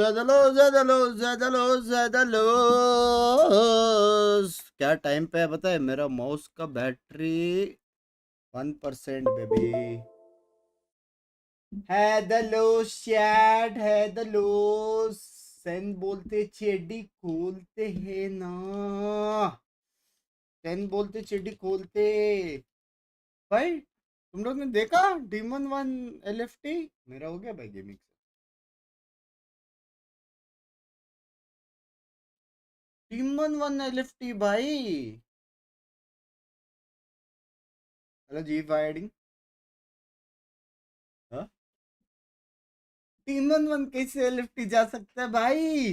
ज्यादा लो ज्यादा लो ज्यादा लो ज्यादा लो। क्या टाइम पे है पता है? मेरा माउस का बैटरी 1% बेबी। है द लो शैड है द लो सेन बोलते चेडी खोलते हैं ना। सेन बोलते चेडी खोलते। भाई तुम लोग ने देखा डीमन 1 LFT? मेरा हो गया भाई गेमिंग से। डीमन 1 LFT भाई। हेलो जी फाइडिंग। डीमन 1 कैसे LFT जा सकता है भाई?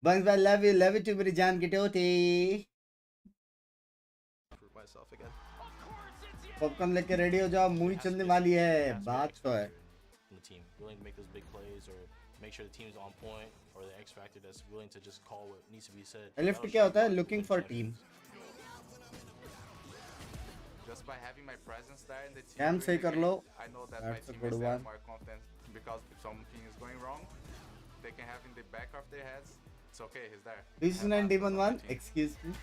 बंस भाई लव यू टू मेरी जान की टोटी। पॉपकॉर्न लेके रेडी हो जाओ, मूवी चलने वाली है। बात तो है। LFT क्या होता है? Looking for team. Just by having my presence there in the team, cam सही कर लो। I know that my That's a team good is one. more confident because if something is going wrong, they can have in the back of their heads, it's okay, he's there. This is 91 excuse me.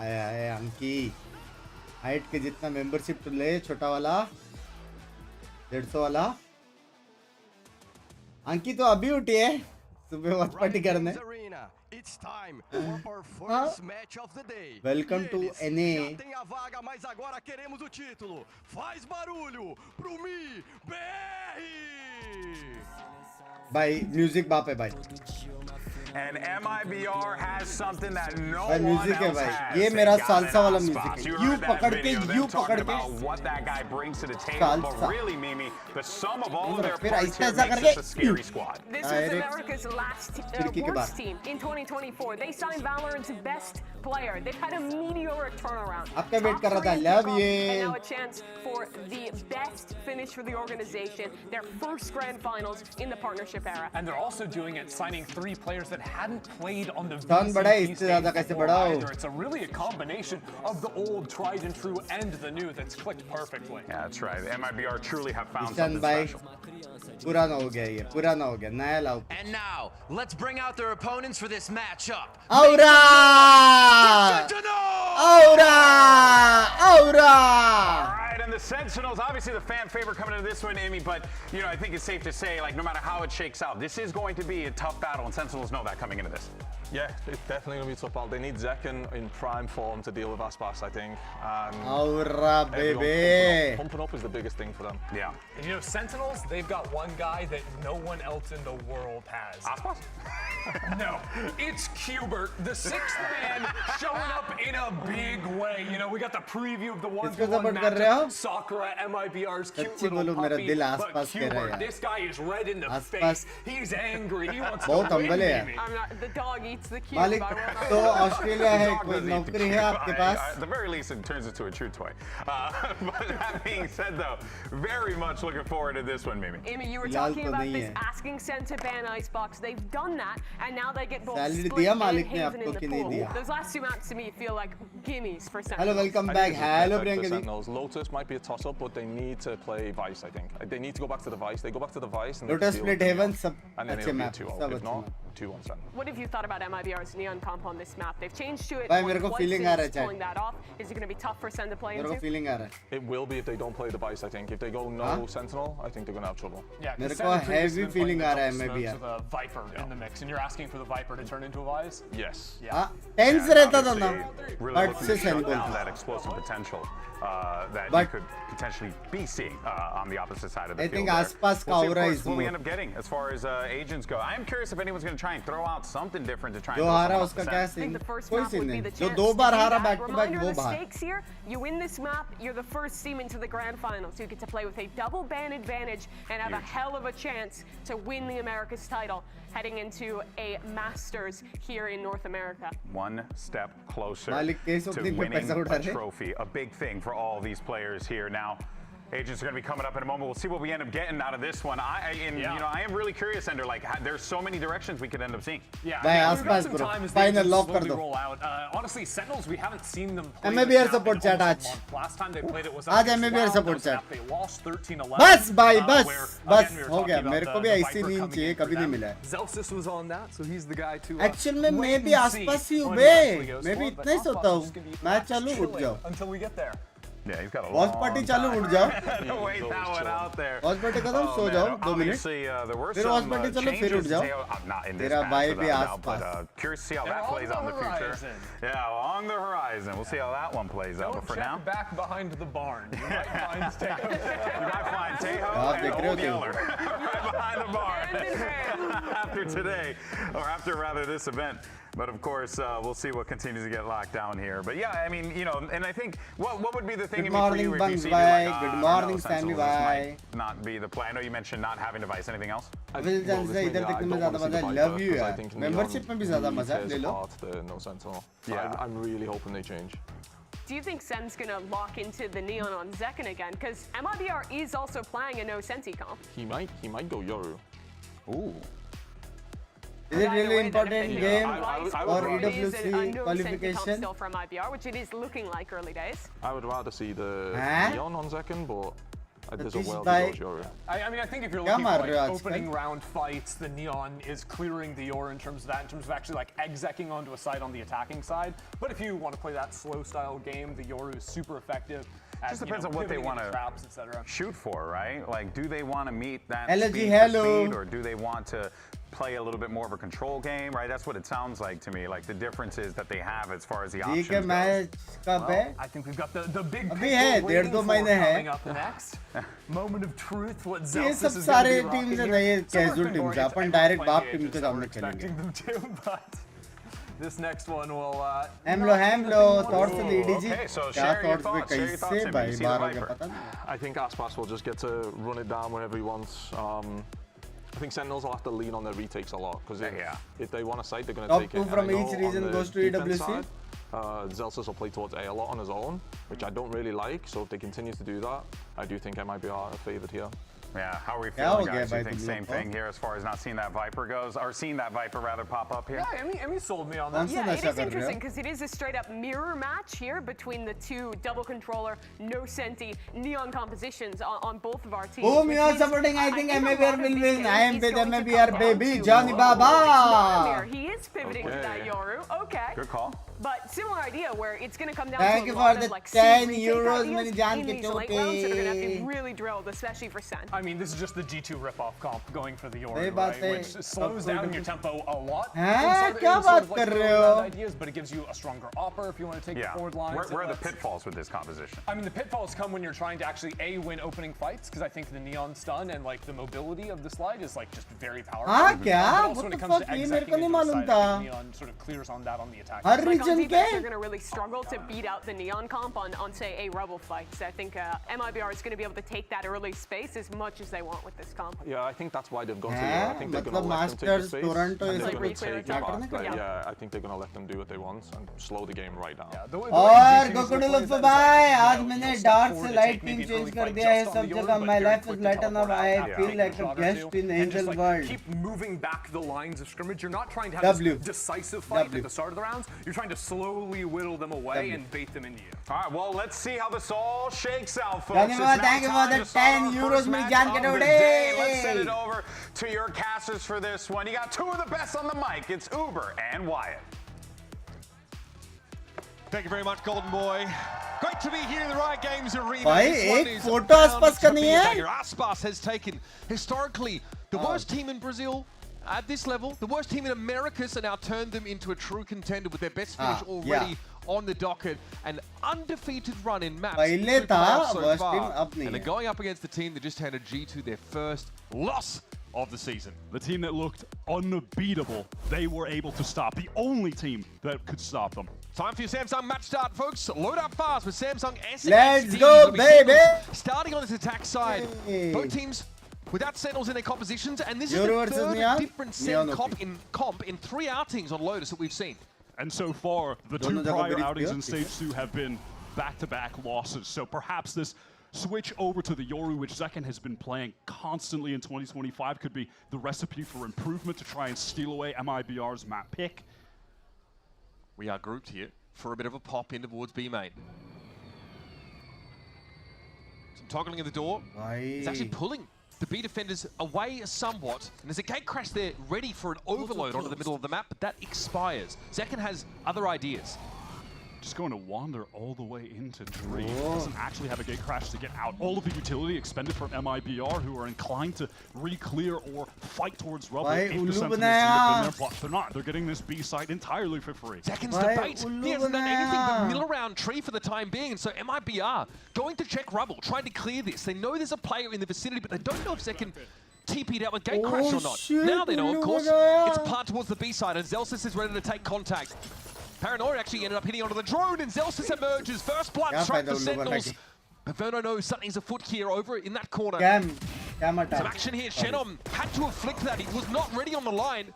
आया आया अंकी। Height के जितना membership तो ले, छोटा वाला 150 वाला। अंकी तो अभी उठी है सुबह वॉच पार्टी करने। It's time for our first match of the day. Welcome to NA. Já tem a vaga, mas agora queremos o título. Faz barulho pro MIBR. भाई म्यूजिक बाप है भाई। And MIBR has something that no भाई one music है else भाई। has. ये They मेरा got salsa it वाला on म्यूजिक spots. है। You यू heard that पकड़ के video, them यू talking पकड़ के about what that guy brings to the table, salsa. but really, Mimi, the sum of all their फिर parts ऐसा here ऐसा makes करके this a scary squad. This was America's last खिड़की के worst बाहर। team in 2024. They signed Valorant's best player. They've had a meteoric turnaround. आपका wait कर रहा था। Top 3 लव kickoff, ये। And now a chance for the best finish for the organization. Their first grand finals in the partnership era. And they're also doing it, signing 3 players that hadn't played on the Sun बढ़ा है, VCT इससे ज़्यादा stage कैसे before बढ़ाओ? either. It's a really a combination of the old, tried and true, and the new that's clicked perfectly. Yeah, that's right. The MIBR truly have found Ishan something भाई special. पुराना हो गया, ये पुराना हो गया, नया लाओ। And now, let's bring out their opponents for this matchup. Aura aura aura. All right, and the Sentinels, obviously the fan favorite coming into this one, Amy, but, you know, I think it's safe to say, like, no matter how it shakes out, this is going to be a tough battle, and Sentinels know that coming into this. Yeah, it's definitely going to be a tough battle. They need Zek in prime form to deal with Aspas, I think. And aura everyone बेबे। pumping up is the biggest thing for them. Yeah. And you know, Sentinels, they've got one guy that no one else in the world has. Aspas? No, it's Qbert, the 6th man, showing up in a big way. You know, we got the preview of the किसको 1v1 support कर रहे हो? matchup. Sakura, MIBR's cute सच्ची little बोलो, मेरा puppy. दिल But आसपास कह रहा है Qbert, यार। this guy is red in the आसपास- face. He's angry. He wants बहुत to win, humble है यार। baby. I'm not, the dog eats the cube. मालिक I will not- तो ऑस्ट्रेलिया है, Dog कोई doesn't eat the नौकरी है cube. आपके पास? At the very least, it turns into a true toy. But that being said, though, very much looking forward to this one, Mimi. Amy, you were फिलहाल talking तो about नहीं this है। asking Sen to ban Icebox. They've done that, and now they get both Salary Split दिया and मालिक ने Haven आपको in the कि नहीं pool. दिया? Those last 2 maps to me feel like gimmies for Sen. Hello welcome I back. think it's hello perfect for Priyanka ji. Sentinels. Lotus might be a toss-up, but they need to play Vice, I think. They need to go back to the Vice. They go back to the Vice and they Lotus deal with Mid-Game them. सब And then अच्छे it'll be a map 2-0. सब If अच्छे not, map. 2-1 Sentinels. What have you thought about MIBR's neon comp on this map? They've changed to it भाई only मेरे को twice feeling आ रहा है since pulling that off. Is it going to be tough for Sen to play मेरे को into? Feeling आ रहा है। It will be if they don't play the Vice, I think. If they go no Huh? Sentinel, I think they're going to have trouble. Yeah, 'cause मेरे Sen को had previously heavy been playing feeling the आ रहा है, double मैं भी smokes यार। with a Viper in the mix, and you're asking for the Viper to turn into a Vise? Yes. Yeah. हाँ tense रहता था ना, Really बट looking से to सेंड shut down बोलता। that explosive potential that you But- could potentially be seeing on the opposite side of the I field. think there. आसपास का We'll see, of aura course, is what we more. end up getting as far as agents go. I am curious if anyone's going to try and throw out something different to try and जो throw हारा someone off उसका the क्या scent. I think scene? the first कोई map scene would be नहीं। the जो chance दो to बार do हारा that. Back to back Reminder वो of the बाहर। stakes here. You win this map, you're the first team into the grand finals. You get to play with a double ban advantage and have a Huge. hell of a chance to win the Americas title heading into a Masters here in North America. One step closer मालिक case to opening में winning पैसा उठा a रहे। trophy. A big thing for all these players here. Now, Agents are going to be coming up in a moment. We'll see what we end up getting out of this one. I am really curious, Ender. Like, there's so many directions we could end up seeing. Yeah, Bhai, we've आसपास got some bro. time as they Final just lock slowly कर दो. roll out. Honestly, Sentinels, we haven't seen them play MIBR this map support in chat almost आज. a month. Last time they played it was आज against MIBR Wild. support That was a chat. map They lost 13-11. बस भाई where, बस again, we were हो गया. talking मेरे about को भी the ऐसी Viper नींद coming चाहिए, in for कभी नहीं them. मिला है. Zelsis was on that, so he's the guy to actual में wait मैं and भी see आसपास ही हूँ when bay. it actually goes मैं भी for, but इतना ही Aspas सोता is हूँ. just gonna be मैच चालू उठ chilling जाओ. until we get there. Yeah, he's got a watch long party चालू उठ जाओ. time. Wait that one out there. Watch party खत्म सो जाओ 2 मिनट. Obviously, there were फिर some वॉच पार्टी चलो फिर उठ changes. जाओ. Not in this तेरा match, भाई without भी a doubt, but आसपास. curious to see how They're that on plays the out in the future. horizon. Yeah, along the horizon. We'll see how that one plays out. Don't But for check now, back behind the barn. You might find Tejo. you might find Tejo आप and देख रहे हो Old क्या? Yeller right behind the barn Hand in hand. after today, or after rather this event. But of course, we'll see what continues to get locked down here. But yeah, I mean, you know, and I think what would be the thing Good for morning, you if you Binks see bhai. like, Good I don't morning, know, Sammy Sentinels, this bhai. might not be the play. I know you mentioned not having device. Anything else? Will जान से इधर देखने में ज़्यादा मजा है. Love you यार. Membership में भी ज़्यादा मजा है. ले लो. No Sentinel. Yeah. I'm really hoping they change. Do you think Sen's going to lock into the Neon on Zekken again? Because MIBR is also playing a no Senti comp. He might go Yoru. Ooh. Is it really important game I would or rather- EWC qualification? Still from IBR, which it is looking like early days. I would rather see the Huh? Neon on second, but there's a Satish world bhai. he goes Yoru. I mean, I think if you're क्या looking मार for रहे हो like आजकल? opening round fights, the Neon is clearing the Yor in terms of that, in terms of actually like execing onto a side on the attacking side. But if you want to play that slow style game, the Yoru is super effective. Just depends on what they want to traps, etc. shoot for, right? Like, do they want to meet that LG, speed, hello. for speed, or do they want to play a little bit more of a control game, right? That's what it sounds like to me. Like the differences that they have as far as the जी options के go. Match कब है? I think we've got the big अभी picture है, waiting 1.5 for महीने है. coming up next. Moment of truth, what ये Zelsis सब is सारे going to be टीम से rocking नहीं here. So casual we're teams looking upon forward direct to बाप playing team it, के just सामने we're खेलेंगे. expecting them to, but this next one will. हम thoughts of the EDG. Okay, so क्या share your thoughts पे thoughts, share your thoughts, कैसे Sammy. भाई You see the बाहर हो गया Viper. पता नहीं. I think Aspas will just get to run it down whenever he wants. I think Sentinels will have to lean on their retakes a lot because if they want a site, they're going to Top take two it. from And I each know region on the goes to defense EWC. side, Zelsis will play towards A a lot on his own, which I don't really like. So if they continue to do that, I do think MIBR are favored here. Yeah, how are we क्या हो feeling, गया guys? भाई You think तुम same लोग को? thing here as far as not seeing that Viper goes, or seeing that Viper rather pop up here? Yeah, Emmy sold me on कौन that. सा Yeah, it नशा is कर रहे interesting हो? because it is a straight up mirror match here between the two double controller, no Senti, Neon compositions on both of our teams. Whom which you are means supporting? I think a lot MIBR of will this win. game I am is with going to MIBR, come baby. down to Johnny Vladimir. Baba. He is pivoting to that Okay. Yoru. Okay. Good call. But similar idea where it's going to come down Thank to you a for lot the of like 10 retake euros, ideas मेरी जान in के these late rounds that are going to have to be चोटी. really drilled, especially for Sen. I mean, this is just the G2 ripoff comp going for the सही Yoru, बात right? है. Which slows down your tempo a lot. हैं? in क्या sort बात of like कर रहे early round हो? ideas, but it gives you a stronger upper if you want to take Yeah. the forward lines. Where are and the lets- pitfalls with this composition? I mean, the pitfalls come when you're trying to actually win opening fights, because I think the neon stun and like the mobility of the slide is like just very powerful. हाँ क्या? But also What when the it comes fuck? to ये मेरे execing को नहीं into the मालूम side, I था. think neon sort of clears on that on the attack. Her Like on region defense, के? they're going to really struggle to beat out the Neon comp on say, a Rebel fights. I think MIBR is going to be able to take that early space as much as they want with this comp. Yeah, I think that's why they've gone to हैं? Yoru. I think they're going to मतलब let them take the Masters, space. Toronto and ये they're सब gonna Like take replay it or back. something? Like, Yeah. yeah, I think they're going to let them do what they want and slow the game right down. Yeah, the way और GC usually Gokul plays लुत्फ that is भाई like, आज you know, मैंने you'll step dark forward से to light take team maybe an change early कर fight दिया है just on सब the जगह. Yoru, but My very life is quick to light enough. teleport I out, feel take like a a shot or guest two, in and Angel just, like, World. keep moving back the lines of scrimmage. You're not trying to have W. this decisive fight W. at the start of the rounds. You're trying to slowly whittle them away W. and bait them into you. All right, well, let's see how this all shakes out, folks. Johnny It's Baba, now thank you for time the to start 10 our euros, first मेरी match जान of के the टुकड़े. day. Let's send it over to your casters for this one. You got two of the best on the mic. It's Uber and Wyatt. Thank you very much, Golden Boy. Great to be here in the Riot Games arena. भाई, This one एक is photo bound आसपास to का be नहीं a है? banger. Aspas has taken historically the worst team in Brazil at this level, the worst team in Americas, and now turned them into a true contender with their best finish already on the docket. An undefeated run in maps पहले through था, playoffs so worst far. team, अब नहीं And they're है. going up against the team that just handed G2 their first loss of the season. The team that looked unbeatable, they were able to stop. The only team that could stop them. Time for your Samsung match start, folks. Load up fast with Samsung S. Let's go, baby! Starting on this attack side, Hey. both teams without Sentinels in their compositions, and this Yoru is the versus third Neon? different Neon Sen okay. comp in 3 outings on Lotus that we've seen. And so far, the Dono two jagah prior beri outings kiya. in Stage 2 have been back-to-back losses. So perhaps this switch over to the Yoru, which Zekken has been playing constantly in 2025, could be the recipe for improvement to try and steal away MIBR's map pick. We are grouped here for a bit of a pop in towards B main. Some toggling of the door. It's actually pulling the B defenders away somewhat. And there's a gate crash there ready for an overload onto the middle of the map, but that expires. Zekken has other ideas. Just going to wander all the way into Tree. Doesn't actually have a gate crash to get out. All of the utility expended from MIBR, who are inclined to re-clear or fight towards rubble. If the Sentinels they're not. They're getting this B site entirely for free. Zekken's debate. He hasn't done anything but mill around Tree for the time being. And so MIBR going to check rubble, trying to clear this. They know there's a player in the vicinity, but they don't know if Zekken TP'd out with gate crash or not. Now they know, of course. It's a part towards the B side, and Zelsis is ready to take contact. Paranoia actually ended up hitting onto the drone, and Zelsis emerges. First blood struck the Sentinels. But Verno knows something's afoot here over in that corner. Some action here. Shenom had to have flicked that. He was not ready on the line.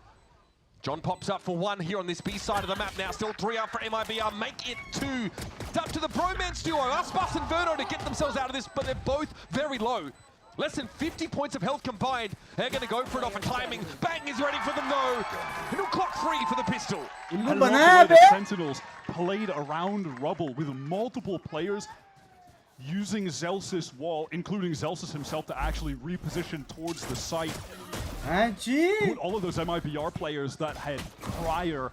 John pops up for one here on this B side of the map now. Still 3 up for MIBR. Make it 2. It's up to the bromance duo, Aspas and Verno, to get themselves out of this, but they're both very low. Less than 50 points of health combined. They're going to go for it off a timing. Bang is ready for the no. And he'll clock 3 for the pistol. I love the way the Sentinels played around rubble with multiple players using Zelsis wall, including Zelsis himself, to actually reposition towards the site. Put all of those MIBR players that had prior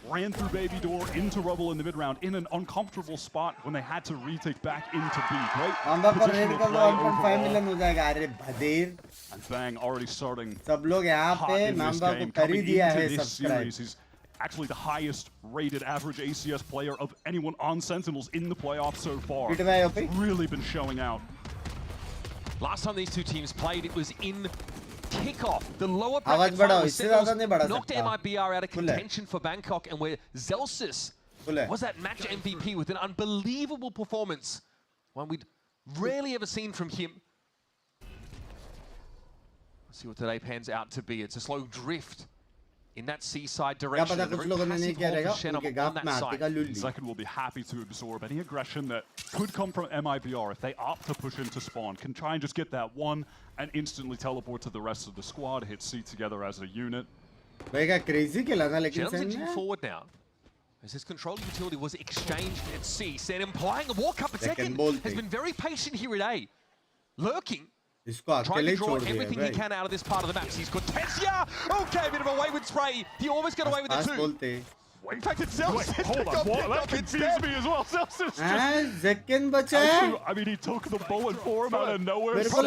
ran through baby door into rubble in the mid round in an uncomfortable spot when they had to retake back into B. Great positional play overall. And Bang already starting hot in this game. Coming into this series, he's actually the highest rated average ACS player of anyone on Sentinels in the playoffs so far. Really been showing out. Last time these two teams played, it was in kickoff. The lower bracket final, Sentinels knocked MIBR out of contention for Bangkok, and where Zelsis was that match MVP with an unbelievable performance, one we'd rarely ever seen from him. Let's see what today pans out to be. It's a slow drift in that seaside direction. Zekken will be happy to absorb any aggression that could come from MIBR if they opt to push into spawn. Can try and just get that one and instantly teleport to the rest of the squad, hit C together as a unit. Shenum's inching forward now, as his control utility was exchanged at C. Sen implying a walk up, but Zekken has been very patient here at A. Lurking. Trying to draw everything he can out of this part of the map. He's got Tessia! Okay, a bit of a wayward spray. He almost got away with the 2. In fact, it's Zelsis. Hold on, what? That confused me as well. Zelsis just... I mean, he took the bullet for him out of nowhere. Mr.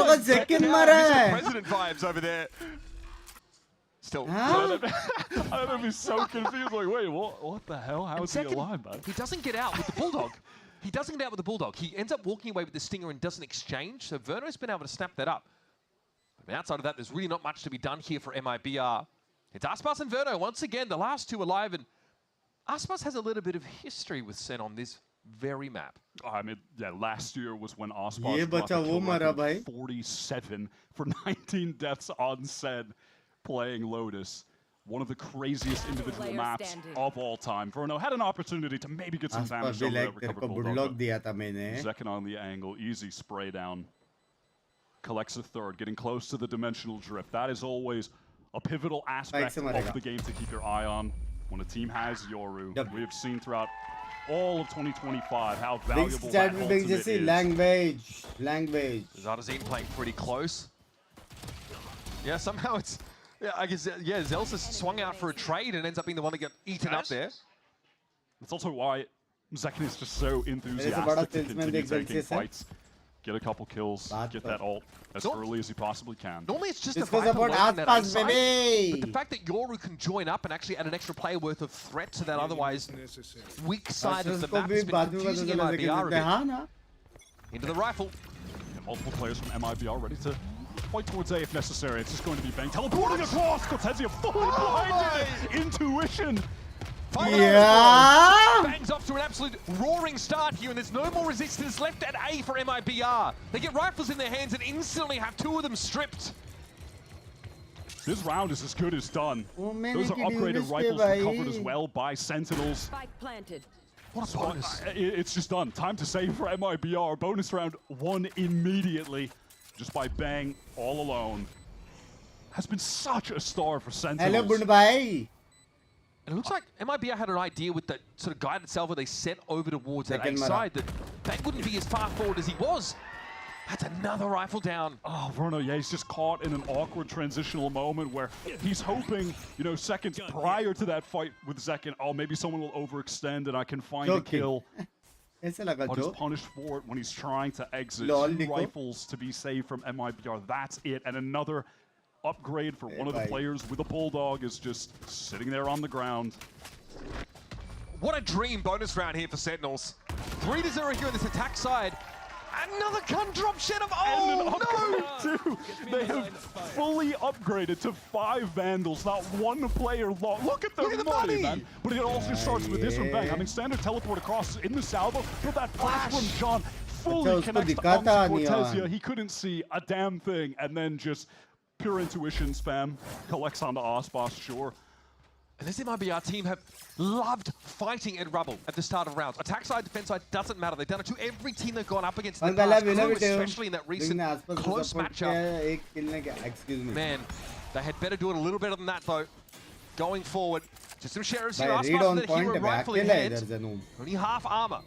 President vibes over there. Still. I don't know if he's so confused. Like, wait, what the hell? How is he alive, man? He doesn't get out with the Bulldog. He doesn't get out with the Bulldog. He ends up walking away with the Stinger and doesn't exchange. So Verno's been able to snap that up. But outside of that, there's really not much to be done here for MIBR. It's Aspas and Verno once again, the last two alive. And Aspas has a little bit of history with Sen on this very map. I mean, yeah, last year was when Aspas got 47 for 19 deaths on Sen playing Lotus. One of the craziest individual maps of all time. Verno had an opportunity to maybe get some damage on the recovered Bulldog. Zekken on the angle, easy spray down. Collects a third, getting close to the dimensional drift. That is always a pivotal aspect of the game to keep your eye on. When a team has Yoru, we have seen throughout all of 2025 how valuable that ultimate is. Language. Zardazine playing pretty close. Yeah, somehow it's... Yeah, I guess, yeah, Zelsis swung out for a trade and ends up being the one to get eaten up there. That's also why Zekken is just so enthusiastic to continue taking fights. Get a couple kills, get that ult as early as he possibly can. Normally it's just a Viper lurking that A side, but the fact that Yoru can join up and actually add an extra player worth of threat to that otherwise weak side of the map has been confusing MIBR a bit. Into the rifle. And multiple players from MIBR ready to point towards A if necessary. It's just going to be Bang teleporting across. Cortezia fully blinded. Intuition. Bangs off to an absolute roaring start here, and there's no more resistance left at A for MIBR. They get rifles in their hands and instantly have 2 of them stripped. This round is as good as done. Those are upgraded rifles recovered as well by Sentinels. Spike planted. What a bonus. It's just done. Time to save for MIBR. Bonus round won immediately just by Bang all alone. Has been such a star for Sentinels. Hello, Bunbai. And it looks like MIBR had an idea with that sort of guided salvo they sent over towards that A Second side that Bang wouldn't be as far forward as he was. That's another rifle down. Oh, Verno, yeah, he's just caught in an awkward transitional moment where he's hoping, you know, seconds prior to that fight with Zekin, oh, maybe someone will overextend and I can find a kill. ऐसे लगा But he's जो punished for it when he's trying to exit. Lol, Two Nico. rifles to be saved from MIBR. That's it. And another upgrade for one of the players with a bulldog is just sitting there on the ground. What a dream bonus round here for Sentinels. 3-0 here on this attack side. Another gun drop shed of And an no! upgrade too. They have fully upgraded to 5 Vandals, not one player lost. Look at Look at the the money, money! man. But it also starts with this one, Bang. I mean, standard teleport across in the salvo, but that flash from John fully उसको connects to दिखाता Cortezia. Neon. He couldn't see a damn thing, and then just pure intuition spam collects onto Osbos, sure. And this MIBR team have loved fighting at rubble at the start of rounds. Attack side, defense side, doesn't matter. They've done it to every team they've gone up against in the past, especially in that recent close matchup. Excuse me. Man, they had better do it a little better than that, though. Going forward, just some sheriffs here. By read Osbos on with a hero point, rifle in back hand. there's a noob. Only half armor.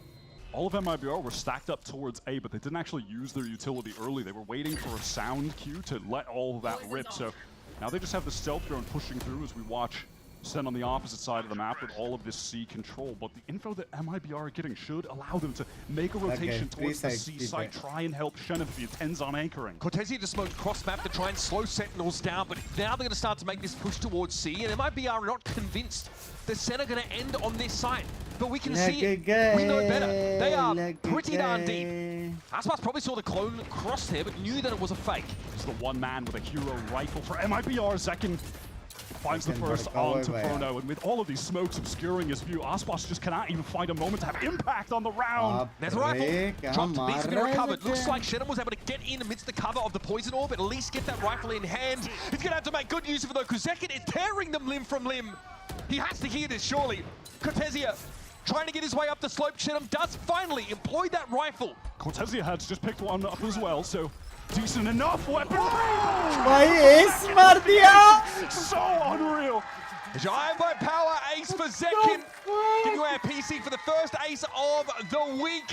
All of MIBR were stacked up towards A, but they didn't actually use their utility early. They were waiting for a sound cue to let all of that rip. So now they just have the stealth drone pushing through as we watch Sen on the opposite side of the map with all of this C control. But the info that MIBR are getting should allow them to make a rotation towards the C site, try and help Shen if he attends on anchoring. Cortezia just smoked cross map to try and slow Sentinels down, but now they're going to start to make this push towards C, and MIBR are not convinced the Sen are going to end on this site. But we can see it. We know better. They are pretty darn deep. Aspas probably saw the clone cross there, but knew that it was a fake. It's the one man with a hero rifle for MIBR. Zekin finds the first onto Verno, and with all of these smokes obscuring his view, Aspas just cannot even find a moment to have impact on the round. There's a rifle. Dropped to Binks to be recovered. Looks like Shannon was able to get in amidst the cover of the poison orb, at least get that rifle in hand. He's going to have to make good use of it, though, because Zekin is tearing them limb from limb. He has to hear this, surely. Cortezia trying to get his way up the slope. Shannon does finally employ that rifle. Cortezia has just picked one up as well, so decent enough weapon. भाई ace मार दिया. So unreal. Giant by power ace for Zekin. Giving away a PC for the first ace of the week.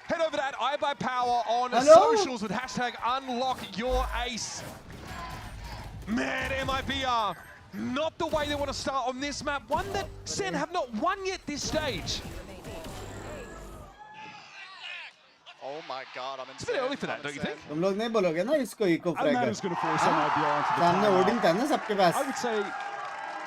Head over to that I by Power on socials with hashtag unlock your ace. Man, MIBR, not the way they want to start on this map. One that Sen have not won yet this stage. Oh my god, I'm It's a bit early for that, don't you think? तुम लोग नहीं बोलोगे ना इसको eco And that fragger. is going to force MIBR onto the सामने timeout. ओडिंग था ना सबके पास. I would say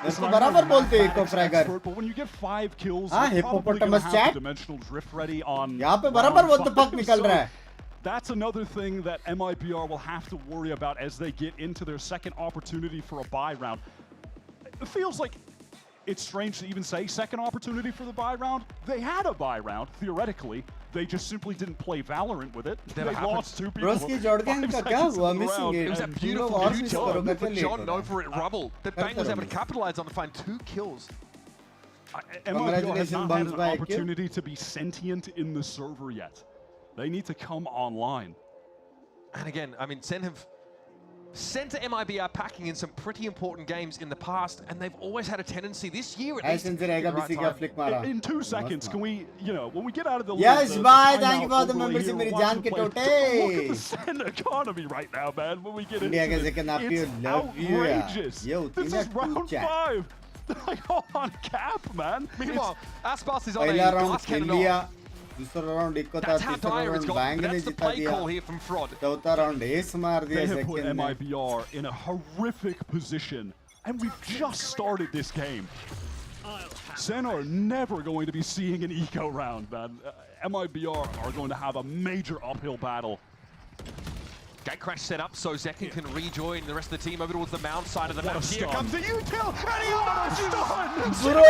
इसको बराबर बोलते हैं eco fragger. but when you get 5 kills, हाँ, you're probably going to hippopotamus have chat. the dimensional drift ready on. यहाँ पे बराबर what the fuck 5. निकल रहा है. That's another thing that MIBR will have to worry about as they get into their second opportunity for a buy round. It feels like it's strange to even say second opportunity for the buy round. They had a buy round, theoretically. They just simply didn't play Valorant with it. They lost 2 people. Broski Jordan का क्या हुआ missing It it. was a beautiful utility for John over at Rubble that Bang was able to capitalize on to find 2 kills. MIBR has not had an opportunity to be sentient in the server yet. They need to come online. And again, I mean, Sen have sent to MIBR packing in some pretty important games in the past, and they've always had a tendency this year at least. In 2 seconds, can we, you know, when we get out of the yes, the bye. Thank you for the overlay membership, here, मेरी watch जान the के play. टोटे. Look at the Sen economy right now, man. When we get into India के it, second up you it's love you. outrageous. Yo, This is round 5. Like on cap, man. Meanwhile, Aspas is on a पहला round glass cannon India. off. दूसरा round eco था. That's how तीसरा dire it's round got. Bang But ने that's the जिता play दिया. call here from Frod. चौथा round S मार They दिया have put सेकंड में. MIBR in a horrific position, and we've just started this game. Sen are never going to be seeing an eco round, man. MIBR are going to have a major uphill battle. Gate crash set up so Zekin can rejoin the rest of the team over towards the mound side of the map. Here stun. comes the util, and he almost Bro,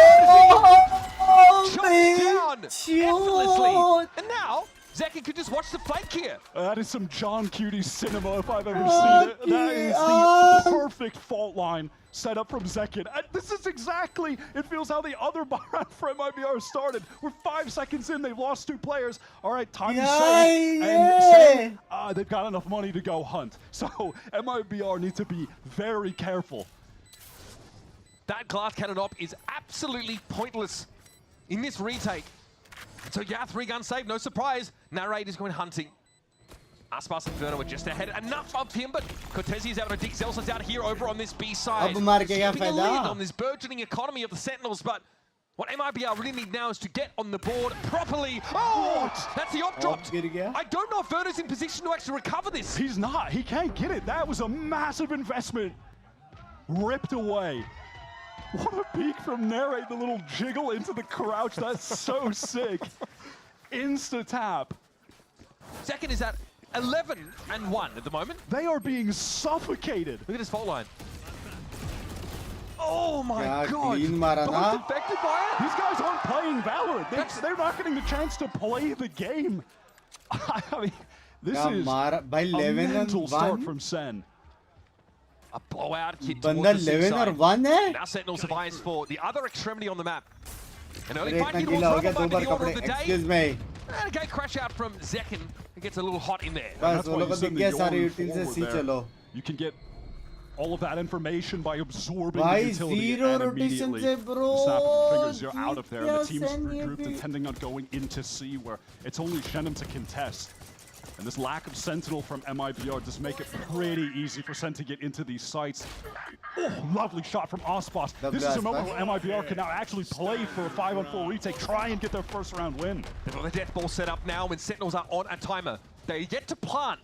chopped down effortlessly. And now Zekin could just watch the flank here. That is some John Cutie cinema if I've ever seen it. That is the perfect fault line set up from Zekin. And this is exactly, it feels how the other round for MIBR started. We're 5 seconds in, they've lost 2 players. All right, time to save. And they've got enough money to go hunt. So MIBR need to be very careful. That glass cannon op is absolutely pointless in this retake. So yeah, 3-gun save, no surprise. Narrate is going hunting. Aspas and Verno are just ahead. Enough of him, but Cortesi is able to dig Zelsis out here over on this B side. Keeping a lid on this burgeoning economy of the Sentinels, but what MIBR really need now is to get on the board properly. Oh, that's the op dropped. I don't know if Verno's in position to actually recover this. He's not, he can't get it. That was a massive investment. Ripped away. What a peek from Narrate, the little jiggle into the crouch. That's so sick. Insta-tap. Second is at 11-1 at the moment. They are being suffocated. Look at this fault line. Oh my God. Both affected by it? These guys aren't playing Valorant. They're not getting the chance to play the game. I mean, this is a mental start from Sen. A blowout kid towards the 6 side. Now Sentinels have eyes for the other extremity on the map. An early fight here towards Rumble back in the order of the day. And a gate crash out from Zekin. It gets a little hot in there. That's why you send the Yoru forward there. You can get all of that information by absorbing the utility and immediately snap your fingers, you're out of there. And the team's regrouped, intending on going into C, where it's only Shenum to contest. And this lack of Sentinel from MIBR does make it pretty easy for Sen to get into these sites. Oh, lovely shot from Aspas. This is a moment where MIBR can now actually play for a 5-on-4 retake, try and get their first round win. They've got the death ball set up now when Sentinels are on a timer. They get to plant.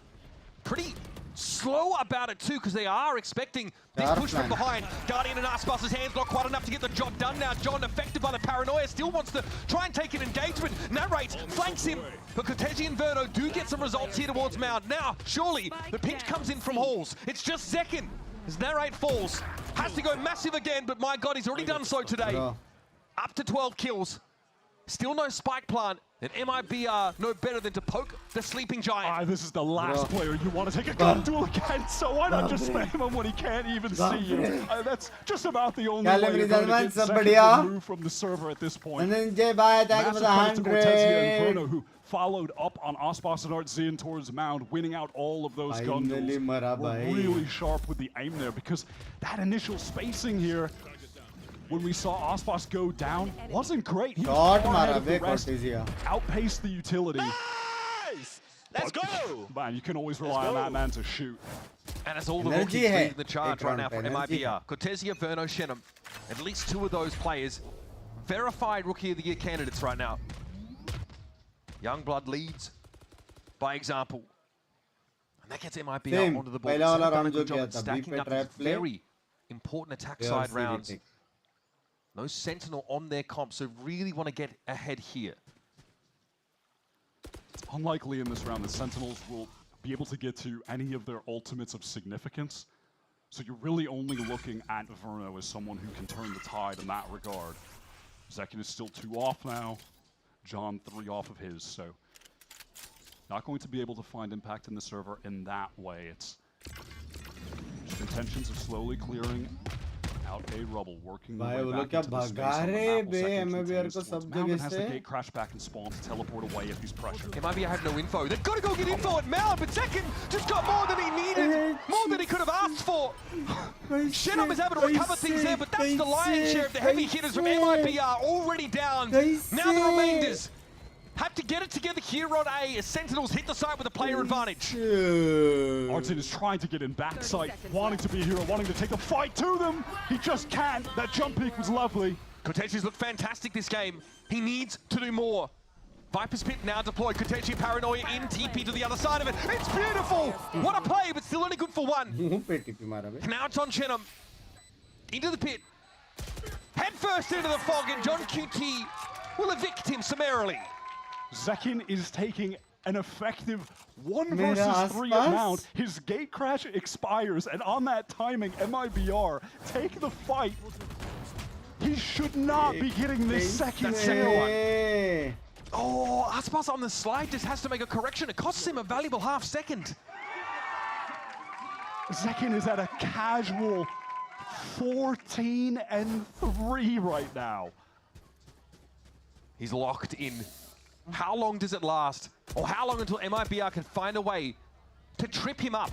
Pretty slow about it too, because they are expecting this push from behind. Guardian and Aspas' hands not quite enough to get the job done now. John, affected by the paranoia, still wants to try and take an engagement. Narrate flanks him, but Cortesi and Verno do get some results here towards Mound. Now, surely, the pinch comes in from Halls. It's just Zekin. As Narrate falls, has to go massive again, but my God, he's already done so today. Up to 12 kills. Still no spike plant, and MIBR no better than to poke the sleeping giant. This is the last player you want to take a gun duel against, so why not just spam him when he can't even see you? That's just about the only way you're going to get Zekin to remove from the server at this point. Massive credit to Cortesi and Verno, who followed up on Aspas and Artzin towards Mound, winning out all of those gun duels. Were really sharp with the aim there, because that initial spacing here, when we saw Aspas go down, wasn't great. He was far ahead of the rest, outpaced the utility. Nice! Let's go! Man, you can always rely on that man to shoot. And it's all the rookies leading the charge right now for MIBR. Cortesi, Verno, Shenum. At least 2 of those players, verified Rookie of the Year candidates right now. Youngblood leads by example. And that gets MIBR onto the board. So they've done a good job of stacking up these very important attack side rounds. No Sentinel on their comp, so really want to get ahead here. It's unlikely in this round that Sentinels will be able to get to any of their ultimates of significance. So you're really only looking at Verno as someone who can turn the tide in that regard. Zekin is still 2 off now. John 3 off of his, so not going to be able to find impact in the server in that way. It's just intentions of slowly clearing out a rubble, working their way back into the space on the Mountain has to gate crash back and spawn to teleport away if he's pressured. MIBR have no info. They've got to go get info at Mound, but Zekin just got more than he needed, more than he could have asked for. Shenum is able to recover things there, but that's the lion's share of the heavy hitters from MIBR already down. Now the remainders have to get it together here on A as Sentinels hit the site with a player advantage. Artzin is trying to get in backside, wanting to be a hero, wanting to take the fight to them. He just can't. That jump peek was lovely. Cortesi's looked fantastic this game. He needs to do more. Viper's Pit now deployed. Cortesi Paranoia in TP to the other side of it. It's beautiful! What a play, but still only good for 1. Now it's on Shenum. Into the pit. Head first into the fog, and John QT will evict him summarily. Zekin is taking an effective 1 versus 3 at Mount. His gate crash expires, and on that timing, MIBR take the fight. He should not be getting this second single. Oh, Aspas on the slide just has to make a correction. It costs him a valuable half second. Zekin is at a casual 14-3 right now. He's locked in. How long does it last? Or how long until MIBR can find a way to trip him up?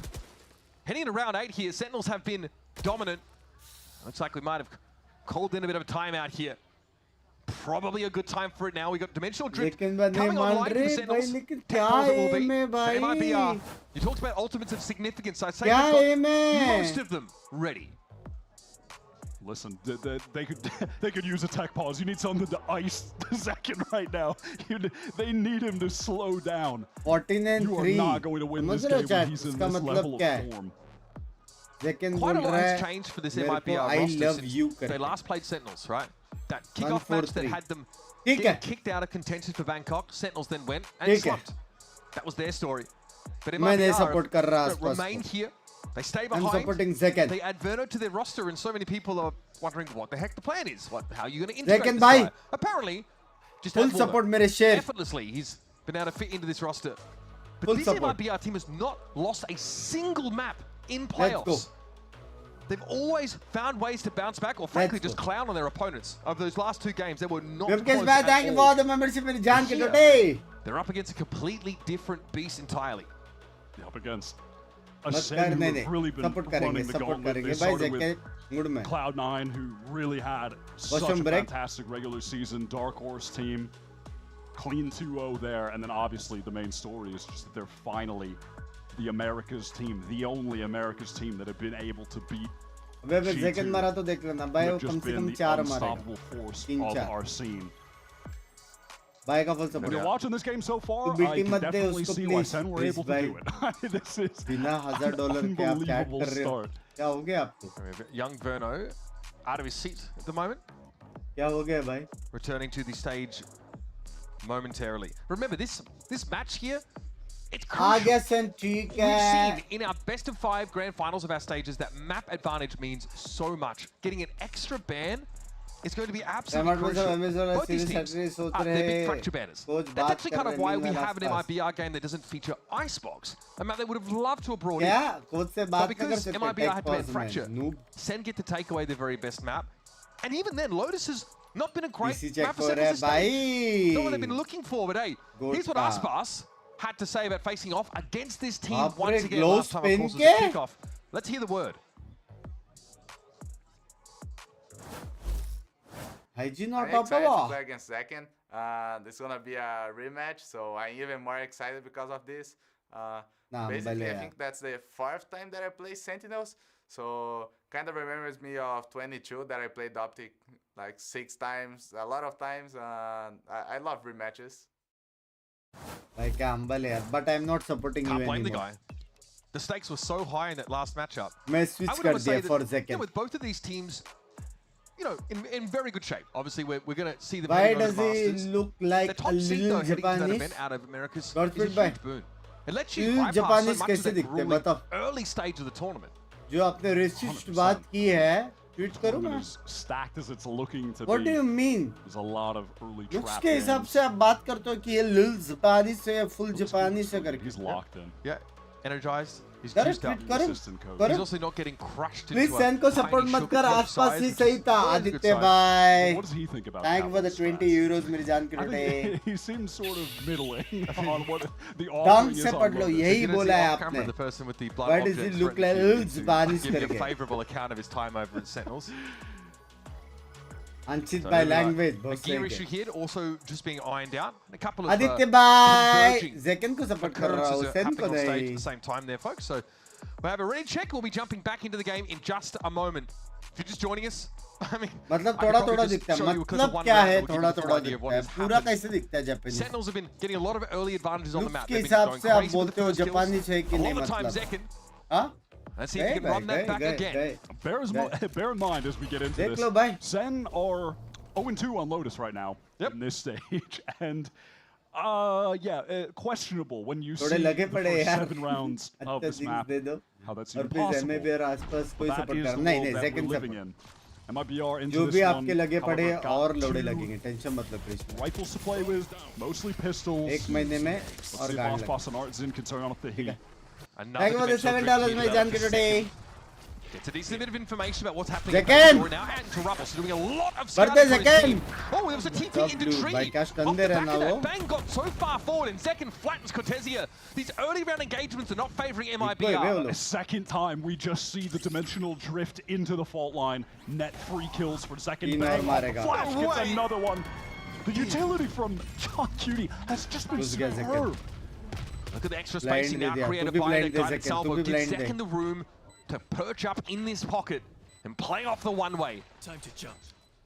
Heading into round 8 here, Sentinels have been dominant. Looks like we might have called in a bit of a timeout here. Probably a good time for it now. We got Dimensional Drift coming online for Sentinels. Technology will be. MIBR, you talked about ultimates of significance. I'd say they've got most of them ready. Listen, they could use a tech pause. You need something to ice Zekin right now. They need him to slow down. 14-3. You are not going to win this game when he's in this level of form. Quite a lot has changed for this MIBR roster since they last played Sentinels, right? That kickoff match that had them getting kicked out of contention for Bangkok, Sentinels then went and slumped. That was their story. But MIBR remain here. They stay behind. I'm supporting Zekin. They add Verno to their roster, and so many people are wondering what the heck the plan is. How are you going to integrate this guy? Apparently, just full support mere share. Effortlessly, he's been able to fit into this roster. But this MIBR team has not lost a single map in playoffs. They've always found ways to bounce back, or frankly, just clown on their opponents. Over those last 2 games, they were not close at all. They're up against a completely different beast entirely. Up against a Sen who have really been running the gauntlet. They started with Cloud9, who really had such a fantastic regular season. Dark Horse team, clean 2-0 there, and then obviously the main story is just that they're finally the Americas team, the only Americas team that have been able to beat G2, who have just been the unstoppable force of our scene. When you're watching this game so far, I can definitely see why Sen were able to do it. This is an unbelievable start. Young Verno out of his seat at the moment. Returning to the stage momentarily. Remember, this match here, it's crucial. We've seen in our best of 5 grand finals of our stages that map advantage means so much. Getting an extra ban is going to be absolutely crucial. Both these teams are big fracture banners. That's actually kind of why we have an MIBR game that doesn't feature Icebox. A map they would have loved to have brought in. But because MIBR had to ban fracture, Sen get to take away the very best map. And even then, Lotus has not been a great map for Sentinels to stage. Not what they've been looking for, but hey, here's what Aspas had to say about facing off against this team once again last time, of course, was a kickoff. Let's hear the word. Hygiene I'm excited to play against Zekin. This is gonna be a rematch, so I'm even more excited because of this. Basically, I think that's the 4th time that I play Sentinels, so kind of remembers me of 22 that I played Optic like 6 times, a lot of times. I love rematches. But I'm not supporting you anymore. Can't blame the guy. The stakes were so high in that last matchup. I switch kar diya for Zekin. With both of these teams, you know, in very good shape. Obviously, we're going to see them. Why does he look like the top a seed, little though, heading to that Japanese? event out of Americas is a Godfrey huge boon. It lets you bypass so much of that grueling early stage of the tournament. जो आपने racist बात की है, tweet करूँ मैं? As stacked as it's looking to What do you mean? There's a lot of early trap. उसके हिसाब से आप बात करते हो कि ये little Japanese से या full Japanese से करके? He's locked in. Yeah, energized. He's Correct, juiced up. करो. He's also not getting crushed into Please Sen को support मत कर, आसपास ही सही था. आदित्य भाई. What does he think about Thank you for the 20 euros मेरी जान के टोटे. He seems sort of middling on what the offering is से on पढ़ लो, यही बोला है आपने. The person with the blood Why does he look like little Japanese give you a करके? favourable account of his time over at Sentinels. Uncheat by language. A gear issue here also just being ironed out. A couple of Aditya bhai, converging Zekin को support कर रहा हूँ, Sen को happening on stage नहीं. at the same time there, folks. So we'll have a ready check. We'll be jumping back into the game in just a moment. If you're just joining us, I mean, मतलब थोड़ा-थोड़ा दिखता है. मतलब क्या है थोड़ा-थोड़ा दिखता है? पूरा कैसे दिखता है Japanese? Sentinels have been getting a lot of early advantages on the map. के हिसाब से आप बोलते हो Japanese है कि नहीं मतलब? हाँ? Let's see if we can run that back again. Bear in mind as we get into देख this, लो भाई. Sen are 0-2 on Lotus right now in this stage, and questionable when you see the first 7 rounds of this map. How that seems possible. MIBR आसपास कोई That support is कर the नहीं world नहीं that Zekin we're living support. in. MIBR into जो this भी one. आपके लगे पड़े However, got और लोड़े two लगेंगे, टेंशन मत लो Krishna. rifles to play with, mostly pistols. एक महीने में Let's और see if गांड Ospas and Artzin can turn off the heat. Another Thank you for the dimensional $7 drift my here Jan developed today. It's a decent bit of information about what's happening Second. in now and to Rubble, so doing a lot of Birthday scouting for his second. team. Oh, there was a TP into Blue, tree. by cash Off the Kande back of रहना that, वो। Bang got so far forward and second flattens Cortesia. These early round engagements are not favouring Equal, MIBR. equal. Second time we just see the dimensional drift into the fault line. Net 3 kills for second. तीन Bang और off the मारेगा। flash No gets way. another one. The utility from John Cutie has just been घुस गया second। superb. Look at the extra Blind spacing they now दिया, created तू भी by blind the they guided second, तू salvo. भी Did blind they. second the room to perch up in this pocket and play off the one-way. Time to jump.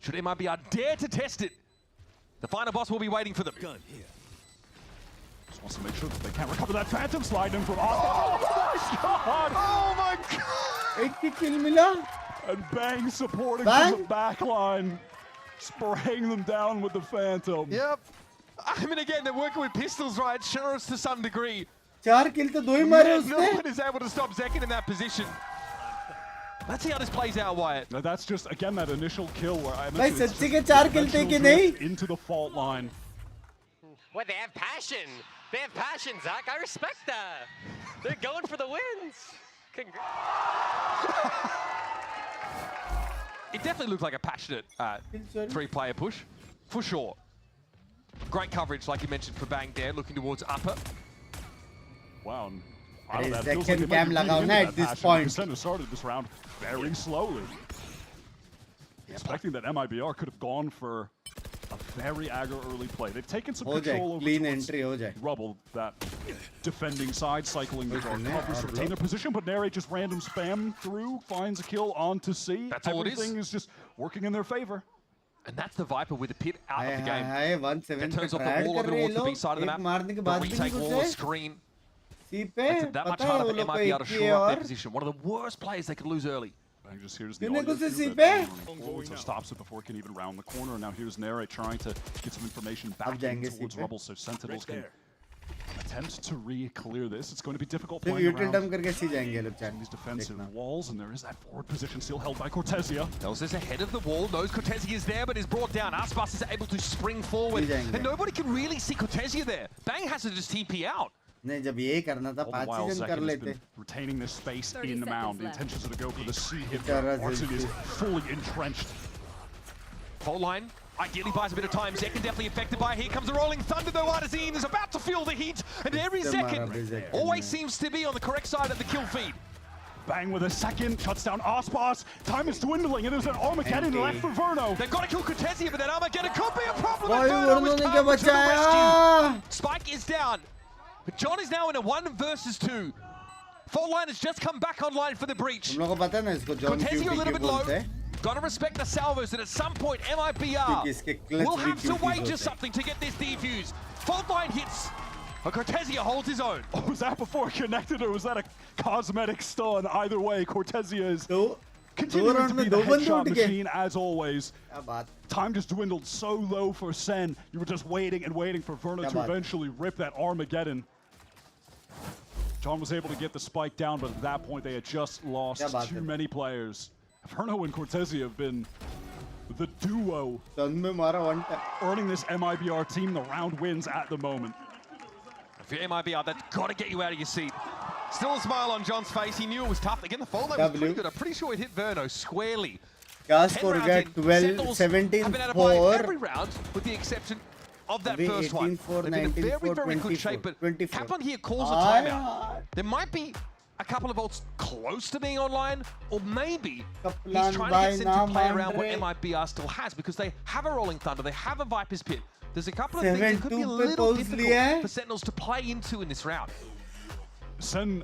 Should MIBR dare to test it, the final boss will be waiting for them. Gun here. Just wants to make sure that they can't recover that phantom slide in from Ospas. Oh my god! Oh my god! एक की kill मिला। And Bang supporting Bang? from the back line, spraying them down with the phantom. Yep. I mean, again, they're working with pistols, right? Sure, us to some degree. 4 kill तो 2 ही मारे No उसने। one is able to stop Zekin in that position. Let's see how this plays out, Wyatt. Now that's just again that initial kill where I भाई mentioned it's सच्ची just के 4 kill थे dimensional कि drift नहीं? into the fault line. Well, they have passion. They have passion, Zach. I respect that. They're going for the wins. It definitely looked like a passionate three-player push, for sure. Great coverage, like you mentioned, for Bang there, looking towards upper. Wow. and अरे that feels second like they cam might be लगाओ leaning ना into at that this passion point। because Sentinel started this round very slowly. Expecting that MIBR could have gone for a very aggro early play. They've taken some हो control जाए, over clean towards entry हो जाए। Rubble, that defending side, cycling the dark Listen, covers to और retain their position, but Nare just random spam through, finds a kill onto C. That's all it is. Everything is just working in their favor. And that's the Viper with the pit out of the game. Hi 1-7 That पे turns off the trial wall कर over रहे हैं towards the B लोग। side of the एक map. मारने के The बाद भी नहीं retake wall, the घुसे। screen. सी पे Makes it that much पता है harder वो for लोग को MIBR to एक shore up their और position. One of the worst players they could lose early. Bang just here's the कितने audio घुसे cue सी that पे? Bang forward, so stops it before it can even round the corner. And now here's Nare trying to get some information back in जाएंगे सी towards पे। Rubble so Sentinels can attempt to re-clear this. It's going to be difficult सिर्फ playing यूटिल डम around करके सी जाएंगे लोग some of these defensive देखना। walls, and there is that forward position still held by Cortesia. Tells us ahead of the wall, knows Cortesia is there, but is brought down. Aspas is able to spring forward, and nobody can really see Cortesia there. Bang has to just TP out. नहीं जब ये करना था All the 5 while, season कर Zekin has लेते। been retaining this space in the mound. The intentions are to go for the C hit. Terra Artzin is Zilchi. fully entrenched. Fault line ideally buys a bit of time. Zekin definitely affected by it. Here comes the rolling thunder though. Artazine is about to feel the heat, and every Zekin always seems to be on the correct side of the kill feed. Bang with a second, shuts down Ospas. Time is dwindling, and there's an Armageddon left for Verno. They've got to kill Cortesia, but that Armageddon could be a problem. भाई And Verno वर्नो is ने क्या coming to the बचाया? rescue. Spike is down, but John is now in a 1 versus 2. Fault line has just come back online for the breach. तुम लोगों को पता है ना इसको जॉन Cortesia a क्यूटी little के bit low. बोलते हैं। Gotta respect the salvos, and at some point MIBR इसके clutch will भी have to cuties wager होते हैं। something to get this defuse. Fault line hits, but Cortesia holds his own. Oh, was that before connected, or was that a cosmetic stun? Either way, Cortesia is continuing to be the headshot machine as always. Time just dwindled so low for Sen. You were just waiting and waiting for Verno to eventually rip that Armageddon. John was able to get the spike down, but at that point they had just lost too many players. Verno and Cortesia have been the duo earning this MIBR team the round wins at the moment. If you're MIBR, that's got to get you out of your seat. Still a smile on John's face. He knew it was tough. Again, the fall line was pretty good. I'm pretty sure it hit Verno squarely. क्या score गया 12 17 4 every round with the exception of that first one. They've been in a very, very good shape, but Kaplan here calls a timeout. There might be a couple of ults close to being online, or maybe he's trying to get Sen to play around what MIBR still has, because they have a Rolling Thunder, they have a Viper's Pit. There's a couple of things that could be a little difficult for Sentinels to play into in this round. Sen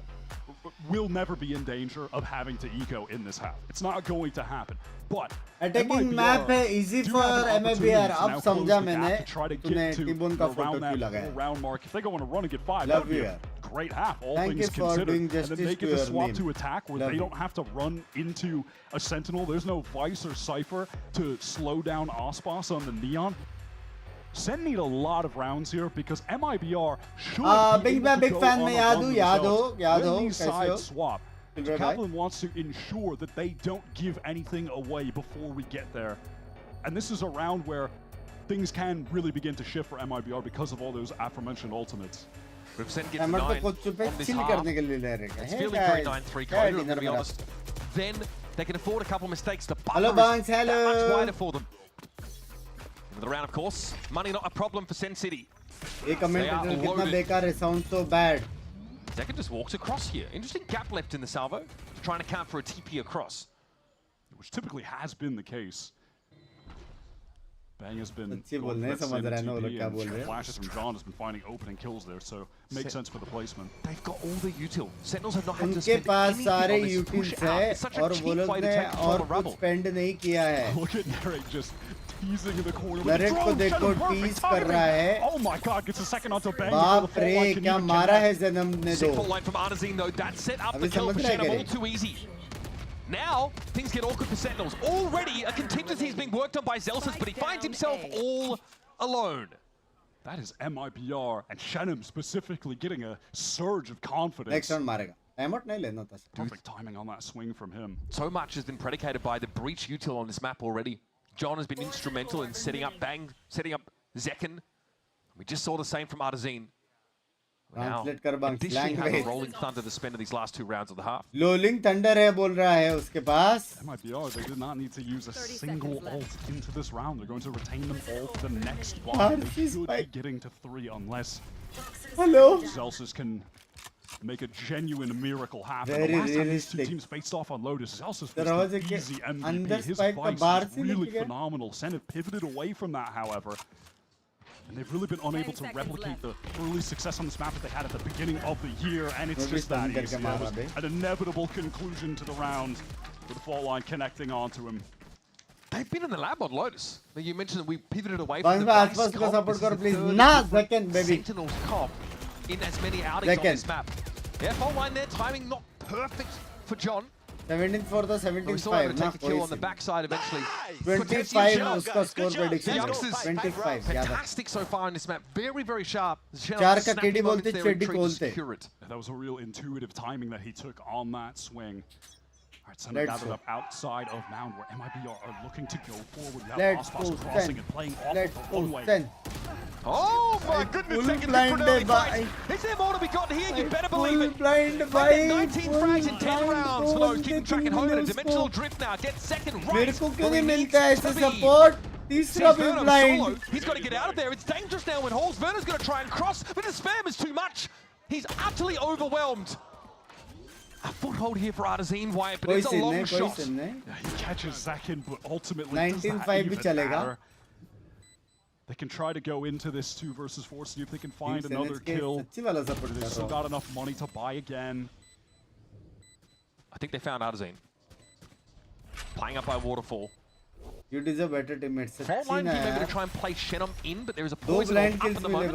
will never be in danger of having to eco in this half. It's not going to happen. But attacking map है easy for MIBR. अब समझा मैंने तूने टिबोन का photo क्यों लगाया? Round mark. If they go on a run and get 5, Love you. Great half, all Thank things you for considered. doing And then justice they to get the your swap name. to attack where Love they you. don't have to run into a Sentinel. There's no Vice or Cypher to slow down Ospas on the Neon. Sen need a lot of rounds here because MIBR should be Big able to big go fan on में a याद run हूँ, याद हो, themselves. याद When हो, these कैसे हो? sides swap, Kaplan wants to ensure that they don't give anything away before we get there. And this is a round where things can really begin to shift for MIBR because of all those aforementioned ultimates. Represent gets 9 on this half. It's feeling very 9-3 code, I'm going to be honest. Then they can afford a couple mistakes. The buffer is that much wider for them. Into the round, of course. Money not a problem for Sen City. They sounds so bad. Second just walks across here. Interesting gap left in the salvo. Trying to count for a TP across. Which typically has been the case. Bang has been flashes from John has been finding opening kills there, so makes sense for the placement. They've got all the util. Sentinels have not had to spend anything on this push out. It's such a cheap way to take control of Rebel. Look at Narek just teasing in the corner. Oh my god, gets a second onto Bang. बाप रे क्या मारा है जन्म ने दो. Simple line from Artazine though. That set up the kill for Shannon all too easy. Now, things get awkward for Sentinels. Already, a contingency is being worked on by Zelsis, but he finds himself all alone. That is MIBR, and Shannon specifically getting a surge of confidence. Next round marega. Timeout nahi lena tha. Perfect timing on that swing from him. So much has been predicated by the breach util on this map already. John has been instrumental in setting up Bang, setting up Zekken. We just saw the same from Artazine. Now, additionally has a Rolling Thunder to spend in these last 2 rounds of the half. Rolling Thunder है बोल रहा है उसके पास. MIBR, they did not need to use a single ult into this round. They're going to retain them all for the next one. They should be getting to 3 unless Zelsis can make a genuine miracle happen. The last time these 2 teams faced off on Lotus, Zelsis was the easy MVP. His vice is really phenomenal. Sen have pivoted away from that, however. And they've really been unable to replicate the early success on this map that they had at the beginning of the year, and it's just that easy. It was an inevitable conclusion to the round with the fault line connecting onto him. They've been in the lab on Lotus. You mentioned that we pivoted away from the base comp. This is the Sentinels comp in as many outings on this map. Yeah, fault line there, timing not perfect for John. 17 for the 75. Take a kill on the backside eventually. 25 uska score prediction. 25. Fantastic so far on this map. Very, very sharp. 4 ka KD bolte, Chedi kolte. That was a real intuitive timing that he took on that swing. All right, Sen gathered up outside of Mound where MIBR are looking to go forward. Let's go, crossing and playing off of the one way. Oh my goodness, taking different early fights. Is there more to be got here? You better believe it. 19 frags in 10 rounds for those keeping track at home. A dimensional drift now. Gets second right. Support. He's blind. He's got to get out of there. It's dangerous now when Halls. Werner's going to try and cross, but the spam is too much. He's utterly overwhelmed. A foothold here for Artazine, Wyatt, but it's a long shot. Yeah, he catches Zekken, but ultimately 19-5 bhi chalega. They can try to go into this 2 versus 4, see if they can find another kill. They've still got enough money to buy again. I think they found Artazine. Playing up by Waterfall. You deserve better teammates. Fault line team maybe to try and play Shenum in, but there is a poison up at the moment.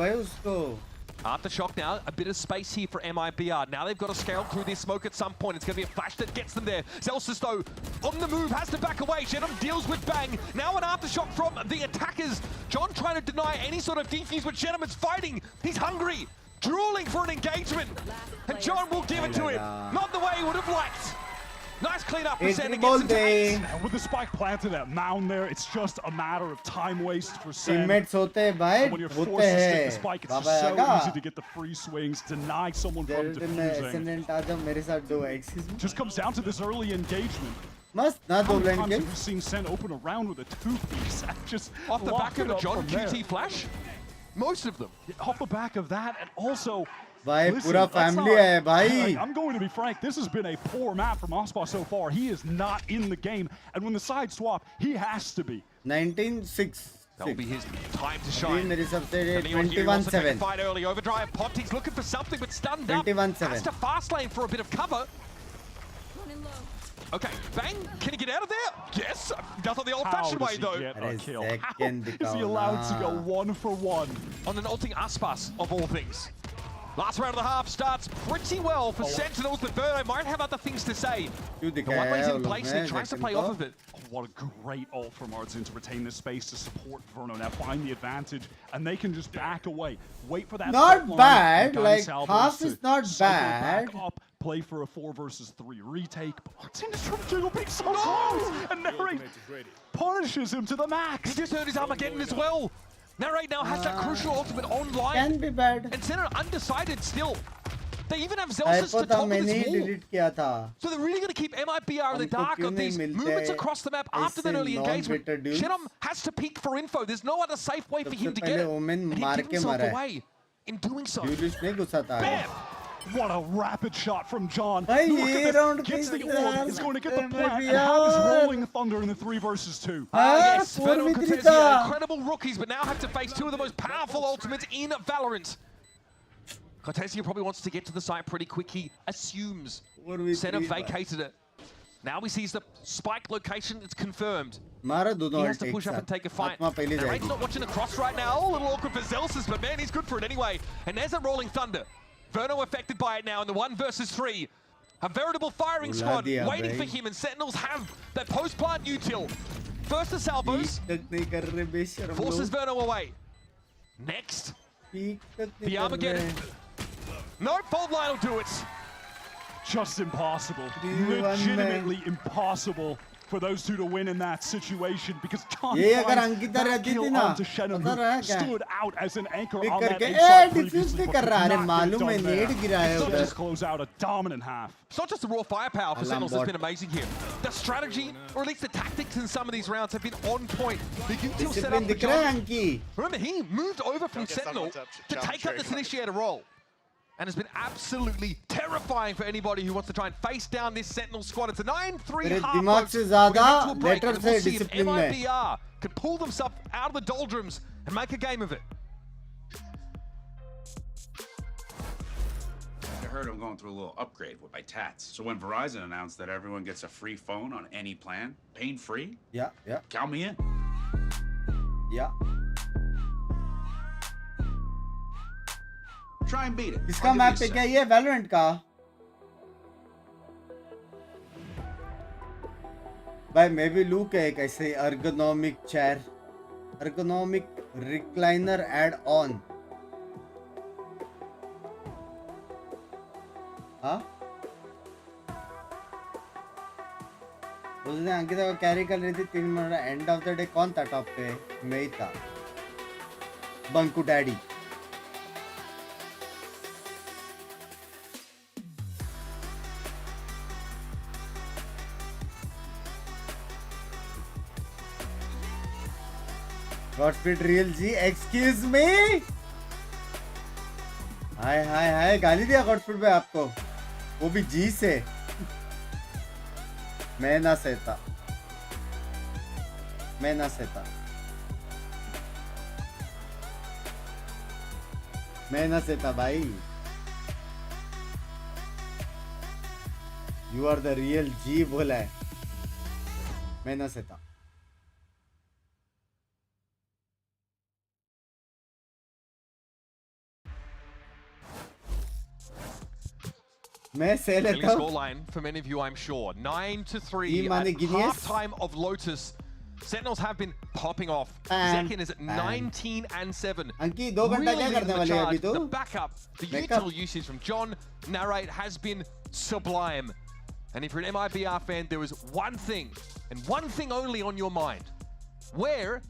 Aftershock now, a bit of space here for MIBR. Now they've got to scale through this smoke at some point. It's going to be a flash that gets them there. Zelsis, though, on the move, has to back away. Shenum deals with Bang. Now an aftershock from the attackers. John trying to deny any sort of defuse, but Shenum is fighting. He's hungry, drooling for an engagement. And John will give it to him. Not the way he would have liked. Nice clean up for Sen against him. With the spike planted at Mound there, it's just a matter of time waste for Sen. Teammates hote bhai, when you're forced to stick the spike, it's just so easy to get the free swings, deny someone from defusing. Just comes down to this early engagement. Must not do blind kill. We've seen Sen open around with a 2-piece. Just off the back of a John QT flash? Most of them. Yeah, off the back of that, and also Bhai, pura family hai, bhai. I'm going to be frank, this has been a poor map from Ospa so far. He is not in the game, and when the side swap, he has to be. 19-6. That'll be his time to shine. 21-7. Fight early, overdrive. Ponty's looking for something, but stunned up. 21-7. Has to fast lane for a bit of cover. Okay, Bang, can he get out of there? Yes, that's on the old-fashioned way, though. Is he allowed to go 1 for 1? On an ulting Aspas, of all things. Last round of the half starts pretty well for Sentinels, but Verno might have other things to say. The one way's in place and he tries to play off of it. Oh, what a great ult from Artazine to retain this space to support Verno. Now find the advantage, and they can just back away. Wait for that. Not bad, like half is not bad. Back up, play for a 4 versus 3 retake. Artin is trying to jiggle Binks so close, and Narrate punishes him to the max. He just earned his Armageddon as well. Narrate now has that crucial ultimate online. Can be bad. And Sentinel undecided still. They even have Zelsis to top of this wall. So they're really going to keep MIBR in the dark of these movements across the map after that early engagement. Shenom has to peek for info. There's no other safe way for him to get it. And he gives himself away in doing so. Bam! What a rapid shot from John. Gets the orb, is going to get the plant, and has Rolling Thunder in the 3 versus 2. Yes, Verno and Cortezia, incredible rookies, but now have to face 2 of the most powerful ultimates in Valorant. Cortezia probably wants to get to the site pretty quick. He assumes Senna vacated it. Now he sees the spike location. It's confirmed. He has to push up and take a fight. Narrate's not watching the cross right now. A little awkward for Zelsis, but man, he's good for it anyway. And there's a Rolling Thunder. Verno affected by it now in the 1 versus 3. A veritable firing squad waiting for him, and Sentinels have that post-plant util. First the salvos, forces Verno away. Next, the Armageddon. No, Fold Line will do it. Just impossible. Legitimately impossible for those 2 to win in that situation, because John finds that kill onto Shenom, who stood out as an anchor on that side previously, but could not get done there. So just close out a dominant half. It's not just the raw firepower for Sentinels that's been amazing here. The strategy, or at least the tactics in some of these rounds have been on point. The util set up for John. Remember, he moved over from Sentinel to take up this initiator role. And has been absolutely terrifying for anybody who wants to try and face down this Sentinel squad. It's a 9-3 half. We'll see if MIBR can pull themselves out of the doldrums and make a game of it. I heard I'm going through a little upgrade with my tats. So when Verizon announced that everyone gets a free phone on any plan, pain-free, count me in. Try and beat it. इसका map पे क्या ये Valorant का? भाई मैं भी लूँ क्या एक ऐसे ergonomic chair, ergonomic recliner add-on. हाँ? उसने अंकिता को कैरी कर रही थी 3 minute. End of the day कौन था टॉप पे? मैं ही था. Banku daddy. Godspeed Real G, excuse me. Hi hi hi, गाली दिया Godspeed पे आपको, वो भी जी से. मैं ना सहता, मैं ना सहता, मैं ना सहता भाई. You are the real G बोला है, मैं ना सहता. मैं सह लेता हूँ. Scoreline for many of you, I'm sure. 9-3 at half-time of Lotus. Sentinels have been popping off. Zekin is at 19-7. अंकी 2 घंटा क्या करने वाले हैं अभी तो? The backup, the util usage from John, Narrate has been sublime. And if you're an MIBR fan, there is one thing, and one thing only on your mind. Where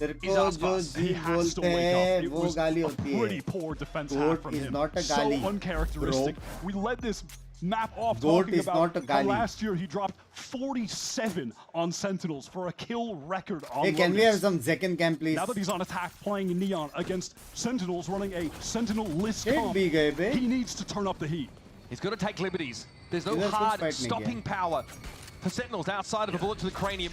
is Aspas? He has to wake up. It was a pretty poor defense half from him. So uncharacteristic. We let this map off talking about how last year he dropped 47 on Sentinels for a kill record on Hey, can we have some second cam, please? Now that he's on attack playing Neon against Sentinels running a Sentinel list comp, he needs to turn up the heat. He's got to take liberties. There's no hard stopping power for Sentinels outside of a bullet to the cranium.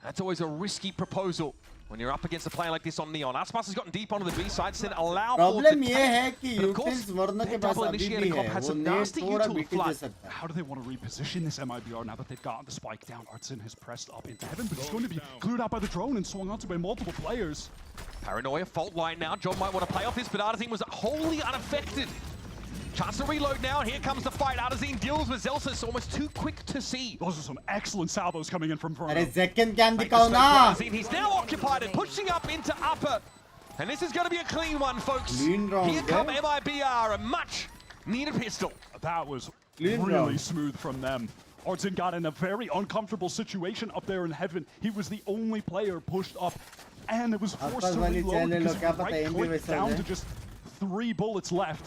That's always a risky proposal when you're up against a player like this on Neon. Aspas has gotten deep onto the B side, said allow for the take. But of course, their double initiating comp has some nasty util flood. How do they want to reposition this MIBR now that they've gotten the spike down? Artsin has pressed up into heaven, but he's going to be cleared out by the drone and swung onto by multiple players. Paranoia, fault line now. John might want to play off this, but Artsin was wholly unaffected. Chance to reload now, and here comes the fight. Artsin deals with Zelsis, almost too quick to see. Those are some excellent salvos coming in from Verno. Second cam dikao na. He's now occupied and pushing up into upper. And this is going to be a clean one, folks. Here come MIBR, a much Need a pistol. That was really smooth from them. Artsin got in a very uncomfortable situation up there in heaven. He was the only player pushed up, and it was forced to reload because he right-clicked down to just 3 bullets left.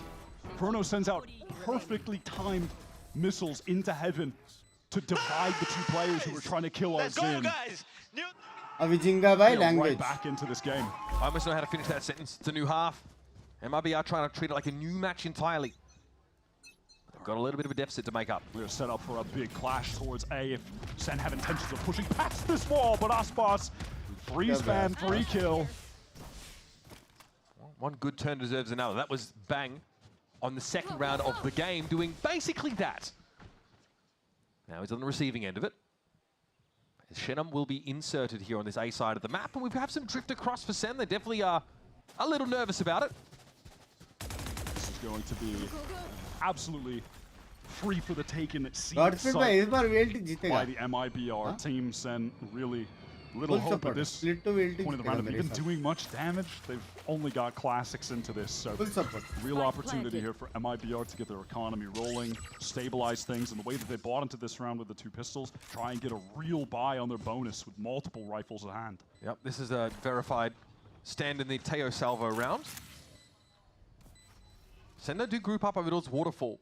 Verno sends out perfectly timed missiles into heaven to divide the 2 players who were trying to kill Artsin. Right back into this game. I almost know how to finish that sentence. It's a new half. MIBR trying to treat it like a new match entirely. They've got a little bit of a deficit to make up. We're set up for a big clash towards A if Sen have intentions of pushing past this wall, but Aspas, freeze ban, free kill. One good turn deserves another. That was Bang on the second round of the game, doing basically that. Now he's on the receiving end of it. Shenum will be inserted here on this A side of the map, and we have some drift across for Sen. They definitely are a little nervous about it. This is going to be absolutely free for the taking at C by the MIBR team. Sen really little hope at this point of the round of even doing much damage. They've only got classics into this, so real opportunity here for MIBR to get their economy rolling, stabilize things, and the way that they bought into this round with the 2 pistols, try and get a real buy on their bonus with multiple rifles at hand. Yep, this is a verified stand in the Teo Salvo round. Sendo do group up over towards Waterfall.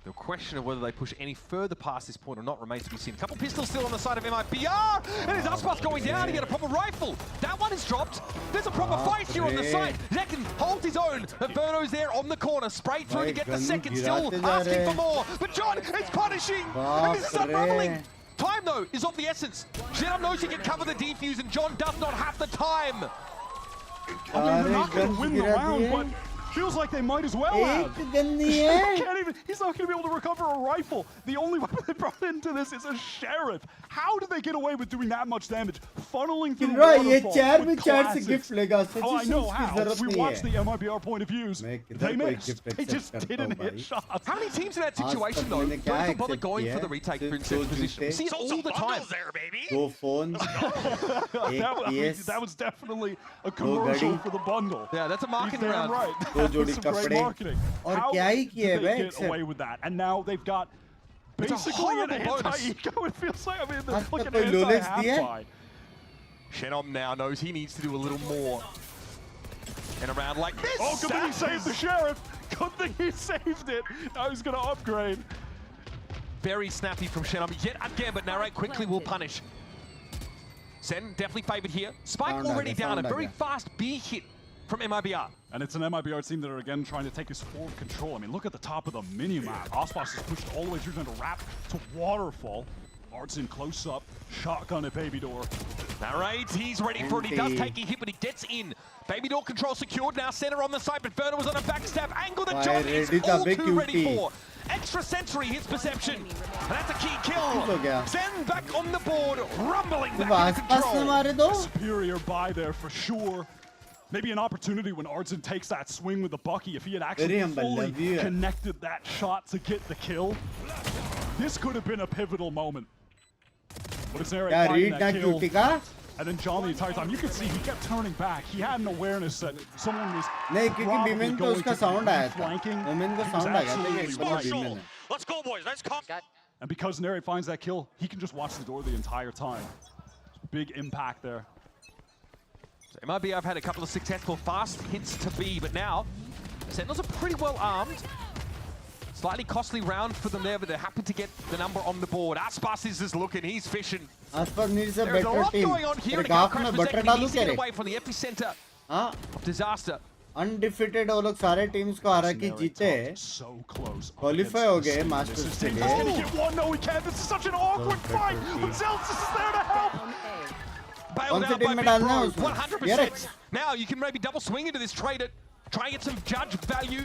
The question of whether they push any further past this point or not remains to be seen. A couple pistols still on the side of MIBR, and his Aspas going down to get a proper rifle. That one is dropped. There's a proper fight here on the side. Zekin holds his own. Verno's there on the corner, sprayed through to get the second, still asking for more. But John is punishing, and this is unraveling. Time, though, is of the essence. Shenum knows he can cover the defuse, and John does not have the time. I mean, they're not going to win the round, but feels like they might as well have. He's not going to be able to recover a rifle. The only weapon they brought into this is a sheriff. How did they get away with doing that much damage? Funneling through waterfall with classics. Oh, I know how. We watched the MIBR point of views. They missed. They just didn't hit shots. How many teams in that situation, though, don't even bother going for the retake for insertion position? We see it all the time. Two phones. That was definitely a commercial for the bundle. Yeah, that's a marketing round. Right. जोड़ी कपड़े और क्या ही किया है get away with that, and now they've got basically an anti-eco. It feels like, I mean, they're like an anti-half-buy. Shenum now knows he needs to do a little more in a round like this. Oh, good thing he saved the sheriff. Good thing he saved it. Now he's going to upgrade. Very snappy from Shenum yet again, but Narrate quickly will punish. Sen definitely favored here. Spike already down, a very fast B hit from MIBR. And it's an MIBR team that are again trying to take his forward control. I mean, look at the top of the mini-map. Aspas is pushed all the way through, trying to wrap to Waterfall. Artsin close up, shotgun at Baby Door. Narrate, he's ready for it. He does take a hit, but he gets in. Baby Door control secured, now center on the side, but Verno was on a backstab angle that John is all too ready for. Extra sensory hits perception, and that's a key kill. Zen back on the board, rumbling back into control. Superior buy there for sure. Maybe an opportunity when Artsin takes that swing with the Bucky. If he had actually fully connected that shot to get the kill, this could have been a pivotal moment. But it's Eric finding that kill. And then John the entire time, you could see he kept turning back. He had an awareness that someone was probably going to be flanking. Let's go, boys. Let's go. And because Neri finds that kill, he can just watch the door the entire time. Big impact there. So MIBR have had a couple of successful fast hits to B, but now Sentinels are pretty well armed. Slightly costly round for them there, but they're happy to get the number on the board. Aspas is just looking, he's fishing. Aspas needs a There's better a lot team. going on here, and a crash for second. He's getting away from the epicenter of disaster. Undefeated वो लोग सारे teams को हरा के जीते qualify हो गए Masters के लिए. Oh, get one, no, we can't. This is such an awkward fight. But Zelsis is there to help. Bailed out by Big Bro, 100%. Now you can maybe double swing into this trade, try and get some judge value.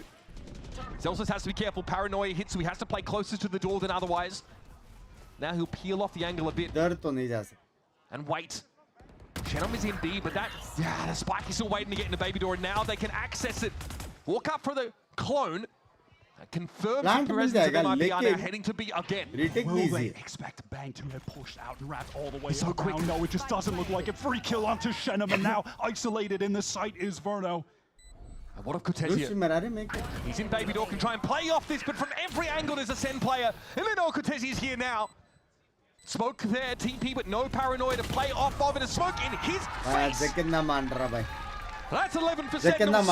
Zelsis has to be careful. Paranoia hits, so he has to play closer to the door than otherwise. Now he'll peel off the angle a bit. And wait. Shenum is in B, but the spike is still waiting to get into Baby Door, and now they can access it. Walk up for the clone. Confirms the presence of MIBR now heading to B again. Will they expect Bang to have pushed out and wrapped all the way so quick? No, it just doesn't look like it. Free kill onto Shenum, and now isolated in the site is Verno. And what of Cortezia? He's in Baby Door, can try and play off this, but from every angle there's a Sen player. Eleanor Cortezia is here now. Smoke there, TP, but no paranoia to play off of it. A smoke in his face. That's 11 for Sentinels.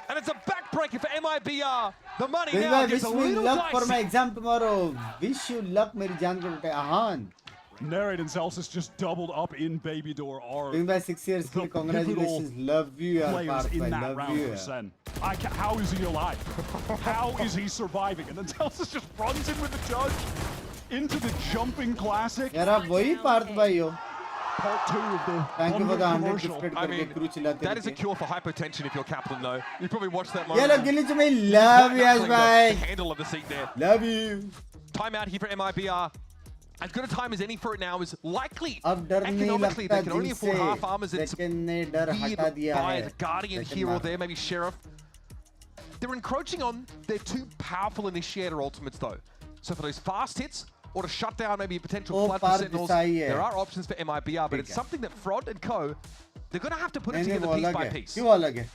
And it's a backbreaker for MIBR. The money now gets a little luck dicey. for my exam tomorrow. Wish you luck, meri jaan ko beta. Ahan. Narrate and Celsius just doubled up in Baby Door. Doing by 6 years, congratulations. Love you, players in that love round you. for Sen. How is he alive? How is he surviving? And then Celsius just runs in with the judge into the jumping classic. Yaar, wahi Parth bhai ho. Part 2 of the Thank you for the 100 commercial. gifted I mean, crew chilate that is a rike. cure for hypotension if you're captain, though. You probably watched that Yellow moment. Gilly Chummi, love you, Yash The bhai. handle of the seat there. Love you. Timeout here for MIBR. As good a time as any for it now is likely. Ab dar nahi Economically, they lagta can only afford jinse. half armors. It's Second ne dar weird hata diya by hai. the Guardian Second here or mar. there, maybe Sheriff. They're encroaching on their two powerful initiator ultimates, though. So for those fast hits, or to shut down maybe a potential flood for Sentinels, there are options for MIBR, but it's something that Frod and Co, they're going to have to put it together piece by piece. क्यों अलग है?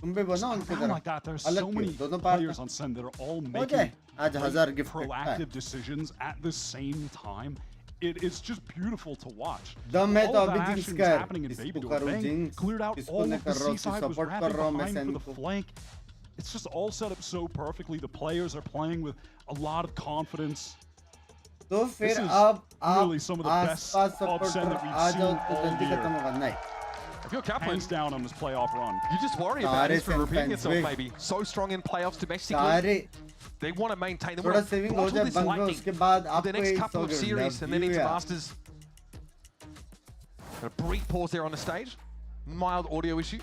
तुम भी बनो उनकी तरह. Like that, there's अलग so many क्यों? दोनों part players on Sen that are all हो making जाए. आज 1000 gift proactive decisions at the same time. It's just beautiful to watch. दम है तो All the अभी action jinx is कर. happening in इसको Baby Door. करो Bang jinx. cleared out इसको all नहीं of the कर रहा हूँ. C-side, was support कर wrapping रहा हूँ मैं behind Sen for the को. flank. It's just all set up so perfectly. The players are playing with a lot of confidence. तो This फिर is आप really some of the best आसपास of Sen supporter that we've uh seen जाओ तो all जल्दी year. खत्म होगा. नहीं. If you're captain, Hands down on this playoff run. you just worry about Sare history Sen repeating fans itself, win. maybe. So strong in playoffs domestically. सारे They want to maintain. They थोड़ा want to saving हो bottle जाए this बंद lightning उसके बाद for the आपको next एक couple of सौ series and then love into you, Masters. A brief pause there on the stage. Mild audio issue.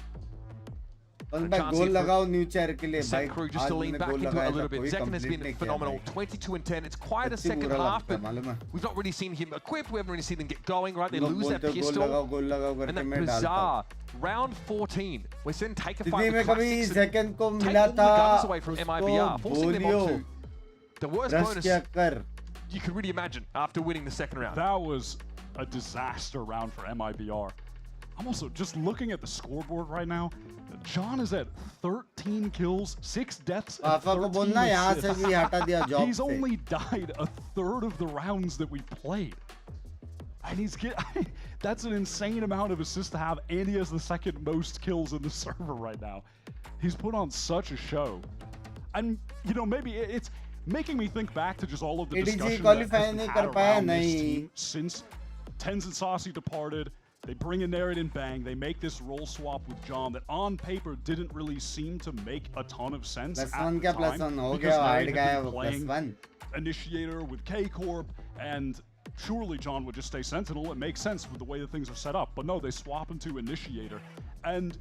बस भाई गोल लगाओ न्यू चेयर के लिए भाई. Set crew just आज to lean मैंने back गोल into it लगाया a था, little bit. कोई Zekken has complete been नहीं किया phenomenal. भाई. 22 and 10. It's quite a सच्ची second बुरा half, लगता but है, मालूम है. we've not really seen him equipped. We haven't really seen them get going, right? They लोग lose that बोलते हो, pistol. गोल लगाओ And करके that मैं डालता bizarre round 14, we're seeing take a हूँ. fight जितनी में with कभी classics and सेकंड को take मिला all the था guns away from उसको MIBR, forcing them बोलियो onto the worst rush bonus क्या कर. you could really imagine after winning the second round. That was a disaster round for MIBR. I'm also just looking at the scoreboard right now. John is at 13 kills, 6 deaths, and पापा को 13 बोलना यहाँ से assists. भी हटा दिया job He's से. only died a third of the rounds that we played. And he's that's an insane amount of assists to have, and he has the second most kills in the server right now. He's put on such a show. And, you know, maybe it's making me think back to just all of the ADG discussion qualify that has नहीं been कर had पाया, around this नहीं. team since Tens and Saucy departed. They bring in Narrate and Bang. They make this role swap with John that on paper didn't really seem to make a ton of sense at +1 the क्या time. +1 हो because गया, Narrate hide had गया been वो playing +1. Initiator with K-Corp, and surely John would just stay Sentinel. It makes sense with the way that things are set up. But no, they swap him to Initiator. And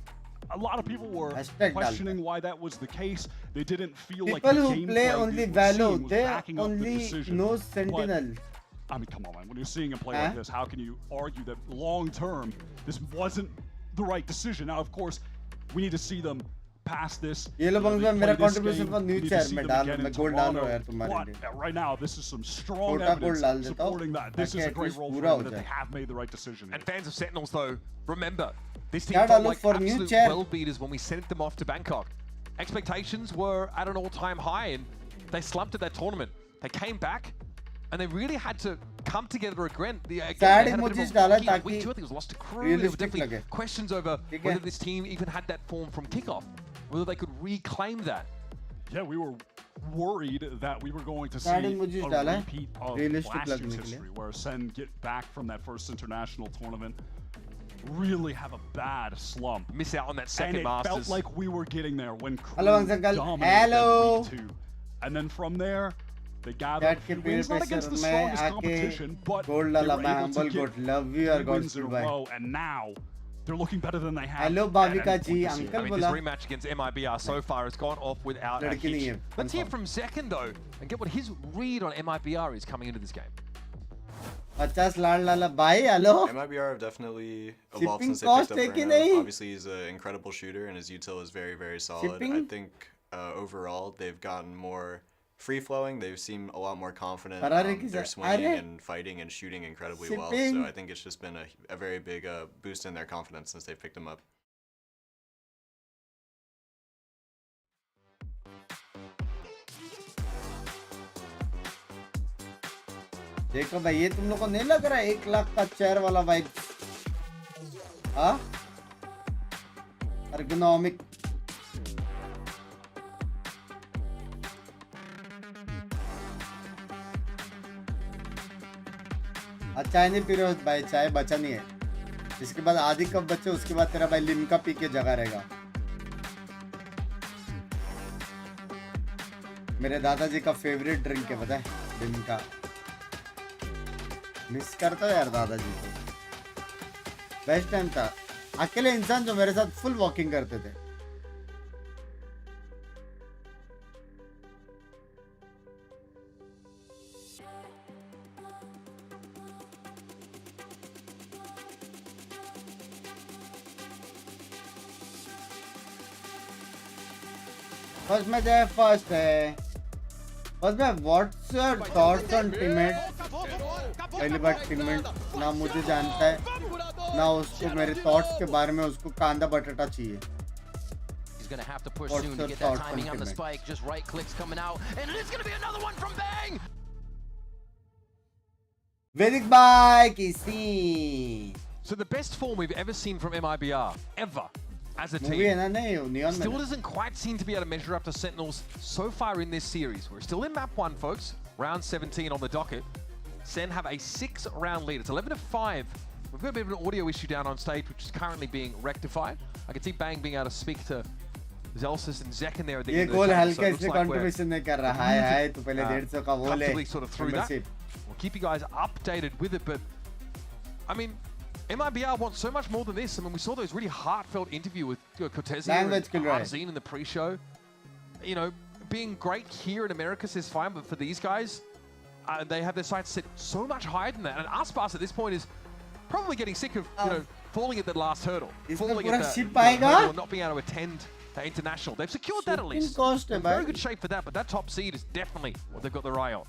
a lot of people were questioning why that was the case. They didn't feel like the People who play gameplay only we were seeing Valo, was they backing up the only decision. know But, Sentinel. I mean, come on, man. When you're seeing him play like this, how can you argue that long-term this wasn't the right decision? Now, of course, we need to see them past this. ये लोग बंदा मेरा contribution for new chair में डाल मैं गोल डाल रहा हूँ यार तुम्हारे लिए. But right now, this is some strong छोटा गोल evidence डाल देता हूँ supporting that. This is a great role for पूरा हो them, that they जाए. have made the right decision. And fans of Sentinels, though, remember, this team क्या felt डालूं like for new absolute chair? world beaters when we sent them off to Bangkok. Expectations were at an all-time high, and they slumped at that tournament. They came back, and they really had to come together again. They had a bit of a wonky, like week 2, I think it was lost to Crew. There were definitely questions over whether this team even had that form from kickoff, whether they could reclaim that. Yeah, we were worried that we were going to see Starting मुझे a डाला है, repeat of realistic last लगने year's के लिए. history, where Sen get back from that first international tournament, really have a bad slump. Miss out on that second and it Masters. felt like we were getting there when Crew Hello, Uncle. dominated Hello. them week 2. And then from there, they gathered Chat a के few पेड़ wins, पे not against sir the मैं strongest आके competition, but they goal were डाला मैं able to humble get goat. Love you or 3 God wins in a goodbye. row, and now they're looking better than they have. Hello, at Bhavika any point ji, this year. uncle I mean, this rematch against MIBR so far has gone off without a लड़की नहीं hitch. है, Let's hear confirm. from Zekken, though, and get what his read on MIBR is coming into this game. 50 लाल लाला भाई hello. MIBR have definitely Shipping evolved since they cost picked up है कि Bruno. नहीं? Obviously, he's an incredible shooter, and his util is very, very solid. Shipping? I think overall they've gotten more free-flowing. They seem a lot more confident. Ferrari की They're सा- swinging अरे! and fighting and shooting incredibly well. Shipping! So I think it's just been a very big boost in their confidence since they picked him up. देखो भाई, ये तुम लोग को नहीं लग रहा है 1 लाख का चेयर वाला वाइब? हाँ, ergonomic. चाय नहीं पी रहे हो भाई? चाय बचा नहीं है। इसके बाद आधी कप बचे, उसके बाद तेरा भाई लिम्का पी के जगा रहेगा। मेरे दादाजी का फेवरेट ड्रिंक है, पता है? लिम्का। मिस करता है यार दादाजी को। बेस्ट टाइम था। अकेले इंसान जो मेरे साथ फुल वॉकिंग करते थे। फर्स्ट मैच है, फर्स्ट है। फर्स्ट में what's your thoughts on teammate? पहली बार टीममेट ना मुझे जानता है, ना उसको मेरे थॉट्स के बारे में उसको कांदा बटाटा चाहिए। Gonna have to push soon to get that timing on the spike. Just right clicks coming out, and it's gonna be another one from Bang. Vedic bye, Kisi. So the best form we've ever seen from MIBR ever as a team still doesn't quite seem to be able to measure up to Sentinels so far in this series. We're still in map 1, folks. Round 17 on the docket. Sen have a 6-round lead. It's 11-5. We've got a bit of an audio issue down on stage, which is currently being rectified. I can see Bang being able to speak to Zelsis and Zek in there at the end of the game. So it looks like we're comfortably sort of through that. We'll keep you guys updated with it, but I mean, MIBR wants so much more than this. I mean, we saw those really heartfelt interview with Cortezia and Arzine in the pre-show. You know, being great here in Americas is fine, but for these guys, they have their sights set so much higher than that. And Aspas at this point is probably getting sick of, you know, falling at the last hurdle. Falling at the hurdle, not being able to attend international. They've secured that at least. They're in very good shape for that, but that top seed is definitely what they've got their eye on.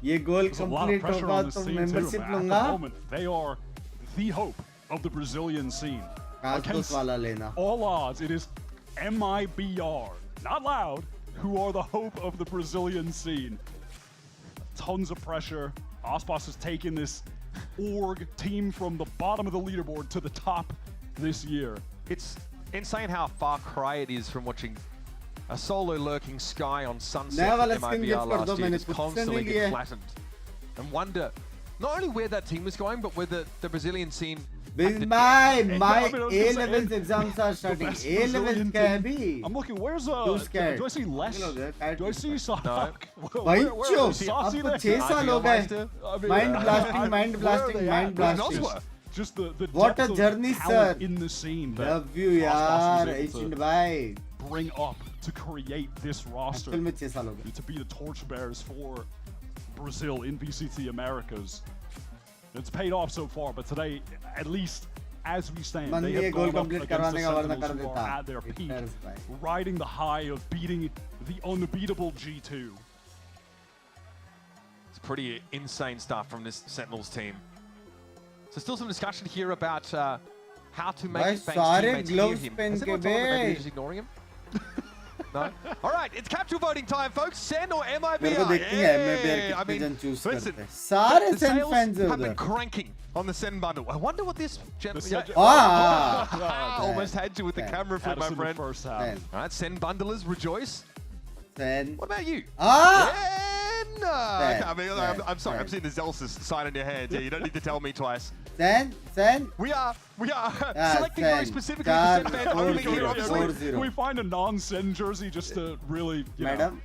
ये गोल complete होगा तो membership लूंगा. They are the hope of the Brazilian scene. Against all odds, it is MIBR, not Loud, who are the hope of the Brazilian scene. Tons of pressure. Aspas has taken this org team from the bottom of the leaderboard to the top this year. It's insane how far cry it is from watching a solo lurking Sky on Sunset at MIBR last year, just constantly get flattened. And wonder not only where that team was going, but where the Brazilian scene. My A-levels exams are starting. A-levels I'm looking, where's do I see Les? Do I see Sahak? Mind blasting. Just the what a journey, sir. In the scene. Love you, yaar. Bye. Bring up to create this roster. To be the torchbearers for Brazil in VCT Americas. It's paid off so far, but today, at least as we stand, they have gone up against the Sentinels who are at their peak, riding the high of beating the unbeatable G2. It's pretty insane stuff from this Sentinels team. So still some discussion here about how to make Banks teammates hear him. Has anyone told him maybe he's just ignoring him? No? All right, it's capsule voting time, folks. Sen or MIBR? Yeah. I mean, listen, the sales have been cranking on the Sen bundle. I wonder what this almost had you with the camera flip, my friend. First half. All right, Sen bundlers rejoice. Sen. What about you? Sen. I mean, I'm sorry, I'm seeing the Zelsis sign in your hand. Yeah, you don't need to tell me twice. Sen. We are selecting very specifically the Sen fans only here, obviously. Can we find a non-Sen jersey just to really, you know,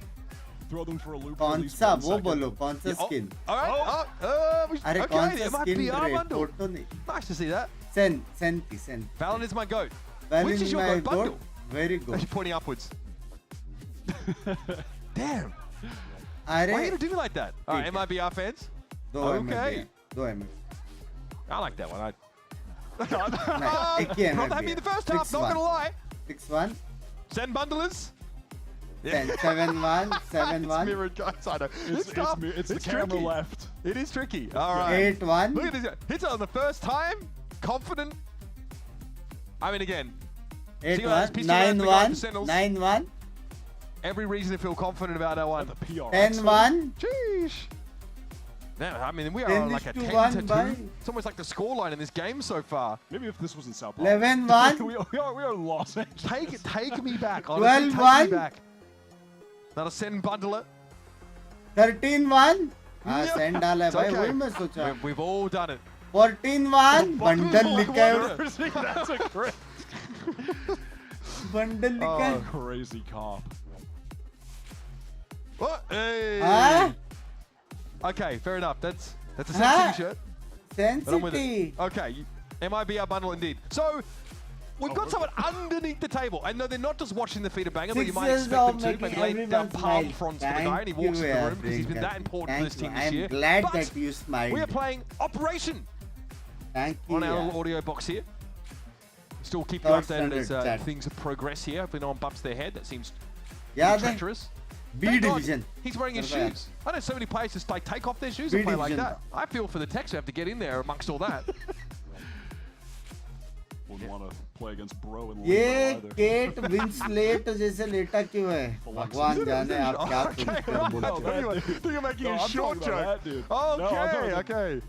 throw them for a loop? कौन सा वो बोलो कौन सा skin? अरे कौन सा skin रे photo नहीं. Nice to see that. Sen. Valorant is my goat. Which is your goat bundle? Very good. You're pointing upwards. Damn. Why are you gonna do me like that? All right, MIBR fans. Okay. I like that one. Not happy in the first half, not gonna lie. 6-1. Sen bundlers. 7-1. It's mirrored, guys. I know. It's the camera tricky. Left. It is tricky. All right. 8-1. Look at this. Hits it on the first time. Confident. I mean, again. 8-1. 9-1. Every reason to feel confident about that one. 10-1. Jeez. Yeah, I mean, we are on like a 10-2. It's almost like the scoreline in this game so far. Maybe if this wasn't Sao Paulo. 11-1. we are Los Angeles. Take me back. 12-1. That'll send bundler. 13-1. send डाला है भाई वही मैं सोचा. We've all done it. 14-1. Bundle लिखा है. That's a great. Bundle लिखा है. Crazy comp. What? Hey. Okay, fair enough. That's a Sensitivity shirt. Sensitivity. Okay, MIBR bundle indeed. So we've got someone underneath the table. I know they're not just watching the feet of Banger, but you might expect them to. Maybe laying down palm fronts for the guy, and he walks in the room because he's been that important for this team this year. I'm glad that you smiled. We are playing Operation. Thank you. On our little audio box here. Still keep you updated as things progress here. Hopefully no one bumps their head. That seems treacherous. B division. He's wearing his shoes. I know so many players just like take off their shoes and play like that. I feel for the techs who have to get in there amongst all that. Wouldn't want to play against Bro and ये Kate Winslet जैसे लेटा क्यों है? भगवान जाने आप क्या सोचते You're making a short joke. Okay.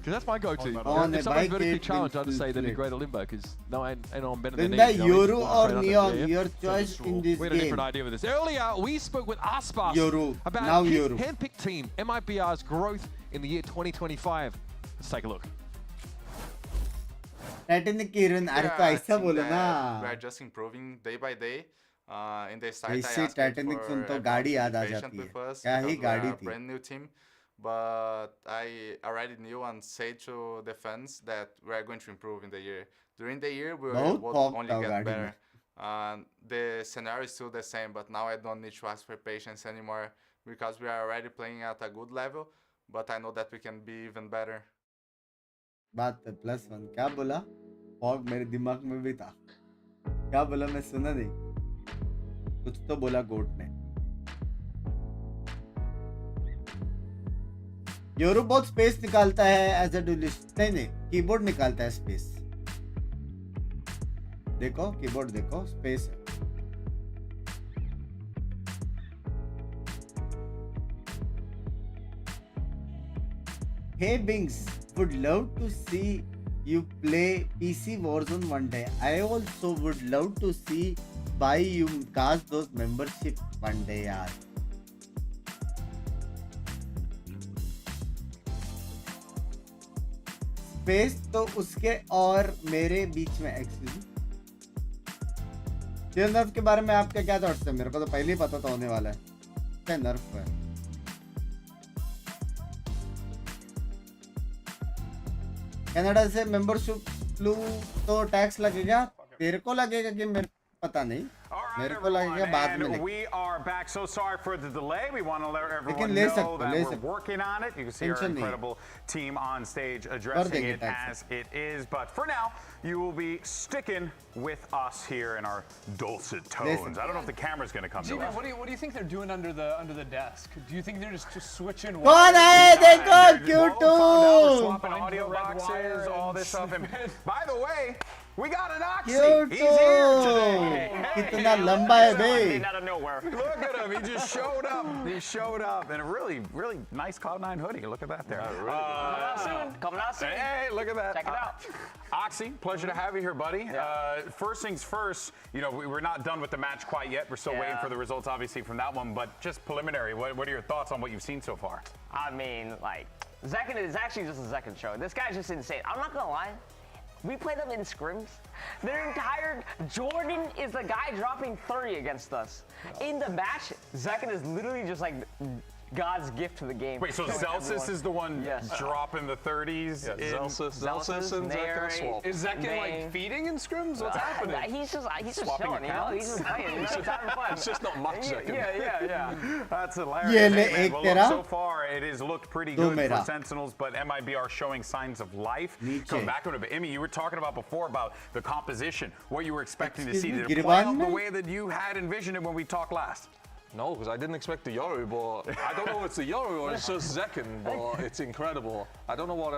Because that's my go-to. If someone's vertically challenged, I'll just say they're great at limbo because no one better than me. Yoru or Neon, your choice in this game. We had a different idea with this. Earlier, we spoke with Aspas about his handpicked team, MIBR's growth in the year 2025. Let's take a look. Kiran, we are just improving day by day. In the start, I asked for patient with us because we are a brand new team. But I already knew and said to the fans that we are going to improve in the year. During the year, we will only get better. The scenario is still the same, but now I don't need to ask for patience anymore because we are already playing at a good level. But I know that we can be even better. बात है +1 क्या बोला? Fog मेरे दिमाग में भी था. क्या बोला मैं सुना नहीं. कुछ तो बोला गोट ने. योरू बहुत स्पेस निकालता है एज अ डुलिस्ट. नहीं कीबोर्ड निकालता है स्पेस. देखो कीबोर्ड देखो स्पेस है. Hey Binks, would love to see you play PC Warzone one day. I also would love to see buy you cast those membership one day yaar. Space तो उसके और मेरे बीच में एक्चुअली नर्फ के बारे में आपका क्या थॉट्स है? मेरे को तो पहले ही पता था होने वाला है. क्या नर्फ है? कनाडा से मेंबरशिप लूं तो टैक्स लगेगा? तेरे को लगेगा कि मेरे पता नहीं. मेरे को लगेगा बाद में. We are back. So sorry for the delay. We want to let everyone know that we're working on it. You can see our incredible team on stage addressing it as it is. But for now, you will be sticking with us here in our dulcet tones. I don't know if the camera's going to come to us. What do you think they're doing under the desk? Do you think they're just switching? कौन है? देखो Q2. Swapping audio boxes, all this stuff. And by the way, we got an Oxy. He's here today. कितना लंबा है बे? Out of nowhere. Look at him. He just showed up. He showed up in a really, really nice Cloud9 hoodie. Look at that there. Coming out soon. Hey, look at that. Check it out. Oxy, pleasure to have you here, buddy. First things first, you know, we're not done with the match quite yet. We're still waiting for the results, obviously, from that one. But just preliminary, what are your thoughts on what you've seen so far? I mean, like, Zekin is actually just a Zekin show. This guy's just insane. I'm not going to lie. We play them in scrims. Their entire Jordan is the guy dropping 30 against us. In the match, Zekin is literally just like God's gift to the game. Wait, so Zelsis is the one dropping the 30s? Yeah, Zelsis and Zekin swap. Is Zekin like feeding in scrims? What's happening? He's just chilling, you know? He's just playing. He's just having fun. It's just not much Zekin. Yeah. That's hilarious. Hey, man, well, look, so far, it has looked pretty good for Sentinels, but MIBR showing signs of life. Come back to it. But, Imi, you were talking about before about the composition, what you were expecting to see. Did it play out the way that you had envisioned it when we talked last? No, because I didn't expect the Yoru, but I don't know if it's the Yoru or it's just Zekin, but it's incredible. I don't know what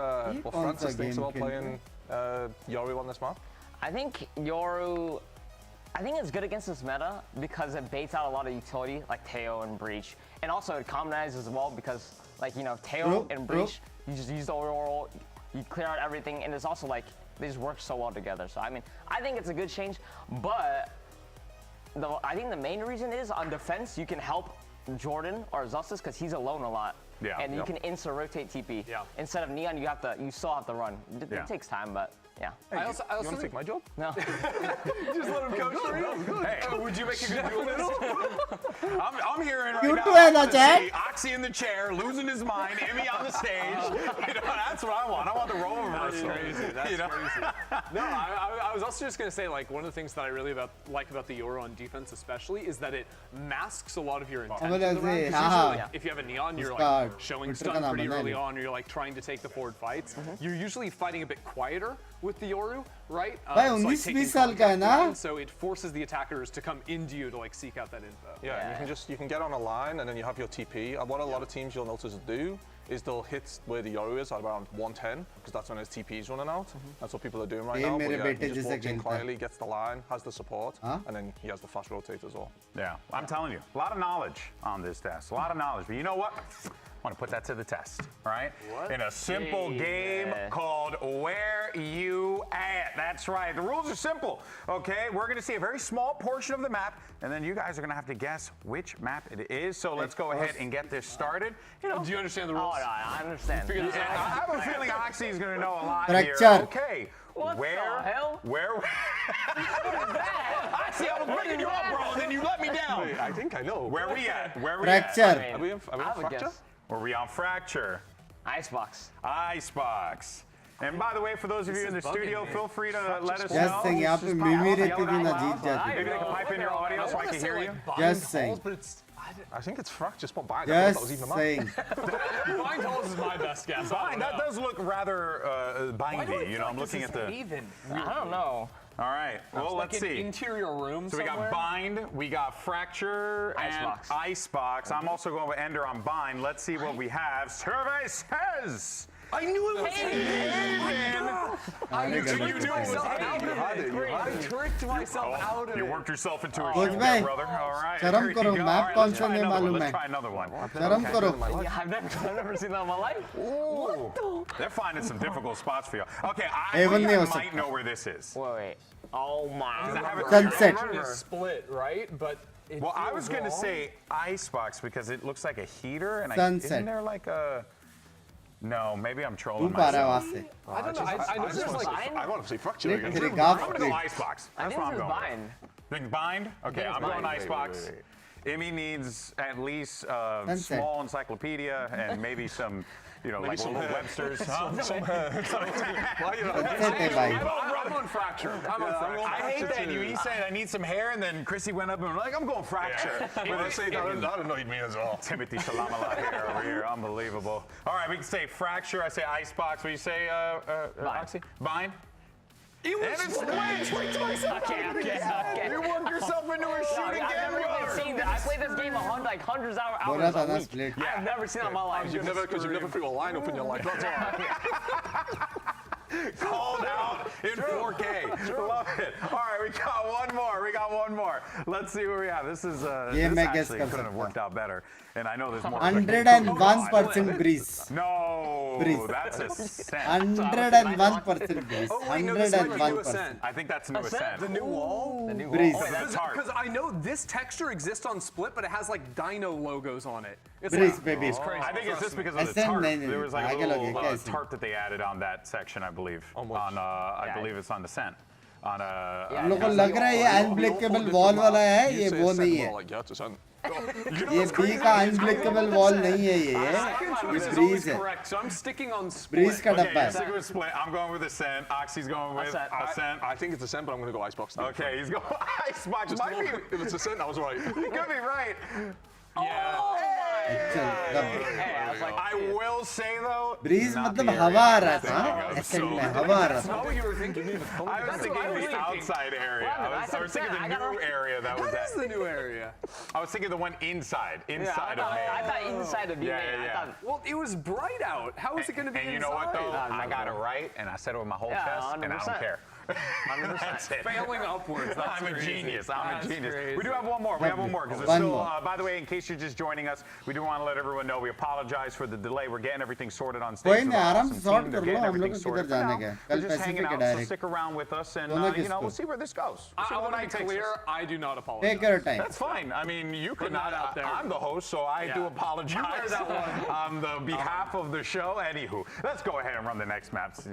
Francis thinks about playing Yoru on this map. I think Yoru, I think it's good against this meta because it baits out a lot of utility like Teo and Breach. And also it commonises as well because like, you know, tail and breach. You just use the oral, you clear out everything, and it's also like, they just work so well together. So, I mean, I think it's a good change, but I think the main reason is on defense, you can help Jordan or Zelsis because he's alone a lot. Yeah. And you can insta-rotate TP. Yeah. Instead of Neon, you still have to run. It takes time, but yeah. Hey, I also you want to take my job? No. Just let him coach for you? Hey, would you make a good duelist? I'm hearing right You now. too hai na, I Jack. see Oxy in the chair, losing his mind, Emmy on the stage. You know, that's what I want. I want the role reversal. That's crazy. That's crazy. No, I was also just going to say, like, one of the things that I really like about the Yoru on defense especially is that it masks a lot of your intent. Usually, if you have a Neon, you're like showing stun pretty early on, or you're like trying to take the forward fights. You're usually fighting a bit quieter with the Yoru, right? So it forces the attackers to come into you to like seek out that info. Yeah, you can get on a line and then you have your TP. And what a lot of teams you'll notice do is they'll hit where the Yoru is at around 110 because that's when his TP is running out. That's what people are doing right now. But yeah, he just walks in quietly, gets the line, has the support, and then he has the fast rotate as well. Yeah, I'm telling you, a lot of knowledge on this test. A lot of knowledge. But you know what? I want to put that to the test, right? In a simple game called Where You At. That's right. The rules are simple, okay? We're going to see a very small portion of the map, and then you guys are going to have to guess which map it is. So let's go ahead and get this started. You know, do you understand the rules? Oh, no, I understand. I have a feeling Oxy is going to know a lot here. Okay. What the hell? Where? What is that? Oxy, I was bringing you up, bro, and then you let me down. Wait, I think I know. Where we at? Where we Fracture. at? Are we on Fracture? Are we on Fracture? Icebox. Icebox. And by the way, for those of you in the studio, feel free to let us know. Just saying, यहाँ पे Mimi रहती थी ना जीत जाती. Maybe they can pipe in your audio so I can hear you. Just saying. I think it's Fracture spot bind. Just saying. Bind holes is my best guess. Bind, that does look rather bindy. You know, I'm looking at the. I don't know. All right. Well, let's see. Interior room. So we got Bind, we got Fracture, and Icebox. I'm also going with Ender on Bind. Let's see what we have. Survey says. I knew it was I tricked myself out of it. You worked yourself into a Coach shoot, bhai, brother. All right. शर्म करो, map कौन सा नहीं मालूम है. Let's try another one. शर्म करो. I've never seen that in my life. Ooh. They're finding some difficult spots for you. Okay, I might know where this is. Wait. Oh my. Sunset. Split, right? But well, I was going to say Icebox because it looks like a heater, and isn't there like a? No, maybe I'm trolling myself. I don't know. I want to say Fracture again. I'm going to go Icebox. That's what I'm going. Bind. Think Bind? Okay, I'm going Icebox. Emmy needs at least a small encyclopedia and maybe some, you know, like some Webster's. I'm on Fracture. I hate that you said I need some hair, and then Chrissy went up and was like, I'm going Fracture. That annoyed me as well. Timothy Shalamala hair over here, unbelievable. All right, we can say Fracture. I say Icebox. What do you say, Oxy? Bind. It was Okay. You worked yourself into a shoot again. I've never even seen that. I played this game hundreds of hours a week. I've never seen that in my life. Because you've never threw a line up in your life. That's all. Called out in 4K. Love it. All right, we got one more. Let's see what we have. This is this actually couldn't have worked out better. And I know there's more. 101% breeze. No, breeze. That's Ascent. 101% breeze. 101%. I think that's new Ascent. The new wall? The new breeze. wall. That's hard. Because I know this texture exists on Split, but it has like Dino logos on it. It's breeze, like, baby. It's crazy. I think it's just because of the tarp. There was like a little tarp that they added on that section, I believe. I believe it's on Ascent. On हम लोग को लग रहा है ये unbreakable wall वाला है, ये वो नहीं है. ये बी का अनब्रेकेबल वॉल नहीं है ये ब्रीज है. So I'm sticking on Split. Breeze का डब्बा है. Stick with Split. I'm going with Ascent. Oxy's going with Ascent. I think it's Ascent, but I'm going to go Icebox. Okay, he's going Icebox. If it's Ascent, I was right. You could be right. Yeah. I will say though, breeze मतलब हवा आ रहा था. Ascent में हवा आ रहा था. What you were thinking? I was thinking the outside area. I was thinking the new area that was. What is the new area? I was thinking the one inside of me. I thought inside of you. Yeah. Well, it was bright out. How is it going to be inside? And you know what though? I got it right, and I said it with my whole chest, 100%. And I don't care. That's it. Failing upwards. I'm a genius. We do have one more. Because there's still, by the way, in case you're just joining us, we do do want to let everyone know we apologize for the delay. We're getting everything sorted on stage. कोई नहीं आराम से sort कर लो हम लोग किधर जाने का कल पैसिफिक है direct stick around with us and you know we'll see where this goes. I want to be clear, I do not apologize. Take your time. That's fine. I mean, you could not out there. I'm the host, so I do apologize on the behalf of the show. Anywho, let's go ahead and run the next maps.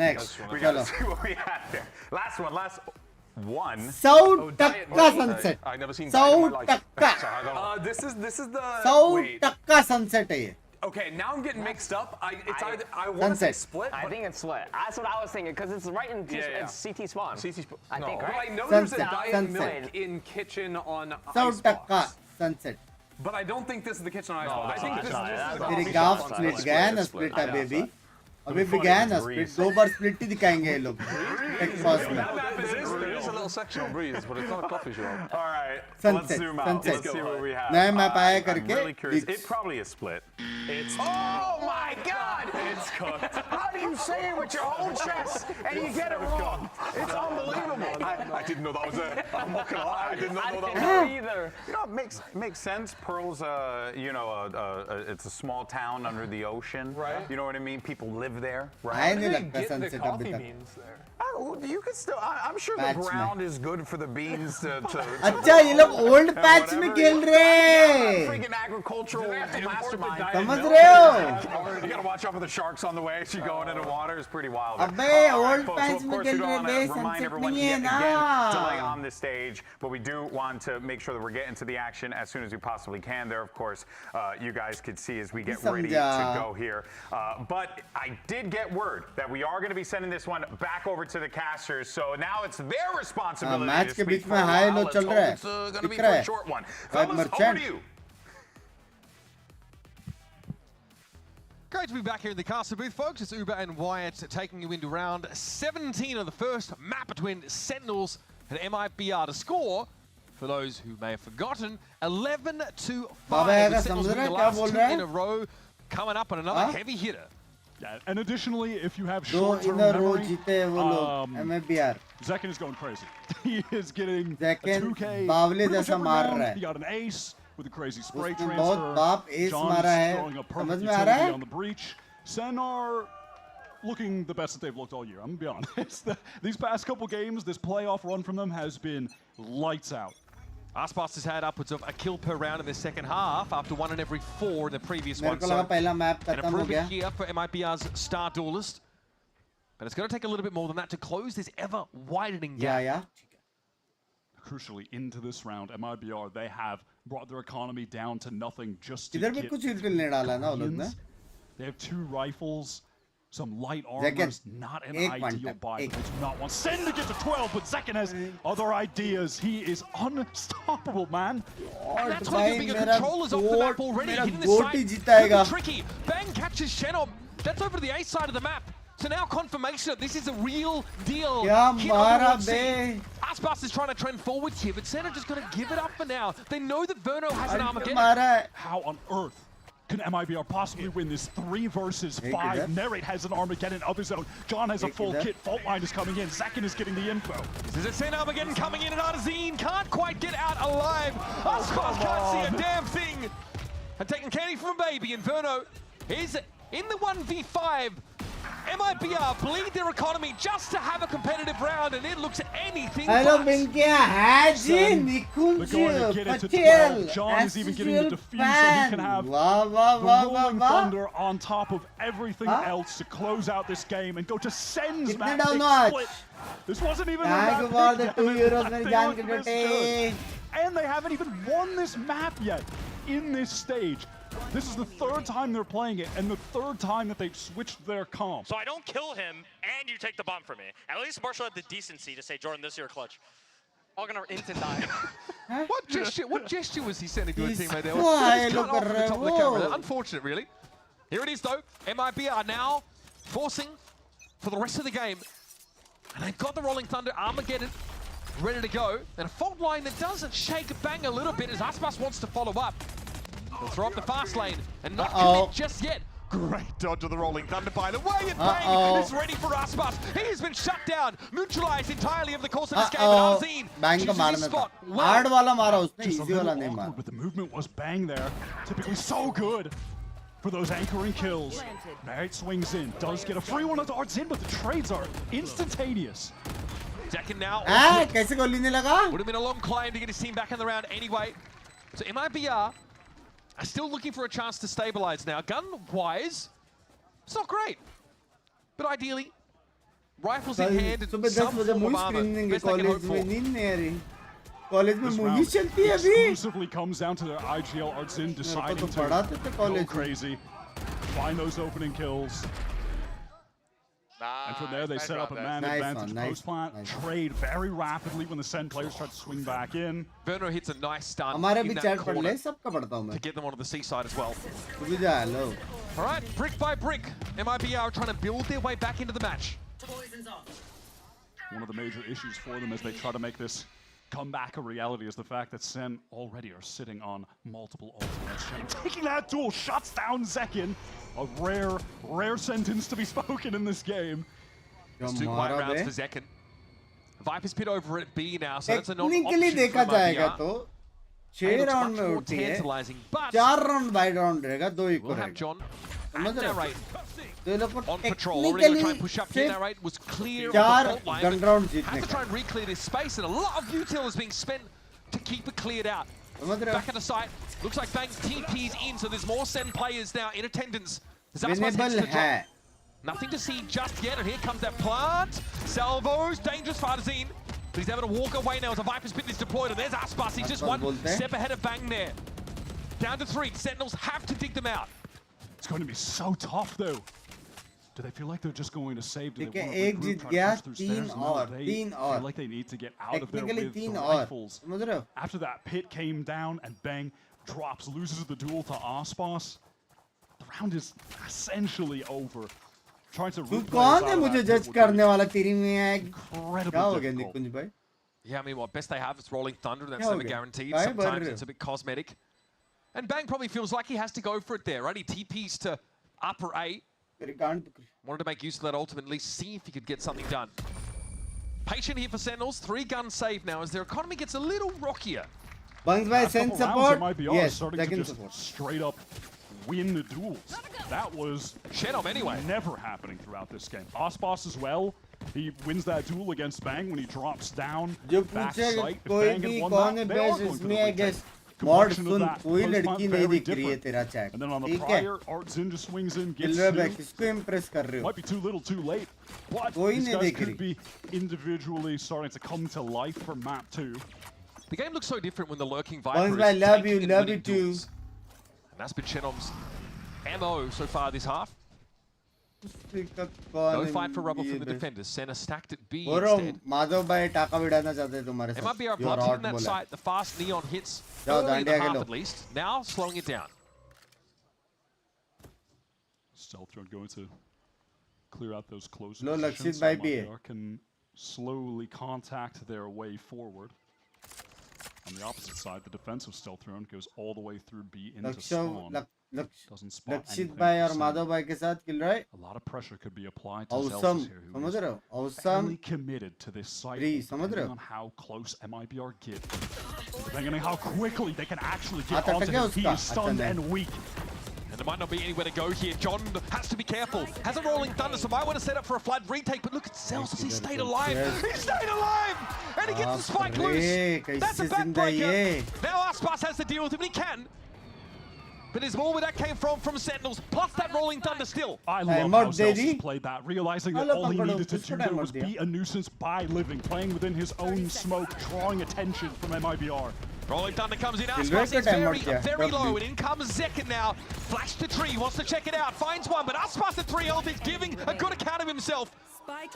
Next. We got to see what we have there. Last one. South Takka sunset. I never seen South Takka. This is the South Takka sunset है ये. Okay, now I'm getting mixed up. It's either I want to say split. I think it's split. That's what I was thinking because it's right in CT spawn. CT spawn. I think. But Right? I know there's a diet milk in kitchen on South Takka sunset. But I don't think this is the kitchen on Icebox. I think this is just the तेरे गाँव split गया ना split है baby. अभी भी गया ना split 2 बार split ही दिखाएंगे ये लोग. Xbox में. There is a little section on Breeze, but it's not a coffee shop. All right, Sunset, let's zoom out. sunset. Let's see what we have. नया map आया करके. I'm really curious. It probably is split. It's Oh my God! It's cooked. How do you say it with your whole chest and you get it wrong? It's unbelievable. I didn't know that was it. I'm not gonna lie. I did not know that was it. Either. You know, it makes sense. Pearl's, you know, it's a small town under the ocean. Right. You know what I mean? People live there, आया right? नहीं लगता Get the sunset coffee अभी तक. beans there. You could still. I'm sure the Patch ground is good for the beans to अच्छा ये लोग old patch में खेल रहे हैं. freaking agricultural mastermind. समझ रहे हो? You gotta watch out for the sharks on the way as you go into the water. It's pretty wild. अबे All right, old folks, patch of में course, we खेल don't रहे want to हैं. remind Sunset everyone नहीं है yet ना. again delay on this stage, but we do want to make sure that we're getting to the action as soon as we possibly can. There, of course, you guys could see as we get ready to go here. But I did get word that we are going to be sending this one back over to the casters. So now it's their responsibility match to के speak beach for में a high while. Low Let's चल hope रहा है. it's going to be दिख for रहा a है. short one. Vibe Fellas, over merchant. to you. Great to be back here in the caster booth, folks. It's Uber and Wyatt taking you into round 17 of the first map between Sentinels and MIBR to score. For those who may have forgotten, 11-5. The Sentinels win the last 2 in a row, coming up on another heavy hitter. Yeah, and additionally, if you have दो short-term in a row memory, जीते वो लोग MIBR. Zekin is going crazy. He is getting Zekin a 2K. बावले pretty much जैसा every मार round. रहा है. He got an ace with a crazy spray उसने transfer. बहुत बाप ace John मारा is है. throwing a perfect समझ में आ रहा utility है? on the breach. Sen are looking the best that they've looked all year. I'm gonna be honest. These past couple games, this playoff run from them has been lights out. Aspast has had upwards of a kill per round in the second half after 1 in every 4 in the previous one. मेरे को लगा पहला map An खत्म हो improvement गया. here for MIBR's star duelist. But it's going to take a little bit more than that to close this ever widening gap. या Crucially, into this round, MIBR, they have brought their economy down to nothing just to इधर भी get कुछ हिल नहीं डाला ना वो लोग ने. They have 2 rifles, some light Zekin, armors, not an एक ideal one buy, tap, but they do not want Sen to get to 12, but Zekin has other ideas. He is unstoppable, man. And that's why you're bigger controllers off the map already. मेरा Hitting this goat he side जीताएगा. could be tricky. Bang catches Shenom. That's over to the A side of the map. So now confirmation that this is a real deal. क्या hit on the मारा North Sea. Bay. Aspast is trying to trend forward here, but Sen are just going to give it up for now. They know that Verno has an क्या Armageddon. मारा है. How on earth can MIBR possibly win this 3 versus 5? Narrate has an Armageddon of his own. John has a full kit. Fault line is coming in. Zekin is getting the info. This is a Sen Armageddon coming in, and Artazine can't quite get out alive. Aspast can't see a damn thing. And taking candy from a baby, and Verno is in the 1v5. MIBR bleed their economy just to have a competitive round, and it looks anything Hello, but. Binkia, Haji, Nikunj, Patel, John is even getting the Astral defuse so he can Fan. have Wow, the wow, wow, wow, Rolling wow. Thunder on top of everything else to close out this game and go to Sen's कितने map. down Big notch? split. This wasn't even Thank you a for map the pick, 2 damn it. euros मेरी They जान look के this टोटे. good. And they haven't even won this map yet in this stage. This is the 3rd time they're playing it, and the 3rd time that they've switched their comp. So I don't kill him, and you take the bomb from me. At least Marshall had the decency to say, Jordan, this is your clutch. All gonna instant die. What gesture was he sending to a teammate there? why Just cut look off at the at top of the whoa. camera there. Unfortunate, really. Here it is, though. MIBR now forcing for the rest of the game. And they've got the Rolling Thunder, Armageddon, ready to go. And a fault line that doesn't shake bang a little bit as Aspas wants to follow up. They'll throw up the fast lane and not commit just yet. Great dodge of the rolling thunder by the way, and Bang is ready for Aspas. He has been shut down, neutralized entirely over the course of this game. And Arzine chooses his spot. Hard wala mara usne, Just a easy wala little nahi mara. awkward, but the movement was Bang there. Typically so good for those anchoring kills. Barrett swings in, does get a free one of the darts in, but the trades are instantaneous. Second now. Kaise goal nahi laga? Would have been a long climb to get his team back in the round anyway. So MIBR are still looking for a chance to stabilize now. Gun-wise, it's not great. But ideally, rifles in hand and some form of armor. Best they can hope for. This round exclusively comes down to their IGL Artzin deciding to go crazy, find those opening kills. And from there, they set up a man advantage post plant, trade very rapidly when the Sen players try to swing back in. Verno hits a nice stun in भी that chat corner to get them onto the seaside as well. Hello. All right, brick by brick, MIBR are trying to build their way back into the match. One of the major issues for them as they try to make this comeback a reality is the fact that Sen already are sitting on multiple ultimates. Taking that duel, shuts down Zekin. A rare sentence to be spoken in this game. It's 2 wide rounds for Zekin. Viper's pit over at B now, so that's a non-option देखा for जाएगा MIBR. तो 6 round में उठी है 4 round bye round रहेगा 2 equal रहेगा John समझ रहे हो तो ये लोग को on patrol, already going to try and push up here. Narrate was clear of the 4 fault line, gun but round has जीतने to try का and re-clear this space, and a lot of util is being spent to keep it cleared out. समझ रहे हो Back at the site, looks like Bang TP's in, so there's more Sen players now in attendance. Winnable है Nothing to see just yet, and here comes that plant. Salvos, dangerous for Arzine. But he's able to walk away now as a Viper's pit is deployed, and there's Aspas. He's just one step ahead of Bang there. Down to 3. Sentinels have to dig them out. It's going to be so tough, though. Do they feel like they're just going to save? Do they want to एक जीत गया 3 और feel like they need to get out of there with the rifles. After that pit came down and Bang drops, loses the duel to Aspas. The round is essentially over. Trying to कौन है मुझे जज करने वाला तेरी में क्या हो गया निकुंज भाई Yeah, I mean, what best they have is Rolling Thunder, and that's never guaranteed. Sometimes it's a bit cosmetic. And Bang probably feels like he has to go for it there, right? He TPs to upper A. Wanted to make use of that ultimate, at least see if he could get something done. Patient here for Sentinels. 3 guns saved now as their economy gets a little rockier. Bunks by Sen support. Yes, second support. Straight up win the duels. That was never happening throughout this game. Aspas as well. He wins that duel against Bang when he drops down. Back sight. If Bang had won that, they are going for the retake. मॉड सुन कोई लड़की नहीं दिख रही है तेरा chat ठीक है किसको इम्प्रेस कर रहे हो might be too little too late but कोई नहीं दिख could be individually starting to come to life for map 2. The game looks so different when the lurking Viper I is love you too duels. And that's been Shenom's MO so far this half. No fight for rubble from the defenders. Center stacked at B instead. Madhav भाई टाका बिड़ाना चाहते हैं तुम्हारे साथ MIBR blunting that site. The fast neon hits early in the half at least. Now slowing it down. Stealth drone going to clear out those close लो लक्षित positions. भाई भी है Can slowly contact their way forward. On the opposite side, the defensive stealth drone goes all the way through B into spawn. Doesn't spot लक्षित भाई और माधव भाई के साथ किल रहा है A lot of pressure could be applied to awesome Zelsis here, समझ रहे हो who is awesome really committed to this site, समझ रहे depending हो on how close MIBR get, depending on how quickly they can actually get अटक onto गया him. He उसका is stunned and weak. And there might not be anywhere to go here. John has to be careful. Has a Rolling Thunder, so might want to set up for a flood retake. But look at Zelsis, he stayed alive. He stayed alive! And he gets the spike loose. That's a backbreaker. Now Aspas has to deal with him, and he can. But there's more where that came from Sentinels, plus that Rolling Thunder still. I love how Zelsis played that, realizing that all he needed to do there was be a nuisance by living, playing within his own smoke, drawing attention from MIBR. Rolling Thunder comes in, Aspas is very low, and in comes Zekin now. Flash to tree, wants to check it out, finds one, but Aspas at 3 health is giving a good account of himself.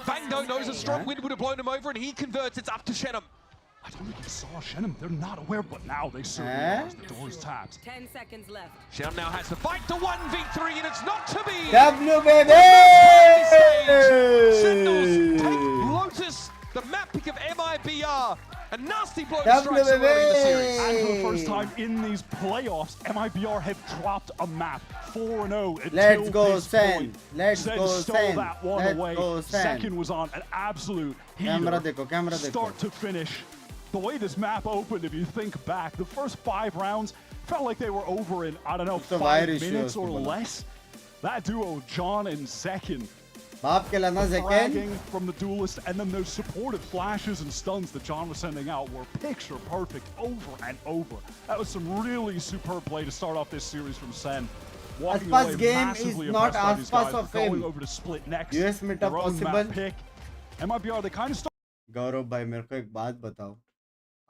Bango knows a strong wind would have blown him over, and he converts, it's up to Shenom. I don't think he saw Shenom. They're not aware, but now they certainly realize the door is tapped. 10 seconds left. Shenom now has to fight to 1v3, and it's not to be. W baby! Sentinels take Lotus, the map pick of MIBR, A nasty blow to strike early in the series. And for the first time in these playoffs, MIBR have dropped a map 4-0 until Let's go, this Sen. point. Let's go, stole Sen. that one Let's away. go, Sen. Second was on an absolute Camera heater. dekho, camera dekho. Start to finish. The way this map opened, if you think back, the first 5 rounds felt like they were over in, I don't know, 5 minutes or less. That duo, John and Zekin, fragging from the duelist, and then those supported flashes and stuns that John was sending out were picture perfect over and over. That was some really superb play to start off this series from Sen. Walking away massively impressed by these guys, going over to split next. US meetup possible. Pick. MIBR, they kind of start. गौरव भाई मेरे को एक बात बताओ,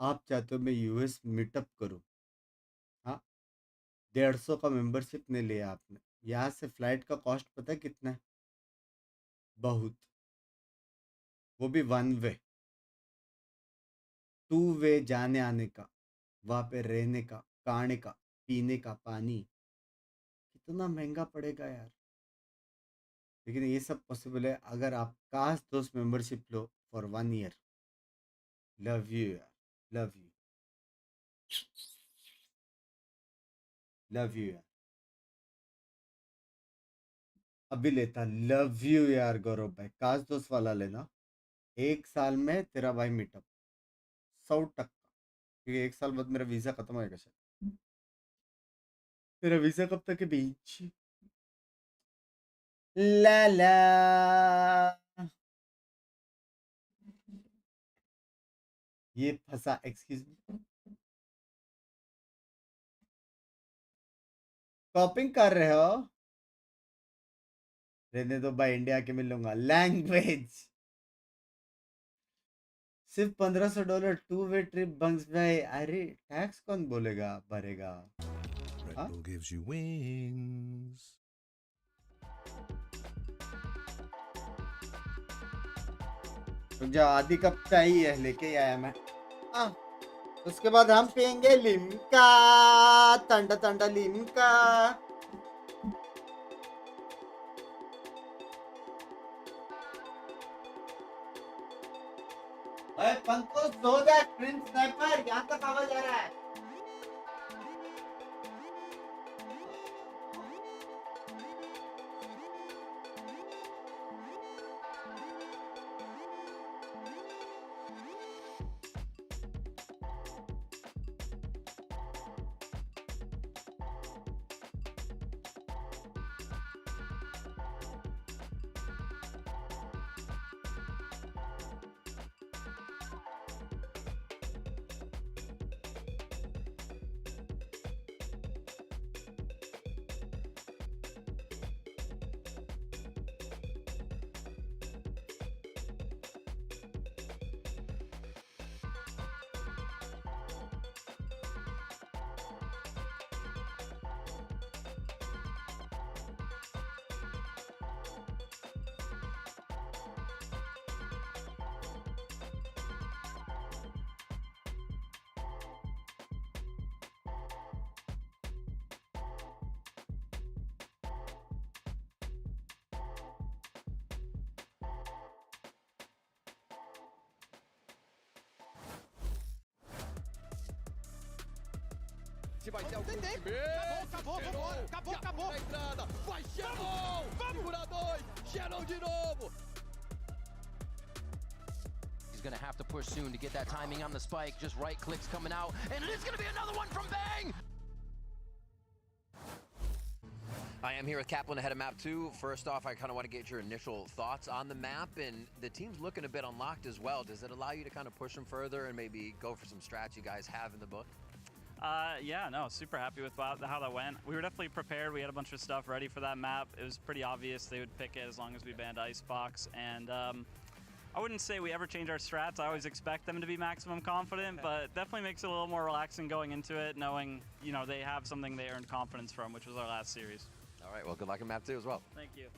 आप चाहते हो मैं यूएस मीटअप करूं? हाँ, 150 का मेंबरशिप नहीं लिया आपने। यहाँ से फ्लाइट का कॉस्ट पता है कितना है? बहुत, वो भी 1 वे, 2 वे जाने आने का, वहाँ पे रहने का, खाने का, पीने का, पानी, कितना महंगा पड़ेगा यार। लेकिन ये सब पॉसिबल है अगर आप काश दोस्त membership low for 1 year. Love you यार, लव यू, लव यू यार। अभी लेता, लव यू यार गौरव भाई। काश दोस्त वाला लेना, 1 साल में तेरा भाई मीटअप 100%, क्योंकि 1 साल बाद मेरा वीजा खत्म होएगा शायद। तेरा वीजा कब तक है बीच? ला ला, ये फंसा, एक्सक्यूज मी। शॉपिंग कर रहे हो? रहने दो भाई, इंडिया के मिलूंगा। लैंग्वेज सिर्फ $1500 2 वे ट्रिप बंक्स भाई। अरे टैक्स कौन बोलेगा, भरेगा? हाँ? gives you wings. मुझे आधी कप चाहिए, लेके आया मैं। उसके बाद हम पियेंगे लिम्का, ठंडा ठंडा लिम्का। पंकज सो जा, प्रिंस स्नाइपर यहाँ तक आवाज आ रहा है। Se vai ser algum time. Acabou, vambora. Acabou. Na entrada. Vai, Xenon. Segura 2. Xenon de novo. He's going to have to push soon to get that timing on the spike. Just right clicks coming out. And it is going to be another one from Bang. I am here with Kaplan ahead of map 2. First off, I kind of want to get your initial thoughts on the map, and the team's looking a bit unlocked as well. Does it allow you to kind of push them further and maybe go for some strats you guys have in the book? Yeah, no, super happy with how that went. We were definitely prepared. We had a bunch of stuff ready for that map. It was pretty obvious they would pick it as long as we banned Icebox. And I wouldn't say we ever change our strats. I always expect them to be maximum confident, but definitely makes it a little more relaxing going into it, knowing, you know, they have something they earned confidence from, which was our last series. All right, well, good luck in map 2 as well. Thank you.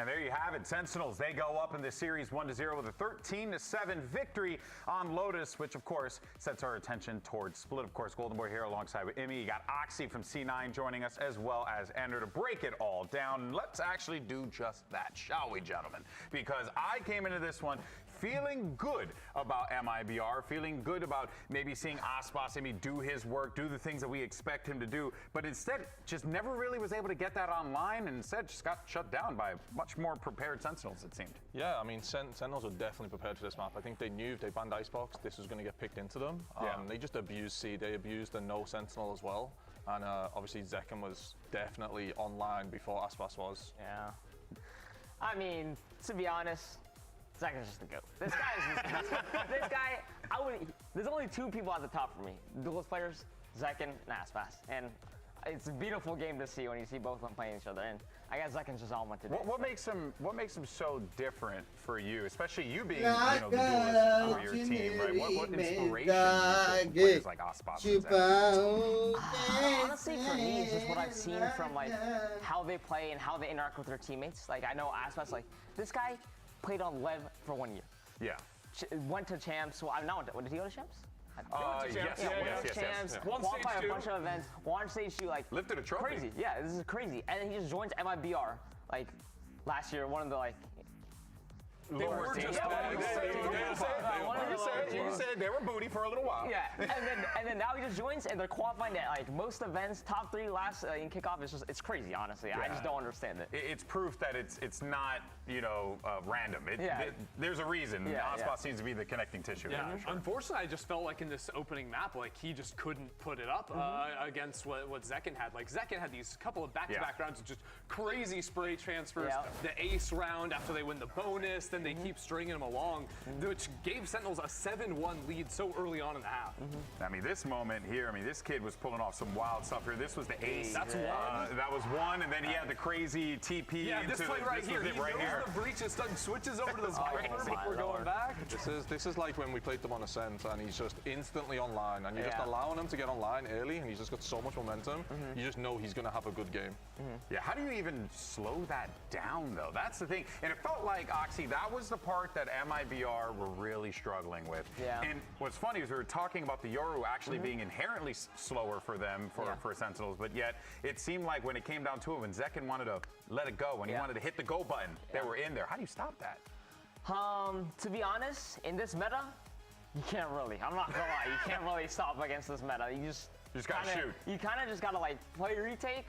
And there you have it. Sentinels, they go up in the series 1-0 with a 13-7 victory on Lotus, which of course sets our attention towards Split. Of course, Golden Boy here alongside with Immy. You got Oxy from C9 joining us, as well as Ender to break it all down. Let's actually do just that, shall we, gentlemen? Because I came into this one feeling good about MIBR, feeling good about maybe seeing Aspas maybe do his work, do the things that we expect him to do, but instead just never really was able to get that online, and instead just got shut down by much more prepared Sentinels, it seemed. Yeah, I mean, Sentinels were definitely prepared for this map. I think they knew if they banned Icebox, this was going to get picked into them. They just abused C, they abused the no Sentinel as well, and obviously Zekken was definitely online before Aspas was. Yeah. I mean, to be honest, Zekken's just the GOAT. This guy is just this guy, there's only two people at the top for me. Duelist players, Zekken and Aspas. And it's a beautiful game to see when you see both of them playing each other. And I guess Zekken's just on one today. What makes him so different for you, especially you being the duelist for your team, right? What inspiration do players like Aspas and Zekken? Honestly, for me, it's just what I've seen from like how they play and how they interact with their teammates. Like I know Aspas, like this guy played on Lev for 1 year. Yeah. Went to champs. Well, did he go to champs? Yes. Champs, qualified a bunch of events, won stage 2, like lifted a trophy. Crazy, yeah, this is crazy. And then he just joins MIBR, like last year, one of the like. They were just you can say they were booty for a little while. Yeah, and then now he just joins, and they're qualifying at like most events, top 3 last in kickoff. It's crazy, honestly. I just don't understand it. It's proof that it's not random. There's a reason. Aspas seems to be the connecting tissue. Yeah, unfortunately, I just felt like in this opening map, like he just couldn't put it up against what Zekken had. Like Zekken had these couple of back-to-back rounds of just crazy spray transfers. The ace round after they win the bonus, then they keep stringing them along, which gave Sentinels a 7-1 lead so early on in the half. I mean, this moment here, I mean, this kid was pulling off some wild stuff here. This was the ace. That's one. That was one, and then he had the crazy TP. Yeah, this play right here. He knows the breach and switches over to the Viper before going back. This is like when we played them on Ascent, and he's just instantly online, and you're just allowing him to get online early, and he's just got so much momentum. You just know he's going to have a good game. Yeah, how do you even slow that down, though? That's the thing. And it felt like, Oxy, that was the part that MIBR were really struggling with. And what's funny is we were talking about the Yoru actually being inherently slower for them, for Sentinels, but yet it seemed like when it came down to it, when Zekken wanted to let it go, when he wanted to hit the go button, they were in there. How do you stop that? To be honest, in this meta, you can't really. I'm not gonna lie, you can't really stop against this meta. You just gotta shoot. You kind of just gotta like play retake.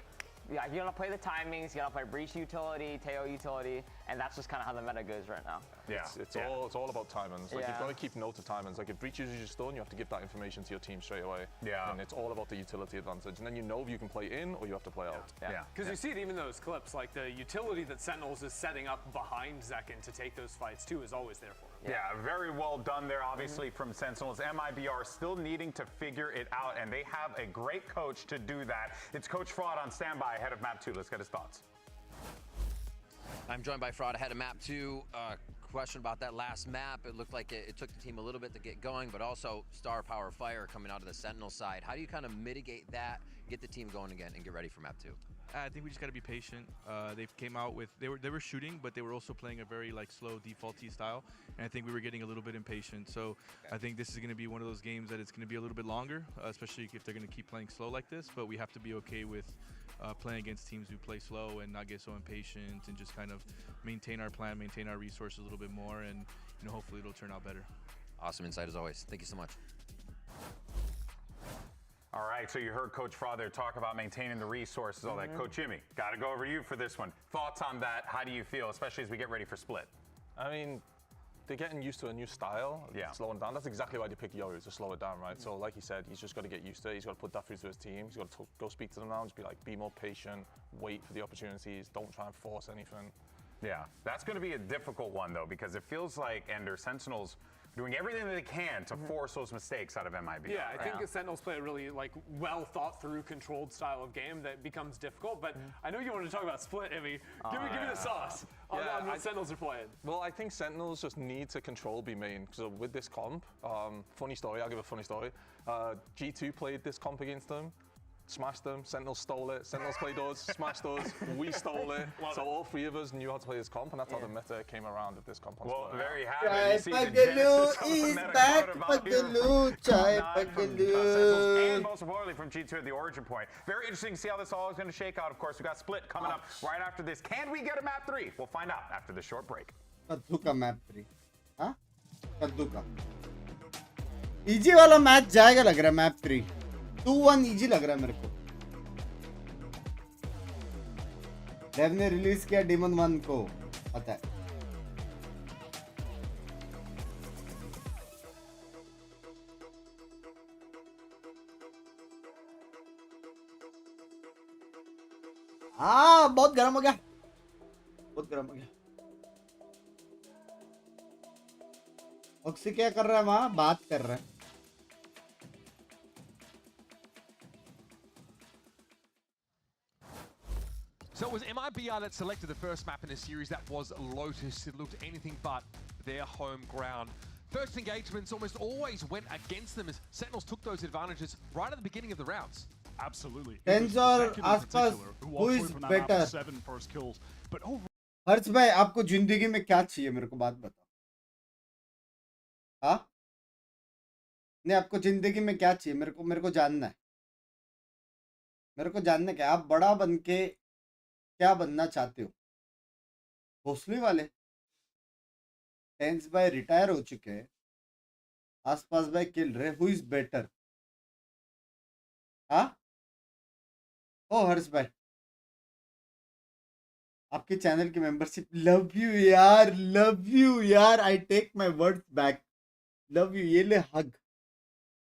Yeah, you gotta play the timings, you gotta play breach utility, Teo utility, and that's just kind of how the meta goes right now. Yeah, it's all about timings. Like you've got to keep note of timings. Like if breach uses your stun, you have to give that information to your team straight away. Yeah. And it's all about the utility advantage. And then you know if you can play in or you have to play out. Yeah. Because you see it even in those clips, like the utility that Sentinels is setting up behind Zekken to take those fights too is always there for him. Yeah, very well done there, obviously, from Sentinels. MIBR still needing to figure it out, and they have a great coach to do that. It's Coach Fraud on standby ahead of Map 2. Let's get his thoughts. I'm joined by Fraud ahead of Map 2. Question about that last map. It looked like it took the team a little bit to get going, but also star power fire coming out of the Sentinel side. How do you kind of mitigate that, get the team going again, and get ready for Map 2? I think we just got to be patient. They came out with they were shooting, but they were also playing a very slow defaulty style, and I think we were getting a little bit impatient. So I think this is going to be one of those games that it's going to be a little bit longer, especially if they're going to keep playing slow like this. But we have to be okay with playing against teams who play slow and not get so impatient, and just kind of maintain our plan, maintain our resources a little bit more, and hopefully it'll turn out better. Awesome insight as always. Thank you so much. All right, so you heard Coach Fraud there talk about maintaining the resources, all that. Coach Jimmy, got to go over to you for this one. Thoughts on that? How do you feel, especially as we get ready for Split? I mean, they're getting used to a new style, slowing down. That's exactly why they pick Yoru, to slow it down, right? So like he said, he's just got to get used to it. He's got to put that through to his team. He's got to go speak to them now and just be like, be more patient, wait for the opportunities, don't try and force anything. Yeah, that's going to be a difficult one, though, because it feels like Ender Sentinels doing everything that they can to force those mistakes out of MIBR. Yeah, I think the Sentinels play a really well thought through, controlled style of game that becomes difficult. But I know you wanted to talk about Split, Emmy. Give me the sauce on what Sentinels are playing. Well, I think Sentinels just need to control B main. So with this comp, funny story, I'll give a funny story. G2 played this comp against them. smashed them. Sentinels stole it. Sentinels played us, smashed us. We stole it. So all three of us knew how to play this comp, and that's how the meta came around with this comp. Well, there you have Chai it. You see the Pagaloo genesis of the is meta back. brought about here Pagaloo, Chai from Pagaloo. Sentinels, and most importantly from G2 at the origin point. Very interesting to see how this all is going to shake out. Of course, we got Split coming up right after this. Can we get a map 3? We'll find out after this short break. कद्दू का map 3 हाँ कद्दू का easy वाला match जाएगा लग रहा है मैप 3 2-1 इजी लग रहा है मेरे को डेव ने रिलीज किया डीमन 1 को पता है हाँ बहुत गर्म हो गया बहुत गर्म हो गया ऑक्सी क्या कर रहा है वहां बात कर रहा है So it was MIBR that selected the first map in the series. That was Lotus. It looked anything but their home ground. First engagements almost always went against them as Sentinels took those advantages right at the beginning of the rounds. Absolutely. Tensor आसपास who is better? 7 first kills, but हर्ष भाई आपको जिंदगी में क्या चाहिए मेरे को बात बताओ हाँ नहीं आपको जिंदगी में क्या चाहिए मेरे को जानना है मेरे को जानना है आप बड़ा बन के क्या बनना चाहते हो भोसले वाले टेंस भाई रिटायर हो चुके हैं आसपास भाई किल रहे हु इज बेटर हाँ ओ हर्ष भाई आपके चैनल की मेंबरशिप लव यू यार I take my words back love you ये ले हग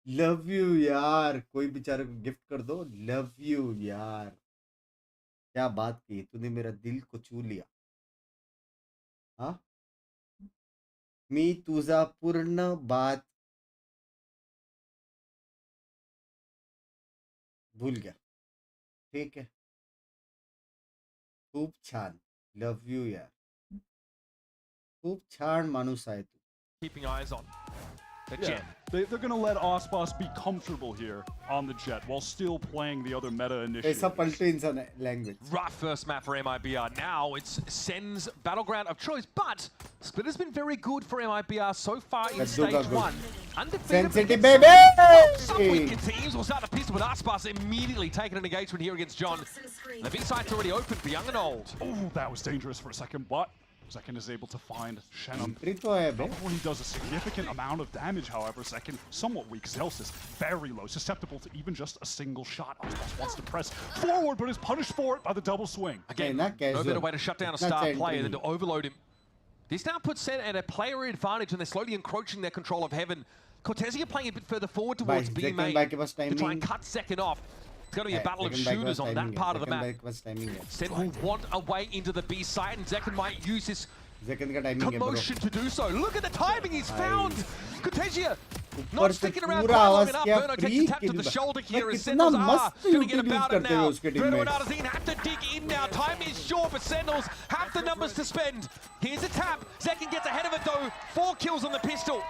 लव यू यार कोई बेचारे को गिफ्ट कर दो लव यू यार क्या बात की तूने मेरा दिल को छू लिया हाँ मी तुझा पूर्ण बात भूल गया ठीक है खूप छान लव यू यार खूप छान माणूस आहे तू Keeping eyes on the yeah, Jet. They're going to let Ospas be comfortable here on the Jet while still playing the other meta initiatives. ऐसा पलटे इंसान language. Rough first map for MIBR. Now it's Sen's battleground of choice, but Split has been very good for MIBR so far in stage 1. Undefeated. Sensitive baby! Some weaker teams will start the pistol with Aspas immediately taking an engagement here against John. The B site's already open for young and old. Oh, that was dangerous for a second, but Zekin is able to find Shannon. Before he does a significant amount of damage, however, Zekin somewhat weak. Zelsis very low, susceptible to even just a single shot. Ospas wants to press forward, but is punished for it by the double swing. Again, no better way to shut down a star player than to overload him. This now puts Sen at a player advantage, and they're slowly encroaching their control of Heaven. Cortesia playing a bit further forward towards B main to try and cut Second off. It's going to be a battle of shooters on that part of the map. Sen will want a way into the B site, and Zekin might use his commotion to do so. Look at the timing he's found! Cortesia not sticking around quite long enough. Verno takes a tap to the shoulder here as Sentinels are going to get about it now. Verno and Arzine have to dig in now. Time is short for Sentinels. Have the numbers to spend. Here's a tap. Zekin gets ahead of it though. 4 kills on the pistol.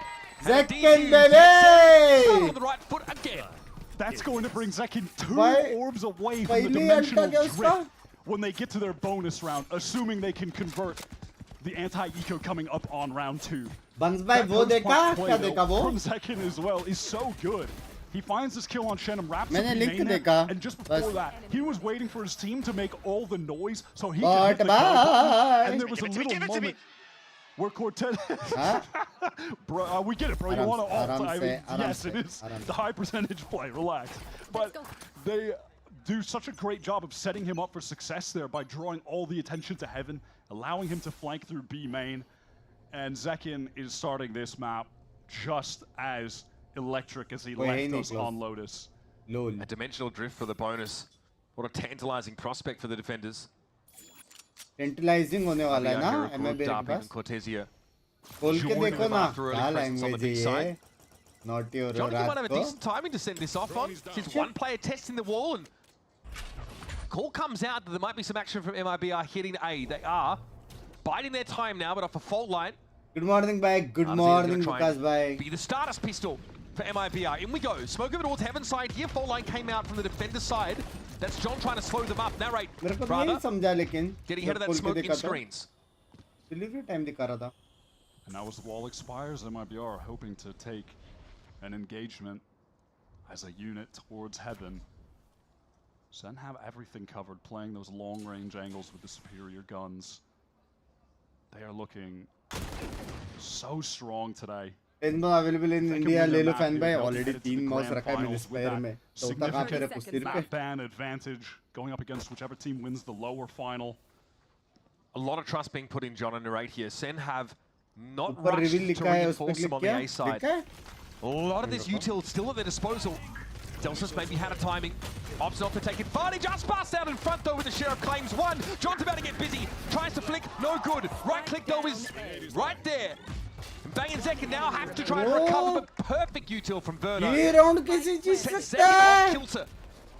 Zekin, baby! On the right foot again. That's going to bring Zekin 2 orbs away from the dimensional drift when they get to their bonus round, assuming they can convert the anti-eco coming up on round 2. Bangs bhai wo dekha kya dekha wo from Zekin as well is so good. He finds this kill on Shannon, wraps up मैंने लिख the देखा and just before that, he was waiting for his team to make all the noise so he But could hit the kill button. And there was a little moment where Cortez... Bro, we get it, bro. You want to ult. I mean, yes, it is the high percentage play. Relax. But they do such a great job of setting him up for success there by drawing all the attention to Heaven, allowing him to flank through B main. And Zekin is starting this map just as electric as he left us on Lotus. A dimensional drift for the bonus. What a tantalizing prospect for the defenders. Tantalizing होने वाला है ना MIBR के पास खोल के देखो ना क्या लैंग्वेज है ये नॉटी और Johnny might have a decent timing to send this off on. Since one player testing the wall and call comes out that there might be some action from MIBR hitting A. They are biding their time now, but off a fault line. Good morning, bye. Good morning, Lucas, bye. Be the starter's pistol. for MIBR. In we go. Smoke over towards Heaven side here. Fault line came out from the defender side. That's John trying to slow them up. Narrate, rather. Getting ahead of that smoking screens. Delivery time दिखा रहा था. And now as the wall expires, MIBR hoping to take an engagement as a unit towards Heaven. Sen have everything covered, playing those long-range angles with the superior guns. They are looking so strong today. Available in India, ले लो fan भाई. Already 3 mouse रखा है मेरे player में. चौथा कहाँ पे है कुश्ती पे? Fan advantage going up against whichever team wins the lower final. A lot of trust being put in John and Narrate here. Sen have not rushed to reinforce them on the A side. A lot of this util still at their disposal. Delsus maybe had a timing. Opts not to take advantage. Aspas out in front though with the Sheriff claims one. John's about to get busy. Tries to flick. No good. Right click though is right there. And Bang and Zekin now have to try and recover, but perfect util from Verno. Sets Zekin off kilter.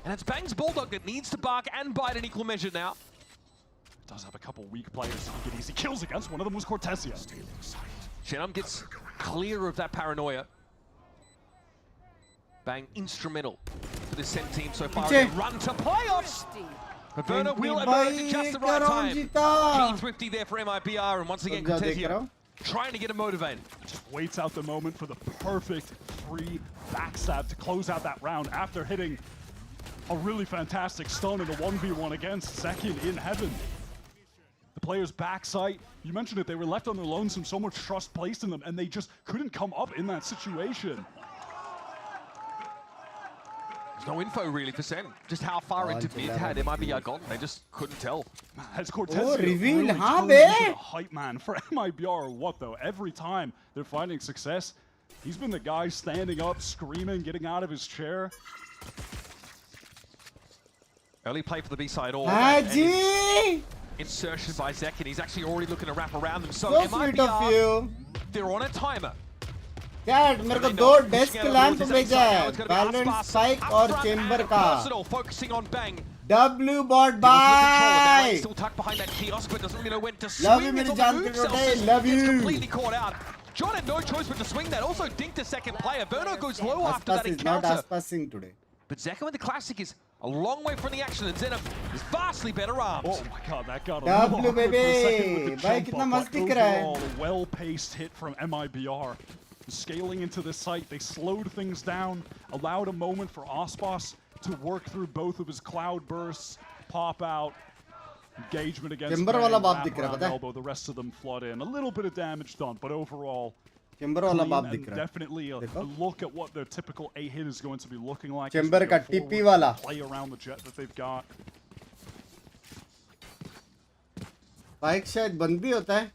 And it's Bang's Bulldog that needs to bark and bite in equal measure now. Does have a couple weak players to get easy kills against. One of them was Cortesia. Shenum gets clear of that paranoia. Bang instrumental for the Sen team so far. Run to playoffs. Verno will emerge at just the right time. Keen Thrifty there for MIBR, and once again Cortesia trying to get him motivated. Just waits out the moment for the perfect free backstab to close out that round after hitting a really fantastic stun in a 1v1 against Zekin in Heaven. The players' backside, you mentioned it, they were left on their lonesome, so much trust placed in them, and they just couldn't come up in that situation. There's no info really for Sen. Just how far into mid had MIBR gone, they just couldn't tell. Has Cortesia really turned into the hype man for MIBR or what though? Every time they're finding success, he's been the guy standing up, screaming, getting out of his chair. Early play for the B side all. Insertion by Zekin. He's actually already looking to wrap around them. So MIBR, they're on a timer. Dad, मेरे को 2 desk lamp भेजा है. Valorant spike और chamber का. Focusing on Bang. W bot bye. Still tucked behind that kiosk, but doesn't really know when to Love swing. you, मेरी जान के रोटे. Love you. Completely caught out. John had no choice but to swing that. Also dinked a second player. Verno goes low after that encounter. Not Aspas today. But Zekin with the classic is a long way from the action, and Zenem is vastly better armed. Oh my god, that got a little awkward for a second with the jump up, but overall, a well-paced hit from MIBR. Scaling into the site, they slowed things down, allowed a moment for Aspas to work through both of his cloud bursts, pop out, engagement against Bang, elbow, the rest of them flood in. A little bit of damage done, but overall, definitely a look at what their typical A hit is going to be looking like. Chamber ka TP wala. Play around the jet that they've got. Spike शायद बंद भी होता है.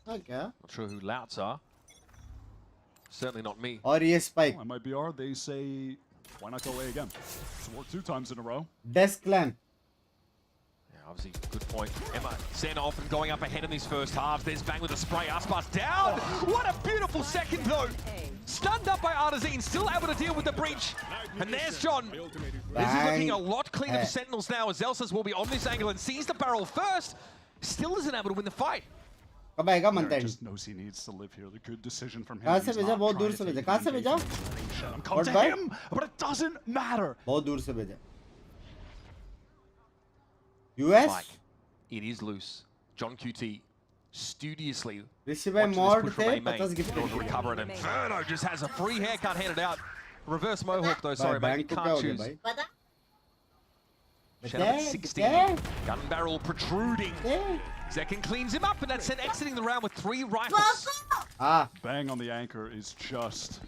हाँ क्या? Not sure who louts are. Certainly not me. और ये Spike. MIBR, they say, why not go A again? It's worked 2 times in a row. Desk lamp. Obviously, good point. Emma, Sen often going up ahead in these first halves. There's Bang with a spray. Aspas down. What a beautiful second, though. Stunned up by Artazine, still able to deal with the breach. And there's John. This is looking a lot cleaner for Sentinels now, as Elsas will be on this angle and sees the barrel first. Still isn't able to win the fight. Just knows he needs to live here. The good decision from him. कहाँ से भेजा? बहुत दूर से भेजा. कहाँ से भेजा? Come to him, but it doesn't matter. बहुत दूर से भेजा. US? It is loose. John QT studiously mod to recover it, and Verno just has a free haircut handed out. Reverse mohawk though, sorry mate, you can't choose. Shadow at 16, gun barrel protruding. Zekin cleans him up, and that's Sen exiting the round with 3 rifles. Bang on the anchor is just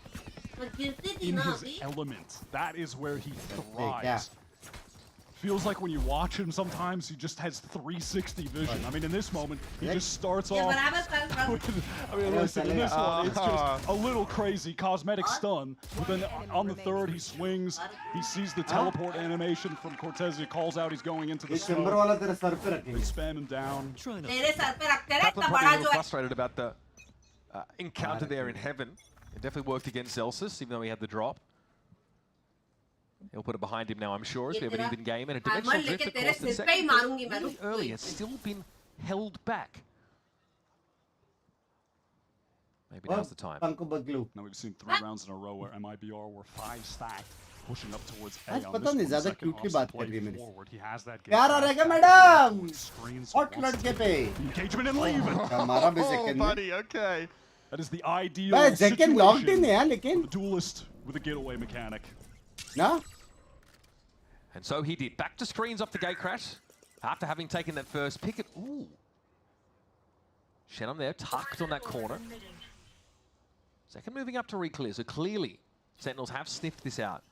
in his element. That is where he thrives. Feels like when you watch him sometimes, he just has 360 vision. I mean, in this moment, he just starts off with, I mean, listen, in this one, it's just a little crazy cosmetic stun. But then on the third, he swings. He sees the teleport animation from Cortesia, calls out he's going into the smoke. They spam him down. Kaplan probably a little frustrated about the encounter there in Heaven. It definitely worked against Zelsis, even though he had the drop. He'll put it behind him now, I'm sure, as we have an even game. And a dimensional drift, of course, the second really early has still been held back. Maybe now's the time. Now we've seen 3 rounds in a row where MIBR were 5 stacked, pushing up towards A. आज On पता this नहीं one, ज़्यादा second cutely off बात play कर रही है मेरे forward. He has that प्यार आ game रहेगा back. Madam Screens hot wants लड़के to पे engagement and leave it. हमारा भी Oh, second buddy, okay. That is the ideal भाई सेकंड लॉक्ड इन है situation लेकिन for the duelist with a getaway mechanic. ना And so he did. Back to screens off the gate crash. After having taken that first pick. Ooh. Shannon there, tucked on that corner. Second moving up to reclear. So clearly, Sentinels have sniffed this out.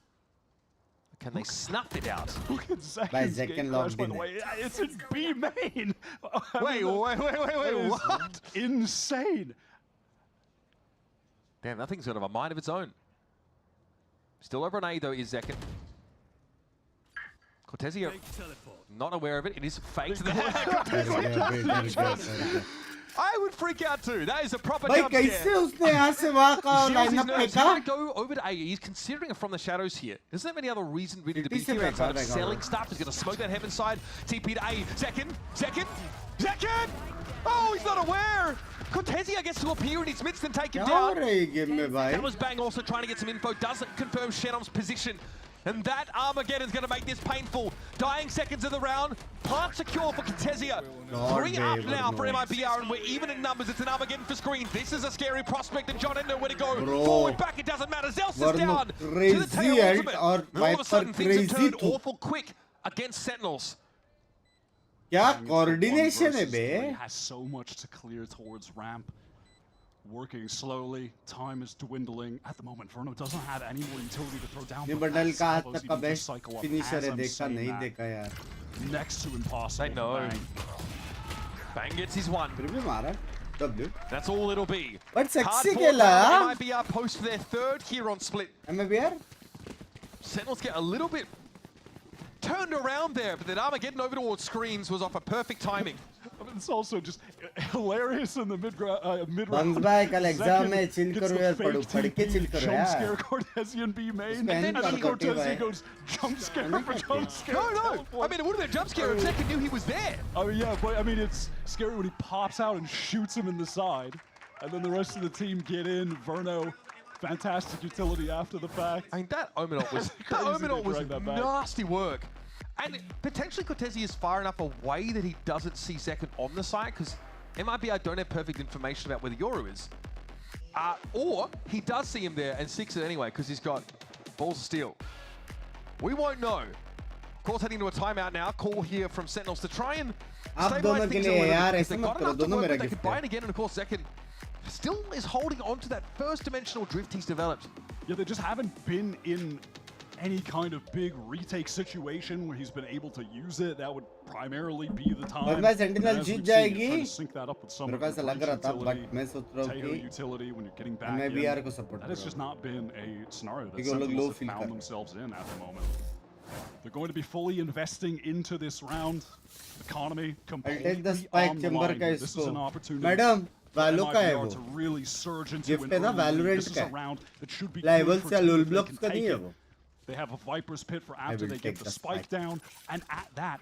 Can they snuff it out? Look at By Zeken's Zeken gate crash, logged by in the way. It's in B main. Wait, what? Insane. Damn, that thing's got a mind of its own. Still over an A though is Zeken. Cortezio, not aware of it. It is fake. I would freak out too. That is a proper jump scare. कैसे उसने यहाँ से वहाँ का lineup He's फेंका going to go over to A. He's considering it from the shadows here. Doesn't have any other reason really to be here outside of selling stuff. He's going to smoke that heaven side. TP to A. Zeken! Oh, he's not aware! Cortezio gets to appear in his midst and take him down. That was Bang also trying to get some info. Doesn't confirm Shennom's position. And that Armageddon's going to make this painful. Dying seconds of the round. Plant secure for Cortezio. 3 up now for MIBR, and we're even in numbers. It's an Armageddon for screen. This is a scary prospect, and John didn't know where to go. Forward, back, it doesn't matter. Zels is down to the tail ultimate. And all of a sudden, things have turned awful quick against Sentinels. क्या coordination है बे? He has so much to clear towards ramp. Working slowly, time is dwindling. At the moment, Verno doesn't have any more utility to throw down. Bundle का हाथ तक का best finisher है, देखा नहीं देखा यार. Next to impossible. They know. Bang gets his one. फिर भी मारा. W. That's all it'll be. But sexy खेला. MIBR post their 3rd here on split. MIBR. Sentinels get a little bit turned around there, but then Armageddon over towards screens was off a perfect timing. I mean, it's also just hilarious in the mid-round. Bangs bhai kal exam mein chill karo yaar, pad ke chill karo jump yaar. scare Cortesian B main, and then Cortesian goes jump scare for jump scare. No. I mean, it would have been a jump scare if Zeken knew he was there. Oh yeah, but I mean, it's scary when he pops out and shoots him in the side, and then the rest of the team get in. Verno, fantastic utility after the fact. I mean, that Omenot was nasty work. And potentially Cortezio is far enough away that he doesn't see Zeken on the side, because MIBR don't have perfect information about where the Yoru is. Or he does see him there and seeks it anyway, because he's got balls of steel. We won't know. Of course, heading to a timeout now. Call here from Sentinels to try and stabilize things a little bit, because they've got enough to work with. They could buy it again, and of course Zeken still is holding on to that first dimensional drift he's developed. Yeah, they just haven't been in any kind of big retake situation where he's been able to use it. That would primarily be the time. मैं Sentinel जीत जाएगी. Sync that up with some मेरे को ऐसा लग रहा था, but मैं सोच रहा हूँ कि utility when you're getting back MIBR को support that has just not been a scenario that क्योंकि वो लोग low Sentinels have feel found themselves in at the moment. They're going to be fully investing into this round. Economy completely I'll take the spike on the chamber line. का This is an इसको. opportunity. Madam, Valo का है वो. to really surge into Gift है ना, an Valorant This is का a है. round that should be Rivals good for या teams Lul if they Blocks can का take नहीं है it. वो. They have a Viper's Pit for after they get the spike down. And at that,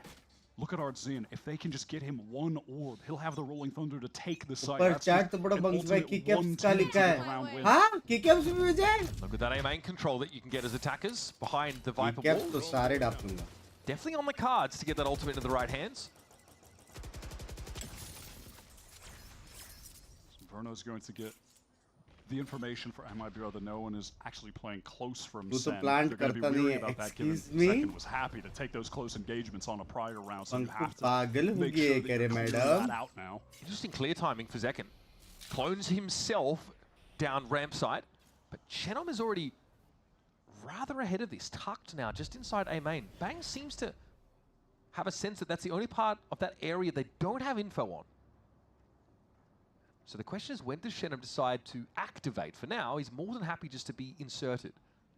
look at Artzin. If they can just get him one orb, he'll have the Rolling Thunder to take the site. पर chat तो बड़ा Bangs भाई kickups का लिखा है. हाँ, kickups भी मुझे. Look at that A-main control that you can get as attackers behind the Viper Kickups wall. तो सारे डाल दूँगा. Definitely on the cards to get that ultimate into the right hands. Verno's going to get the information for MIBR that no one is actually playing close from तू तो Sen. plant They're going to be करता नहीं weary है. about that given Excuse me. Second was happy to take those close engagements on a prior round, so you have to पागल हो make गए sure that करे you clear madam. that out now. Interesting clear timing for Zeken. Clones himself down ramp side, but Chenom is already rather ahead of this, tucked now, just inside A main. Bang seems to have a sense that that's the only part of that area they don't have info on. So the question is, when does Chenom decide to activate? For now, he's more than happy just to be inserted.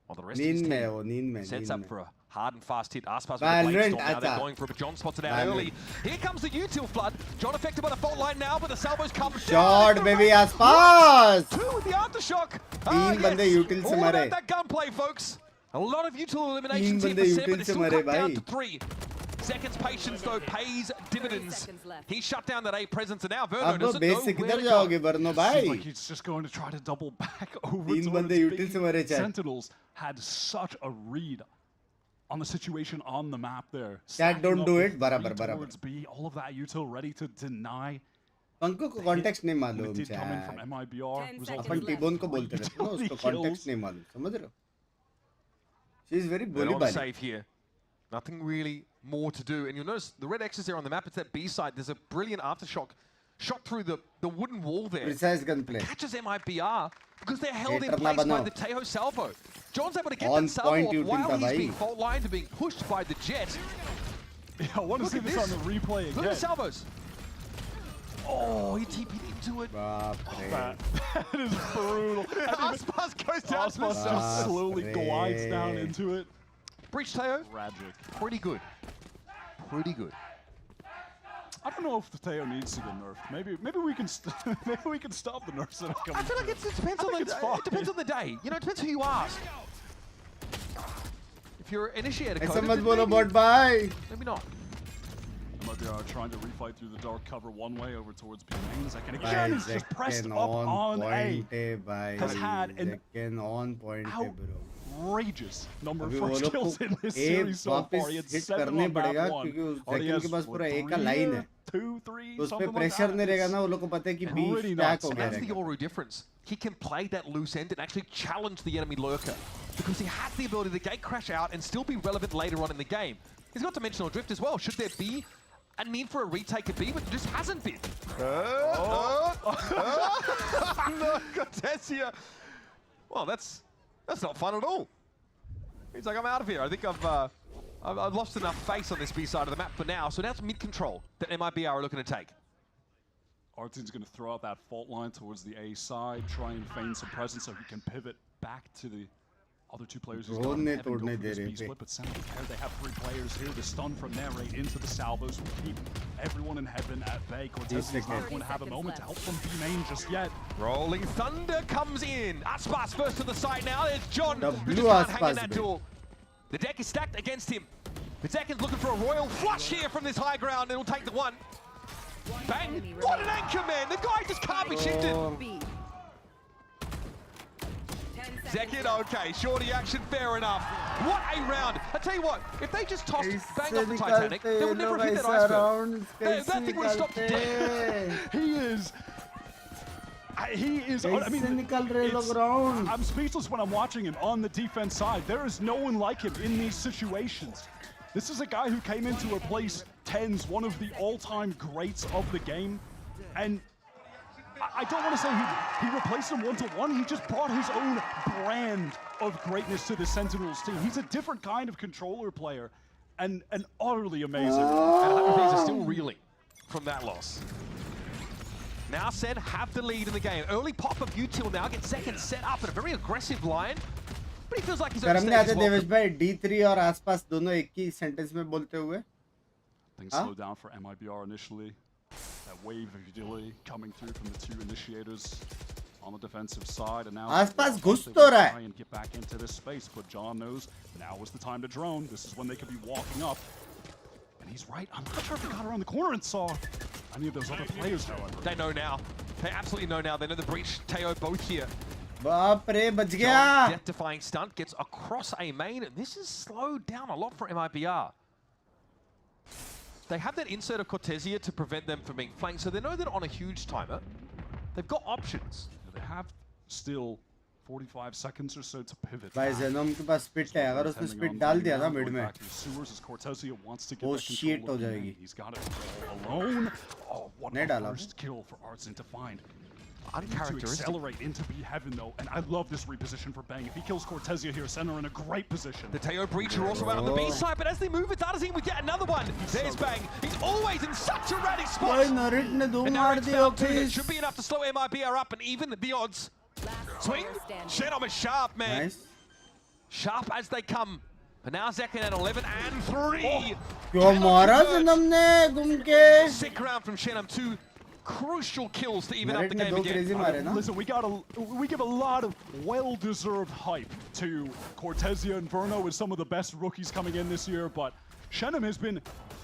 While the rest of his team sets up for a hard and fast hit. Aspas with a blade storm. Now they're going for it, but John spots it out early. Here comes the util flood. John affected by the fault line now, but the salvos come down. Shot, baby, Aspas! 2 with the aftershock. तीन बंदे util से All मरे. about that gunplay, folks. A lot of util eliminations तीन here बंदे for Sen, but util it's से still मरे cut down भाई. to 3. Zekin's patience, though, pays dividends. He shut down that A presence, and now Verno अब doesn't base से know where किधर to go. जाओगे वर्नो भाई? Seems like he's just going to try to double back over तीन towards बंदे util से मरे B. चाहे. Sentinels had such a read on the situation on the map there. Cat don't do it. बराबर Towards B, all of that util ready to deny. पंको को context नहीं When it मालूम did come in from चाहे. MIBR, अपन T-bone को बोलते रहते हैं ना, उसको context नहीं मालूम, समझ रहे हो? She is very They're bully on bally. save here. Nothing really more to do. And you'll notice the red X is there on the map. It's that B side. There's a brilliant aftershock shot through the wooden wall there. Precise gunplay. Catches MIBR because they're held in Hater na place by bano. the Teo salvo. John's able to get On that salvo point off util while tha he's bhai. being fault lined and being pushed by the Jet. Yeah, I want to Look see at this on the replay again. Look at the salvos. Oh, he TP'd into it. That is brutal. Aspas goes down to Aspas just slowly glides down into it. Breach Teo. Tragic. Pretty good. Pretty good. I don't know if the Teo needs to get nerfed. Maybe we can maybe we can stop the nerfs that are coming. I feel like it depends on it depends on the day. You know, it depends who you ask. If you're initiator ऐसा code, मत बोलो bot bhai. maybe not. MIBR trying to refight through the dark cover one way over towards B main. Zekin again is just pressed up on A. Has had an on point outrageous number of first kills in this series so far. He had 7 on map 1. Zekin के पास पूरा A का line है. 2, 3, तो उस पे pressure नहीं रहेगा ना, वो लोग को पता है कि B stack हो गया That's the Yoru difference. He can play that loose end and actually challenge the enemy lurker because he has the ability to gate crash out and still be relevant later on in the game. He's got dimensional drift as well. Should there be a need for a retake at B, but there just hasn't been. No, Cortesia. Well, that's not fun at all. He's like, I'm out of here. I think I've lost enough face on this B side of the map for now. So now it's mid control that MIBR are looking to take. Artin's going to throw out that fault line towards the A side, try and feign some presence so he can pivot back to the other two players who's got heaven go for this B split, but Sentinels there, they have 3 players here. The stun from there right into the salvos will keep everyone in heaven at bay. Cortez is not going to have a moment to help from B main just yet. Rolling Thunder comes in. Aspas first to the side now. There's John, The who blue just can't hang in Aspas that bit. duel. The deck is stacked against him. Zekin's looking for a royal flush here from this high ground, and he'll take the one. Bang! What an anchor, man! The guy just can't be shifted. Zekin, okay, shorty action, fair enough. What a round! I tell you what, if they just tossed Bang off the Titanic, they would never have hit that iceberg. That thing would have stopped dead. He is. I mean, I'm speechless when I'm watching him on the defense side. There is no one like him in these situations. This is a guy who came in to replace TenZ, one of the all-time greats of the game, and I don't want to say he replaced him one-to-one. He just brought his own brand of greatness to the Sentinels team. He's a different kind of controller player, and utterly amazing. And these are still reeling from that loss. Now Sen have the lead in the game. Early pop of util now gets Zekin set up in a very aggressive line, but he feels like he's करम ने आते overstayed Devesh भाई D3 और आसपास दोनों एक ही sentence में बोलते हुए. Things slowed down for MIBR initially. That wave of GEELI coming through from the 2 initiators on the defensive side, and now आसपास घुस तो रहा है. try and get back into this space, but John knows now is the time to drone. This is when they could be walking up. And he's right. I'm not sure if he got around the corner and saw any of those other players, however. They know now. They absolutely know now. They know the breach, Teo both here. बाप रे बच गया. John, death-defying stunt gets across A main, and this is slowed down a lot for MIBR. They have that insert of Cortesia to prevent them from being flanked, so they know that on a huge timer, they've got options. They have still 45 seconds or so to pivot. भाई ज़ेनोम के पास spit है. अगर उसने spit डाल दिया ना mid में, वो shit हो जाएगी. He's got it alone. Oh, what नहीं a डाला. first kill for Artsin to find. To Uncharacteristic. accelerate into B heaven though, and I love this reposition for Bang. If he kills Cortesia here, Sentinel in a great position. The Teo breach are also out on the B side, but as they move, it's Artsin with yet another one. There's Bang. He's always in such a erratic spot. भाई नरिट ने दो And now मार it's दिया found two. It please. should be enough to slow MIBR up and even the odds. Swing. Shenom is sharp, man. Nice. Sharp as they come. But now Zekin at 11 and 3. क्यों मारा ज़ेनोम ने घूम के? Sick round from Shenom. 2 crucial kills to even up नरिट the ने game दो crazy again. मारे ना. Listen, we give a lot of well-deserved hype to Cortesia and Verno as some of the best rookies coming in this year, but Shenom has been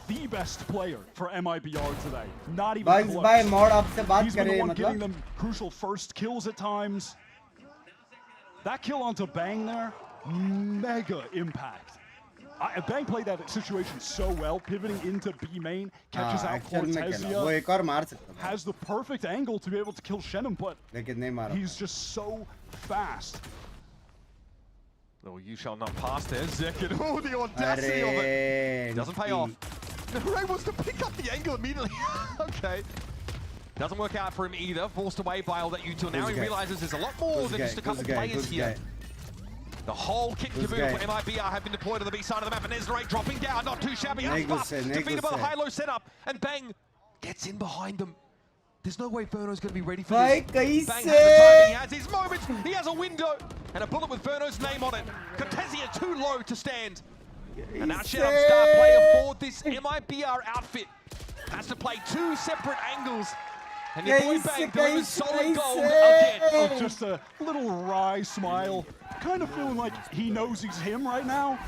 the best player for MIBR today. Not even Binks close. by mod आपसे बात He's been the करें one getting मतलब them crucial first kills at times. That kill onto Bang there, mega impact. Bang played that situation so well, pivoting into B main, catches out Cortezia, has the perfect angle to be able to kill Shenum, but he's just so fast. Oh, you shall not pass there, Zekin. Oh, the audacity of it. Doesn't pay off. Ray wants to pick up the angle immediately. Okay. Doesn't work out for him either. Forced away by all that util. Now he realizes there's a lot more than just a couple players here. The whole kit and caboodle for MIBR have been deployed on the B side of the map, and there's Ray dropping down. Not too shabby. Defeated by the high-low setup, and Bang gets in behind them. There's no way Verno's going to be ready for this. Bang has the timing, he has his moment, he has a window, and a bullet with Verno's name on it. Cortezia too low to stand. And now shout out star player for this MIBR outfit. Has to play two separate angles. And your boy Bang delivers solid gold again. Oh, just a little wry smile. Kind of feeling like he knows he's him right now.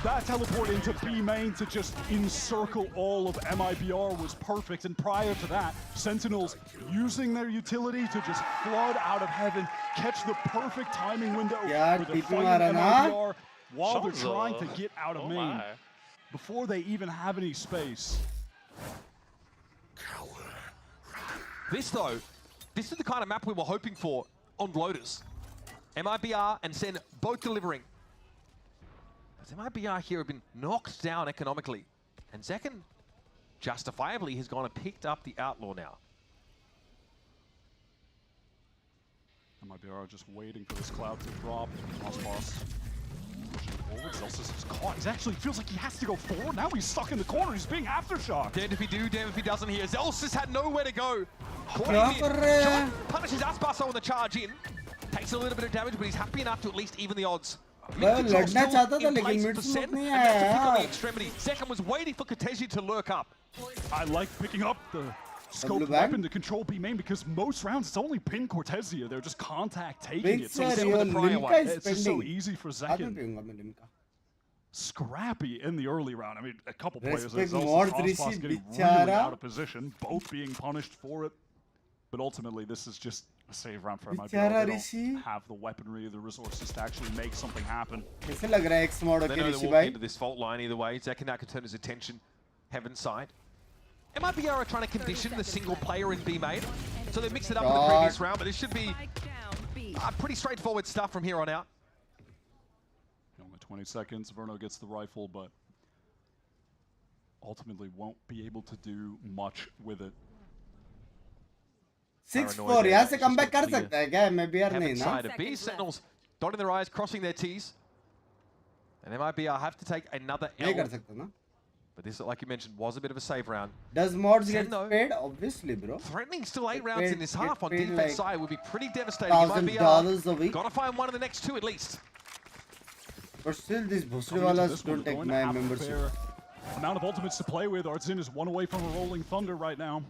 That teleport into B main to just encircle all of MIBR was perfect, and prior to that, Sentinels using their utility to just flood out of heaven, catch the perfect timing window for the fight of MIBR while they're trying to get out of main before they even have any space. This though, this is the kind of map we were hoping for on Lotus. MIBR and Sen both delivering. MIBR here have been knocked down economically, and Zekin justifiably has gone and picked up the Outlaw now. MIBR just waiting for this cloud to drop. Boss pushing forward. Celsius is caught. He actually feels like he has to go forward. Now he's stuck in the corner. He's being aftershocked. Damned if he do, damned if he doesn't here. Zelsis had nowhere to go. John punishes Aspaso on the charge in. Takes a little bit of damage, but he's happy enough to at least even the odds. लड़ना चाहता था लेकिन mid smoke नहीं आया. Second was waiting for Cortezia to lurk up. I like picking up the scope weapon to control B main because most rounds it's only pin Cortezia. They're just contact taking it. So it's just so easy for Zekin. Scrappy in the early round. I mean, a couple players there's also Ospas getting really out of position, both being punished for it. But ultimately, this is just a save round for MIBR. They don't have the weaponry, the resources to actually make something happen. They know they're walking into this fault line either way. Zekin now can turn his attention heaven side. MIBR are trying to condition the single player in B main, so they mixed it up in the previous round, but it should be pretty straightforward stuff from here on out. Only 20 seconds, Verno gets the rifle, but ultimately won't be able to do much with it. 6-4 यहाँ से comeback कर सकता है क्या MIBR नहीं ना? B Sentinels dotting their I's, crossing their T's, and MIBR have to take another L. नहीं कर सकता ना? But this, like you mentioned, was a bit of a save round. Does mods get paid? Obviously, bro. Threatening still 8 rounds in this half on defense like side would be pretty devastating. $1,000 a week. Gotta find one of the next two at least. But still, these Bhusriwalas don't take my membership. Amount of ultimates to play with. Artzin is one away from a rolling thunder right now.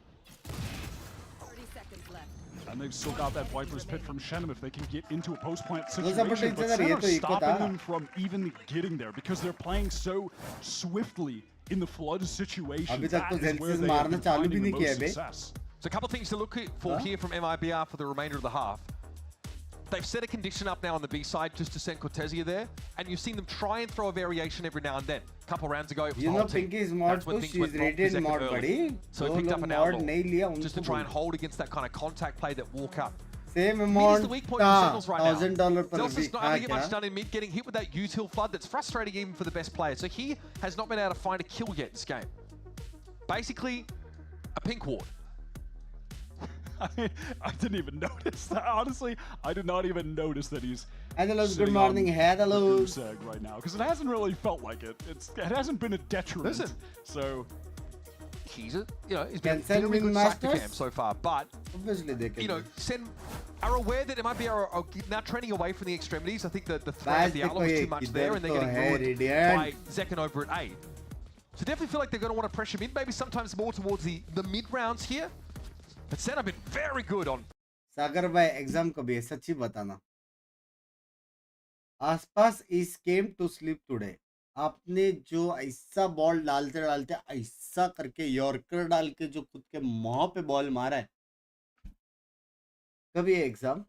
And they've still got that Viper's Pit from Shenum if they can get into a post-plant situation. But Sentinels stopping them from even getting there because they're playing so swiftly in the flood situation. That is where they have been finding the most success. So a couple of things to look for here from MIBR for the remainder of the half. They've set a condition up now on the B side just to send Cortezia there, and you've seen them try and throw a variation every now and then. A couple rounds ago, it was you know Pinky's mod push, she's rated mod buddy. So he picked up an outlaw just to try and hold against that kind of contact play that walk up. Same amount, $1,000 per week. Zelsis not able to get much done in mid, getting hit with that util flood that's frustrating even for the best player. So he has not been able to find a kill yet this game. Basically, a pink ward. I didn't even notice that. Honestly, I did not even notice that he's good morning, hello. Right now, because it hasn't really felt like it. It hasn't been a detriment. Listen, so he's he's been very good side to camp so far, but obviously they can. Sen are aware that it might be are now trending away from the extremities. I think that the threat of the outlaw is too much there, and they're getting ruined by Zekin over at A. So definitely feel like they're going to want to pressure mid, maybe sometimes more towards the mid rounds here. But Sen have been very good on. सागर भाई exam कभी है सच्ची बताना. आसपास is came to sleep today. आपने जो ऐसा ball डालते डालते ऐसा करके यॉर्कर डाल के जो खुद के मुंह पे बॉल मारा है, कभी एग्जाम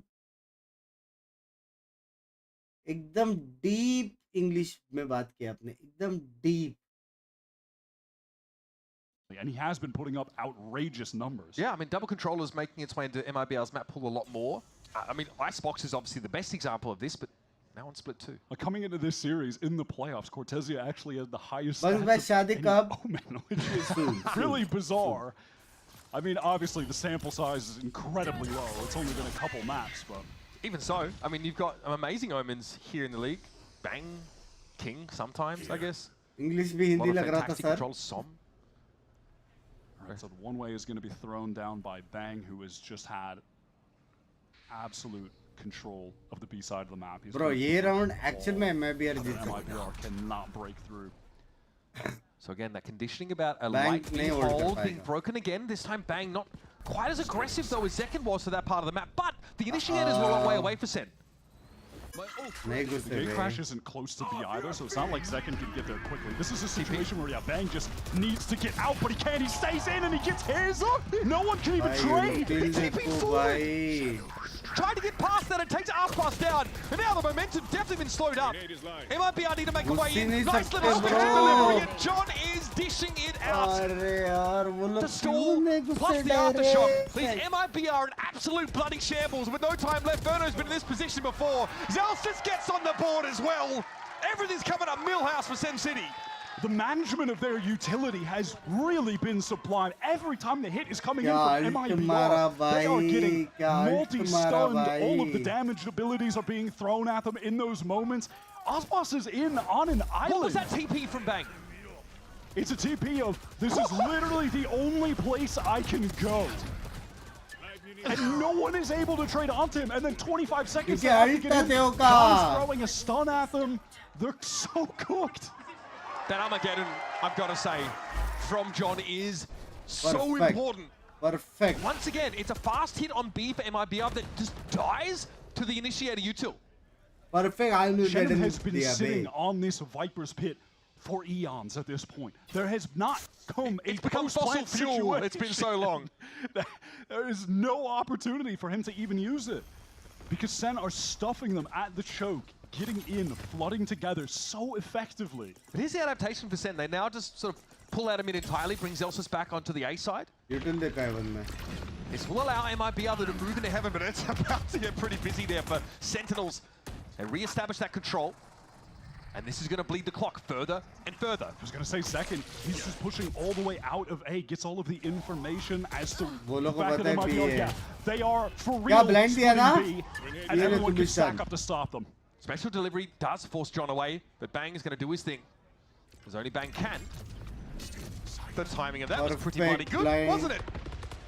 एकदम डीप इंग्लिश में बात की आपने, एकदम deep. And he has been putting up outrageous numbers. Yeah, I mean, double controllers making its way into MIBR's map pool a lot more. I mean, Icebox is obviously the best example of this, but now on split 2. Coming into this series in the playoffs, Cortezia actually has the highest Omen, which is really bizarre. I mean, obviously the sample size is incredibly low. It's only been a couple maps, but even so, I mean, you've got amazing omens here in the league. Bang, King sometimes, I guess. English भी हिंदी लग रहा था sir. Som. Right, so the one way is going to be thrown down by Bang, who has just had absolute control of the B side of the map. He's Bro, ये round actual में MIBR जीत सकता है. MIBR cannot break through. So again, that conditioning about a Bang light नहीं hold being broken again. This time Bang not quite as aggressive though as Zekin was to that part of the map, but the initiators were a long way away for Sen. The gate crash isn't close to B either, so it's not like Zekin can get there quickly. This is a situation where, yeah, Bang just needs to get out, but he can't. He stays in and he gets his. No one can even trade. TP forward. Trying to get past that and takes Aspas down. And now the momentum's definitely been slowed up. MIBR need to make a way in. Nice little special delivery, and John is dishing it out. The stall plus the aftershock. These MIBR are an absolute bloody shambles with no time left. Verno's been in this position before. Zelstis gets on the board as well. Everything's coming up Millhouse for Sem City. The management of their utility has really been sublime. Every time the hit is coming in from MIBR, they are getting multi-stunned. All of the damaged abilities are being thrown at them in those moments. Aspas is in on an island. What was that TP from Bang? It's a TP of, this is literally the only place I can go. And no one is able to trade onto him. And then 25 seconds later, John's throwing a stun at them. They're so cooked. That Armageddon, I've got to say, from John is so important. Perfect. Once again, it's a fast hit on B for MIBR that just dies to the initiator util. Perfect. Shannon has been sitting on this Viper's pit for eons at this point. There has not come a post-plant fuel. It's been so long. There is no opportunity for him to even use it. Because Sen are stuffing them at the choke, getting in, flooding together so effectively. But here's the adaptation for Sen. They now just sort of pull out of mid entirely, bring Zelsis back onto the A side. This will allow MIBR to move into heaven, but it's about to get pretty busy there for Sentinels. They re-establish that control. And this is going to bleed the clock further and further. I was going to say second, he's just pushing all the way out of A, gets all of the information as to the fact that MIBR, yeah, they are for real splitting B, and everyone can stack up to stop them. Special delivery does force John away, but Bang is going to do his thing. As only Bang can. The timing of that was pretty bloody good, wasn't it?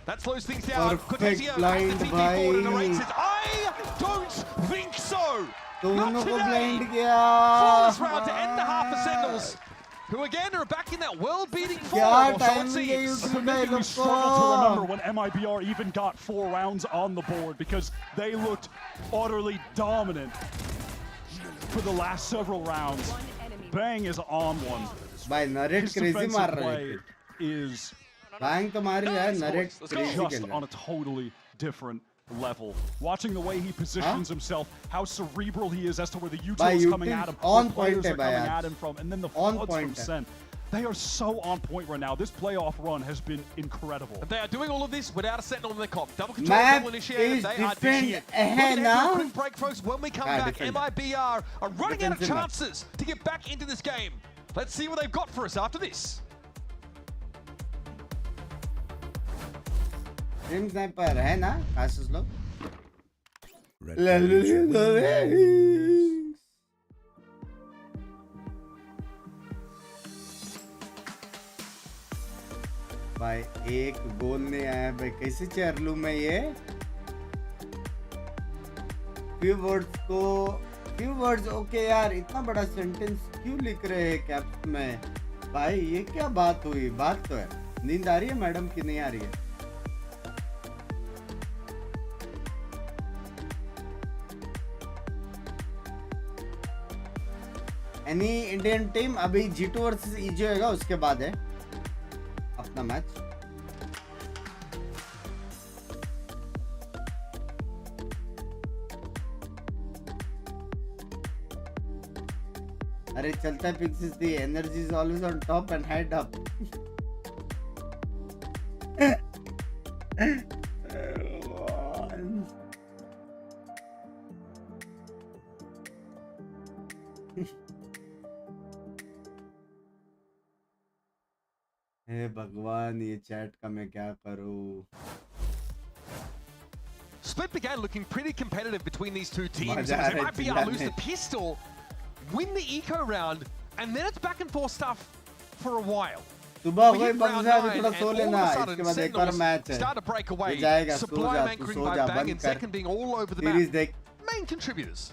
That slows things down. Cortezia has the TP forward and erases it. I don't think so! Not today! Flawless round to end the half for Sentinels, who again are back in that world-beating form. So it seems. It's making me struggle to remember when MIBR even got 4 rounds on the board, because they looked utterly dominant for the last several rounds. Bang is on one. By narrate crazy mar rahe is Bang to mari hai, narrate crazy just on a totally different level. Watching the way he positions himself, how cerebral he is as to where the util is coming at him, on players point are coming at him from, and then the floods from Sen. They are so on point right now. This playoff run has been incredible. They are doing all of this without a Sentinel on the cop. Double control, double initiated. They are dishing it. We're going to do a quick break, folks. When we come back, MIBR are running out of chances to get back into this game. Let's see what they've got for us after this. Rim sniper है ना काशस लोग भाई एक गोल नहीं आया भाई कैसे chair लूं मैं ये few words ओके यार इतना बड़ा सेंटेंस क्यों लिख रहे हैं कैप्स में भाई ये क्या बात हुई बात तो है नींद आ रही है मैडम की नहीं आ रही है एनी इंडियन टीम अभी G2 वर्सेस EG होगा, उसके बाद है अपना मैच. अरे चलता है Pixies, the energy is always on top and head up. हे भगवान, ये चैट का मैं क्या करूं? Split began looking pretty competitive between these two teams. It might be lose the pistol, win the eco round, and then it's back and forth stuff for a while. सुबह हो गई, बंदा अभी थोड़ा सो लेना, इसके बाद एक और मैच है. Start to break away. जाएगा, Sublime anchoring by Bang and Second being all over the map. Main contributors.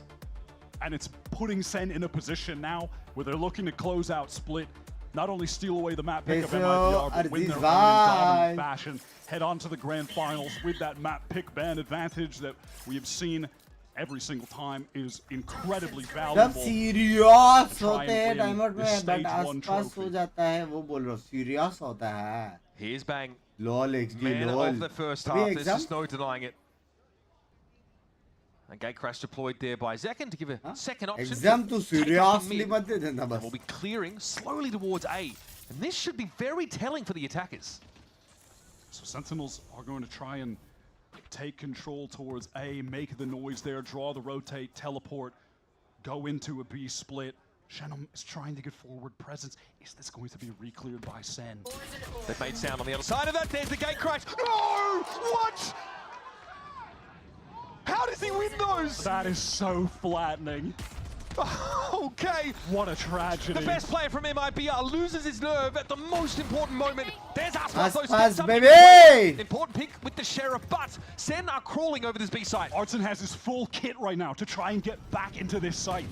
And it's putting Sen in a position now where they're looking to close out Split. Not only steal away the map pick of MIBR, but win their own in dominant fashion. Head on to the grand finals with that map pick ban advantage that we have seen every single time is incredibly valuable. जब serious होते हैं timeout में but आसपास हो जाता है, वो बोल रहा हूँ serious होता है. Here's Bang. LOL XD Man LOL. of the first half. There's just no denying it. A gate crash deployed there by Zekken to give a second option. Exam to seriously मत दे देना बस. We'll be clearing slowly towards A, and this should be very telling for the attackers. So Sentinels are going to try and take control towards A, make the noise there, draw the rotate, teleport, go into a B split. Shannon is trying to get forward presence. Is this going to be re-cleared by Sen? They've made sound on the other side of that. There's the gate crash. No! What? How does he win those? That is so flattening. Okay. What a tragedy. The best player from MIBR loses his nerve at the most important moment. There's Aspas, baby! Important pick with the Sheriff, but Sen are crawling over this B site. Artson has his full kit right now to try and get back into this site.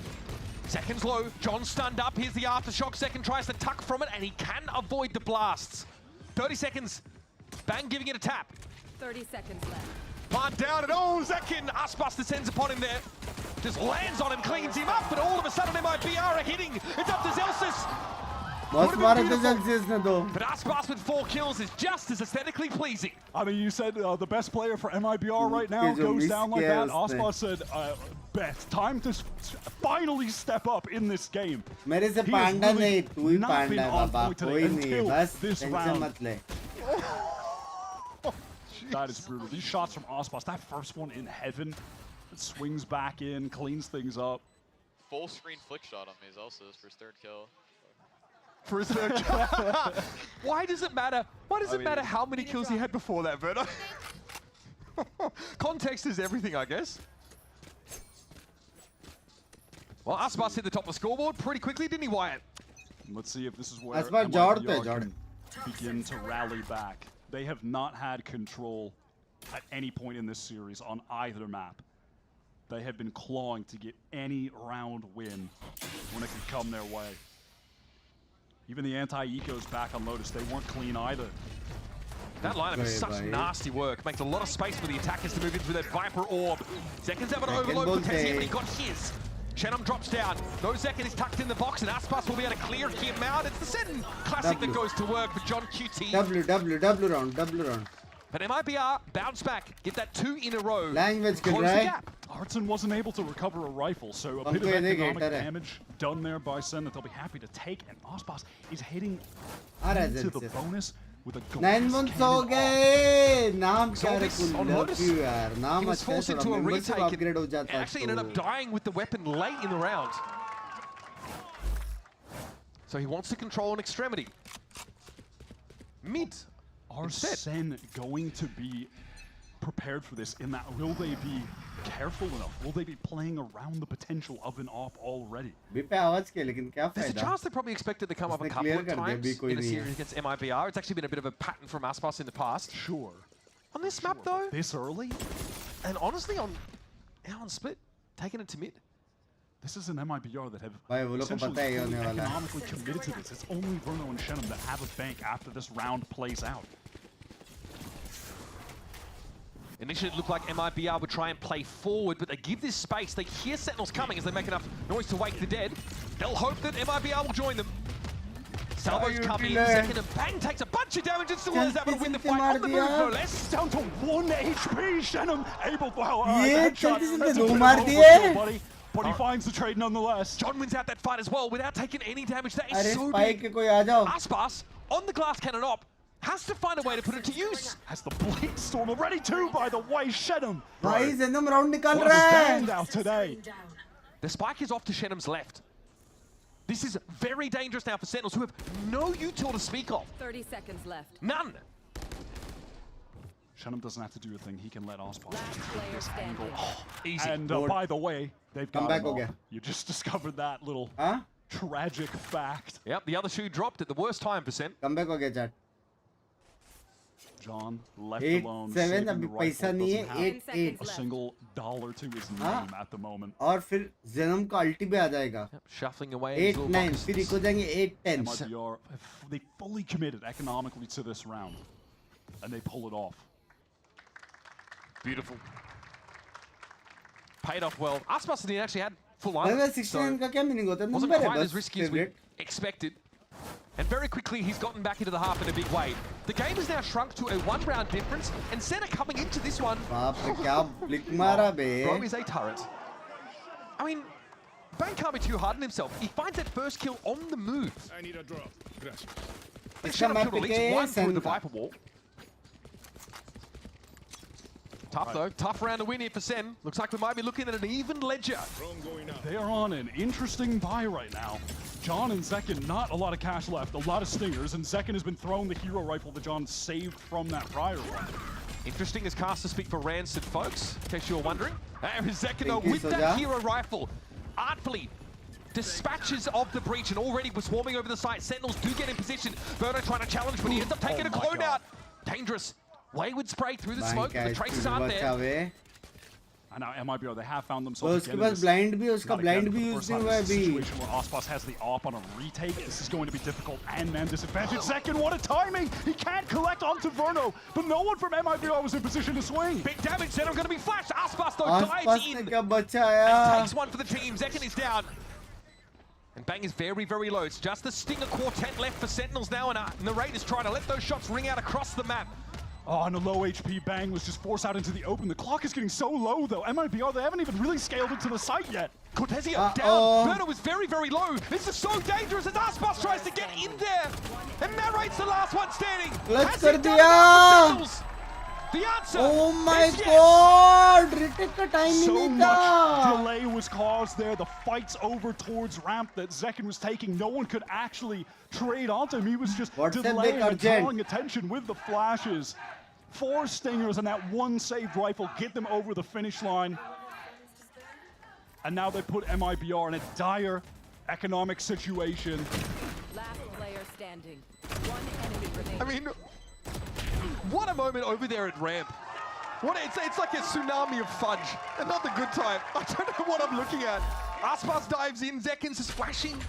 Seconds low, John stunned up. Here's the aftershock. Second tries to tuck from it, and he can avoid the blasts. 30 seconds. Bang giving it a tap. 30 seconds left. Plant down, and oh, Zekken! Aspas descends upon him there. Just lands on him, cleans him up, but all of a sudden MIBR are hitting. It's up to Zelsis. But Aspas with 4 kills is just as aesthetically pleasing. I mean, you said the best player for MIBR right now goes down like that. Aspas said, Beth, time to finally step up in this game. मेरे से पांडा नहीं, तू ही पांडा है बाबा, कोई नहीं है, बस tension मत ले. That is brutal. These shots from Aspas, that first one in heaven, it swings back in, cleans things up. Full screen flick shot on me is also for his 3rd kill. For his 3rd kill. Why does it matter? Why does it matter how many kills he had before that, Verno? Context is everything, I guess. Well, Aspas hit the top of the scoreboard pretty quickly, didn't he, Wyatt? Let's see if this is where MIBR can begin to rally back. They have not had control at any point in this series on either map. They have been clawing to get any round win when it could come their way. Even the anti-ecos back on Lotus, they weren't clean either. That lineup is such nasty work. Makes a lot of space for the attackers to move in through that Viper orb. Zekken's able to overload potentially, but he got his. Shannon drops down. No Zekken is tucked in the box, and Aspas will be able to clear him out. It's the Sentinel classic that goes to work for John QT. W round. But MIBR bounce back, get that 2 in a row. Language close the gap. Artson wasn't able to recover a rifle, so a bit of economic damage done there by Sen that they'll be happy to take. And Aspas is hitting into the bonus with a glass 9 months हो गए. नाम क्या रे कुल यार, नाम अच्छा है, थोड़ा मेंबरशिप अपग्रेड हो जाता है. Actually ended up dying with the weapon late in the round. So he wants to control an extremity. Mid. Are Sen going to be prepared for this? In that, will they be careful enough? Will they be playing around the potential of an AWP already? There's a chance they probably expected to come up a couple of times in a series against MIBR. It's actually been a bit of a pattern from Aspas in the past. Sure. On this map, though. This early? And honestly, on Split, taking it to mid. This is an MIBR that have essentially economically committed to this. It's only Verno and Shenum that have a bank after this round plays out. Initially, it looked like MIBR would try and play forward, but they give this space. They hear Sentinels coming as they make enough noise to wake the dead. They'll hope that MIBR will join them. Salvo's coming in second, and Bang takes a bunch of damage and still is able to win the fight on the move, no less. Down to 1 HP, Shenum able to but he finds the trade nonetheless. John wins out that fight as well without taking any damage. That is so big. Aspas on the glass cannon op has to find a way to put it to use. Has the Blade Storm already too, by the way, Shenum. Bhai Zenum round nikal What a standout today. The spike is off to Shenum's left. This is very dangerous now for Sentinels, who have no util to speak of. 30 seconds left. None. Shenum doesn't have to do a thing. He can let Aspas this angle. Easy. And by the way, they've got him off. again. You just discovered that little tragic fact. Yep, the other shoe dropped at the worst time for Sent. Come back ho gaya chat. John left alone. 8-7 अभी पैसा नहीं है 8-8 a single dollar to his name at the moment. और फिर Zenom का ulti भी आ जाएगा. Shuffling away. 8-9 फिर इको जाएंगे 8-10. MIBR, they fully committed economically to this round, and they pull it off. Beautiful. Paid off well. Aspas actually had full line. 69 का क्या meaning होता है? Wasn't Number है quite बस as risky as we expected. And very quickly, he's gotten back into the half in a big way. The game has now shrunk to a 1-round difference, and Senna coming into this one. बाप रे क्या blick मारा बे. Bro is a turret. I mean, Bang can't be too hard on himself. He finds that first kill on the move. I need a drop. Should have killed at least one through the Viper wall. Tough though, tough round to win here for Sen. Looks like we might be looking at an even ledger. They are on an interesting buy right now. John and Zekin, not a lot of cash left, a lot of stingers, and Zekin has been throwing the hero rifle that John saved from that prior one. Interesting as casters speak for Rancid, folks, in case you were wondering. Zekin though, with that hero rifle, artfully dispatches of the breach and already was swarming over the site. Sentinels do get in position. Verno trying to challenge, but he ends up taking a clone out. Dangerous. Wayward spray through the smoke, the traces aren't there. And now MIBR, they have found themselves उसके पास blind भी उसका blind भी use नहीं हुआ है अभी. Situation where Aspas has the op on a retake. This is going to be difficult and man disadvantage. Zekin, what a timing! He can't collect onto Verno, but no one from MIBR was in position to swing. Big damage, Zenon going to be flashed. Aspas though dives in and takes one for the team. Zekin is down. And Bang is very, very low. It's just the Stinger quartet left for Sentinels now, and Narrate is trying to let those shots ring out across the map. Oh, and a low HP Bang was just forced out into the open. The clock is getting so low, though. MIBR, they haven't even really scaled into the site yet. Cortezia down. Verno is very, very low. This is so dangerous as Aspas tries to get in there. And Narrate's the last one standing. Let's कर दिया. The answer. Oh my God! Retake का time ही नहीं था. So much delay was caused there. The fight's over towards ramp that Zekin was taking. No one could actually trade onto him. He was just delaying and drawing attention with the flashes. 4 stingers and that one saved rifle get them over the finish line. And now they put MIBR in a dire economic situation. Last player standing. One enemy remaining. I mean, what a moment over there at ramp. It's like a tsunami of fudge. Another good time. I don't know what I'm looking at. Aspas dives in, Zekins is flashing.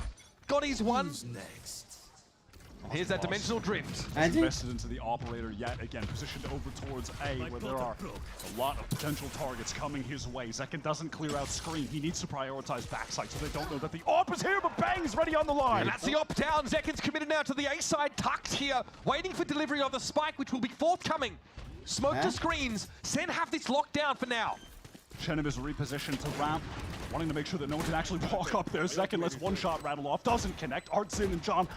Got his one. Who's next? Here's that dimensional drift. He's invested into the operator yet again, positioned over towards A, where there are a lot of potential targets coming his way. Zekin doesn't clear out screen. He needs to prioritize backside so they don't know that the op is here, but Bang's ready on the line. And that's the op down. Zekin's committed now to the A side, tucked here, waiting for delivery of the spike, which will be forthcoming. Smoke to screens. Sen have this locked down for now. Chenim is repositioned to ramp, wanting to make sure that no one can actually walk up there. Zekin lets one shot rattle off, doesn't connect. Artsin and John,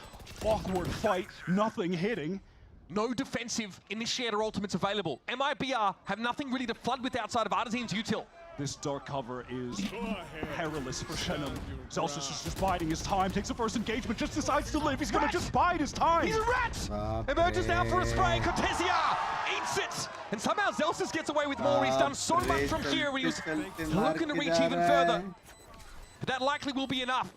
awkward fight, nothing hitting. No defensive initiator ultimates available. MIBR have nothing really to flood with outside of Artisan's util. This dark cover is perilous for Shenum. Zelsis is just biding his time, takes the first engagement, just decides to live. He's gonna just bide his time. He's a rat! Emerges now for a spray. Cortezia eats it! And somehow Zelsis gets away with more. He's done so much from here. He was looking to reach even further. But that likely will be enough.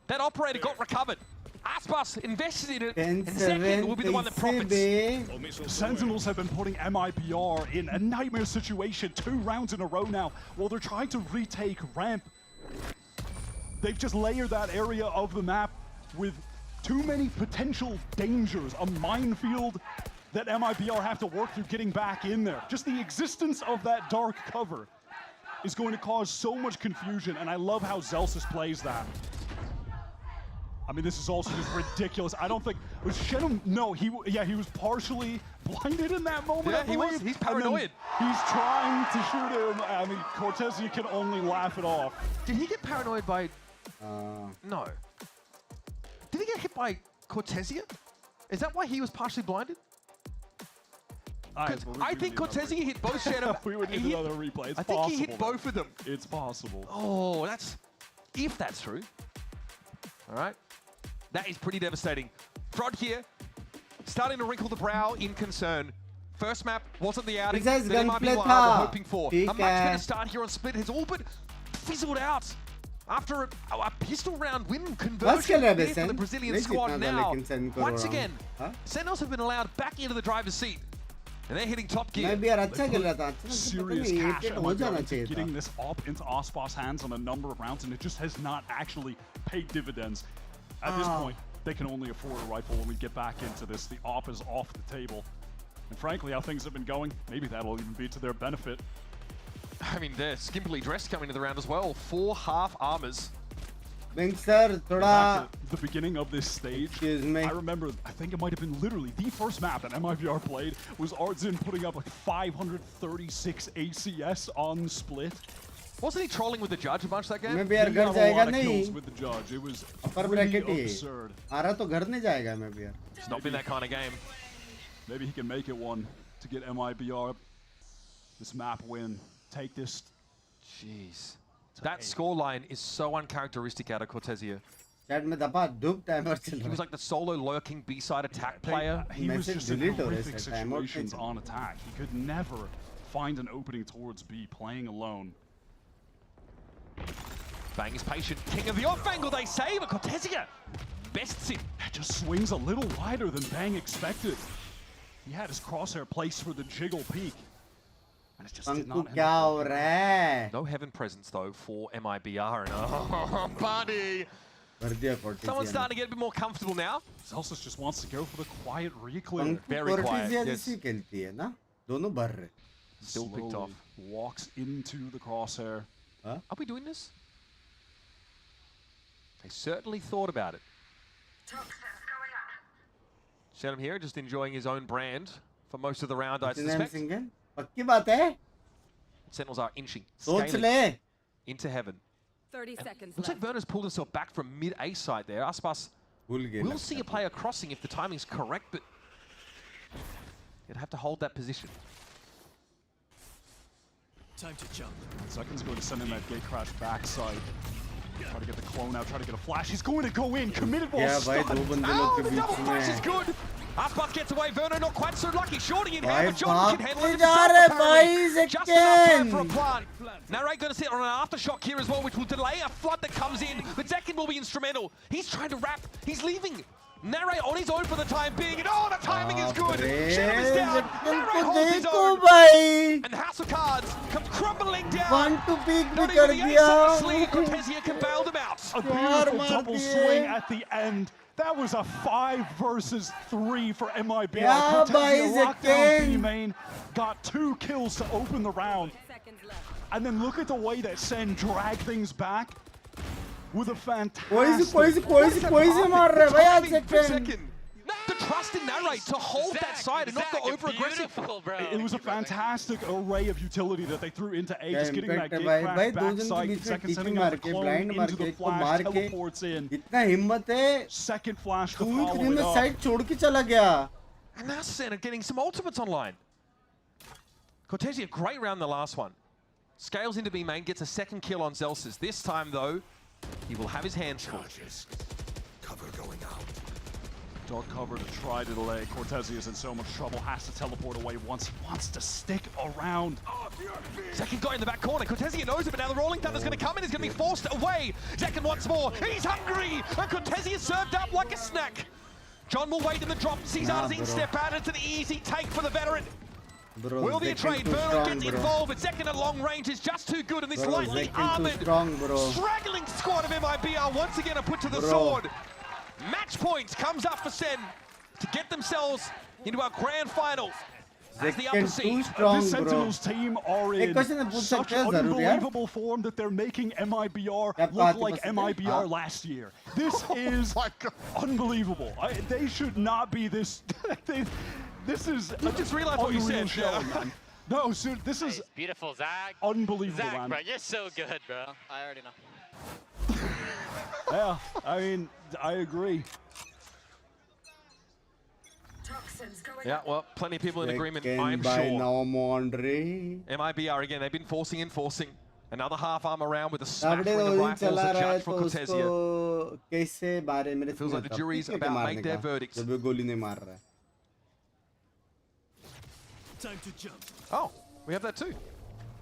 That operator got recovered. Aspas invested in it, and Zekin will be the one that profits. Sentinels have been putting MIBR in a nightmare situation 2 rounds in a row now, while they're trying to retake ramp. They've just layered that area of the map with too many potential dangers, a minefield that MIBR have to work through getting back in there. Just the existence of that dark cover is going to cause so much confusion, and I love how Zelsis plays that. I mean, this is also just ridiculous. I don't think was Shenum. No, he was partially blinded in that moment. Yeah, he was. He's paranoid. He's trying to shoot him. I mean, Cortezia can only laugh it off. Did he get paranoid by? No. Did he get hit by Cortezia? Is that why he was partially blinded? I think Cortezia hit both Shenum. We would need another replay. It's possible. I think he hit both of them. It's possible. Oh, if that's true. All right. That is pretty devastating. Frod here, starting to wrinkle the brow in concern. First map wasn't the outing that MIBR were hoping for. A much better start here on Split has all but fizzled out after a pistol round win conversion there for the Brazilian squad now. Once again, Sentinels have been allowed back into the driver's seat. And they're hitting top gear. Serious cash. Getting this up into Ospas' hands on a number of rounds, and it just has not actually paid dividends. At this point, they can only afford a rifle when we get back into this. The op is off the table. And frankly, how things have been going, maybe that'll even be to their benefit. I mean, they're skimpily dressed coming to the round as well. 4 half armors. Binks sir, thoda. The beginning of this stage, I remember, I think it might have been literally the first map that MIBR played was Ardzin putting up like 536 ACS on Split. Wasn't he trolling with the judge a bunch that game? MIBR घर जाएगा नहीं. With the judge, it was upper bracket ही. आ रहा तो घर नहीं जाएगा MIBR. It's not been that kind of game. Maybe he can make it one to get MIBR this map win. Take this. Jeez. That scoreline is so uncharacteristic out of Cortezia. He was like the solo lurking B-side attack player. He was just in horrific situations on attack. He could never find an opening towards B, playing alone. Bang is patient. King of the off angle, they say, but Cortezia bests it. That just swings a little wider than Bang expected. He had his crosshair placed for the jiggle peak. And it just did not end. No heaven presence though for MIBR. And oh, buddy. Someone's starting to get a bit more comfortable now. Celsius just wants to go for the quiet reclear. Very quiet. Yes. Still picked off. Walks into the crosshair. Are we doing this? They certainly thought about it. Shenum here, just enjoying his own brand for most of the round, I suspect. Sentinels are inching, scaling into heaven. 30 seconds looks like Werner's pulled himself back from mid-A side there. Aspas will see a player crossing if the timing's correct, but you'd have to hold that position. Time to jump. Second's going to send in that gate crash backside. Try to get the clone out, try to get a flash. He's going to go in. Committed ball stunned. Oh, the double flash is good. Aspas gets away. Werner not quite so lucky. Shorting in here, but John can handle it himself. Just enough for a plant. Narrate going to sit on an aftershock here as well, which will delay a flood that comes in. But Zekin will be instrumental. He's trying to wrap. He's leaving. Narrate on his own for the time being. And oh, the timing is good. Shenum is down. Narrate holds his own. And the House of Cards come crumbling down. Not even the ace up the sleeve. Cortezia can bail them out. A beautiful double swing at the end. That was a 5 versus 3 for MIBR. Cortezia locked down B main, got 2 kills to open the round. And then look at the way that Sen dragged things back with a fantastic... The trust in Narrate to hold that side and not go over-aggressive. It was a fantastic array of utility that they threw into A, just getting that gate crash backside. Second sending out the clone into the flash, teleports in. Second flash to follow it up. And now Sen are getting some ultimates online. Cortezia, great round the last one. Scales into B main, gets a second kill on Zelsis. This time, though, he will have his hands full. Cover going out. Dark cover to try to delay. Cortezia is in so much trouble, has to teleport away once, wants to stick around. Zekin got in the back corner. Cortezia knows it, but now the Rolling Thunder's going to come in. He's going to be forced away. Zekin once more. He's hungry. And Cortezia served up like a snack. John will wait in the drop. Sees Arzin step out. It's an easy take for the veteran. Will be a trade. Burrow gets involved, but Zekin at long range is just too good, and this lightly armored, straggling squad of MIBR once again are put to the sword. Match point comes up for Sen to get themselves into our grand final. as the upper seed. This Sentinels team are in such unbelievable form that they're making MIBR look like MIBR last year. This is unbelievable. They should not be this. This is. I just realized what you said. Man. No, so this is beautiful, Zach. Unbelievable, Zach, man. bro, you're so good, bro. I already know. Yeah, I mean, I agree. Yeah, well, plenty of people in agreement, I'm sure. MIBR again, they've been forcing. Another half arm around with a smattering of rifles, a judge for Cortesia. Feels like the jury's about to make their verdicts. Time to jump. Oh, we have that too.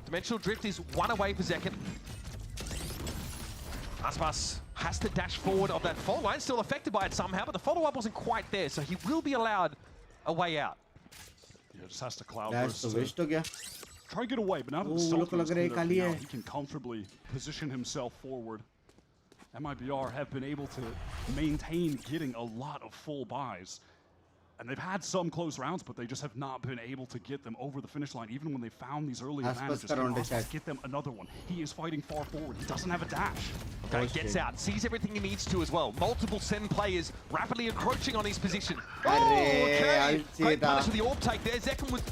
Dimensional Drift is one away for Zekken. Aspas has to dash forward of that fault line, still affected by it somehow, but the follow-up wasn't quite there, so he will be allowed a way out. Yeah, just has to cloud burst to try to get away, but now that the stealth is clear out, he can comfortably position himself forward. MIBR have been able to maintain getting a lot of full buys. And they've had some close rounds, but they just have not been able to get them over the finish line, even when they found these early advantages. Get them another one. He is fighting far forward. He doesn't have a dash. Okay, gets out, sees everything he needs to as well. Multiple Sen players rapidly encroaching on his position. Oh, okay. Great punish with the orb take there. Zekken was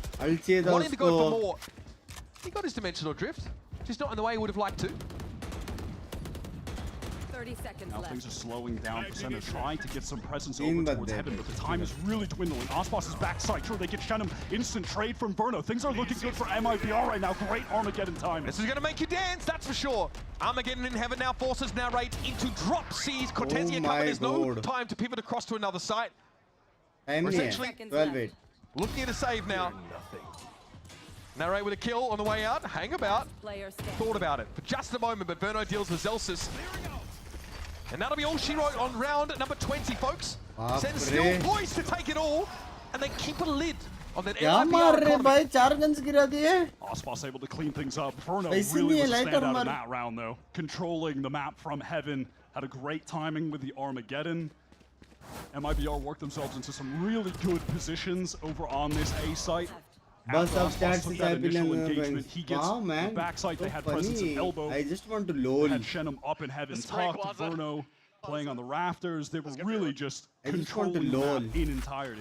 wanting to go for more. He got his dimensional drift, just not in the way he would have liked to. 30 seconds now left. Things are slowing down for Senna, trying to get some presence over towards heaven, but the time is really dwindling. Aspas is backside. Sure, they get Shenum. Instant trade from Verno. Things are looking good for MIBR right now. Great Armageddon timing. This is going to make you dance, that's for sure. Armageddon in heaven now forces Narrate into drop C's. Cortesia coming. There's no time to pivot across to another site. We're essentially looking at a save now. Narrate with a kill on the way out. Hang about. Thought about it for just a moment, but Verno deals with Zelsis. And that'll be all she wrote on round number 20, folks. Sen's still poised to take it all, and they keep a lid on that Aspas able to clean things up. Verno really was a standout in that round, though. Controlling the map from heaven. Had a great timing with the Armageddon. MIBR worked themselves into some really good positions over on this A site. Bus of stats is engagement. He gets the backside. They had presence of elbow. I just want to lol. Had Shenum up in heaven. Talked to Verno playing on the rafters. They were really just controlling the map in entirety.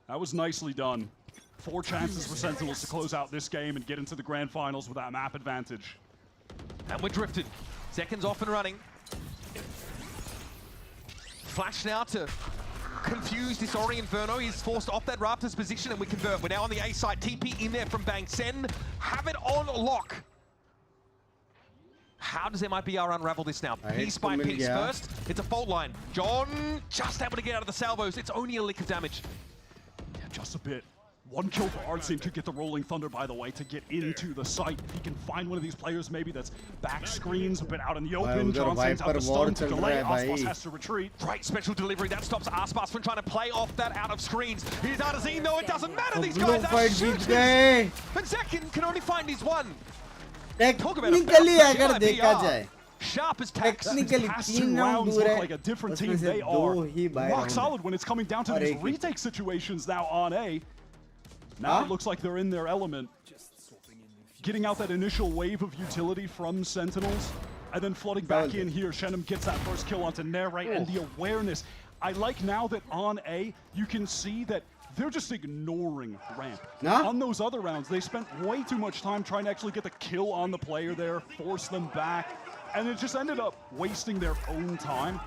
That was nicely done. 4 chances for Sentinels to close out this game and get into the grand finals with that map advantage. And we're drifted. Seconds off and running. Flash now to confuse, disorient Verno. He's forced off that Raptors position, and we convert. We're now on the A side. TP in there from Binks. Sen have it on lock. How does MIBR unravel this now? Piece by piece. First, it's a fault line. John just able to get out of the salvos. It's only a lick of damage. Yeah, just a bit. 1 kill for Artsing to get the Rolling Thunder, by the way, to get into the site. If he can find one of these players, maybe that's back screens, a bit out in the open. Johnson's out the stun to delay. Aspas has to retreat. Great special delivery. That stops Aspas from trying to play off that out of screens. Here's Artazine, though. It doesn't matter. These guys are shooters. But Zekken can only find his one. Talk about a sharp as tax. Technically, past 2 rounds look like a different team. They are rock solid when it's coming down to these retake situations now on A. Now it looks like they're in their element. Getting out that initial wave of utility from Sentinels, and then flooding back in here. Shenum gets that first kill onto Narrate, and the awareness. I like now that on A, you can see that they're just ignoring ramp. On those other rounds, they spent way too much time trying to actually get the kill on the player there, force them back, and it just ended up wasting their own time.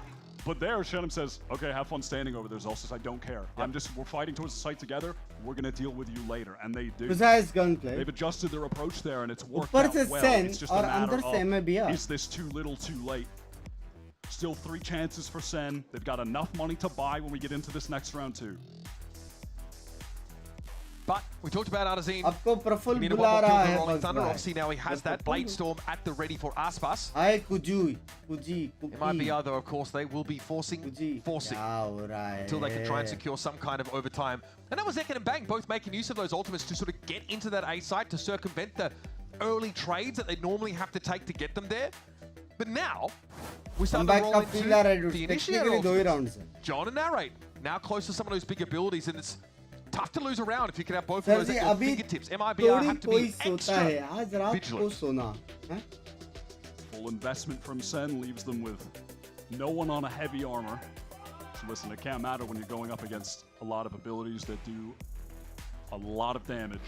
But there, Shenum says, okay, have fun standing over there, Zelsis. I don't care. We're fighting towards the site together. We're going to deal with you later. And they do. They've adjusted their approach there, and it's worked out well. It's just a matter of, is this too little, too late? Still 3 chances for Sen. They've got enough money to buy when we get into this next round, too. But we talked about Artazine. He needed 1 more kill for Rolling Thunder. Obviously now he has that Blade Storm at the ready for Aspas. MIBR though, of course, they will be forcing until they can try and secure some kind of overtime. And that was Zekken and Bang both making use of those ultimates to sort of get into that A site to circumvent the early trades that they normally have to take to get them there. But now, we start to roll into the initiator ultimates. John and Narrate, now close to some of those big abilities, and it's tough to lose around if you can have both of those at your fingertips. MIBR have to be extra vigilant. Full investment from Sen leaves them with no one on a heavy armor. So listen, it can't matter when you're going up against a lot of abilities that do a lot of damage.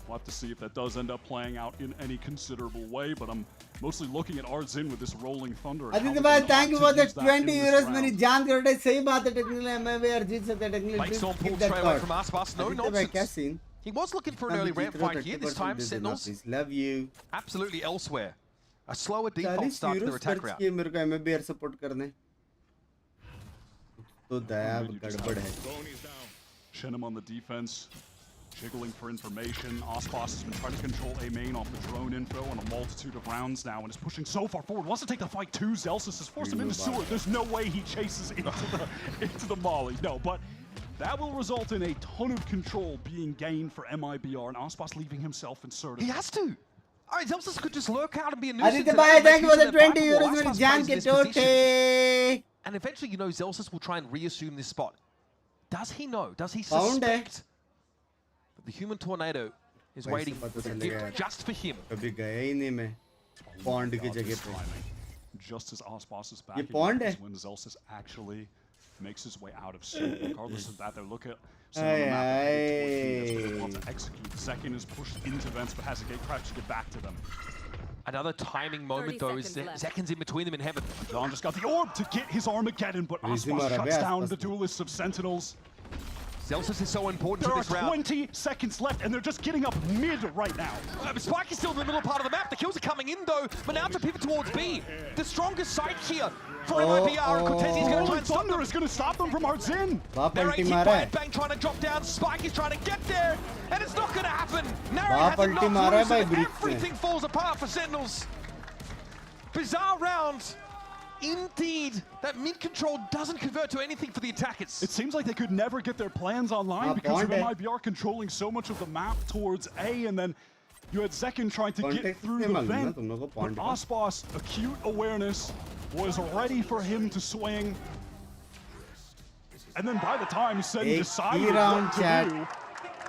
We'll have to see if that does end up playing out in any considerable way, but I'm mostly looking at Ardzin with this rolling thunder. Aditya bhai, thank you for the 20 euros. मेरी जान कर रहे सही बात है technically MIBR जीत सकते हैं technically. Blakeson pulled straight away from Aspas. No nonsense. He was looking for an early ramp fight here. This time Sentinels love you. Absolutely elsewhere. A slower default start to their attack route. मेरे को MIBR support करने. तो दया गड़बड़ है. Shenham on the defense. Jiggling for information. Aspas has been trying to control A main off the drone info on a multitude of rounds now and is pushing so far forward. Wants to take the fight too. Zelsis has forced him into sewer. There's no way he chases into the molly. No, but that will result in a ton of control being gained for MIBR and Aspas leaving himself inserted. He has to. Alright, Zelsis could just lurk out and be a nuisance. Aditya bhai, thank you for the 20 euros. मेरी जान के टोटे. And eventually, you know, Zelsis will try and reassume this spot. Does he know? Does he suspect? The human tornado is waiting with a gift just for him. कभी गया ही नहीं मैं pond की जगह पे. Just as Aspas is back, when Zelsis actually makes his way out of suit. Regardless of that, they look at they want to execute. Second is pushed into vents, but has a gate crash to get back to them. Another timing moment though is seconds in between them in heaven. Don just got the orb to get his Armageddon, but Aspas shuts down the duelists of Sentinels. Zelsis is so important to this round. There are 20 seconds left, and they're just getting up mid right now. Spike is still in the middle part of the map. The kills are coming in, though, but now to pivot towards B. The strongest side here for MIBR. Cortez is going to try and stop them. Is going to stop them from Ardzin. Narrated by Bang trying to drop down. Spike is trying to get there, and it's not going to happen. Narrated has enough loose, and everything falls apart for Sentinels. Bizarre round. Indeed, that mid-control doesn't convert to anything for the attackers. It seems like they could never get their plans online because of MIBR controlling so much of the map towards A, and then you had Zekin trying to get through the vent, but Aspas' acute awareness was ready for him to swing. And then by the time Sen decided what to do,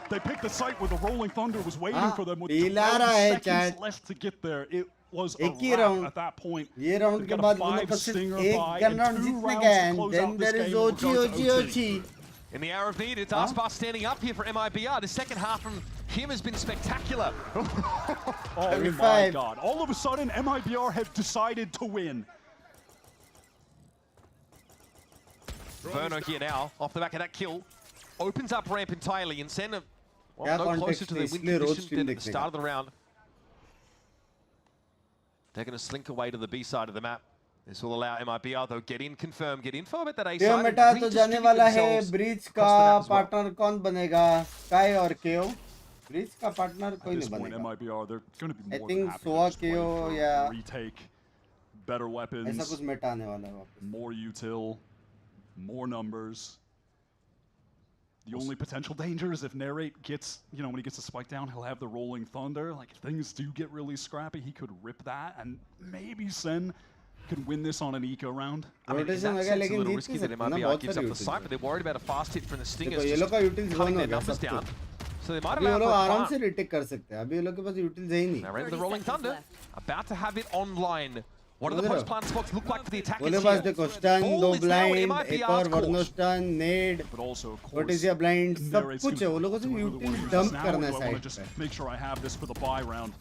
they picked the site where the Rolling Thunder was waiting for them with 12 seconds left to get there. It was a wrap at that point. ये round के बाद उन्होंने बस एक gun round जीतने गए, then there is OG. In the hour of need, it's Aspas standing up here for MIBR. The second half from him has been spectacular. Oh my god. All of a sudden, MIBR have decided to win. Verno here now, off the back of that kill. Opens up ramp entirely and Sen no closer to the win condition than at the start of the round. They're going to slink away to the B side of the map. This will allow MIBR though get in, confirm, get info about that A side. Meta तो जाने वाला है. Breach का partner कौन बनेगा? Sky और KO. Breach का partner कोई नहीं बनेगा. I think Soa KO या retake better weapons. ऐसा कुछ मेटा आने वाला है वापस. More util, more numbers. The only potential danger is if Narrate gets, you know, when he gets a spike down, he'll have the Rolling Thunder. Like, if things do get really scrappy, he could rip that, and maybe Sen can win this on an eco round. I mean, in that sense, a little risky that MIBR gives up the site, but they're worried about a fast hit from the Stingers just cutting their numbers down. So they might allow for a आराम से retake कर सकते हैं. अभी ये लोग के पास utils है ही नहीं. Now, right with the Rolling Thunder, about to have it online. What do the post-plant spots look like for the attackers here? बोले देखो stun, दो blind, एक और वर्नो stun, nade, what is your blind, सब कुछ है. वो लोगों से utils dump करना है side पे. Make sure I have this for the buy round.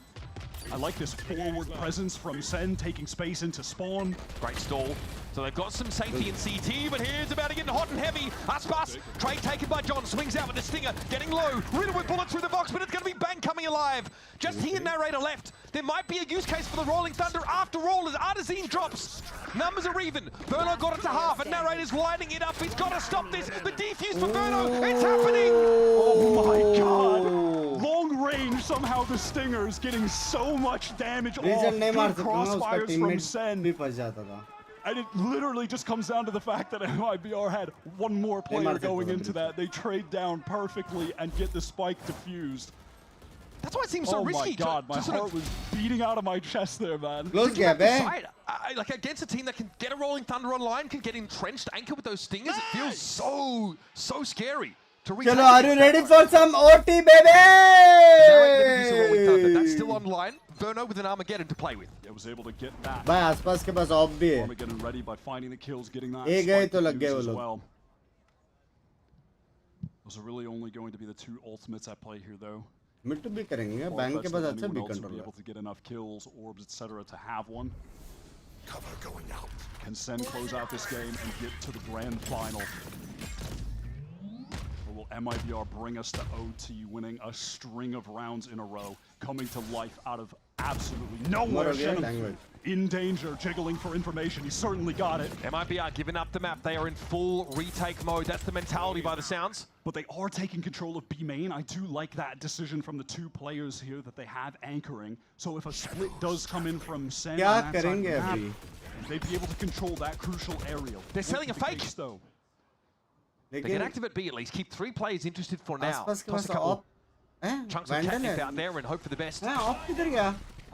I like this forward presence from Sen, taking space into spawn. Great stall. So they've got some safety in CT, but here's about to get hot and heavy. Aspas, trade taken by John, swings out with the stinger, getting low. Riddle with bullets through the box, but it's going to be Bang coming alive. Just here, Narrator left. There might be a use case for the Rolling Thunder after all as Artazine drops. Numbers are even. Verno got it to half, and Narrator's lighting it up. He's got to stop this. The defuse for Verno, it's happening. Oh my god. Long range, somehow the Stinger's getting so much damage off. Good crossfires from Sen. And it literally just comes down to the fact that MIBR had one more player going into that. They trade down perfectly and get the spike diffused. That's why it seems so risky. Oh my god, my heart was beating out of my chest there, man. Close gap, eh? Like against a team that can get a Rolling Thunder online, can get entrenched, anchor with those stingers, it feels so scary. to retake. Chalo, are you ready for some OT, baby? That's still online. Verno with an Armageddon to play with. Yeah, was able to get that. भाई आसपास के पास of भी है. Armageddon ready by finding the kills, getting that. एक गए तो लग गए वो as लोग. well. Those are really only going to be the two ultimates at play here, though. Mid to be करेंगे. Bang के पास अच्छा भी control. Be able to get enough kills, orbs, etc. to have one. Cover going out. Can Sen close out this game and get to the grand final? Or will MIBR bring us to OT, winning a string of rounds in a row, coming to life out of absolutely nowhere? In danger, jiggling for information. He certainly got it. MIBR giving up the map. They are in full retake mode. That's the mentality by the sounds. But they are taking control of B main. I do like that decision from the two players here that they have anchoring. So if a split does come in from Sen, on that side of the map, they'd be able to control that crucial area. They're selling a fake. Though. They can activate B at least. Keep 3 players interested for now. Toss a couple chunks of catnip out there and hope for the best.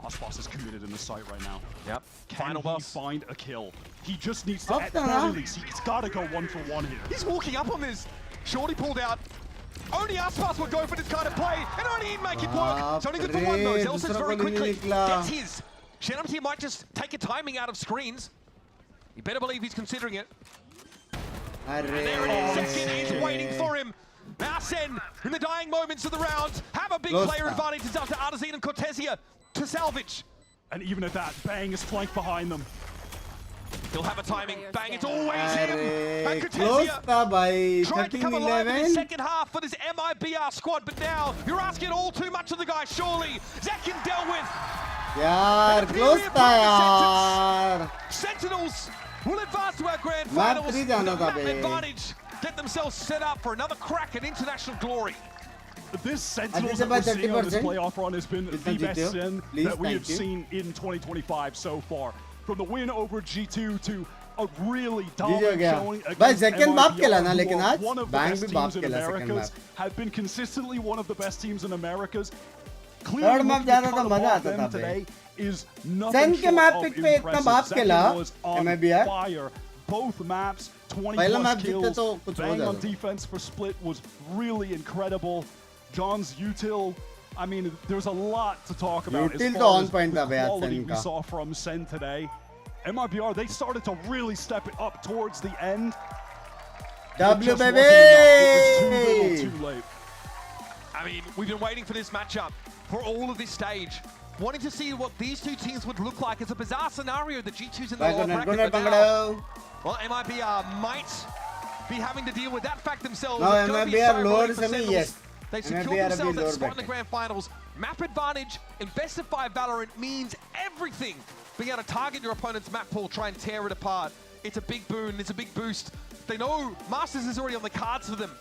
Aspas is committed in the site right now. Yep. Can he find a kill? He just needs to, at the very least, he's got to go 1-for-1 here. He's walking up on this. Shorty pulled out. Only Aspas would go for this kind of play, and only he'd make it work. It's only good for one though. Zelson's very quickly gets his. Shenamti might just take a timing out of screens. You better believe he's considering it. And there it is. Second is waiting for him. Now Sen, in the dying moments of the round, have a big player advantage. It's up to Artazine and Cortesia to salvage. And even at that, Bang is flanked behind them. He'll have a timing. Bang, it's always him. And Cortesia tried to come alive in the second half for this MIBR squad, but now you're asking all too much of the guy, surely. Zekin dealt with. यार close था यार. Sentinels will advance to our grand finals with a map advantage. Get themselves set up for another crack at international glory. This Sentinels that we're seeing on this playoff run has been the best Sen that we have seen in 2025 so far. From the win over G2 to a really dominant showing against MIBR, one of the best teams in Americas, have been consistently one of the best teams in Americas. Clearly looking to cut off them today is nothing short of impressive. Second was on fire. Both maps, 20+ kills. Bang on defense for Split was really incredible. John's util, I mean, there's a lot to talk about as far as the quality we saw from Sen today. MIBR, they started to really step it up towards the end. W baby! It was too little, too late. I mean, we've been waiting for this matchup for all of this stage. Wanting to see what these two teams would look like. It's a bizarre scenario. The G2's in the lower bracket, but now, well, MIBR might be having to deal with that fact themselves. No, MIBR lower semi, yes. They secured themselves that spot in the grand finals. Map advantage in best of 5 Valorant means everything. Being able to target your opponent's map pool, try and tear it apart. It's a big boon, it's a big boost. They know Masters is already on the cards for them.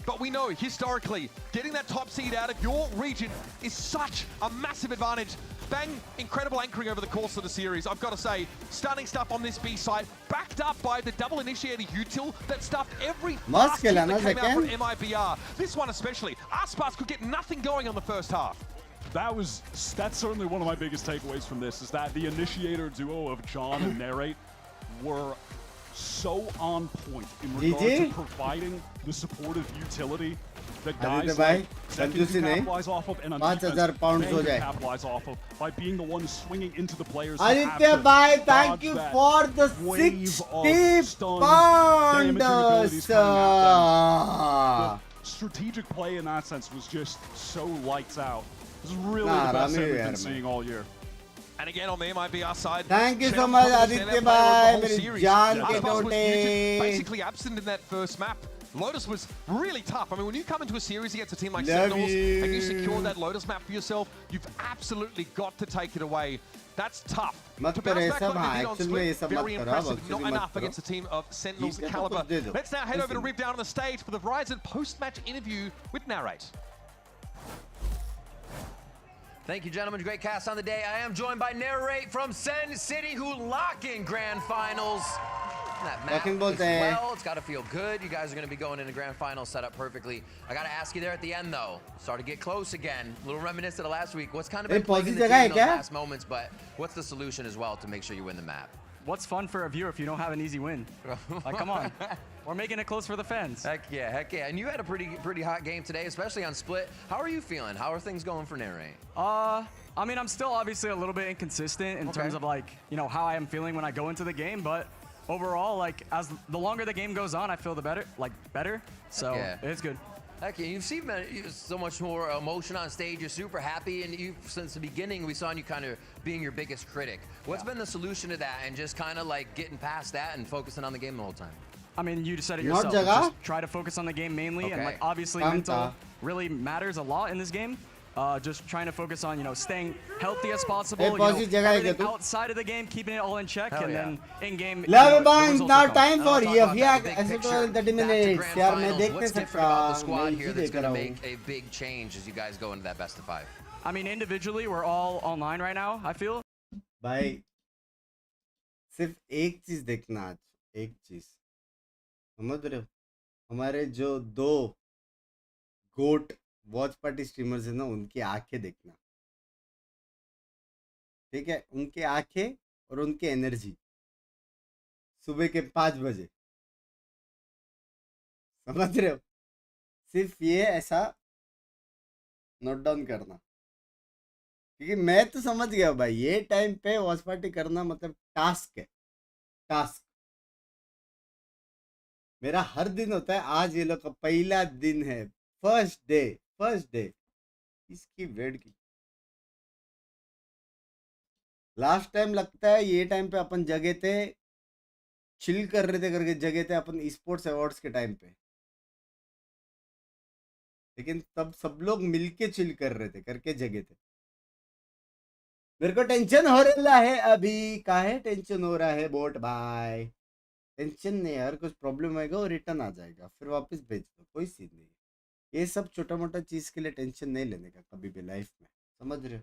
But we know, historically, getting that top seed out of your region is such a massive advantage. Bang, incredible anchoring over the course of the series. I've got to say, stunning stuff on this B site, backed up by the double initiator util that stuffed every last team that came out from MIBR. This one especially. Aspas could get nothing going on the first half. That's certainly one of my biggest takeaways from this, is that the initiator duo of John and Narrate were so on point in regard to providing the supportive utility that guys like Zekin can capitalize off of, and on defense, can capitalize off of by being the one swinging into the players. Aditya bhai, thank you for the 60 pounds. The strategic play in that sense was just so lights out. This is really the best thing we've been seeing all year. And again on the MIBR side, thank you so much, Aditya bhai. Basically absent in that first map. Lotus was really tough. I mean, when you come into a series against a team like Sentinels and you secure that Lotus map for yourself, you've absolutely got to take it away. That's tough. To bounce back like they did on Split, very impressive. Not enough against a team of Sentinels caliber. Let's now head over to Rib down on the stage for the Verizon post-match interview with Narrate. Thank you, gentlemen. Great cast on the day. I am joined by Narrate from Sen City, who lock in grand finals. That map as well. It's got to feel good. You guys are going to be going into grand finals set up perfectly. I got to ask you there at the end, though. Start to get close again. A little reminiscent of last week. What's kind of been plaguing the team in those last moments, but what's the solution as well to make sure you win the map? What's fun for a viewer if you don't have an easy win? Like, come on. We're making it close for the fans. Heck yeah. And you had a pretty hot game today, especially on split. How are you feeling? How are things going for Narrate? I mean, I'm still obviously a little bit inconsistent in terms of like, you know, how I am feeling when I go into the game, but overall, like, as the longer the game goes on, I feel better. So it's good. Heck yeah, you've seen so much more emotion on stage. You're super happy, and you, since the beginning, we saw you kind of being your biggest critic. What's been the solution to that, and just kind of like getting past that and focusing on the game the whole time? I mean, you just said it yourself. Just try to focus on the game mainly, and like obviously mental really matters a lot in this game. Just trying to focus on, you know, staying healthy as possible. You know, everything outside of the game, keeping it all in check, and then in game. Love bang, not time for you. ऐसे तो 30 minutes. यार मैं देख नहीं सकता. Squad here that's going to make a big change as you guys go into that best of 5. I mean, individually, we're all online right now, I feel. भाई सिर्फ एक चीज देखना आज, एक चीज समझ रहे हो? हमारे जो 2 गोट वॉच पार्टी स्ट्रीमर्स है ना, उनकी आंखें देखना, ठीक है? उनकी आंखें और उनकी एनर्जी सुबह के 5 बजे, समझ रहे हो? सिर्फ ये ऐसा नोट डाउन करना, क्योंकि मैं तो समझ गया भाई, ये टाइम पे वॉच पार्टी करना मतलब टास्क है, टास्क। मेरा हर दिन होता है, आज ये लोग का पहला दिन है, फर्स्ट डे इसकी वेट की। लास्ट टाइम लगता है ये टाइम पे अपन जगह थे, चिल कर रहे थे करके जगह थे अपन स्पोर्ट्स अवार्ड्स के टाइम पे, लेकिन तब सब लोग मिलके चिल कर रहे थे करके जगह थे। मेरे को टेंशन हो रहा है अभी, काहे टेंशन हो रहा है बोट भाई? टेंशन नहीं यार, कुछ प्रॉब्लम आएगा और रिटर्न आ जाएगा, फिर वापस भेज दो, कोई सीन नहीं। ये सब छोटा मोटा चीज के लिए टेंशन नहीं लेने का कभी भी लाइफ में, समझ रहे हो?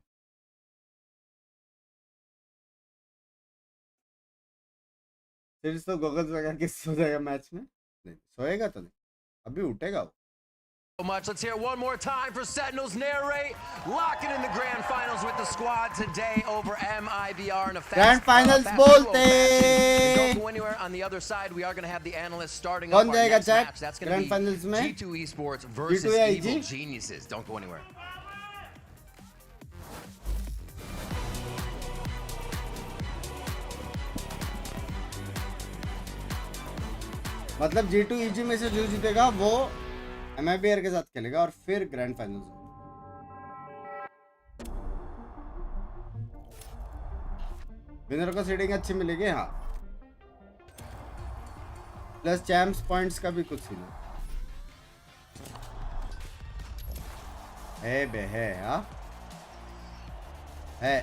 फिर तो गोगल्स लगा के सो जाएगा मैच में? नहीं सोएगा तो नहीं, अभी उठेगा वो। Much. Let's hear it one more time for Sentinels. Narrate, locking in the grand finals with the squad today over MIBR in a fast grand finals bolte. Don't go anywhere. On the other side, we are going to have the analysts starting up our next match. That's going to be G2 Esports versus Evil Geniuses. Don't go anywhere. मतलब G2 EG में से जो जीतेगा वो MIBR के साथ खेलेगा और फिर ग्रैंड फाइनल्स। विनर को सीडिंग अच्छी मिलेगी, हाँ, प्लस चैम्प्स पॉइंट्स का भी कुछ सीन है बे, है हाँ है।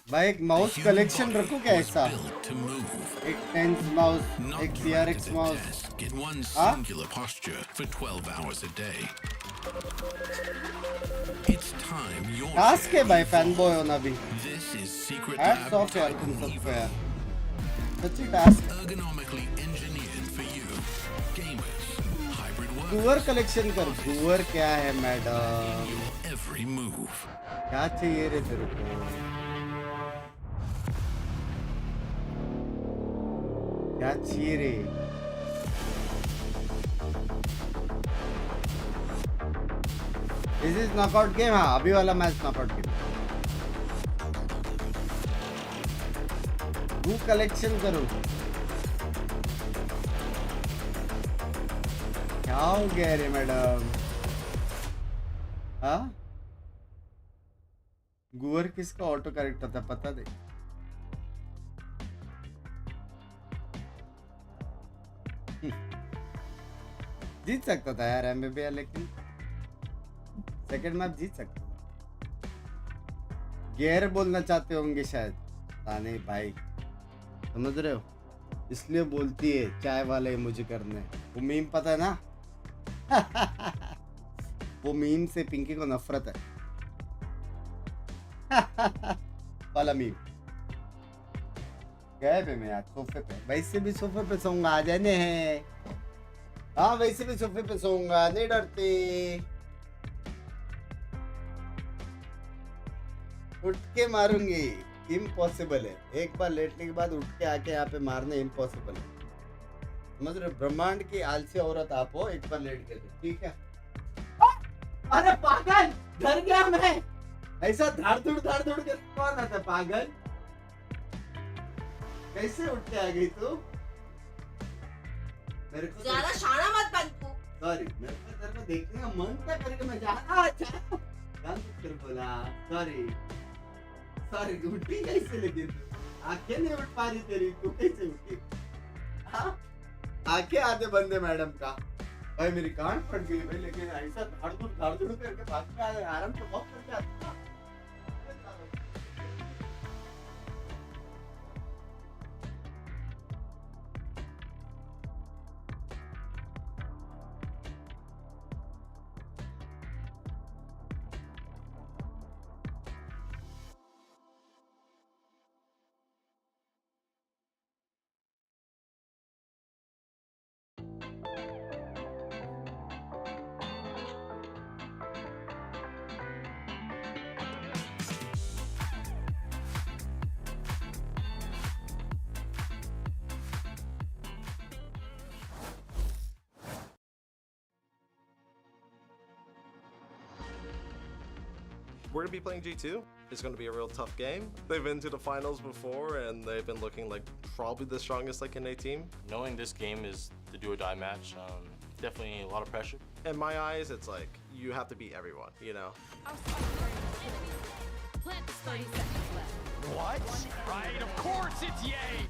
भाई एक माउस कलेक्शन रखो क्या ऐसा, एक टेंस माउस, एक CRX माउस, टास्क है भाई फैन बॉय होना भी। हैट्स ऑफ यार तुम सबको यार, सच्ची टास्क। गुवर कलेक्शन कर, गुवर क्या है मैडम? क्या चाहिए रे तेरे को? क्या चाहिए रे? दिस इज नॉकआउट गेम, हाँ अभी वाला मैच नॉकआउट गेम। वो कलेक्शन करो, क्या हो गया रे मैडम? हाँ गुवर किसका ऑटो करेक्ट था पता नहीं। जीत सकता था यार MIBR, लेकिन सेकंड मैच जीत सकता था। गेयर बोलना चाहते होंगे शायद, नहीं भाई समझ रहे हो? इसलिए बोलती है चाय वाले मुझे करने, वो मीम पता है ना? वो मीम से पिंकी को नफरत है। वाला मीम। गए पे मैं आज सोफे पे, वैसे भी सोफे पे सोऊंगा, आ जाने हैं। हाँ वैसे भी सोफे पे सोऊंगा, नहीं डरते। उठ के मारूंगी, इम्पॉसिबल है। एक बार लेटने के बाद उठ के आके यहाँ पे मारना इम्पॉसिबल है। समझ रहे? ब्रह्मांड की आलसी औरत आप हो, एक बार लेट के, ठीक है? अरे पागल, डर गया मैं। ऐसा धाड़ धुड़ कर कौन आता पागल? कैसे उठ के आ गई तू? मेरे को ज्यादा शाना मत बन तू। सॉरी, मेरे को तेरे को देखने का मन था करके मैं जान बोला। सॉरी उठी कैसे लेकिन आंखें नहीं उठ पा रही तेरी, तू कैसे उठी? हाँ आंखें आधे बंदे मैडम का। भाई मेरी कान फट गई भाई, लेकिन ऐसा धाड़ धुड़ करके भाग के आराम से वॉक करके आता। We're going to be playing G2. It's going to be a real tough game. They've been to the finals before, and they've been looking like probably the strongest NA team. Knowing this game is the do-or-die match, definitely a lot of pressure. In my eyes, it's like you have to beat everyone, you know? What? Right, of course it's Ye!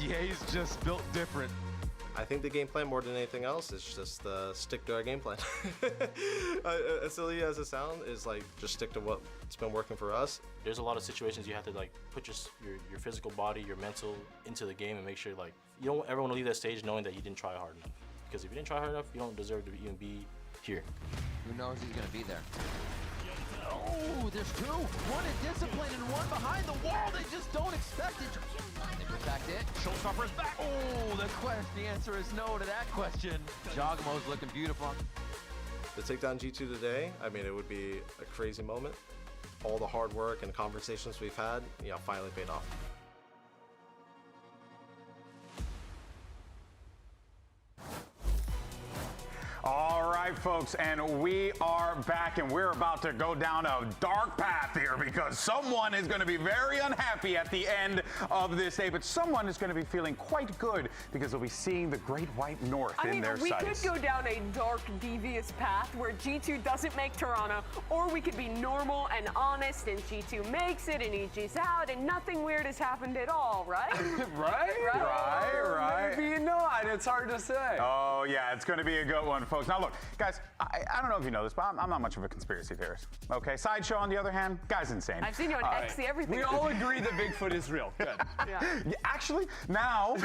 Ye's just built different. I think the game plan more than anything else is just stick to our game plan. As silly as it sounds, is like just stick to what's been working for us. There's a lot of situations you have to like put your physical body, your mental into the game and make sure like you don't ever want to leave that stage knowing that you didn't try hard enough. Because if you didn't try hard enough, you don't deserve to even be here. Who knows he's gonna be there? Oh, there's two. One in discipline and one behind the wall. They just don't expect it. They protect it. Showstopper's back. Oh, the answer is no to that question. Jogmo's looking beautiful. To take down G2 today, I mean, it would be a crazy moment. All the hard work and conversations we've had, finally paid off. All right, folks, and we are back, and we're about to go down a dark path here because someone is going to be very unhappy at the end of this day, but someone is going to be feeling quite good because they'll be seeing the Great White North in their sights. We could go down a dark, devious path where G2 doesn't make Toronto, or we could be normal and honest, and G2 makes it, and EG's out, and nothing weird has happened at all, right? Right. Maybe not. It's hard to say. Oh, yeah, it's going to be a good one, folks. Now, look, guys, I don't know if you know this, but I'm not much of a conspiracy theorist. Okay, Sideshow, on the other hand, guy's insane. I've seen you on X, the everything. We all agree that Bigfoot is real. Good. Yeah. Actually, now,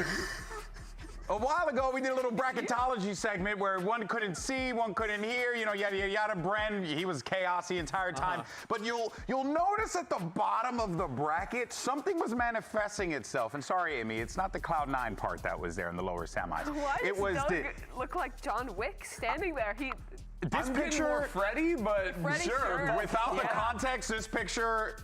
a while ago, we did a little bracketology segment where one couldn't see, one couldn't hear, yada, yada, yada. Bren, he was chaos the entire time. But you'll notice at the bottom of the bracket, something was manifesting itself. And sorry, Amy, it's not the Cloud9 part that was there in the lower semis. Why it was look like John Wick standing there? This picture, Freddy, but sure. Without the context, this picture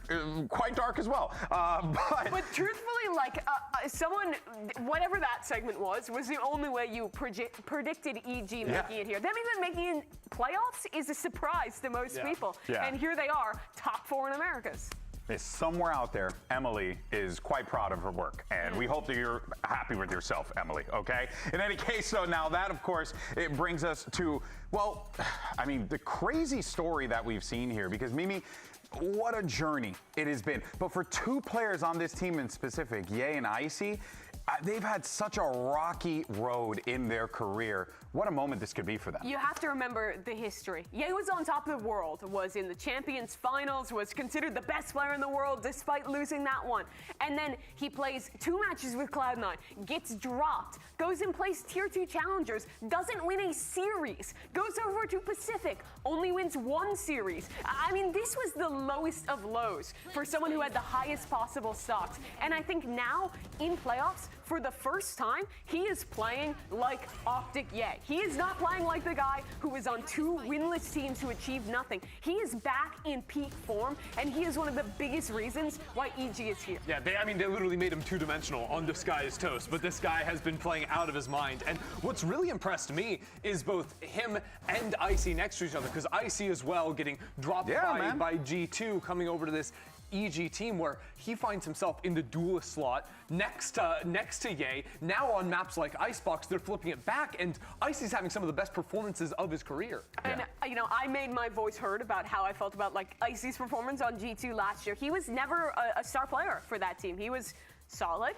quite dark as well. But truthfully, like someone, whatever that segment was the only way you predicted EG making it here. Them even making it playoffs is a surprise to most people. Yeah. And here they are, top 4 in Americas. Somewhere out there, Emily is quite proud of her work, and we hope that you're happy with yourself, Emily, okay? In any case, so now that, of course, it brings us to, well, I mean, the crazy story that we've seen here, because Mimi, what a journey it has been. But for two players on this team in specific, Ye and Icy, they've had such a rocky road in their career. What a moment this could be for them. You have to remember the history. Ye was on top of the world, was in the Champions Finals, was considered the best player in the world despite losing that one. And then he plays 2 matches with Cloud9, gets dropped, goes and plays Tier 2 Challengers, doesn't win a series, goes over to Pacific, only wins 1 series. I mean, this was the lowest of lows for someone who had the highest possible stocks. And I think now, in playoffs, for the first time, he is playing like Optic Ye. He is not playing like the guy who was on 2 winless teams who achieved nothing. He is back in peak form, and he is one of the biggest reasons why EG is here. Yeah, they literally made him two-dimensional on This Guy Is Toast, but this guy has been playing out of his mind. And what's really impressed me is both him and Icy next to each other, because Icy as well getting dropped by G2, coming over to this EG team where he finds himself in the duelist slot next to Ye. Now on maps like Icebox, they're flipping it back, and Icy's having some of the best performances of his career. And you know, I made my voice heard about how I felt about like Icy's performance on G2 last year. He was never a star player for that team. He was solid,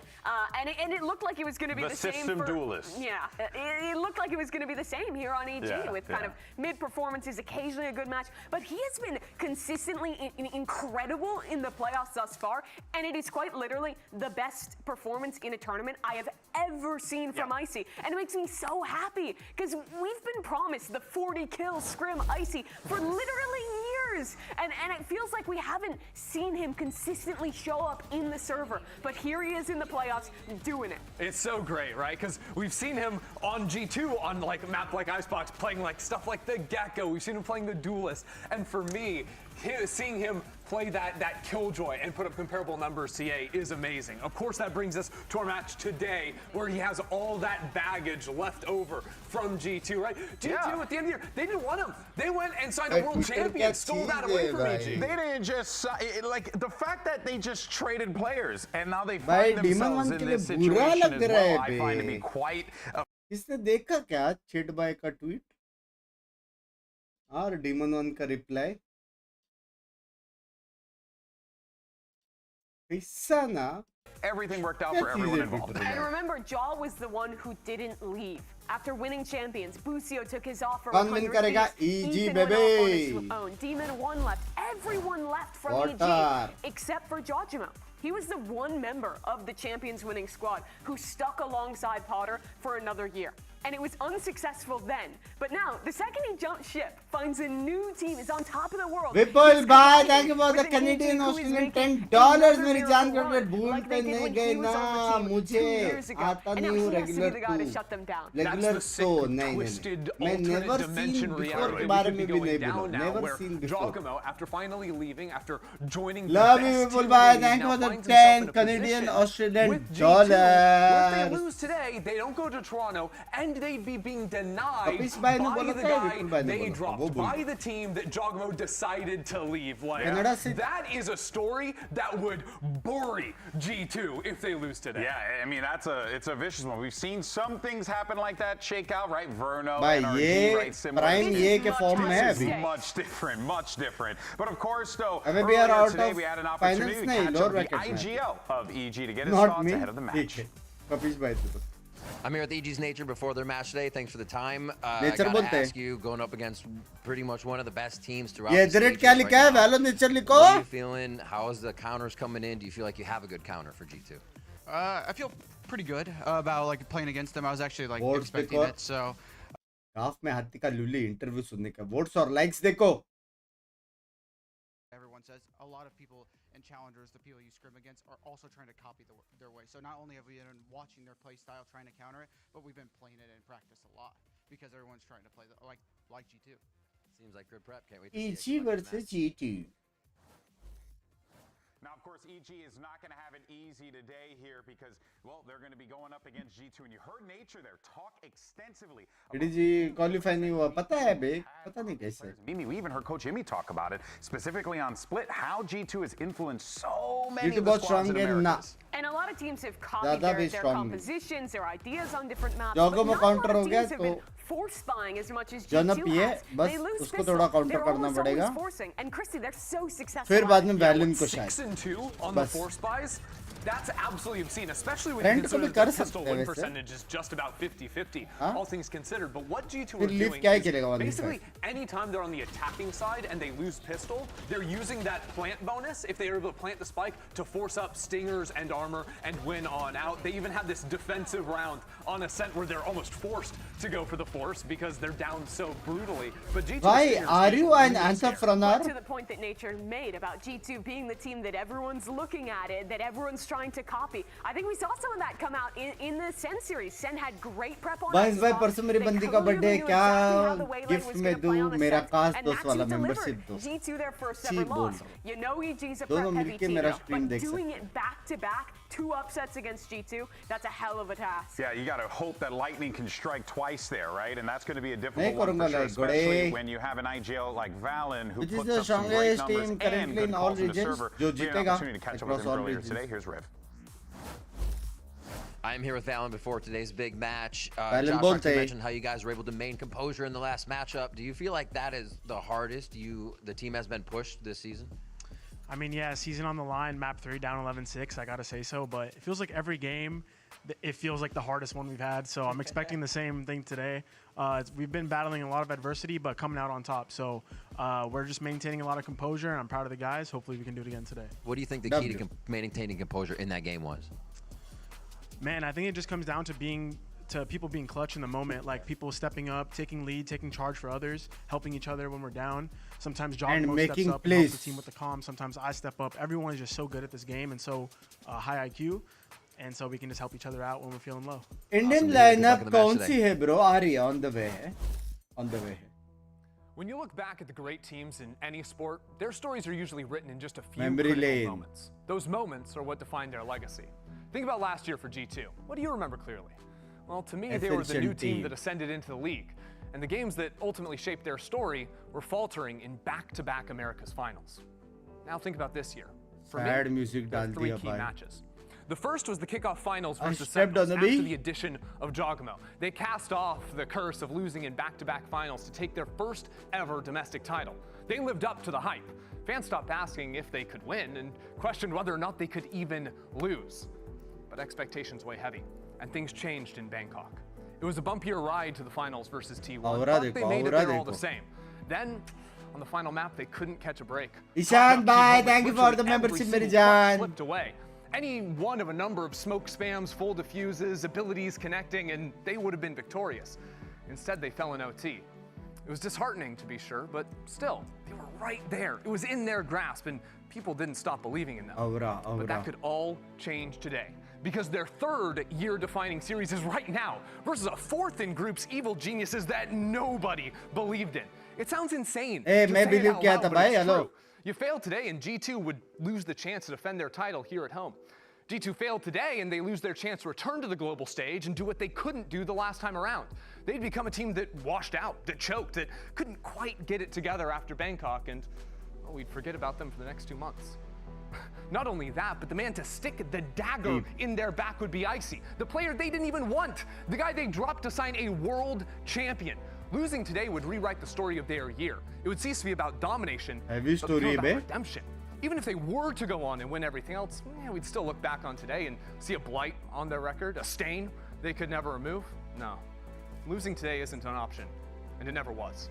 and it looked like it was going to be the same system duelist. Yeah, it looked like it was going to be the same here on EG with kind of mid performances, occasionally a good match, but he has been consistently incredible in the playoffs thus far, and it is quite literally the best performance in a tournament I have ever seen from Icy, and it makes me so happy because we've been promised the 40 kill scrim Icy for literally years, and it feels like we haven't seen him consistently show up in the server, but here he is in the playoffs doing it. It's so great, right? Because we've seen him on G2 on like a map like Icebox playing like stuff like the Gecko. We've seen him playing the Duelist. And for me, seeing him play that Killjoy and put up comparable numbers to Ye is amazing. Of course, that brings us to our match today, where he has all that baggage left over from G2, right? G2 at the end of the year, they didn't want him. They went and signed a world champion, stole that away from EG. They didn't just, like, the fact that they just traded players and now they find themselves in this situation as well, I find to be quite... इसने देखा क्या chit bye का tweet और demon one का reply Everything worked out for everyone involved. And remember, Jaw was the one who didn't leave. After winning champions, Busio took his offer. Win karega EG baby. Demon 1 left. Everyone left from EG except for Jojimo. He was the one member of the champions winning squad who stuck alongside Potter for another year. And it was unsuccessful then. But now, the second he jumped ship, finds a new team, is on top of the world. Vipul bhai, thank you for the Canadian Australian $10. मेरी जान को मैं भूल पे नहीं गई ना मुझे आता नहीं हूँ regular तो नहीं मैं never seen before के बारे में भी नहीं बोला never seen before. Giacomo, after finally leaving, after joining love you Vipul bhai, thank you for the 10 Canadian Australian dollars. If they lose today, they don't go to Toronto, and they'd be being denied by the guy they dropped, by the team that Giacomo decided to leave. Like, that is a story that would bury G2 if they lose today. Yeah, I mean, it's a vicious one. We've seen some things happen like that shake out, right? Verno, Bhai, NRG, right? Similar. Prime ye ke form mein This is much different, much different. But of course, though, we are out today of we had an opportunity to catch up the IGL of EG to get his thoughts ahead of the match. I'm here with EG's Nature before their match today. Thanks for the time. I Nature gotta ask you, going up against pretty much one of the best teams throughout the stages क्या लिखा है? Valo Nature लिखो. What are you feeling? How is the counters coming in? Do you feel like you have a good counter for G2? I feel pretty good about like playing against them. I was actually like expecting it. So. Graph में हाथी का लुली interview सुनने का votes और likes देखो. Everyone says a lot of people and challengers, the people you scrim against, are also trying to copy their way. So not only have we been watching their play style, trying to counter it, but we've been playing it in practice a lot because everyone's trying to play like G2. Seems like good prep. Can't wait to see EG versus G2. Now, of course, EG is not going to have it easy today here because, well, they're going to be going up against G2. And you heard Nature there talk extensively. EG qualify नहीं हुआ पता है बे पता नहीं कैसे. Mimi, we even heard Coach Jimmy talk about it, specifically on Split, how G2 has influenced so many of the squads in Americas. And a lot of teams have copied their compositions, their ideas on different maps. Jogo में counter हो गया तो force buying as much as G2 has. बस उसको थोड़ा counter करना पड़ेगा. And Christy, they're so successful. फिर बाद में Valiant को शायद. 6-2 on the force buys. That's absolutely obscene, especially when you consider the pistol win percentage is just about 50-50, all things considered. But what G2 are doing is basically anytime they're on the attacking side and they lose pistol, they're using that plant bonus, if they are able to plant the spike, to force up stingers and armor and win on out. They even have this defensive round on Ascent where they're almost forced to go for the force because they're down so brutally. But G2 Why are you an entrepreneur? To the point that Nature made about G2 being the team that everyone's looking at it, that everyone's trying to copy. I think we saw some of that come out in the Sen series. Sen had great prep on बस भाई परसों मेरी बंदी का birthday है क्या gift में दूं मेरा खास दोस्त वाला मेंबरशिप दो G2 their first ever loss. You know EG's a दोनों prep heavy मिलके team, मेरा स्ट्रीम but देख doing सकते it back to back, 2 upsets against G2, that's a hell of a task. Yeah, you got to hope that lightning can strike twice there, right? And that's going to be a difficult नहीं one करूँगा for sure, like especially when you have an IGL like Valen who which is puts the up some great strongest numbers team and currently good in all calls in the regions server. जो We had an जीतेगा opportunity to catch up with across him all earlier regions. today. Here's Riv. I am here with Valen before today's big match. Valen Josh bolte. Archer mentioned how you guys were able to maintain composure in the last matchup. Do you feel like that is the hardest the team has been pushed this season? I mean, yeah, season on the line, map 3 down 11-6, I gotta say so, but it feels like every game, it feels like the hardest one we've had, so I'm expecting the same thing today. We've been battling a lot of adversity, but coming out on top, so we're just maintaining a lot of composure, and I'm proud of the guys. Hopefully we can do it again today. What do you think the key to maintaining composure in that game was? Man, I think it just comes down to people being clutch in the moment, like people stepping up, taking lead, taking charge for others, helping each other when we're down. Sometimes Jogmo steps up and helps the team with the calm. Sometimes I step up. Everyone is just so good at this game and so high IQ, and so we can just help each other out when we're feeling low. Indian lineup कौन सी है bro? आ रही है, on the way है. On the way है. When you look back at the great teams in any sport, their stories are usually written in just a few Memory critical lane. moments. Those moments are what define their legacy. Think about last year for G2. What do you remember clearly? Well, to me, they were the new team that ascended into the league. And the games that ultimately shaped their story were faltering in back-to-back Americas finals. Now think about this year. For me, there are 3 key matches. The first was the kickoff finals versus Sentinels after the addition of Jogmo. They cast off the curse of losing in back-to-back finals to take their first ever domestic title. They lived up to the hype. Fans stopped asking if they could win and questioned whether or not they could even lose. But expectations weigh heavy, and things changed in Bangkok. It was a bumpier ride to the finals versus T1, but they made it there all the same. Then, on the final map, they couldn't catch a break. Ishan, bye. Thank you for the membership, Meri Jaan. Slipped away. Any one of a number of smoke spams, full diffuses, abilities connecting, and they would have been victorious. Instead, they fell in OT. It was disheartening, to be sure, but still, they were right there. It was in their grasp, and people didn't stop believing in them. But that could all change today, because their 3rd year-defining series is right now versus a 4th in group's evil geniuses that nobody believed in. It sounds insane. Hey, मैं believe किया था भाई, hello. You failed today, and G2 would lose the chance to defend their title here at home. G2 failed today, and they lose their chance to return to the global stage and do what they couldn't do the last time around. They'd become a team that washed out, that choked, that couldn't quite get it together after Bangkok, and we'd forget about them for the next 2 months. Not only that, but the man to stick the dagger in their back would be Icy, the player they didn't even want, the guy they dropped to sign a world champion. Losing today would rewrite the story of their year. It would cease to be about domination, but become about redemption. Even if they were to go on and win everything else, we'd still look back on today and see a blight on their record, a stain they could never remove. No, losing today isn't an option, and it never was.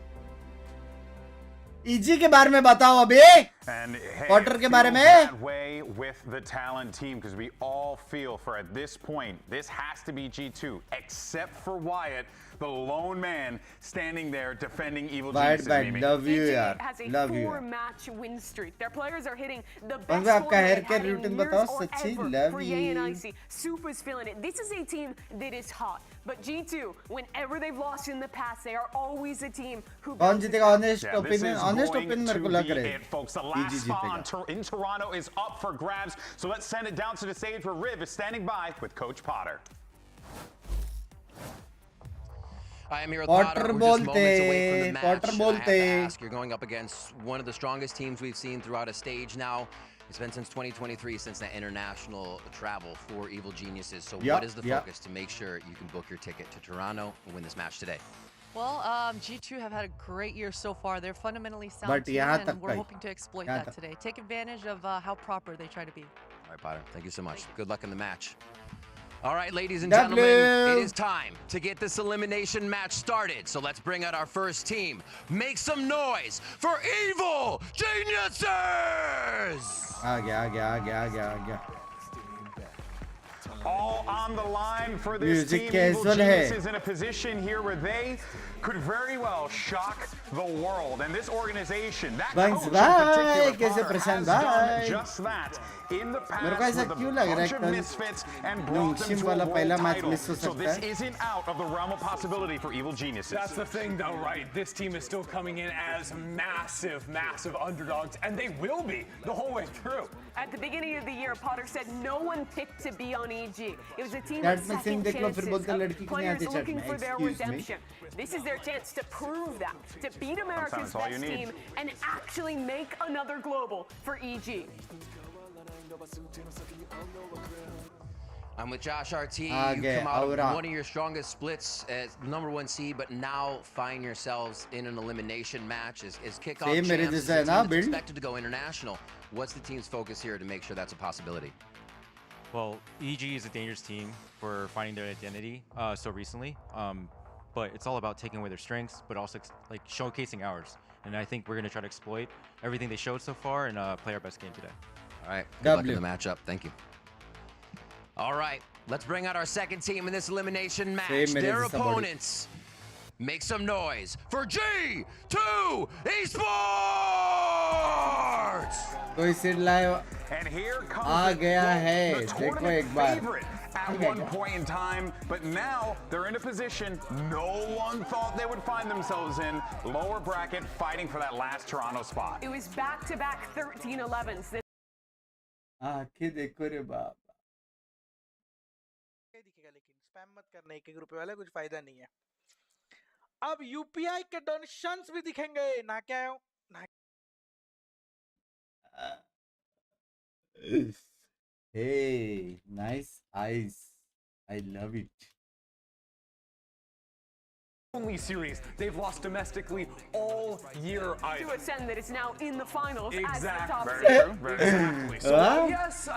EG के बारे में बताओ अभी quarter के बारे में that way with the talent team, because we all feel for at this point this has to be G2 except for Wyatt, the lone man standing there defending evil geniuses. Love you yaar, has a love you 4-match win streak. Their players are hitting the और best मैं आपका form hair they've care had in routine years बताओ or सच्ची ever love for Ye and you Icy. Super's feeling it. This is a team that is hot. But G2, whenever they've lost in the past, they are always a team who कौन जीतेगा honest Yeah, this opinion is honest going opinion to मेरे को लग be रहा है it, folks. The last spot in Toronto is up for grabs. So let's send it down to the stage where Riv is standing by with Coach Potter. I am here with Potter. We're just moments away from the match. I have to ask, you're going up against one of the strongest teams we've seen throughout a stage now. It's been since 2023 since that international travel for Evil Geniuses. So what is the focus to make sure you can book your ticket to Toronto and win this match today? Well, G2 have had a great year so far. They're fundamentally sound team, and we're hoping to exploit that today. Take advantage of how proper they try to be. All right, Potter. Thank you so much. Good luck in the match. All right, ladies and gentlemen, it is time to get this elimination match started. So let's bring out our first team. Make some noise for Evil Geniuses! आ गया All on the line for this team. Evil Geniuses in a position here where they could very well shock the world. And this organization, that Binks, coach bye. in particular, कैसे has Prashant, done bye. just that in the मेरे को past ऐसा with क्यों a लग रहा bunch है of कल misfits and brought them नुंगशिम to a वाला world पहला मैच title. मिस हो So सकता this है isn't out of the realm of possibility for Evil Geniuses. That's the thing, though, right? This team is still coming in as massive, massive underdogs, and they will be the whole way through. At the beginning of the year, Potter said no one picked to be on EG. It was a team That of makes second देख लो फिर chances, बोलते of लड़की की नहीं players आती chat looking में. for their Excuse me. redemption. This is their chance to prove that, to beat America's Sometimes all you best need. team and actually make another global for EG. I'm with Josh RT. You Okay, come out of ahora. one of your strongest splits as #1 seed, but now find yourselves in an elimination match as kickoff Same मेरे champs. As जैसा a है team ना that's build. expected to go international. What's the team's focus here to make sure that's a possibility? Well, EG is a dangerous team for finding their identity so recently, but it's all about taking away their strengths, but also like showcasing ours. And I think we're going to try to exploit everything they showed so far and play our best game today. All right, good luck in the matchup. Thank you. All right, let's bring out our second team in this elimination match. Same Their minutes, somebody. opponents. Make some noise for G2 Esports! कोई seat लाए And here comes आ गया है the देखो tournament एक बार favorite at one point in time, but now they're in a position no one thought they would find themselves in. Lower bracket, fighting for that last Toronto spot. It was back-to-back 13-11s. आंखें देखो रे बाप दिखेगा लेकिन spam मत करना एक रुपए वाला कुछ फायदा नहीं है अब यूपीआई के डोनेशंस भी दिखेंगे ना क्या ना Hey, nice eyes. I love it. Only series they've lost domestically all year either. To ascend that is now in the finals as the top Exactly. seed. Exactly. So yes,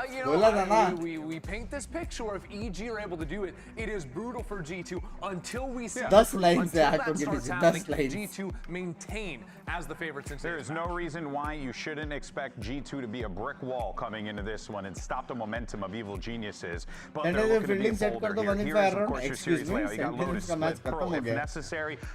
we paint this picture if EG are able to do it. It is brutal for G2 until we see That's lines until I that could starts give you. happening. That's lines. G2 maintain as the favorites. There is no reason why you shouldn't expect G2 to be a brick wall coming into this one and stop the momentum of Evil Geniuses. But they're looking to be a bolder here. Here is, of course, your series layout. You got Lotus, Split, Pearl, if necessary.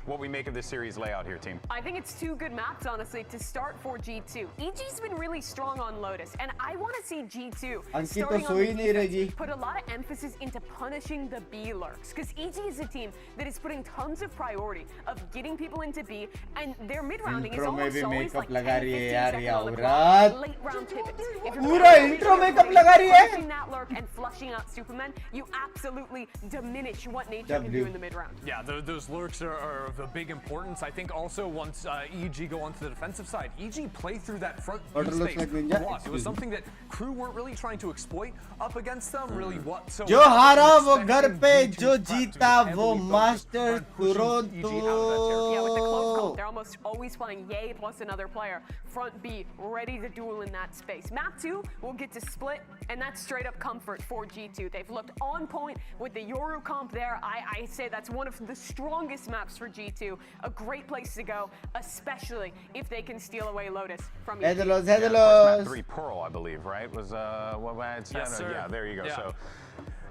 What we make of this series layout here, team? I think it's two good maps, honestly, to start for G2. EG's been really strong on Lotus, and I want to see G2 starting on the defense, put a lot of emphasis into punishing the B lurks, because EG is a team that is putting tons of priority of getting people into B, and their mid-rounding is almost always like 10-15 seconds on the clock, late round pivots. If you're punishing that lurk and flushing out Superman, you absolutely diminish what nature can do in the mid-round. Yeah, those lurks are of a big importance. I think also once EG go onto the defensive side, EG play through that front B space a lot. It was something that Crew weren't really trying to exploit up against them, really whatsoever. जो हारा वो घर पे जो जीता वो master Toronto. Yeah, with the close call, they're almost always playing Ye plus another player. Front B, ready to duel in that space. Map 2 will get to split, and that's straight up comfort for G2. They've looked on point with the Yoru comp there. I say that's one of the strongest maps for G2. A great place to go, especially if they can steal away Lotus from EG. Map 3 Pearl, I believe, right? Was Yes, sir. Yeah, there you go. Yeah. So.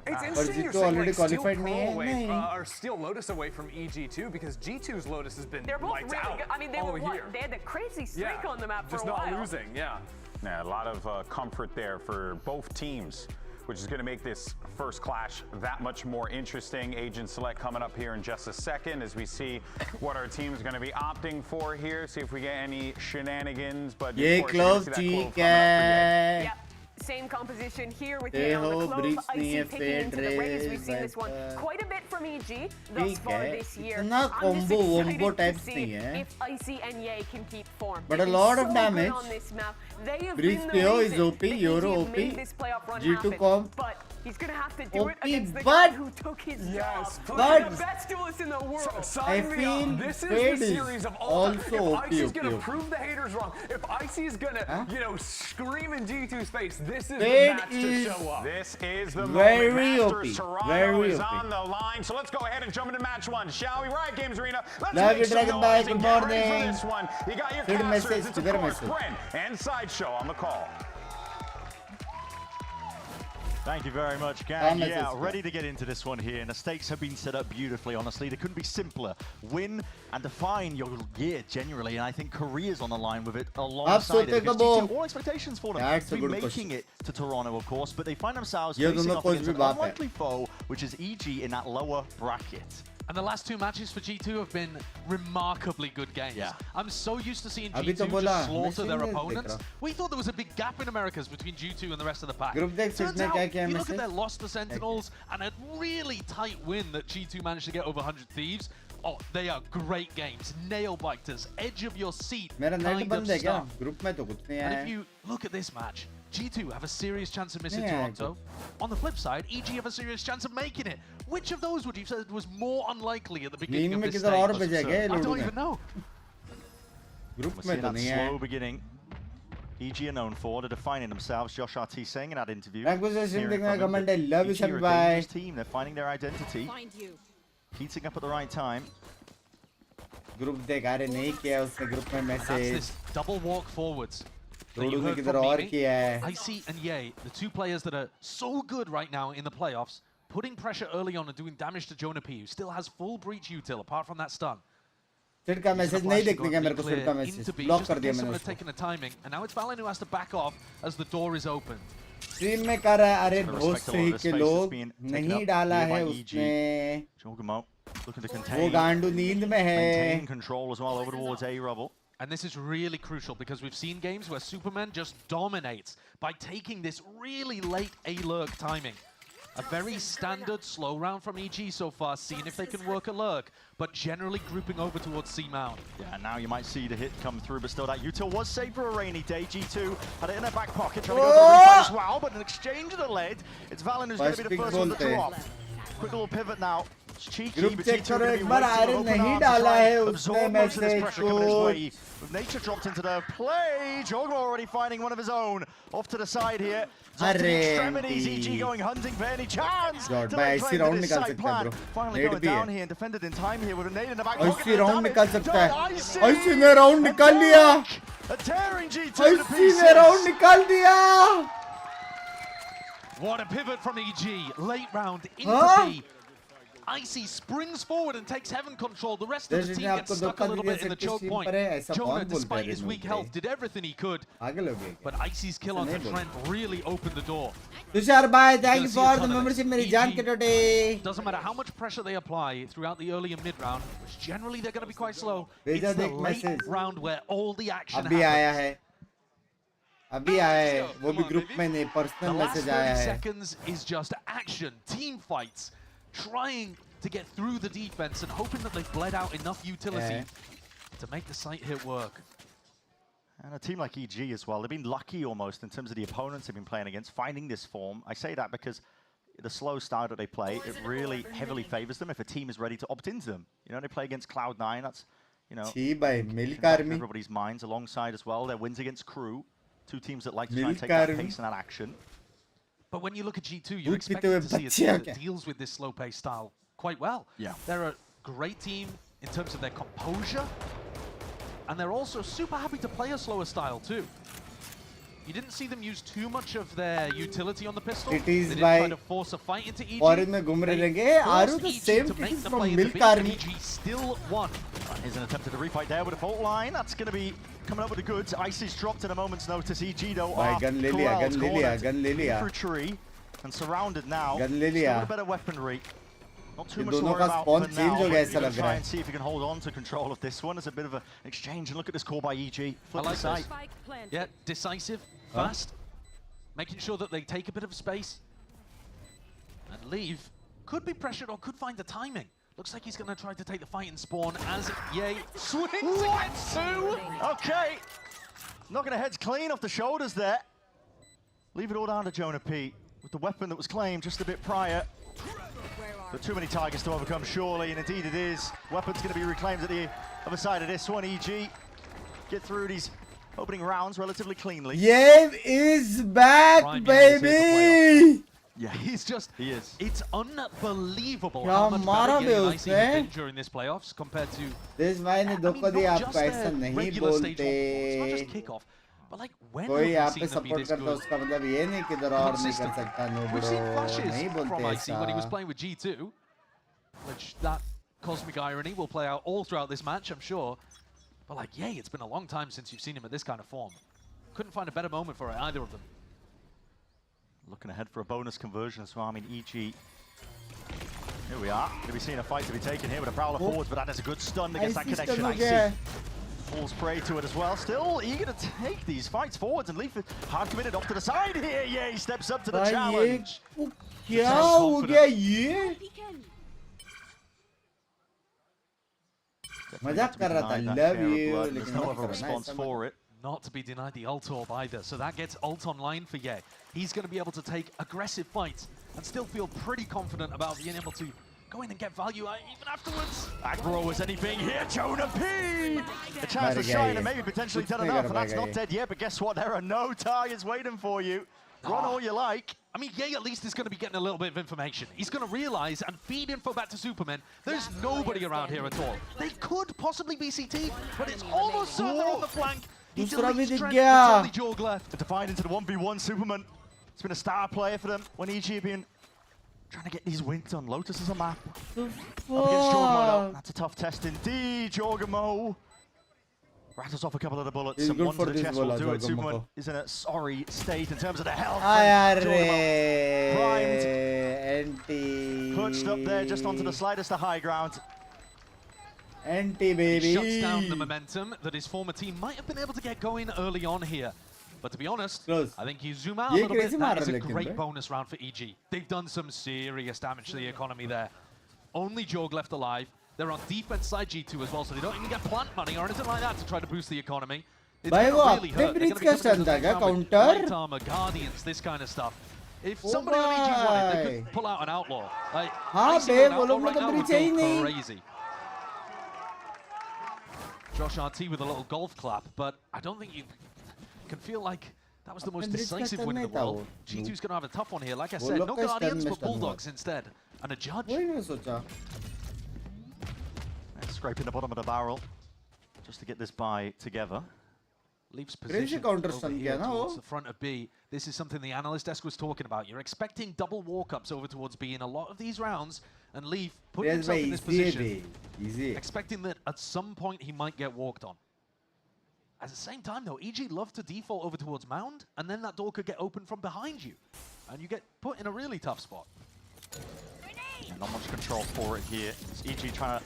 It's interesting you're saying like steal Pearl away, or steal Lotus away from EG2 because G2's Lotus has been They're both lights really out good. I mean, they all were year. They had the crazy streak on the map for just a while. not losing. Yeah. Yeah, a lot of comfort there for both teams, which is going to make this first clash that much more interesting. Agent Select coming up here in just a second as we see what our team's going to be opting for here. See if we get any shenanigans. But ये clove ठीक है. Yep. Same composition here with the Clove, Icy picking into the Rays. We've seen this one quite a bit from EG thus far this year. I'm just excited to see if Icy and Ye can keep form. But a lot of so damage. on this map. They have Breeze been the PO reason is OP, that Yoru EG OP, made this playoff run G2 happen. comp. But he's going to have to do it OP, against the but guy who took his Yes, job. but the best duelist in the world. I feel This is Fade the is series of all time. also If Icy's gonna OP. prove the haters wrong, if Icy's gonna, scream in G2 space, this is the Fade match to is show up. This is the very moment. OP, Masters Toronto very is OP. on the line. So let's go ahead and jump into match one, shall we? Riot Games Arena. Let's Love make you, some Dragon noise Bye. and Good get ready for morning. this one. You got your Good casters. message, It's of good course message. Brent and Sideshow on the call. Thank you very much, gang. Yeah, ready to get into this one here. And the stakes have been set up beautifully, honestly. They couldn't be simpler. Win and define your year, genuinely. And I think Korea's on the line with it alongside it. All expectations for them. That's to be making it to Toronto, of course. But they find themselves facing off against an unlikely foe, which is EG in that lower bracket. And the last two matches for G2 have been remarkably good games. Yeah. I'm so used to seeing G2 just slaughter their opponents. We thought there was a big gap in Americas between G2 and the rest of the pack. Turns out, you look at their loss to Sentinels and a really tight win that G2 managed to get over 100 Thieves. Oh, they are great games. Nail-biters, edge of your seat kind of stuff. And if you look at this match, G2 have a serious chance of missing Toronto. On the flip side, EG have a serious chance of making it. Which of those would you say was more unlikely at the beginning of this stage? I don't even know. We're seeing that slow beginning. EG are known for, they're defining themselves. Josh RT saying in that interview. I love you, Shabbai. Team, they're finding their identity. Heating up at the right time. Group deck I नहीं किया उसने group में message. That's this double walk forwards. Rohru ने किधर और किया है. Icy and Ye, the two players that are so good right now in the playoffs, putting pressure early on and doing damage to Jonah P, who still has full breach util apart from that stun. Sir का message नहीं देखने का मेरे को sir का message. Block कर दिया मैंने उसको. Taking the timing, and now it's Valen who has to back off as the door is open. Stream में कर रहा है अरे बहुत सही के लोग नहीं डाला है उसने. Looking to contain. वो गांडू नींद में है. Maintain control as well over towards A rubble. And this is really crucial because we've seen games where Superman just dominates by taking this really late A-lurk timing. A very standard slow round from EG so far, seeing if they can work a lurk, but generally grouping over towards C-mount. Yeah, now you might see the hit come through, but still that util was saved for a rainy day. G2 had it in their back pocket, trying to go for the refight as well, but an exchange of the lead. It's Valen who's going to be the first one to drop. Quick little pivot now. Group check करो एक बार iron नहीं डाला है उसने message को. Nature dropped into the play. Jogma already finding one of his own off to the side here. Extremities, EG going hunting for any chance. God, by IC round निकाल सकता है bro. Finally going down here and defended in time here with a nade in the back pocket. IC round निकाल सकता है. IC ने round निकाल लिया. A tearing G2 to pieces. IC ने round निकाल दिया. What a pivot from EG. Late round into B. Icy springs forward and takes heaven control. The rest of the team gets stuck a little bit in the choke point. Jonah, despite his weak health, did everything he could. But Icy's kill on Trent really opened the door. Tushar bhai, thank you for the membership. मेरी जान के टोटे. Doesn't matter how much pressure they apply throughout the early and mid round, which generally they're going to be quite slow. It's the late round where all the action happens. अभी आया है. वो भी group में नहीं, personal message आया है. The last 30 seconds is just action, team fights. Trying to get through the defense and hoping that they've bled out enough utility to make the site hit work. And a team like EG as well, they've been lucky almost in terms of the opponents they've been playing against, finding this form. I say that because the slow style that they play, it really heavily favors them if a team is ready to opt into them. You know, they play against Cloud9, that's, you know, everybody's minds alongside as well. Their wins against Crew, two teams that like to try and take that pace and that action. But when you look at G2, you're expecting to see a team that deals with this slow-paced style quite well. Yeah. They're a great team in terms of their composure, and they're also super happy to play a slower style too. You didn't see them use too much of their utility on the pistol. It is they didn't by try to force a fight into EG. Foreign में घूम रहे रहेंगे. Aru the same thing from Milk Army. EG still won. Here's an attempt at a refight there with a fault line. That's going to be coming up with the goods. Icy's dropped in a moment's notice. EG though are gun ले लिया. For a tree and surrounded now. Gun ले लिया. A better weaponry. Not too much दोनों to worry का about spawn for change now. हो गया ऐसा लग रहा Try है. and see if you can hold on to control of this one. It's a bit of an exchange. And look at this call by EG. Flip I like the site. Yeah, decisive, fast, making sure that they take a bit of space and leave. Could be pressured or could find the timing. Looks like he's going to try to take the fight and spawn as Ye swings against two. Okay. Knocking the heads clean off the shoulders there. Leave it all down to Jonah P. With the weapon that was claimed just a bit prior. But too many targets to overcome, surely, and indeed it is. Weapon's going to be reclaimed at the other side of this one. EG get through these opening rounds relatively cleanly. Yave is back, baby! Yeah, he's just... He is. It's unbelievable how much better Ye and Icy have been during this playoffs compared to... This man ने धोखा दिया आपको ऐसा नहीं बोलते. It's not just kickoff. But like, when कोई have आप we पे seen them be support this करता है good? उसका मतलब ये नहीं कि इधर और नहीं कर सकता no We've seen bro flashes नहीं from बोलते IC when he was ऐसा playing with G2, which that cosmic irony will play out all throughout this match, I'm sure. But like, yay, it's been a long time since you've seen him at this kind of form. Couldn't find a better moment for it, either of them. Looking ahead for a bonus conversion as well. I mean, EG. Here we are. Going to be seeing a fight to be taken here with a prowler forwards, but that is a good stun against that connection. IC falls prey to it as well. Still eager to take these fights forwards, and Leaf is hard committed off to the side here. Yeah, he steps up to the challenge. क्या हो गया ये? मजाक कर रहा था. Love you. There's no other response for it. Not to be denied the ult orb either, so that gets ult online for Ye. He's going to be able to take aggressive fights and still feel pretty confident about being able to go in and get value even afterwards. Aggro as anything here, Jonah P! A chance to shine and maybe potentially done enough, and that's not dead yet, but guess what? There are no targets waiting for you. Run all you like. I mean, Ye at least is going to be getting a little bit of information. He's going to realize and feed info back to Superman. There's nobody around here at all. They could possibly be CT, but it's almost certain they're on the flank. He deletes Trent, it's only Jorg left. Defied into the 1v1 Superman. It's been a star player for them when EG have been trying to get these wins on. Lotus is a map. Up against Jorgamo. That's a tough test indeed, Jorgamo. Rattles off a couple of the bullets, and one to the chest will do it. Superman is in a sorry state in terms of the health. Primed. Clutched up there just onto the slightest of high ground. Anti baby. He shuts down the momentum that his former team might have been able to get going early on here. But to be honest, I think you zoom out a little bit, that is a great bonus round for EG. They've done some serious damage to the economy there. Only Jorg left alive. They're on defense side G2 as well, so they don't even get plant money or anything like that to try to boost the economy. It's going to really hurt. They're going to be coming with light armor, guardians, this kind of stuff. If somebody on EG wanted, they could pull out an outlaw. Like, right now would go crazy. Josh RT with a little golf clap, but I don't think you can feel like that was the most decisive win in the world. G2's going to have a tough one here. Like I said, no Guardians, but Bulldogs instead. And a judge. Scraping the bottom of the barrel just to get this buy together. Leaf's position over here towards the front of B. This is something the analyst desk was talking about. You're expecting double walk-ups over towards B in a lot of these rounds, and Leaf putting himself in this position, expecting that at some point he might get walked on. At the same time, though, EG love to default over towards Mound, and then that door could get opened from behind you, and you get put in a really tough spot. Yeah, not much control for it here. It's EG trying to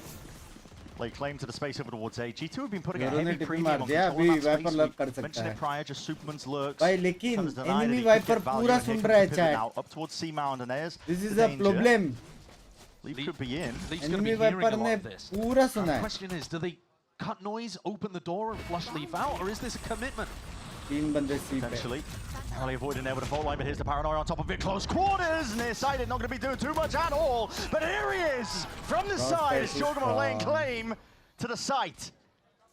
lay claim to the space over towards A. G2 have been putting a heavy premium on control of that space. We mentioned it prior, just Superman's lurks. Enemy Viper पूरा सुन रहा है chat. Up towards C Mound, and there's this is a problem. Leaf could be in. Enemy Viper ने पूरा सुना है. The question is, do they cut noise, open the door, and flush Leaf out, or is this a commitment? Potentially. Narrowly avoiding there with a fault line, but here's the paranoia on top of it. Close quarters, nearsighted, not going to be doing too much at all. But here he is from the side. It's Jorgamo laying claim to the site,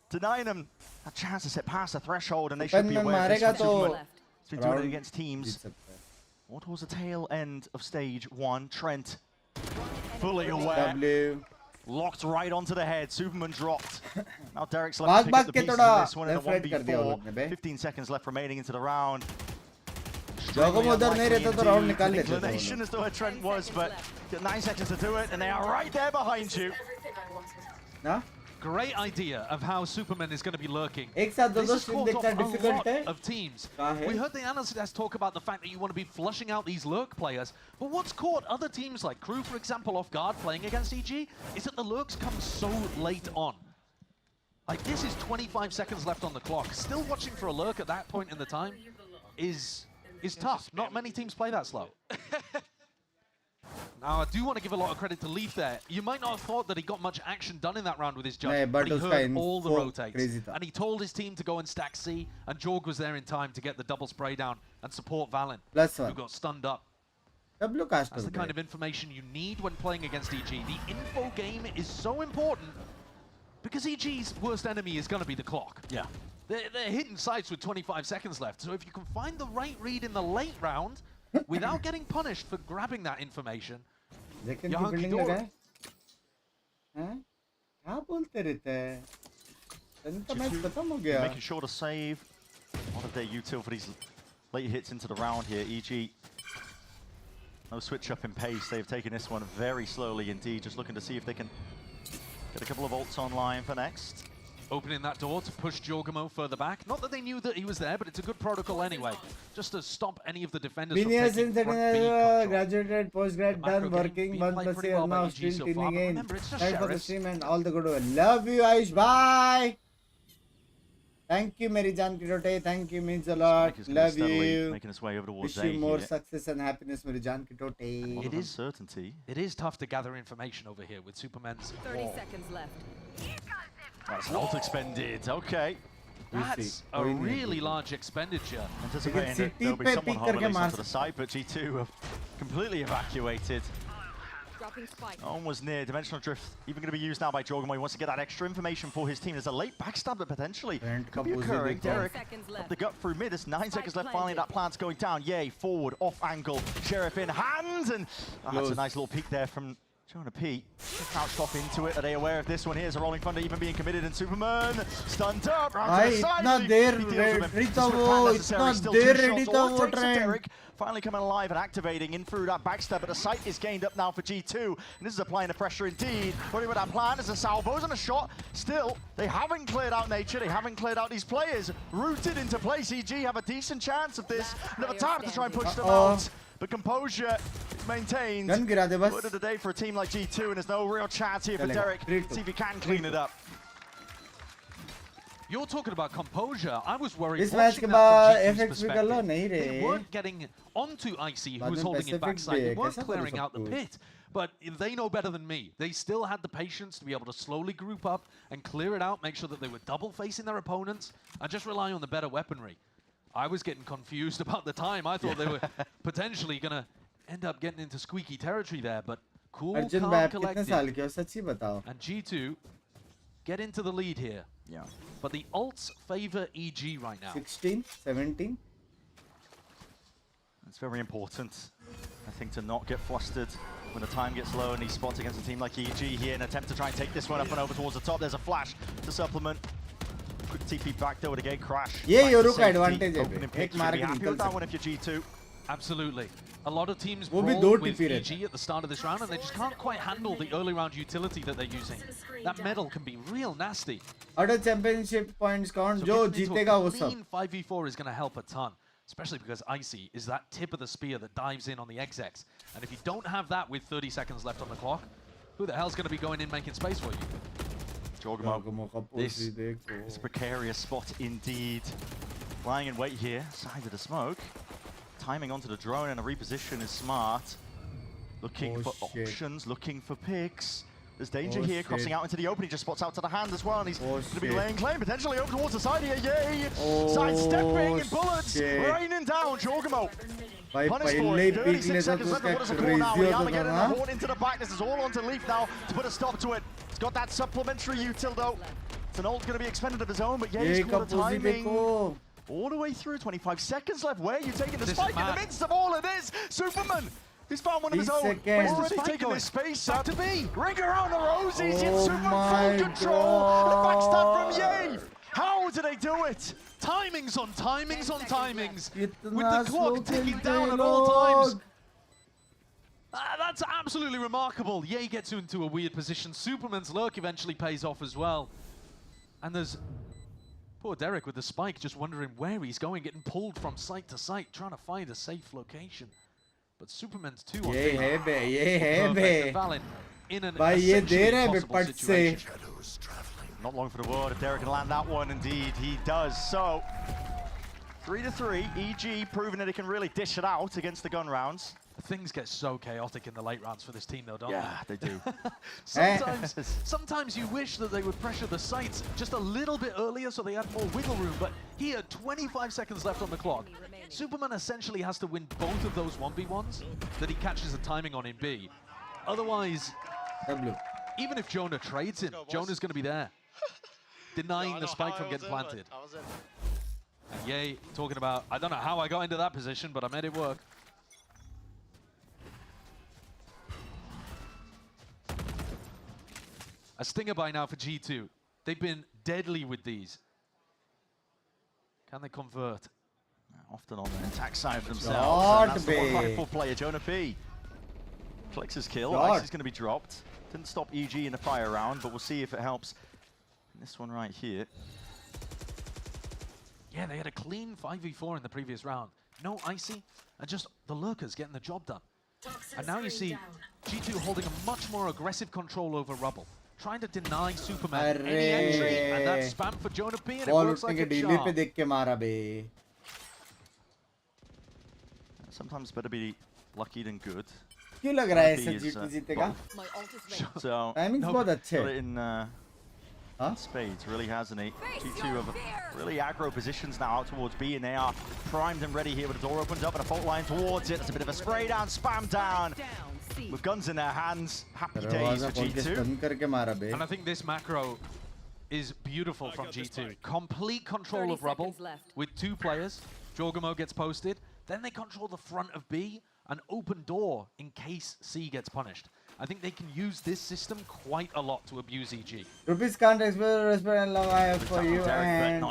denying them a chance to set past the threshold, and they should be aware of this. It's been doing it against teams. More towards the tail end of stage one. Trent fully aware. Locked right onto the head. Superman dropped. Now Derek's left to pick up the pieces in this one in a 1v4. 15 seconds left remaining into the round. Inclination as to where Trent was, but got 9 seconds to do it, and they are right there behind you. Great idea of how Superman is going to be lurking. This has caught off a lot of teams. We heard the analysts talk about the fact that you want to be flushing out these lurk players, but what's caught other teams like Crew, for example, off guard playing against EG is that the lurks come so late on. Like, this is 25 seconds left on the clock. Still watching for a lurk at that point in the time is tough. Not many teams play that slow. Now, I do want to give a lot of credit to Leaf there. You might not have thought that he got much action done in that round with his judge, but he heard all the rotates. And he told his team to go and stack C, and Jorg was there in time to get the double spray down and support Valen, who got stunned up. That's the kind of information you need when playing against EG. The info game is so important because EG's worst enemy is going to be the clock. Yeah. They're hitting sites with 25 seconds left, so if you can find the right read in the late round, without getting punished for grabbing that information, you're hunky-dory. Making sure to save A lot of their util for these late hits into the round here. EG, no switch up in pace. They've taken this one very slowly indeed. Just looking to see if they can get a couple of ults online for next. Opening that door to push Jorgamo further back. Not that they knew that he was there, but it's a good protocol anyway. Just to stop any of the defenders from taking front B control. Graduated, postgrad, done, working, 1+ year now, still so tuning in. Remember, it's just Thanks for the Sheriff. stream and all the good one. Love you, Aish. Bye. Thank you, Mary Jan Kitote. Thank you, means a lot. Love you. Making its way over towards Wish you more success and happiness, Mary Jan Kitote. It is certainty. It is tough to gather information over here with Superman's 30 wall. seconds left. That's an ult expended. Okay. That's a really large expenditure. Anticipating that there'll be someone home released onto the side, but G2 have completely evacuated. Almost near. Dimensional Drift even going to be used now by Jorgamo. He wants to get that extra information for his team. There's a late backstab that potentially could be occurring. Derek up the gut through mid. There's 9 seconds left. Finally, that plant's going down. Yay, forward, off angle. Sheriff in hand. And that's a nice little peek there from Jonah P. Crouched off into it. Are they aware of this one? Here's a Rolling Thunder even being committed, and Superman stunned up. Round to the side. Not there, Derek finally coming alive and activating in through that backstab, but the sight is gained up now for G2, and this is applying the pressure indeed. Running with that plan as a salvos and a shot. Still, they haven't cleared out nature, they haven't cleared out these players. Rooted into place, EG have a decent chance of this. Another tap to try and push them out. But composure maintained. Word of the day for a team like G2, and there's no real chance here for Derek. See if he can clean it up. You're talking about composure. I was worried. This match They weren't getting onto Icy, who was holding it backside. They weren't clearing out the pit. But they know better than me. They still had the patience to be able to slowly group up and clear it out, make sure that they were double facing their opponents, and just rely on the better weaponry. I was getting confused about the time. I thought they were potentially going to end up getting into squeaky territory there, but cool, calm, collected. And G2 get into the lead here. Yeah. But the ults favor EG right now. 16, 17. It's very important, I think, to not get flustered when the time gets low and these spots against a team like EG here. An attempt to try and take this one up and over towards the top. There's a flash to supplement. Quick TP back though to get crash. Yeah, you're advantage. Happy with that one if you're G2. Absolutely. A lot of teams brawl with EG at the start of this round, and they just can't quite handle the early round utility that they're using. That metal can be real nasty. Out of championship points count, jo jeetega wo sab. Clean 5v4 is going to help a ton, especially because Icy is that tip of the spear that dives in on the XX. And if you don't have that with 30 seconds left on the clock, who the hell's going to be going in making space for you? Jorgamo, this is a precarious spot indeed. Lying in wait here, side of the smoke. Timing onto the drone and a reposition is smart. Looking for options, looking for picks. There's danger here, crossing out into the open. He just spots out to the hand as well, and he's going to be laying claim, potentially over towards the side here. Yay! Sidestepping and bullets raining down. Jorgamo punished for it. 30 seconds left. What is the call now? Yama getting the horn into the back. This is all onto Leaf now to put a stop to it. He's got that supplementary util though. It's an ult going to be expended of his own, but yeah, he's got the timing. All the way through, 25 seconds left. Where are you taking the spike in the midst of all of this? Superman, he's found one of his own. Already taking this space up to be. Ring around the roses, yet Superman full control. And a backstab from Ye. How do they do it? Timings on timings on timings. With the clock ticking down at all times. That's absolutely remarkable. Ye gets into a weird position. Superman's lurk eventually pays off as well. And there's poor Derek with the spike, just wondering where he's going, getting pulled from site to site, trying to find a safe location. But Superman's 2 on Valen in an essentially impossible situation. Not long for the world if Derek can land that one. Indeed, he does. So 3-3. EG proving that it can really dish it out against the gun rounds. Things get so chaotic in the late rounds for this team, though, don't they? Yeah, they do. Sometimes you wish that they would pressure the sites just a little bit earlier so they had more wiggle room, but here, 25 seconds left on the clock. Superman essentially has to win both of those 1v1s that he catches the timing on in B. Otherwise, even if Jonah trades him, Jonah's going to be there, denying the spike from getting planted. And Ye talking about, I don't know how I got into that position, but I made it work. A stinger by now for G2. They've been deadly with these. Can they convert? Often on the attack side of themselves. And that's the one rifle player, Jonah P. Collects his kill. Ice is going to be dropped. Didn't stop EG in the prior round, but we'll see if it helps in this one right here. Yeah, they had a clean 5v4 in the previous round. No Icy, and just the lurkers getting the job done. And now you see G2 holding a much more aggressive control over Rubble, trying to deny Superman any entry, and that spam for Jonah P, and it works like a charm. Sometimes better be lucky than good. क्यों लग रहा है ऐसे G2 जीतेगा? So Timings बहुत अच्छे got it in spades, really, hasn't he? G2 have really aggro positions now out towards B, and they are primed and ready here with the door opened up and a fault line towards it. It's a bit of a spray down, spam down. With guns in their hands, happy days for G2. And I think this macro is beautiful from G2. Complete control of Rubble with 2 players. Jorgamo gets posted. Then they control the front of B, an open door in case C gets punished. I think they can use this system quite a lot to abuse EG. Rupees can't respect and love I have for you, and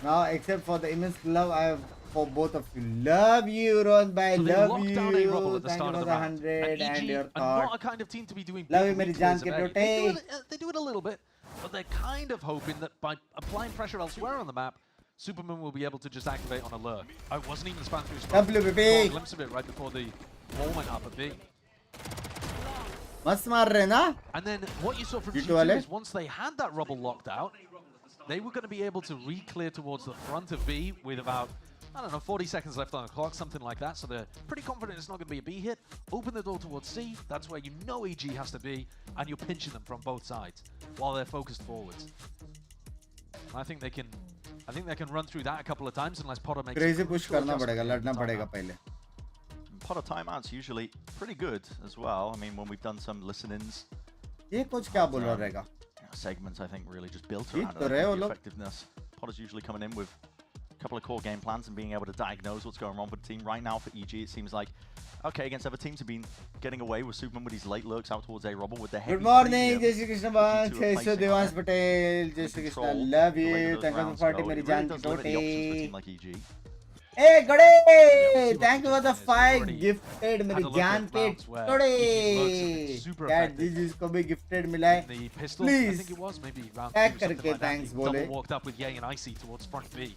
now except for the immense love I have for both of you. Love you, Ron Bhai, so love you. Down A at the Thank start you of for the the 100 and your thought. Not a kind of team to be doing love you, big Meri Jaan clears ke of A. tote. They do it a little bit, but they're kind of hoping that by applying pressure elsewhere on the map, Superman will be able to just activate on a lurk. I wasn't even spam through smoke. WBB. A glimpse of it right before the wall went up at B. मस्त मार रहे ना? And then what you saw from G2 is once they had that Rubble locked out, they were going to be able to re-clear towards the front of B with about, I don't know, 40 seconds left on the clock, something like that. So they're pretty confident it's not going to be a B hit. Open the door towards C. That's where you know EG has to be, and you're pinching them from both sides while they're focused forwards. I think they can run through that a couple of times unless Potter makes crazy push करना पड़ेगा, लड़ना पड़ेगा पहले. Potter timeouts usually pretty good as well. I mean, when we've done some listen-ins. ये coach क्या बोल रहा रहेगा? Segments, I think, really just built around the effectiveness. Potter's usually coming in with a couple of core game plans and being able to diagnose what's going on with the team. Right now for EG, it seems like, okay, against other teams have been getting away with Superman with his late lurks out towards A-Rubble with the heavy. Good morning, Jai Shri Krishna Bhan, Chesho Devans Patel, Jai Shri Krishna, love you, thank you for 40 Meri Jaan ki tote. Hey, Gode! Thank you for the 5 gifted Meri Jaan ke tote. Cat, जिसको भी gifted मिला है, please. I think it was maybe round 2, tag something करके like thanks that. बोले. Double walked up with Ye and Icy towards front B.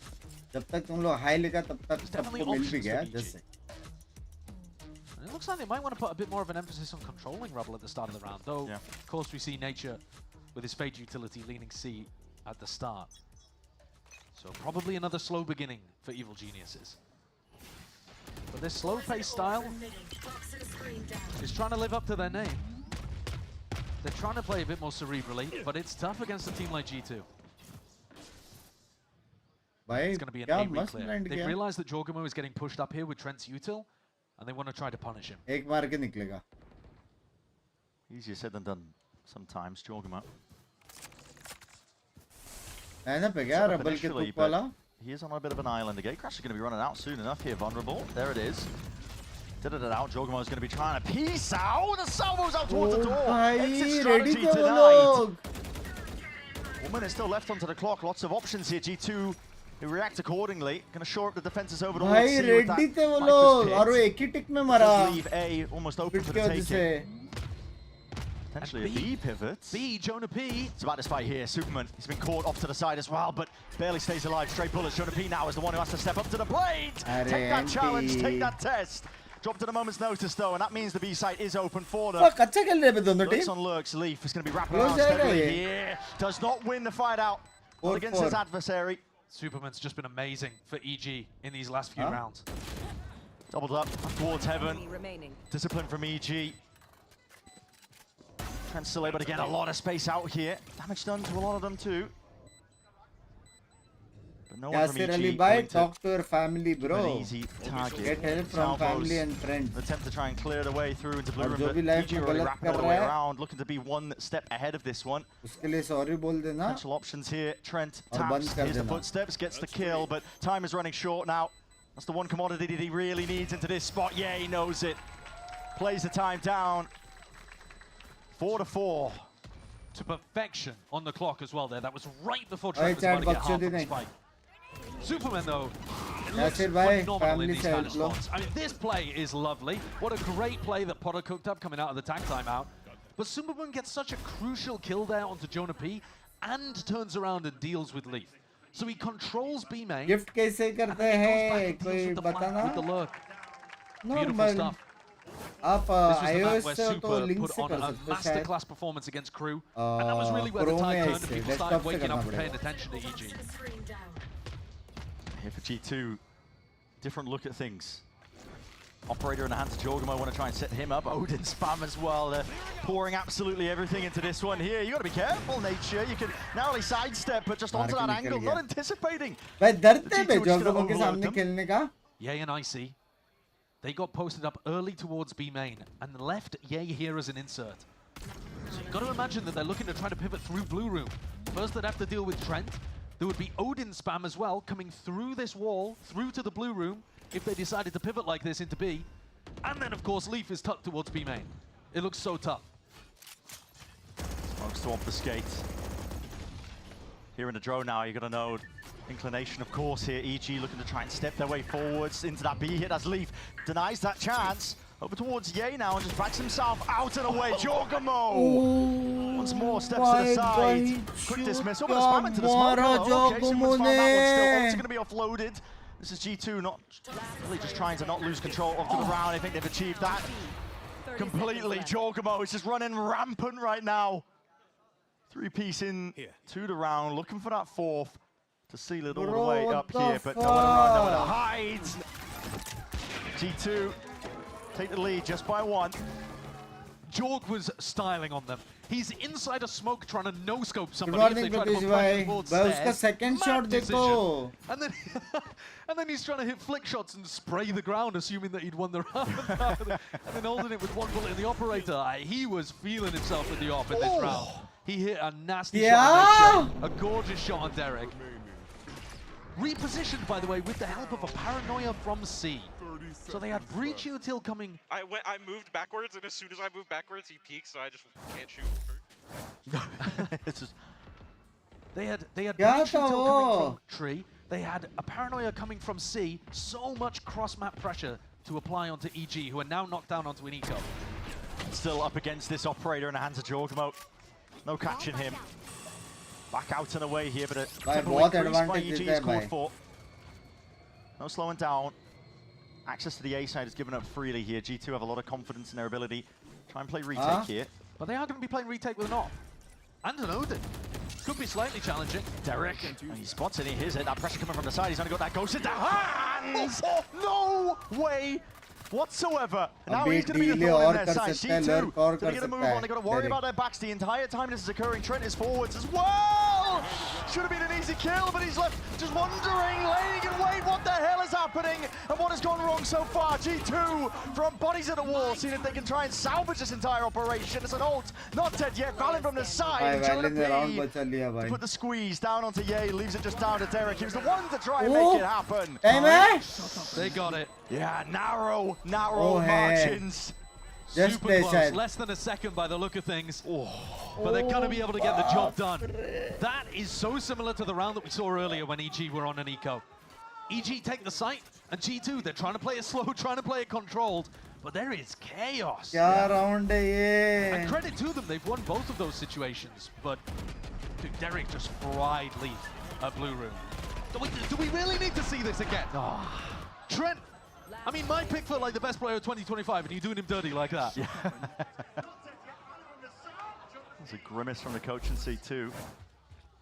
जब तक तुम लोग high लेगा तब तक सबको मिल भी गया, just It looks like they might want to put a bit more of an emphasis on controlling Rubble at the start of the round, though, of course, we see Nature with his Fade utility leaning C at the start. So probably another slow beginning for Evil Geniuses. But this slow-paced style is trying to live up to their name. They're trying to play a bit more cerebrally, but it's tough against a team like G2. It's going to be an A-week clear. They've realized that Jorgamo is getting pushed up here with Trent's util, and they want to try to punish him. एक मार के निकलेगा. Easier said than done sometimes, Jorgamo. He is on a bit of an island. The Gatecrash is going to be running out soon enough here. Vulnerable. There it is. Did it out. Jorgamo is going to be trying to piece out. The salvo's out towards the door. Exit strategy tonight. 1 minute still left onto the clock. Lots of options here. G2 who react accordingly. Going to shore up the defenses over the wall. ready थे वो लोग और वो एक ही टिक में मरा. Leave A almost open for the taking. Potentially a B pivot. B, Jonah P. It's about this fight here. Superman, he's been caught off to the side as well, but barely stays alive. Straight bullets. Jonah P now is the one who has to step up to the plate. Take that challenge, take that test. Dropped at a moment's notice though, and that means the B site is open for them. Lurks on Lurks. Leaf is going to be wrapping around steadily here. Does not win the fight out against his adversary. Superman's just been amazing for EG in these last few rounds. Doubled up towards heaven. Discipline from EG. Still able to get a lot of space out here. Damage done to a lot of them too. But no one from EG talk to your family, bro. An easy target. Get help from family and friends. Attempt to try and clear the way through into blue room, but EG already wrapping all the way around, looking to be one step ahead of this one. Potential options here. Trent taps, here's the footsteps, gets the kill, but time is running short now. That's the one commodity that he really needs into this spot. Yeah, he knows it. Plays the time down. 4-4. to perfection on the clock as well there. That was right before Trent was about to get half of the spike. Superman, though, it looks phenomenal in these kind of spots. I mean, this play is lovely. What a great play that Potter cooked up coming out of the tag timeout. But Superman gets such a crucial kill there onto Jonah P and turns around and deals with Leaf. So he controls B main. Gift कैसे करते हैं कोई बताना? With the look. No, Beautiful stuff. आप iOS से तो link put से on कर a सकते हो शायद. masterclass performance against Crew, and that was really where the tide turned and people started waking up and paying attention to EG. Here for G2, different look at things. Operator in the hands of Jorgamo, want to try and set him up. Odin spam as well. They're pouring absolutely everything into this one here. You got to be careful, Nature. You can narrowly sidestep, but just onto that angle, not anticipating. Yay and Icy. They got posted up early towards B main and left Yay here as an insert. So you've got to imagine that they're looking to try to pivot through Blue Room. First, they'd have to deal with Trent. There would be Odin spam as well, coming through this wall, through to the Blue Room, if they decided to pivot like this into B. And then, of course, Leaf is tucked towards B main. It looks so tough. Smokes to obfuscate. Here in the drone now, you're going to know inclination, of course, here. EG looking to try and step their way forwards into that B hit as Leaf denies that chance. Over towards Yay now and just backs himself out and away. Jorgamo once more steps to the side. Quick dismissal, but a spam into the smoke. Okay, Superman's found that one still. Also going to be offloaded. This is G2 not really just trying to not lose control of the round. I think they've achieved that completely. Jorgamo is just running rampant right now. 3-piece in to the round, looking for that fourth to seal it all the way up here, but no one around, no one hides. G2 take the lead just by one. Jorg was styling on them. He's inside a smoke trying to no-scope somebody if they try to put pressure towards stairs. Second shot देखो. And then he's trying to hit flick shots and spray the ground, assuming that he'd won the round. And then holding it with one bullet in the operator. He was feeling himself in the op in this round. He hit a nasty shot, a gorgeous shot on Derek. Repositioned, by the way, with the help of a paranoia from C. So they had breach util coming. I moved backwards, and as soon as I moved backwards, he peeks, so I just can't shoot. It's just... They had breach util coming from Tree. They had a paranoia coming from C. So much cross-map pressure to apply onto EG, who are now knocked down onto an eco. Still up against this operator in the hands of Jorgamo. No catching him. Back out and away here, but a tempo increase by EG is called for. No slowing down. Access to the A side is given up freely here. G2 have a lot of confidence in their ability. Try and play retake here. But they are going to be playing retake with an off. And an Odin. Could be slightly challenging. Derek, he spots it, he hears it. That pressure coming from the side. He's only got that ghost in the hands. No way whatsoever. Now he's going to be the thorn in their side. G2, to get a move on. They've got to worry about their backs the entire time this is occurring. Trent is forwards as well. Should have been an easy kill, but he's left just wondering, laying in wait, what the hell is happening and what has gone wrong so far. G2 from bodies at the wall, seeing if they can try and salvage this entire operation. It's an ult, not dead yet, Valen from the side. To put the squeeze down onto Yay, leaves it just down to Derek. He was the one to try and make it happen. They got it. Yeah, narrow margins. Super close, less than a second by the look of things. But they're going to be able to get the job done. That is so similar to the round that we saw earlier when EG were on an eco. EG take the site, and G2, they're trying to play it slow, trying to play it controlled, but there is chaos. And credit to them, they've won both of those situations, but dude, Derek just fried Leaf at Blue Room. Do we really need to see this again? Trent, I mean, my pick for like the best player of 2025, and you're doing him dirty like that. Yeah. There's a grimace from the coach in C2.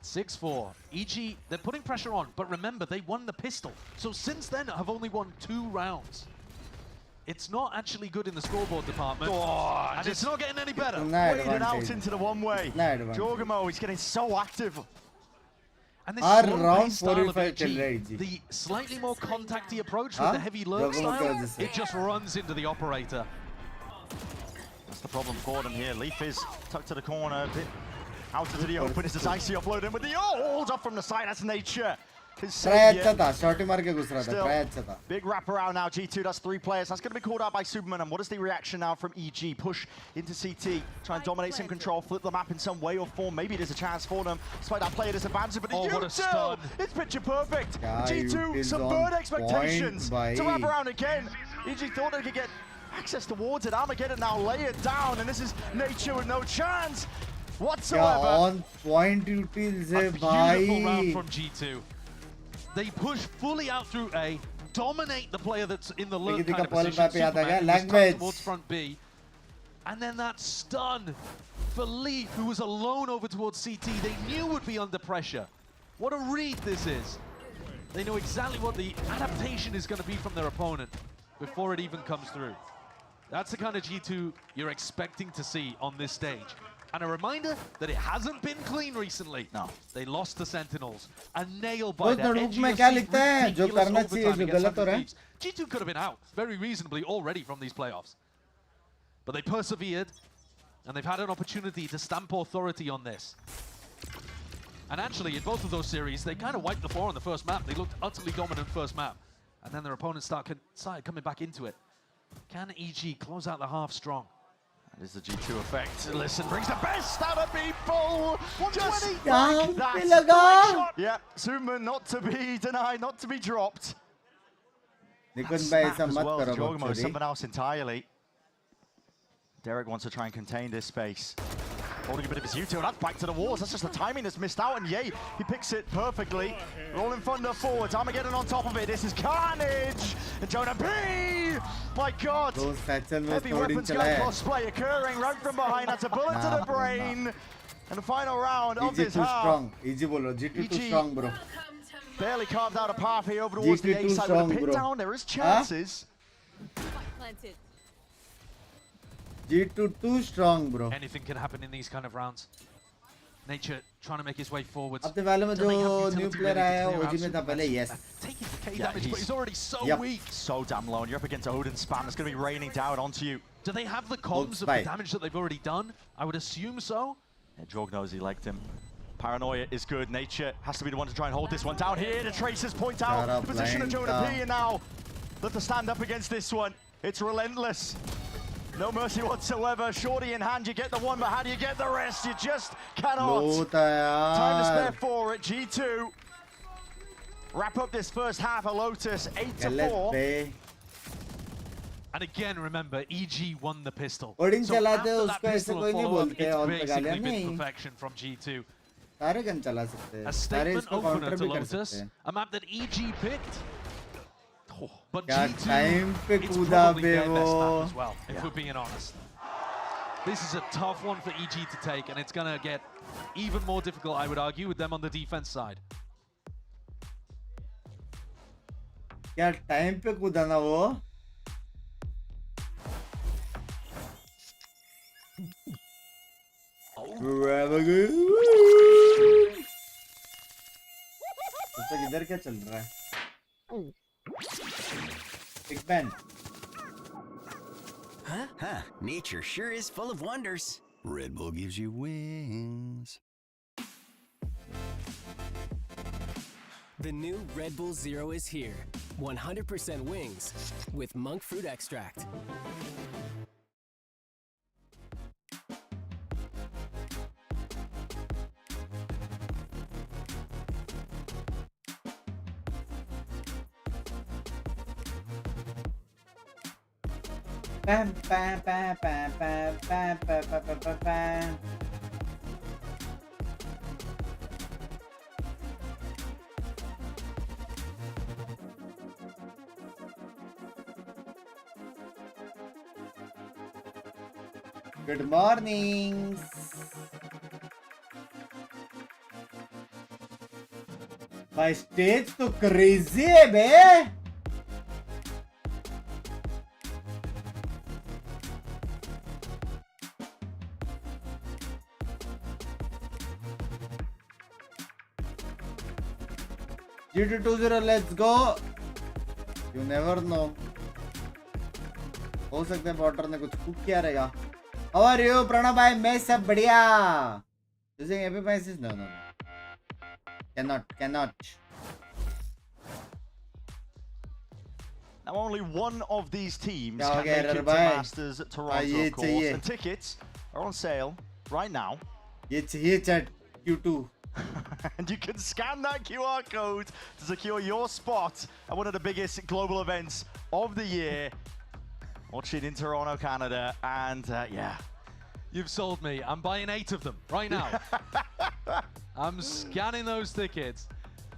6-4. EG, they're putting pressure on, but remember, they won the pistol. So since then, have only won 2 rounds. It's not actually good in the scoreboard department, and it's not getting any better. Wading out into the one-way. Jorgamo, he's getting so active. And this slow-paced style of EG, the slightly more contacty approach with the heavy lurk style, it just runs into the operator. That's the problem for them here. Leaf is tucked to the corner, a bit out into the open. It's this Icy offload in with the ult up from the side. That's Nature. Shorty मार के घुस रहा था. Try अच्छा था. Big wrap around now. G2 does 3 players. That's going to be called out by Superman. And what is the reaction now from EG? Push into CT, try and dominate some control, flip the map in some way or form. Maybe there's a chance for them. Despite that player disadvantage, but what a stun. It's picture perfect. G2 subvert expectations to wrap around again. EG thought they could get access towards it. Armageddon now layered down, and this is Nature with no chance whatsoever. On point utils hai beautiful round from G2. They push fully out through A, dominate the player that's in the lurk kind of position, Superman, who's tucked towards front B, and then that stun for Lee, who was alone over towards CT, they knew would be under pressure. What a read this is. They know exactly what the adaptation is going to be from their opponent before it even comes through. That's the kind of G2 you're expecting to see on this stage. And a reminder that it hasn't been clean recently. No. They lost the Sentinels. A nail by their ridiculous overtime against Thieves. G2 could have been out very reasonably already from these playoffs. But they persevered, and they've had an opportunity to stamp authority on this. And actually, in both of those series, they kind of wiped the floor on the first map. They looked utterly dominant first map. And then their opponents started coming back into it. Can EG close out the half strong? That is the G2 effect. Listen, brings the best out of people. 120. Just like that. Yeah, Superman not to be denied, not to be dropped. As well, something else entirely. Derek wants to try and contain this space. Holding a bit of his U2, and that's back to the walls. That's just the timing that's missed out, and Ye, he picks it perfectly. Rolling thunder forwards, Armageddon on top of it. This is carnage! And Jonah B! My God! Heavy weapons gun crossplay occurring right from behind. That's a bullet to the brain. And the final round of this half. G2 too strong, bro. Barely carved out a path here over towards the A side with a pit down. There is chances. G2 too strong, bro. Anything can happen in these kind of rounds. Nature trying to make his way forwards. अब वाले में जो new player आया है OG में था पहले, yes. Taking the K damage, but he's already so weak. So damn low, and you're up against Odin spam. It's going to be raining down onto you. Do they have the comms of the damage that they've already done? I would assume so. Yeah, Jorg knows he liked him. Paranoia is good. Nature has to be the one to try and hold this one down here. The Tracers point out the position of Jonah P, and now let the stand up against this one. It's relentless. No mercy whatsoever. Shorty in hand, you get the one, but how do you get the rest? You just cannot. Time to spare 4 at G2. Wrap up this first half of Lotus, 8-4. And again, remember, EG won the pistol. So after that pistol follow-up, it's basically been perfection from G2. A statement opener to Lotus, a map that EG picked. But G2, it's probably their best map as well, if we're being honest. This is a tough one for EG to take, and it's going to get even more difficult, I would argue, with them on the defense side. क्या time पे कूदा ना वो? तो इधर क्या चल रहा है? Big Ben. Huh? Nature sure is full of wonders. Red Bull gives you wings. The new Red Bull Zero is here. 100% wings with monk fruit extract. Bam, bam, bam, bam, bam, bam, bam, bam, bam, bam. Good morning. My stage तो crazy है बे. G220, let's go. You never know. हो सकता है बॉटर ने कुछ cook किया रहेगा. How are you, Pranav भाई? मैं सब बढ़िया. Using epic messages? No. Cannot. Now, only one of these teams can make it to Masters Toronto, of course, and tickets are on sale right now. It's at Q2. And you can scan that QR code to secure your spot at one of the biggest global events of the year. Watching in Toronto, Canada, and yeah. You've sold me. I'm buying 8 of them right now. I'm scanning those tickets.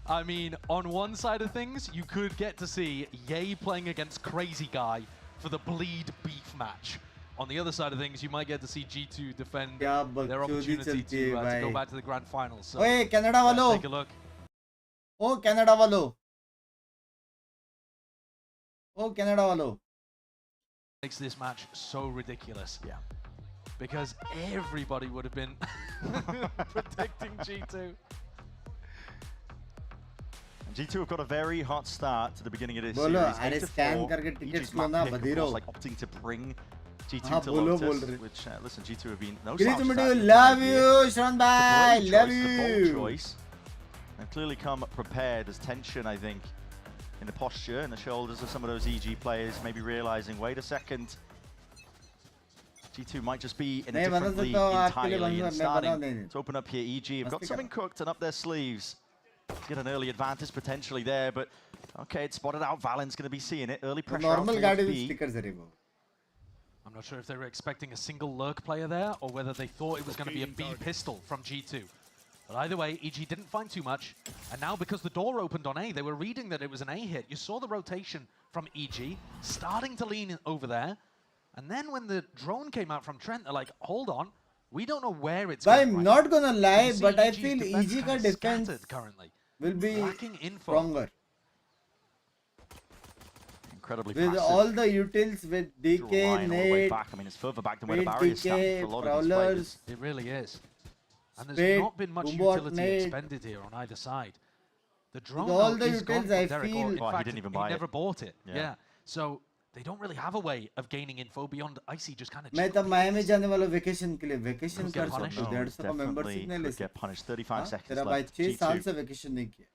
I mean, on one side of things, you could get to see Ye playing against Crazy Guy for the Bleed Beef match. On the other side of things, you might get to see G2 defend their opportunity to go back to the grand finals. So, hey, Canada walo. Take a look. Oh, Canada walo. Oh, Canada walo. Makes this match so ridiculous. Yeah. Because everybody would have been predicting G2. G2 have got a very hot start to the beginning of this series. Each map pick, of course, like opting to bring G2 to Lotus, which, listen, G2 have been no slouch. Love you, Sean Bhai, love you. Choice. They've clearly come prepared. There's tension, I think, in the posture and the shoulders of some of those EG players, maybe realizing, wait a second, G2 might just be in a different league entirely and starting to open up here. EG have got something cooked and up their sleeves. Get an early advantage potentially there, but okay, it's spotted out. Valen's going to be seeing it. Early pressure out towards B. I'm not sure if they were expecting a single lurk player there or whether they thought it was going to be a B pistol from G2. But either way, EG didn't find too much. And now because the door opened on A, they were reading that it was an A hit. You saw the rotation from EG starting to lean over there. And then when the drone came out from Trent, they're like, hold on. We don't know where it's going. I'm not gonna lie, but I feel EG ka defense currently will be stronger. Incredibly with all the utils, with DK, Nate, back. I mean, it's further back than where the barrier stands for a lot of these players. It really is. And there's not been much utility expended here on either side. The drone with all the is utils, I feel. In fact, he didn't even buy it. He never bought it. Yeah. So they don't really have a way of gaining info beyond Icy just kind of. मैं तब Miami जाने वाला vacation के लिए vacation कर सकता हूँ 150 का membership नहीं ले सकता. Get punished. 35 seconds तेरा भाई 6 साल से vacation नहीं किया.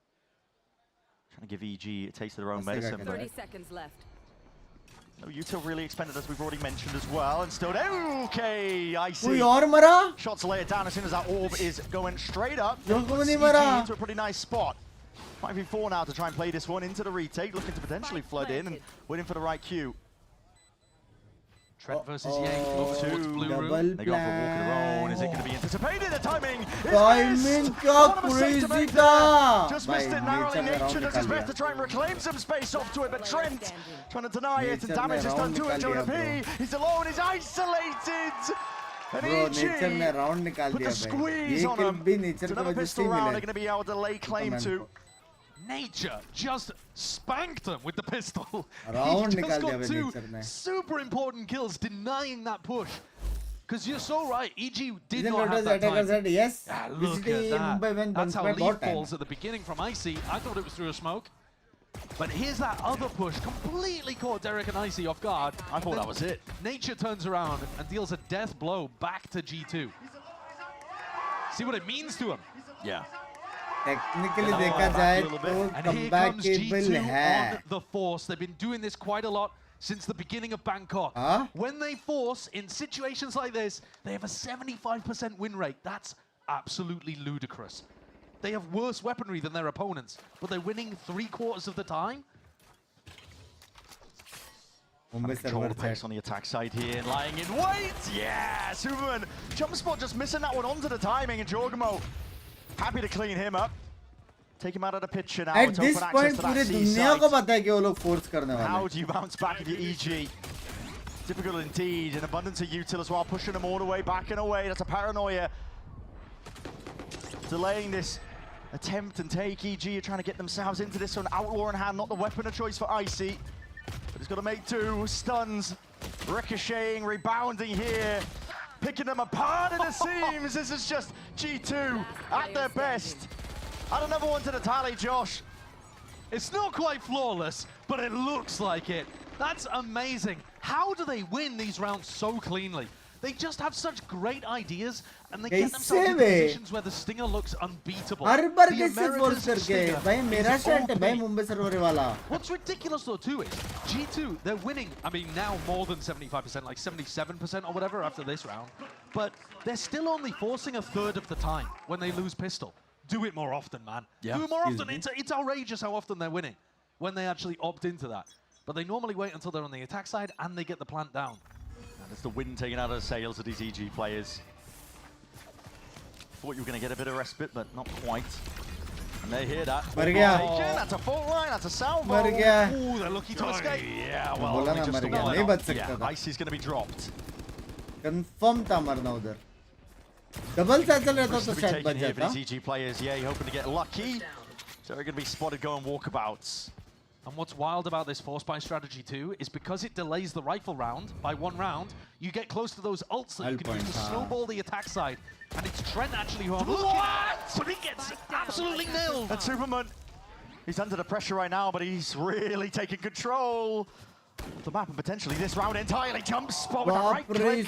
Trying to give EG a taste of their own medicine. 30 seconds left. No util really expended, as we've already mentioned as well, and still okay. Icy. कोई और मरा? Shots lay it down as soon as that orb is going straight up. जो को नहीं मरा? Into a pretty nice spot. 5v4 now to try and play this one into the retake, looking to potentially flood in and waiting for the right cue. Trent versus Yang, look towards blue room. They go for a walk of their own. Is it going to be anticipated? The timing is timing crazy tha. Just missed it narrowly. Nature does his best to try and reclaim some space off to it, but Trent trying to deny it, and damage is done to it. Jonah P, he's alone, he's isolated. And EG put the squeeze on him. It's another pistol round they're going to be able to lay claim to. Nature just spanked him with the pistol. Round he just got 2 super important kills denying that push. Because you're so right, EG did not have that time. Yes. Yeah, look at that. That's how lead falls at the beginning from Icy. I thought it was through a smoke. But here's that other push, completely caught Derek and Icy off guard. I thought that was it. Nature turns around and deals a death blow back to G2. See what it means to him? Yeah. Technically देखा जाए तो comebackable है. On the force. They've been doing this quite a lot since the beginning of Bangkok. When they force in situations like this, they have a 75% win rate. That's absolutely ludicrous. They have worse weaponry than their opponents, but they're winning 3/4 of the time. Control the pace on the attack side here, lying in wait. Yeah, Superman. Jump spot just missing that one onto the timing, and Jorgamo happy to clean him up. Take him out of the picture now. At this point, पूरी दुनिया को पता है कि वो लोग force करने वाले हैं. How do you bounce back with your EG? Difficult indeed. An abundance of util as well, pushing them all the way back and away. That's a paranoia. Delaying this attempt and take. EG are trying to get themselves into this one. Outlaw in hand, not the weapon of choice for Icy. But he's got to make do. Stuns, ricocheting, rebounding here. Picking them apart at the seams. This is just G2 at their best. Add another one to the tally, Josh. It's not quite flawless, but it looks like it. That's amazing. How do they win these rounds so cleanly? They just have such great ideas, and they get themselves in positions where the Stinger looks unbeatable. हर बार कैसे force करके भाई मेरा shot है भाई Mumbai server वाला. What's ridiculous though too is G2, they're winning. I mean now more than 75%, like 77% or whatever after this round. But they're still only forcing a third of the time when they lose pistol. Do it more often, man. Yeah. Do it more often. It's outrageous how often they're winning when they actually opt into that. But they normally wait until they're on the attack side and they get the plant down. And it's the wind taken out of the sails of these EG players. Thought you were going to get a bit of respite, but not quite. And they hear that. That's a fault line, that's a salvo. Ooh, they're lucky to escape. Yeah, well, just Icy's going to be dropped. Confirm था मरना उधर. Double सा चल रहा था तो शायद बच जाता. These EG players, yeah, hoping to get lucky. So they're going to be spotted going walkabouts. And what's wild about this force buy strategy too is because it delays the rifle round by 1 round, you get close to those ults that you can use to snowball the attack side. And it's Trent actually who I'm looking at, but he gets absolutely nailed. And Superman, he's under the pressure right now, but he's really taking control of the map and potentially this round entirely. Jump spot with a right click.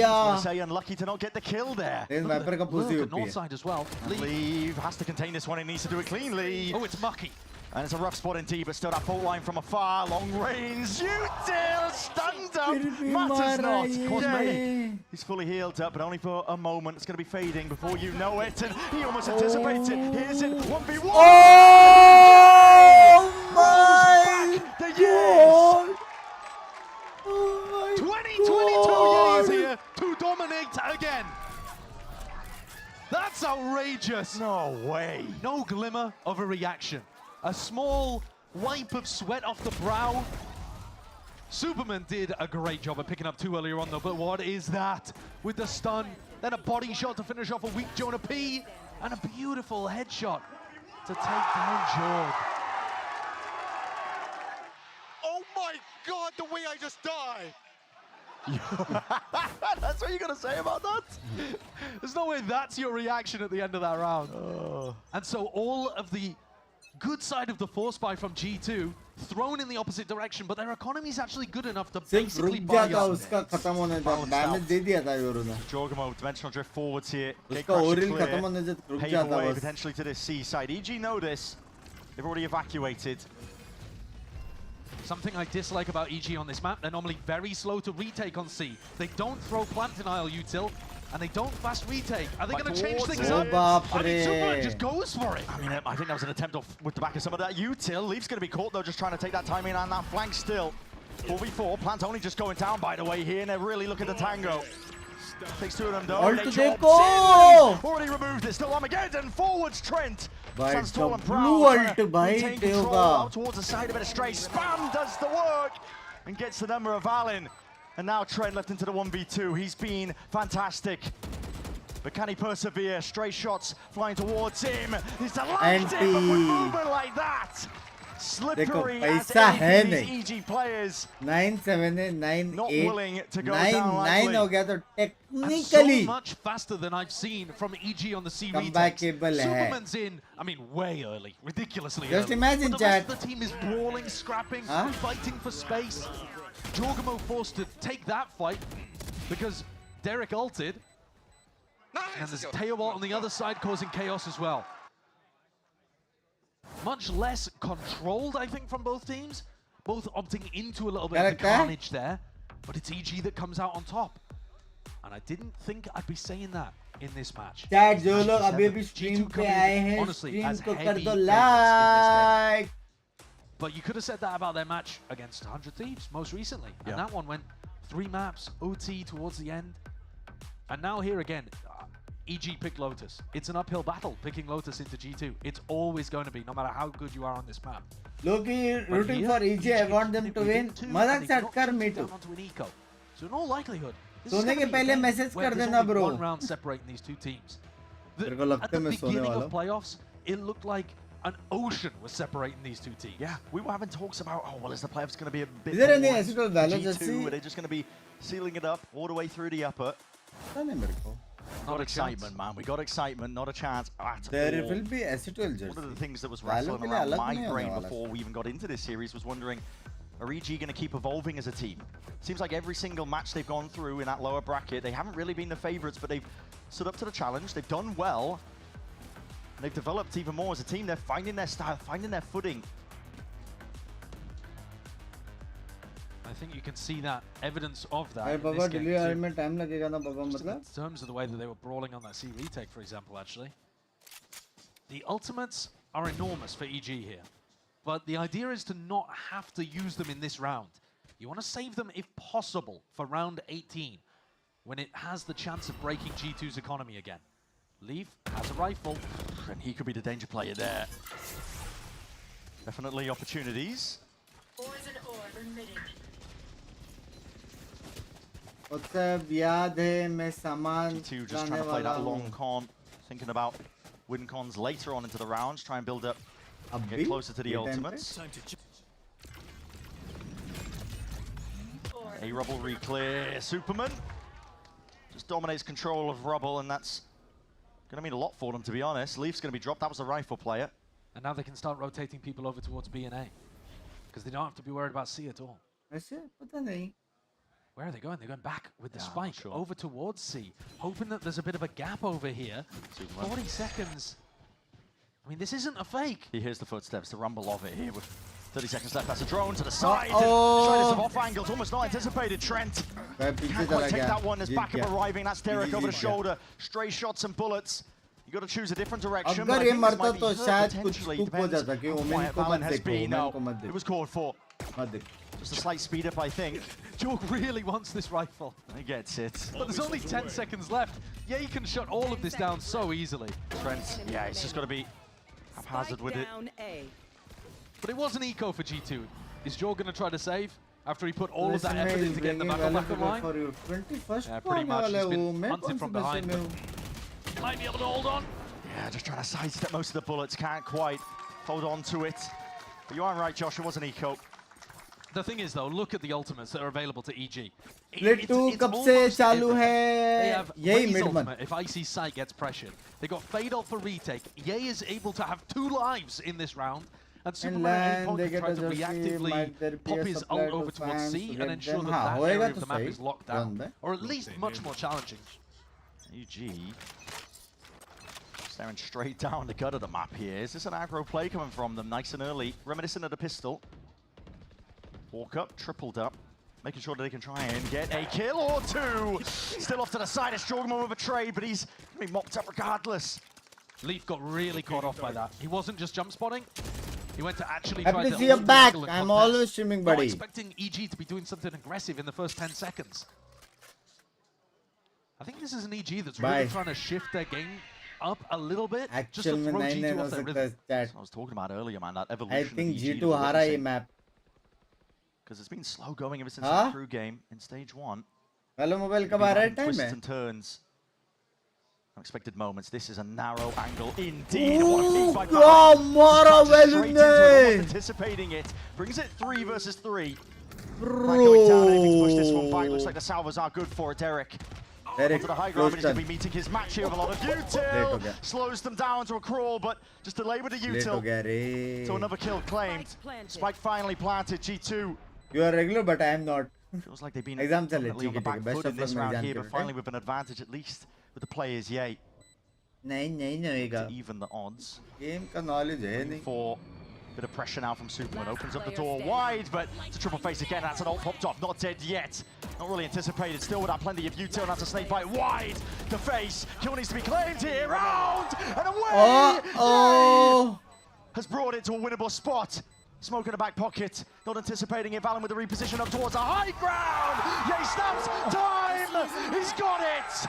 I say unlucky to not get the kill there. Look, north side as well. Leave has to contain this one, he needs to do it cleanly. Oh, it's mucky. And it's a rough spot indeed, but still that fault line from afar, long range. Util stunned up, matters not. Cosmetic, he's fully healed up, but only for a moment. It's going to be fading before you know it, and he almost anticipates it. Here's it, 1v1. Oh my the years. 2022 years here to dominate again. That's outrageous. No way. No glimmer of a reaction. A small wipe of sweat off the brow. Superman did a great job of picking up 2 earlier on though, but what is that? With the stun, then a body shot to finish off a weak Jonah P, and a beautiful headshot to take down Jorg. Oh my god, the way I just died! That's what you're going to say about that? There's no way that's your reaction at the end of that round. And so all of the good side of the force buy from G2 thrown in the opposite direction, but their economy is actually good enough to basically buy up. Jorgamo, dimensional drift forwards here. Pave away potentially to this C side. EG know this. They've already evacuated. Something I dislike about EG on this map, they're normally very slow to retake on C. They don't throw plant denial util, and they don't fast retake. Are they going to change things up? I mean, Superman just goes for it. I mean, I think that was an attempt off with the back of some of that util. Leaf's going to be caught though, just trying to take that timing on that flank still. 4v4, Plant only just going down by the way here, and they're really looking to tango. Takes 2 of them though. Already removed it. Still Armageddon. Forwards Trent. Stands tall and proud. Maintain control out towards the side of it. Stray Spam does the work and gets the number of Allen. And now Trent left into the 1v2. He's been fantastic. But can he persevere? Stray shots flying towards him. He's delighted, but with movement like that. Slippery as any EG players. 9-7 9 not 8 willing to go 9 down 9 हो गया तो technically so much faster than I've seen from EG on the C retakes. Superman's in, I mean, way early, ridiculously Just early. imagine, but the rest of the team is brawling, scrapping, fighting for space. Jorgamo forced to take that fight because Derek ulted, and there's Teobalt on the other side causing chaos as well. Much less controlled, I think, from both teams. Both opting into a little bit of the carnage there. But it's EG that comes out on top. And I didn't think I'd be saying that in this match. Chat, जो लोग अभी भी stream पे आए हैं, stream को कर दो like. But you could have said that about their match against 100 Thieves most recently. And that one went 3 maps, OT towards the end. And now here again, EG picked Lotus. It's an uphill battle picking Lotus into G2. It's always going to be, no matter how good you are on this map. Loki rooting for EG, I want them to win. Madan Satkar, me too. So in all likelihood, सोने के पहले message कर देना bro. One round separating these two teams. At the beginning of playoffs, it looked like an ocean was separating these two teams. Yeah, we were having talks about, oh, well, is the playoffs going to be a bit Is there any G2? Valor Are they just going to be sealing it up all the way through the upper? Not excitement, man. We got excitement, not a chance at there all. Will be S12 jersey. One of the things that was rattling around my brain before we even got into this series was wondering, Are EG going to keep evolving as a team? Seems like every single match they've gone through in that lower bracket, they haven't really been the favorites, but they've stood up to the challenge. They've done well. And they've developed even more as a team. They're finding their style, finding their footing. I think you can see that evidence of that in this game too. In terms of the way that they were brawling on that C retake, for example, actually. The ultimates are enormous for EG here. But the idea is to not have to use them in this round. You want to save them, if possible, for round 18, when it has the chance of breaking G2's economy again. Leaf has a rifle, and he could be the danger player there. Definitely opportunities. Poison orb emitted. G2 just trying to play that long con, thinking about win cons later on into the rounds, try and build up, get closer to the ultimates. A Rubble re-clear. Superman just dominates control of Rubble, and that's going to mean a lot for them, to be honest. Leaf's going to be dropped. That was a rifle player. And now they can start rotating people over towards B and A, because they don't have to be worried about C at all. Where are they going? They're going back with the spike over towards C, hoping that there's a bit of a gap over here. 40 seconds. I mean, this isn't a fake. He hears the footsteps, the rumble of it here with 30 seconds left. That's a drone to the side. Shyness of off angles, almost not anticipated. Trent can't quite take that one. There's backup arriving. That's Derek over the shoulder. Stray shots and bullets. You got to choose a different direction. But I think this might be hurt potentially. Depends how quiet Valen has been. No, it was called for. Just a slight speed up, I think. Jorg really wants this rifle. He gets it. But there's only 10 seconds left. Yeah, he can shut all of this down so easily. Trent, yeah, it's just got to be haphazard with it. But it was an eco for G2. Is Jorg going to try to save after he put all of that effort into getting the back line? Yeah, pretty much. He's been hunted from behind. Might be able to hold on. Yeah, just trying to sidestep most of the bullets. Can't quite hold on to it. But you are right, Josh. It was an eco. The thing is, though, look at the ultimates that are available to EG. Split 2 कब से चालू है? They have यही Raze mid ultimate if Icy Sight gets pressured. They got Fade Ult for retake. Ye is able to have 2 lives in this round. And Superman can try to reactively pop his ult over towards C and ensure that that area of the map is locked down. Or at least much more challenging. EG staring straight down the gut of the map here. Is this an aggro play coming from them nice and early? Reminiscent of the pistol. Walk up, tripled up, making sure that they can try and get a kill or 2. Still off to the side, it's Jorgman with a trade, but he's going to be mopped up regardless. Leaf got really caught off by that. He wasn't just jump spotting. He went to actually try to see your back. I'm always streaming, buddy. Not expecting EG to be doing something aggressive in the first 10 seconds. I think this is an EG that's really trying to shift their game up a little bit, just to throw G2 off their rhythm. That's what I was talking about earlier, man, that evolution. I think G2 hara ye map. Because it's been slow going ever since the crew game in stage 1. Hello, mobile ka baara time twists and turns. Unexpected moments. This is a narrow angle indeed. What anticipating it. Brings it 3 versus 3. Going down, aiming to push this one back. Looks like the salvos are good for it. Derek. Onto the high ground, but he's going to be meeting his match here with a lot of util. Slows them down to a crawl, but just delay with the util. So another kill claimed. Spike finally planted. G2. You are regular, but I am not. Feels like they've been on the back foot in this round here, but finally with an advantage at least with the players. Yay. To even the odds. Game ka knowledge hai for a bit of pressure now from Superman. Opens up the door wide, but it's a triple face again. That's an ult popped off. Not dead yet. Not really anticipated. Still without plenty of util. That's a snake bite wide. The face. Kill needs to be claimed here. Round and away. Has brought it to a winnable spot. Smoke in the back pocket. Not anticipating it. Valen with the reposition up towards the high ground. Yay snaps. Time. He's got it.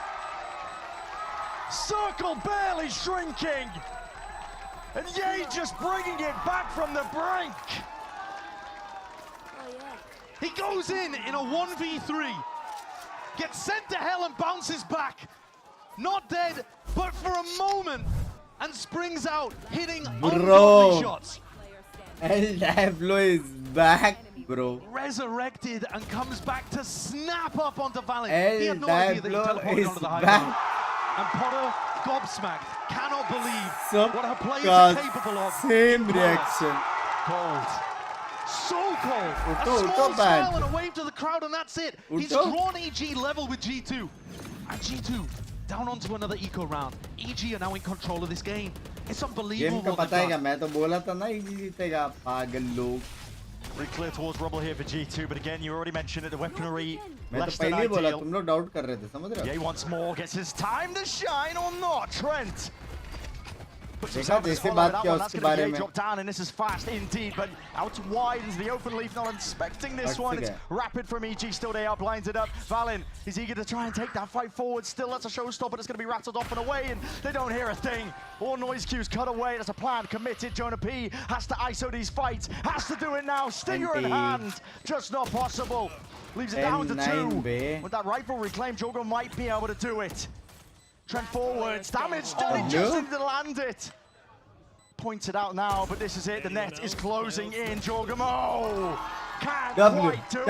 Circle barely shrinking. And Ye just bringing it back from the brink. He goes in a 1v3. Gets sent to hell and bounces back. Not dead, but for a moment. And springs out, hitting ungodly shots. El Diablo is back, bro. Resurrected and comes back to snap up onto Valen. El He had no idea that he Diablo teleported is onto the high back. ground. And Potter, gobsmacked, cannot believe what her players are capable of. Same reaction. Cold. So cold. A small smile and a wave to the crowd, and that's it. He's drawn EG level with G2. And G2 down onto another eco round. EG are now in control of this game. It's unbelievable. Pretty clear towards rubble here for G2, but again, you already mentioned it, the weaponry less than ideal. Yeah, he once more gets his time to shine or not, Trent. That's going to be drop down, and this is fast indeed, but out wide is the open leaf, not expecting this one. It's rapid from EG, still they up, lines it up. Valen is eager to try and take that fight forward. Still, that's a showstopper. It's going to be rattled off and away, and they don't hear a thing. All noise cues cut away. That's a plan committed. Jonah P has to ISO these fights, has to do it now. Stinger in hand, just not possible. Leaves it down to 2. With that rifle reclaim, Jogo might be able to do it. Trent forwards, damage done, just didn't land it. Pointed out now, but this is it. The net is closing in. Jorgamo can't quite do it.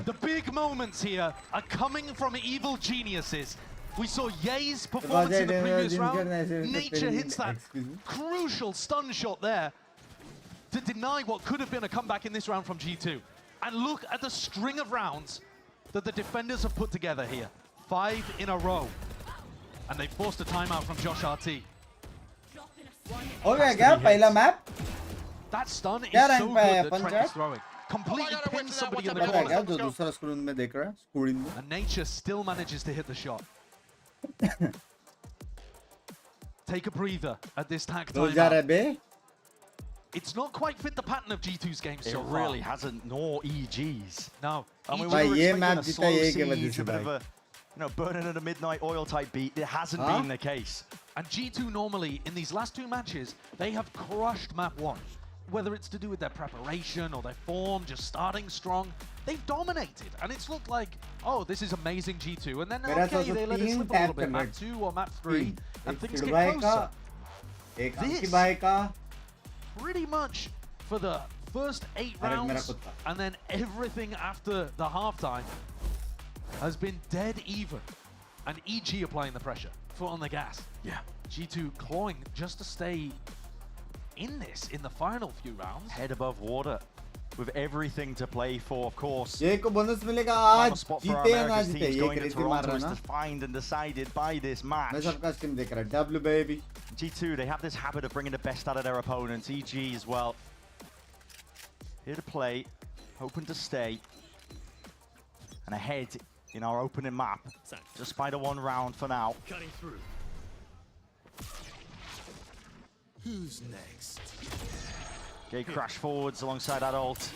The big moments here are coming from evil geniuses. We saw Ye's performance in the previous round. Nature hits that crucial stun shot there to deny what could have been a comeback in this round from G2. And look at the string of rounds that the defenders have put together here. 5 in a row. And they forced a timeout from Josh RT. That stun is so good that Trent is throwing. Completely pins somebody in the corner. And Nature still manages to hit the shot. Take a breather at this tag timeout. It's not quite fit the pattern of G2's game so far. It really hasn't, nor EG's. No. I mean, we were expecting a slow siege, a bit of a, burning at a midnight oil type beat. It hasn't been the case. And G2 normally, in these last 2 matches, they have crushed map 1. Whether it's to do with their preparation or their form, just starting strong, they've dominated. And it's looked like, oh, this is amazing G2. And then, okay, they let it slip a little bit. Map 2 or map 3, and things get closer. This, pretty much for the first 8 rounds, and then everything after the halftime has been dead even. And EG applying the pressure, foot on the gas. Yeah. G2 clawing just to stay in this in the final few rounds. Head above water with everything to play for, of course. ये को bonus मिलेगा आज जीते या ना जीते ये crazy मार रहा ना. Defined and decided by this match. मैं सबका stream देख रहा हूँ. W baby. G2, they have this habit of bringing the best out of their opponents. EG as well. Here to play, hoping to stay, and ahead in our opening map, despite a 1 round for now. Cutting through. Who's next? Okay, crash forwards alongside that ult.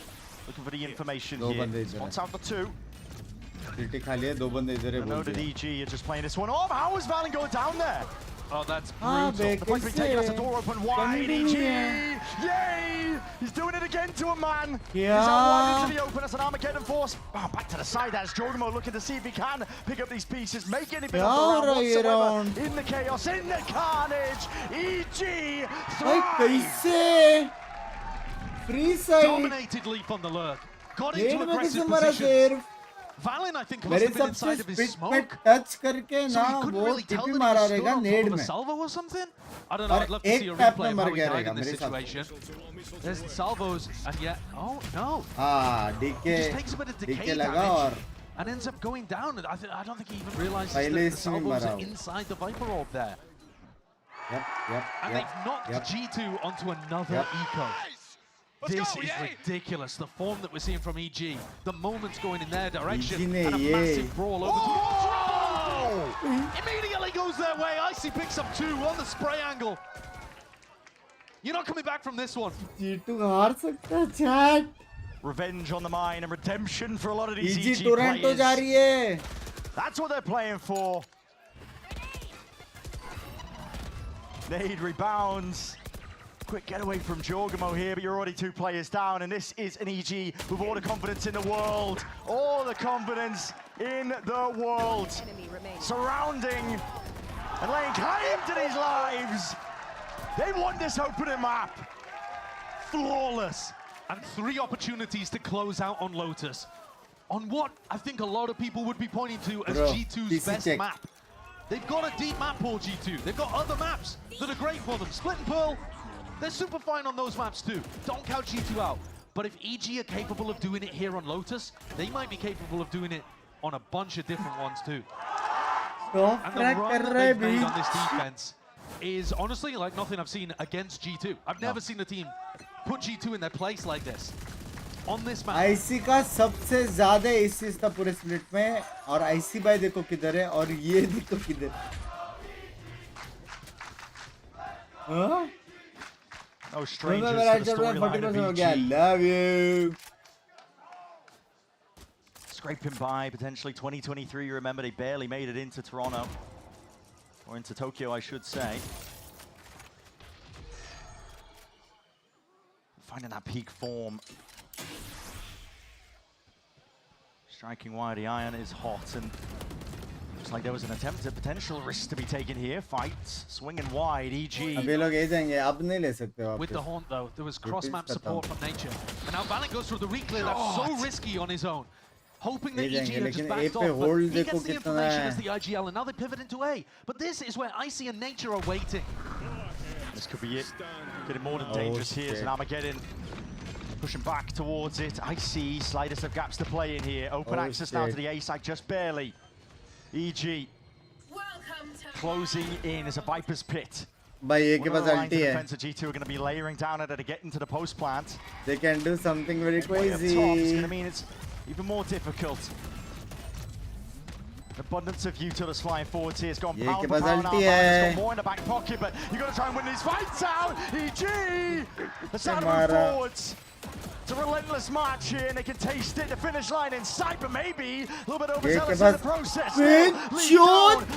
Looking for the information here. Spots out the 2. I know that EG are just playing this one. Oh, how is Valen going down there? Oh, that's brutal. The point being taken, that's the door open wide. EG! Yay! He's doing it again to a man. He's out wide into the open. That's an Armageddon force. Oh, back to the side. That's Jorgamo looking to see if he can pick up these pieces, make anything of the round whatsoever. In the chaos, in the carnage. EG thrive. Free side. Dominated leap on the lurk. Got into aggressive positions. Valen, I think, must have been inside of his smoke. Touch करके so ना he couldn't वो really tell TP that मारा he was रहेगा on Ned top of में. a salvo or something. I don't know. I'd love to see a replay of how he died in this situation. There's salvos, and yet, oh no. He just takes a bit of decay damage and ends up going down. I don't think he even realizes that the salvos are inside the Viper orb there. And they've knocked G2 onto another eco. This is ridiculous, the form that we're seeing from EG. The moment's going in their direction, and a massive brawl over to immediately goes their way. Icy picks up 2 on the spray angle. You're not coming back from this one. Revenge on the mind and redemption for a lot of these EG Toronto जा रही है. That's what they're playing for. Nade rebounds. Quick getaway from Jorgamo here, but you're already 2 players down, and this is an EG with all the confidence in the world. All the confidence in the world. Surrounding and laying claim to these lives. They won this opening map. Flawless. And 3 opportunities to close out on Lotus. On what I think a lot of people would be pointing to as G2's best map. They've got a deep map pool, G2. They've got other maps that are great for them. Split and Pearl, They're super fine on those maps too. Don't count G2 out. But if EG are capable of doing it here on Lotus, they might be capable of doing it on a bunch of different ones too. And the run that they've made on this defense is honestly like nothing I've seen against G2. I've never seen a team put G2 in their place like this. On this map. IC का सबसे ज़्यादा aces था पूरे split में और IC भाई देखो किधर है और ये देखो किधर हाँ? No strangers to the storyline of EG. Love you. Scraping by potentially 2023. You remember they barely made it into Toronto. Or into Tokyo, I should say. Finding that peak form. Striking wide, the iron is hot, and looks like there was an attempt at potential risk to be taken here. Fights, swinging wide, EG. With the haunt though, there was cross-map support from Nature. And now Valent goes through the reclear, that's so risky on his own. Hoping that EG had just backed off, but he gets the information as the IGL, and now they pivot into A. But this is where Icy and Nature are waiting. This could be it. Getting more than dangerous here, and Armageddon pushing back towards it. Icy, slightest of gaps to play in here. Open access now to the A side, just barely. EG closing in as a Viper's Pit. भाई ये के पास ulti है. Defense of G2 are going to be layering down at it to get into the post plant. They can do something very crazy. It's going to mean it's even more difficult. Abundance of Utilus flying forwards here. It's gone pound for pound. It's got more in the back pocket, but you got to try and win these fights out. EG! The sound of forwards. It's a relentless march here, and they can taste it. The finish line in sight, but maybe a little bit overzealous in the process.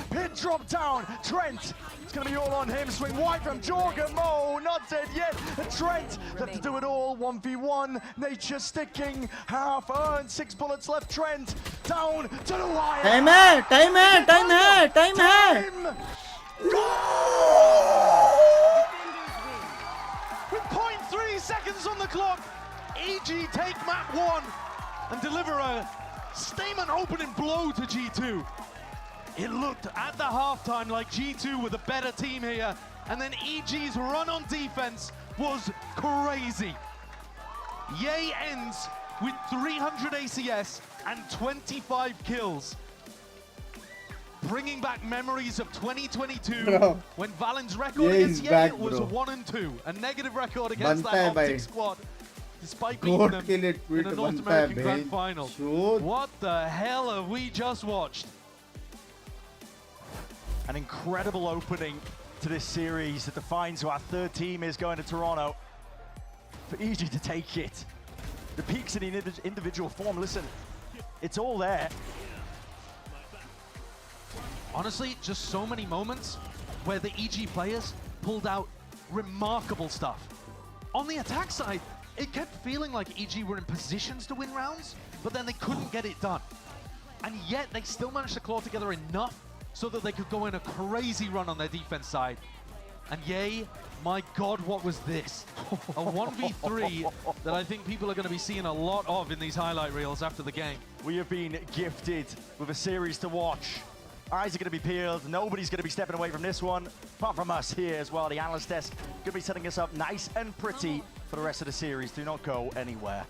Pin drop down. Trent. It's going to be all on him. Swing wide from Jorgen. Mo, not dead yet. And Trent have to do it all. 1v1. Nature sticking. Half earned. 6 bullets left. Trent down to the wire. Time hai, time hai, time hai, time hai. With 0.3 seconds on the clock, EG take map 1 and deliver a statement opening blow to G2. It looked at the halftime like G2 were the better team here, and then EG's run on defense was crazy. Ye ends with 300 ACS and 25 kills. Bringing back memories of 2022 when Valent's record against Ye was 1-2, a negative record against that Optic squad. Despite beating them in a North American Grand Final. What the hell have we just watched? An incredible opening to this series that defines who our third team is going to Toronto. For EG to take it. The peaks in the individual form, listen, it's all there. Honestly, just so many moments where the EG players pulled out remarkable stuff. On the attack side, it kept feeling like EG were in positions to win rounds, but then they couldn't get it done. And yet they still managed to claw together enough so that they could go in a crazy run on their defense side. And yay, my God, what was this? A 1v3 that I think people are going to be seeing a lot of in these highlight reels after the game. We have been gifted with a series to watch. Eyes are going to be peeled. Nobody's going to be stepping away from this one, apart from us here as well. The analyst desk going to be setting us up nice and pretty for the rest of the series. Do not go anywhere.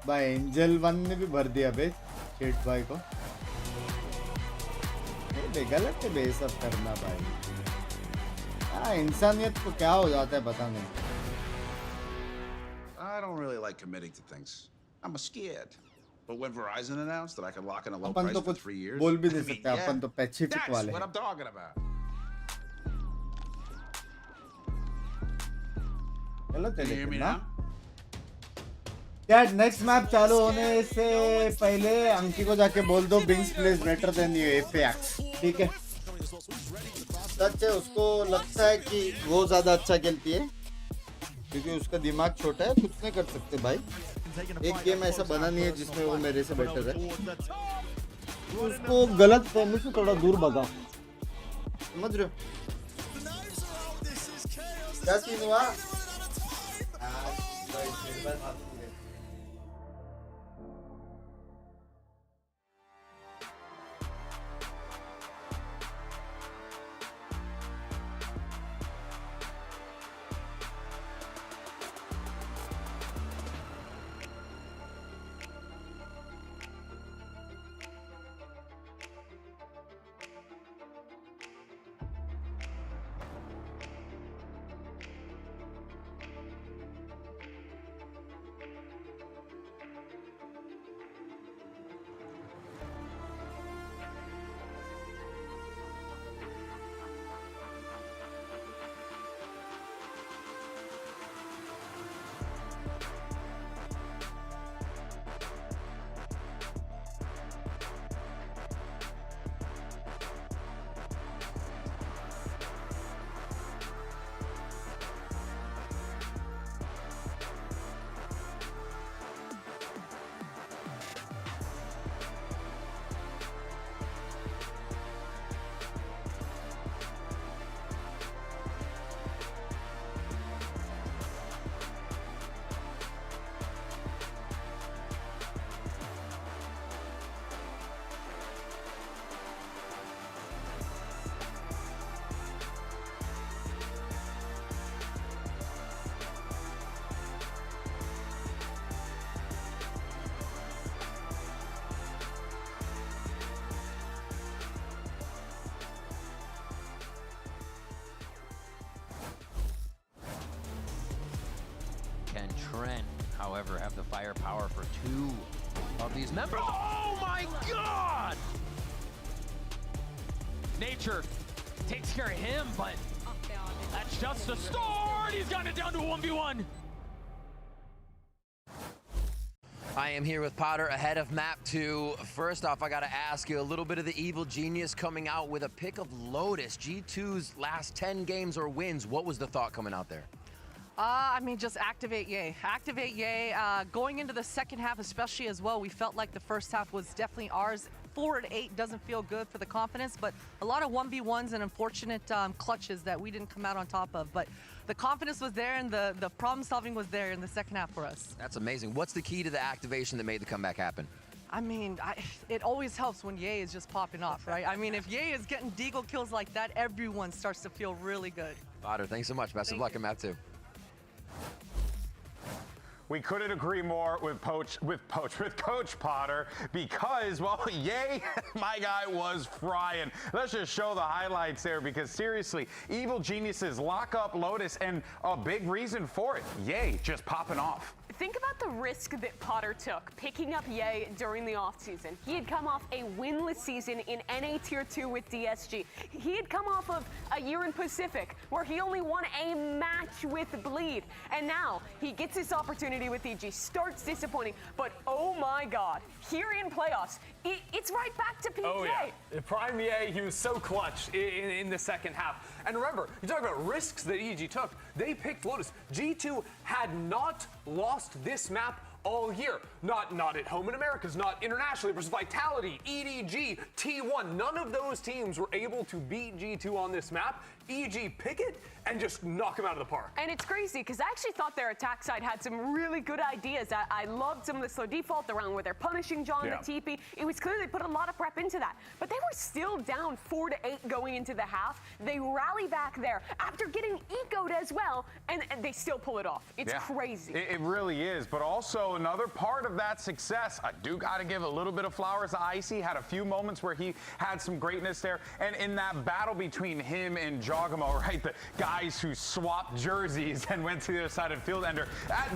भाई angel 1 ने भी भर दिया बे शेट भाई को. ये गलत है बे सब करना भाई. हाँ इंसानियत को क्या हो जाता है पता नहीं. I don't really like committing to things. I'm scared. But when Verizon announced that I could lock in a low price for 3 years, बोल भी दे सकते हैं अपन तो पैसिफिक वाले. That's what I'm talking about. गलत है लेकिन ना. क्या नेक्स्ट मैप चालू होने से पहले अंकी को जाके बोल दो Binks plays better than you FX. ठीक है. सच है उसको लगता है कि वो ज्यादा अच्छा खेलती है क्योंकि उसका दिमाग छोटा है. कुछ नहीं कर सकते भाई. एक गेम ऐसा बना नहीं है जिसमें वो मेरे से बेटर है. उसको गलत फहमी से थोड़ा दूर भगा. समझ रहे हो क्या सीन हुआ? however, have the firepower for 2 of these members. Oh my God! Nature takes care of him, but that's just the start. He's gotten it down to a 1v1. I am here with Potter ahead of map 2. First off, I got to ask you a little bit of the evil genius coming out with a pick of Lotus. G2's last 10 games or wins. What was the thought coming out there? I mean, just activate Ye. Activate Ye. Going into the second half, especially as well, we felt like the first half was definitely ours. 4-8 doesn't feel good for the confidence, but a lot of 1v1s and unfortunate clutches that we didn't come out on top of. But the confidence was there and the problem solving was there in the second half for us. That's amazing. What's the key to the activation that made the comeback happen? I mean, it always helps when Ye is just popping off, right? I mean, if Ye is getting deagle kills like that, everyone starts to feel really good. Potter, thanks so much. Best of luck in map 2. We couldn't agree more with Coach Potter because, well, Ye, my guy was frying. Let's just show the highlights there because seriously, evil geniuses lock up Lotus and a big reason for it, Ye just popping off. Think about the risk that Potter took picking up Ye during the offseason. He had come off a winless season in NA Tier 2 with DSG. He had come off of a year in Pacific where he only won a match with Bleed. And now he gets this opportunity with EG, starts disappointing, but oh my God, here in playoffs, it's right back to PK. Oh yeah, Prime Ye, he was so clutch in the second half. And remember, you talk about risks that EG took. They picked Lotus. G2 had not lost this map all year. Not at home in Americas, not internationally versus Vitality, EDG, T1. None of those teams were able to beat G2 on this map. EG pick it and just knock him out of the park. And it's crazy because I actually thought their attack side had some really good ideas. I loved some of the slow default around where they're punishing John the TP. It was clear they put a lot of prep into that. But they were still down 4-8 going into the half. They rally back there after getting ecoed as well, and they still pull it off. It's crazy. It really is. But also another part of that success, I do got to give a little bit of flowers to Icy. Had a few moments where he had some greatness there. And in that battle between him and Jogamo, right, the guys who swapped jerseys and went to the other side of the field, Ender, that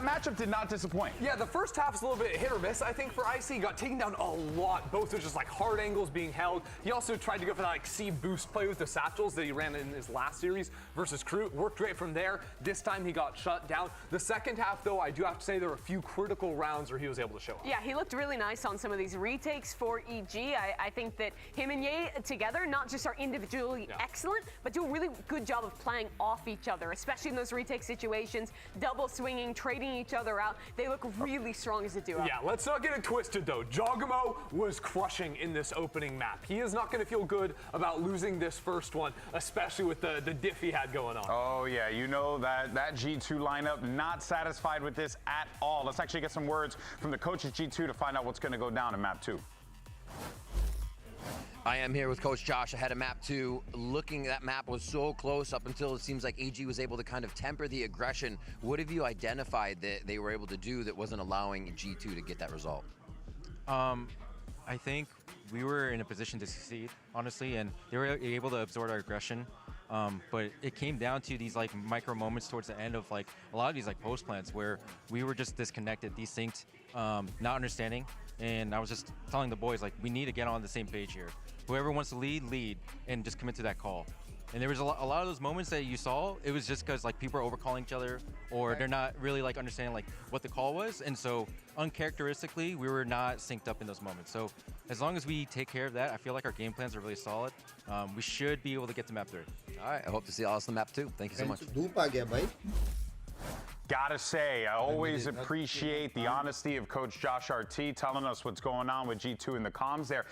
matchup did not disappoint. Yeah, the first half was a little bit hit or miss, I think, for Icy. He got taken down a lot. Both were just like hard angles being held. He also tried to go for that like C boost play with the satchels that he ran in his last series versus Crew. Worked great from there. This time he got shut down. The second half, though, I do have to say there were a few critical rounds where he was able to show up. Yeah, he looked really nice on some of these retakes for EG. I think that him and Ye together not just are individually excellent, but do a really good job of playing off each other, especially in those retake situations, double swinging, trading each other out. They look really strong as a duo. Yeah, let's not get it twisted, though. Jogamo was crushing in this opening map. He is not going to feel good about losing this first one, especially with the diff he had going on. Oh, yeah, you know that G2 lineup not satisfied with this at all. Let's actually get some words from the coach at G2 to find out what's going to go down in map 2. I am here with Coach Josh ahead of map 2. Looking, that map was so close up until it seems like EG was able to kind of temper the aggression. What have you identified that they were able to do that wasn't allowing G2 to get that result? I think we were in a position to succeed, honestly, and they were able to absorb our aggression. But it came down to these like micro moments towards the end of like a lot of these like post plants where we were just disconnected, desynced, not understanding. And I was just telling the boys, like, we need to get on the same page here. Whoever wants to lead, and just commit to that call. And there was a lot of those moments that you saw, it was just because like people are overcalling each other, or they're not really like understanding like what the call was. And so uncharacteristically, we were not synced up in those moments. So as long as we take care of that, I feel like our game plans are really solid. We should be able to get to map 3. All right, I hope to see all this on map 2. Thank you so much. Gotta say, I always appreciate the honesty of Coach Josh RT telling us what's going on with G2 in the comms there.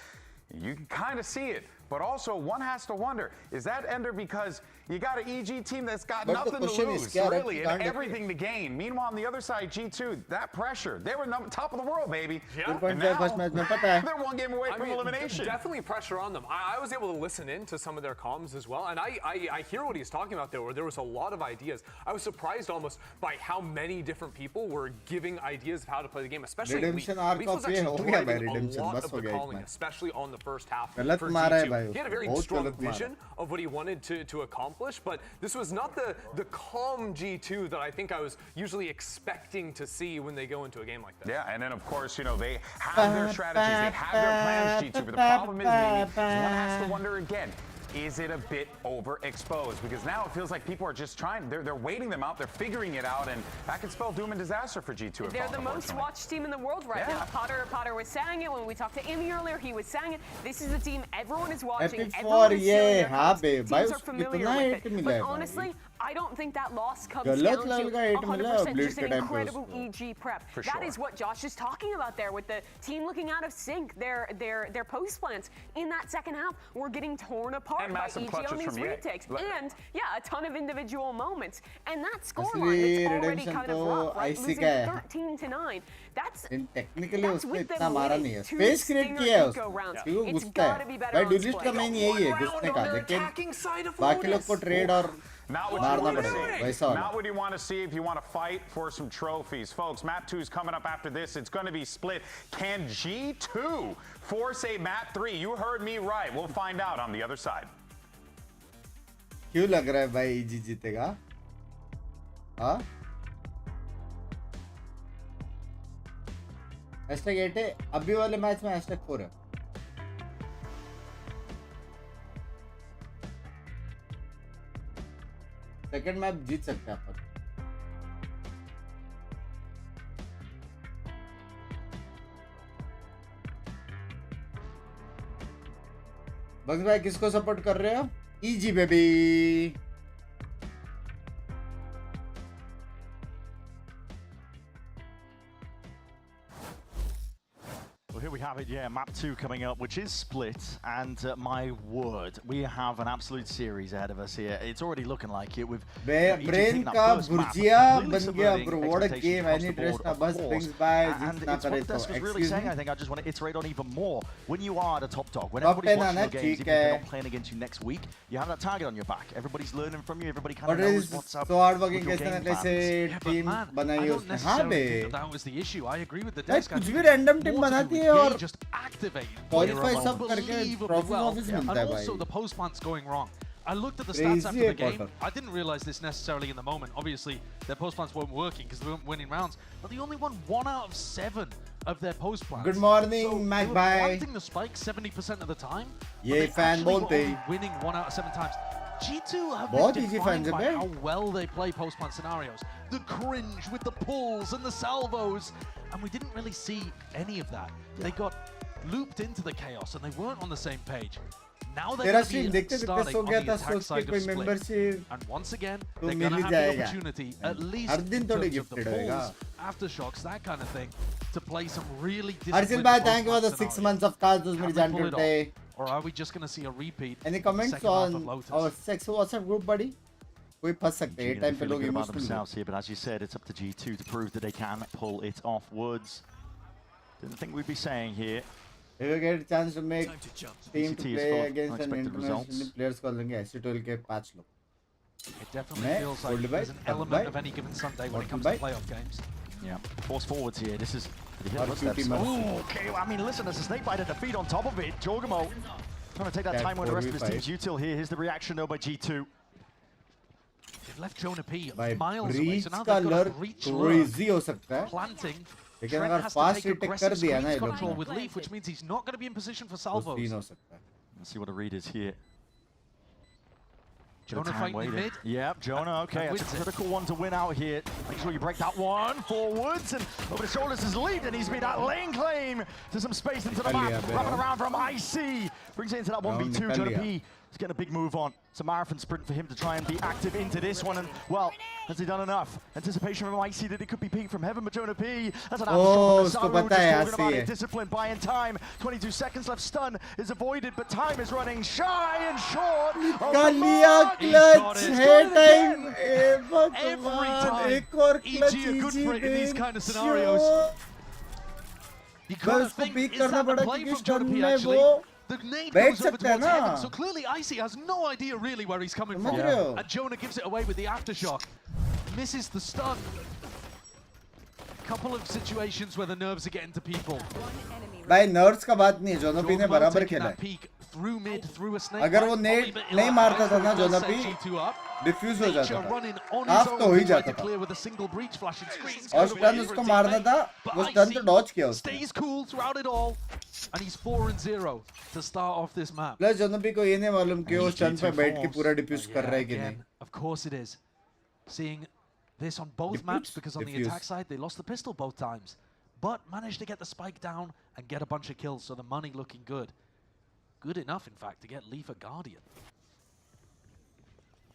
You can kind of see it, but also one has to wonder, is that Ender because you got an EG team that's got nothing to lose, really, and everything to gain. Meanwhile, on the other side, G2, that pressure, they were top of the world, baby. Yeah. And now, they're one game away from elimination. Definitely pressure on them. I was able to listen in to some of their comms as well, and I hear what he's talking about there, where there was a lot of ideas. I was surprised almost by how many different people were giving ideas of how to play the game, especially Leaf. Leaf was actually driving a lot of the calling, especially on the first half for G2. he had a very strong vision of what he wanted to accomplish, but this was not the calm G2 that I think I was usually expecting to see when they go into a game like that. Yeah, and then of course, you know, they have their strategies, they have their plans, G2, but the problem is, Mimi, one has to wonder again, is it a bit overexposed? Because now it feels like people are just trying, they're waiting them out, they're figuring it out, and that could spell doom and disaster for G2. They're the most watched team in the world right now. Potter was saying it when we talked to Amy earlier. He was saying it. This is a team everyone is watching. Epic Everyone for is ये हाँ बे भाई teams are familiar with it. But honestly, I don't think that loss comes down to 100% just an incredible EG prep. That is what Josh is talking about there with the team looking out of sync. Their post plans in that second half were getting torn apart by EG on these retakes. And yeah, a ton of individual moments. And that scoreline, it's already kind of rough, right? Losing 13-9. That's technically उसको इतना मारा नहीं है. Space create किया है उसको. क्यों घुसता है? भाई duelist का main यही है घुसने का. लेकिन बाकी लोग को trade और Not what you want to see if you want to fight for some trophies. Folks, map 2 is coming up after this. It's going to be split. Can G2 force a map 3? You heard me right. We'll find out on the other side. क्यों लग रहा है भाई EG जीतेगा? हाँ? #8 है. अभी वाले मैच में #4 है. सेकंड मैच जीत सकते हैं अपन. बग्स भाई किसको सपोर्ट कर रहे हो? EG baby. Well, here we have it, yeah, map 2 coming up, which is split, and my word, we have an absolute series ahead of us here. It's already looking like it with brain ka burjiya ban gaya, bro. What a game. I need rest now. Bus Binks by and it's what Des was really saying. I think I just want to iterate on even more. When you are the top dog, when everybody's watching your games, even if they're not playing against you next week, you have that target on your back. Everybody's learning from you. Everybody kind of knows what's up. So hard working कैसे team बनाई उसने. हाँ बे. That was the issue. I agree with the desk. कुछ भी random team बनाती है और just activate qualify सब करके trophy office मिलता है and भाई. also the post plant's going wrong. I looked at the stats after the game. I didn't realize this necessarily in the moment. Obviously, their post plants weren't working because they weren't winning rounds. But they only won 1 out of 7 of their post plants. Good morning, so Mac. They were planting the spike 70% of the time. ये fan बोलते. Winning 1 out of 7 times. G2 have बहुत been easy fans defined by how well they play post plant scenarios. The cringe with the pulls and the salvos, and we didn't really see any of that. They got looped into the chaos and they weren't on the same page. Now they're going to be starting on the attack side of split. And once again, they're going to have the opportunity, at least in terms of the pulls, aftershocks, that kind of thing, to play some really disciplined thank you for the 6 months of cards. Today. Or are we just going to see a repeat? Any comments on our sex WhatsApp group, buddy? कोई फंस सकते हैं time पे लोग emotional here, but as you said, it's up to G2 to prove that they can pull it off. Woods didn't think we'd be saying here. If you get a chance to make team to play against an international players को लेंगे SC12 के 5 लोग. It definitely feels like there's an element of any given Sunday when it comes to playoff games. Yeah, force forwards here. This is okay. I mean, listen, there's a snake bite at the feet on top of it. Jorgamo trying to take that time when the rest of his team's util here. Here's the reaction though by G2. They've left Jonah P miles away, so now का they've got to reach crazy हो सकता है. Planting. लेकिन अगर fast retake कर दिया ना ये लोग control with Leaf, which means he's not going to be in position for salvos. Let's see what the read is here. Jonah fighting in mid. Yep, Jonah, okay, it's a critical one to win out here. Make sure you break that one forwards, and over the shoulders is Lead, and he's made that lane claim to some space into the map. Wrapping around from IC, brings it into that 1v2. Jonah P is getting a big move on. It's a marathon sprint for him to try and be active into this one, and well, has he done enough? Anticipation from IC that it could be peak from heaven, but Jonah P, that's an उसको पता है talking about it. Discipline, buying time. 22 seconds left, stun is avoided, but time is running shy and short. Kalia clutch, hey time. Every time, EG are good for it in these kind of scenarios. You gotta think, is that the play from Jonah P actually? The nade goes over towards heaven, so clearly Icy has no idea really where he's coming from. And Jonah gives it away with the aftershock. Misses the stun. Couple of situations where the nerves are getting to people. भाई nerves का बात नहीं है, Jonah P ने बराबर खेला है. through mid, through a snake. अगर वो नेट नहीं मारता था ना जोनापी डिफ्यूज हो जाता था हाफ तो हो ही जाता था और स्टन उसको मारना था वो स्टन तो डॉज किया उसने stays cool throughout it all and he's 4-0 to start off this map. Plus जोनापी को ये नहीं मालूम कि वो स्टन पे बैठ के पूरा डिफ्यूज कर रहा है कि नहीं. Of course it is. Seeing this on both maps because on the attack side they lost the pistol both times, but managed to get the spike down and get a bunch of kills, so the money looking good. Good enough, in fact, to get Leaf a Guardian.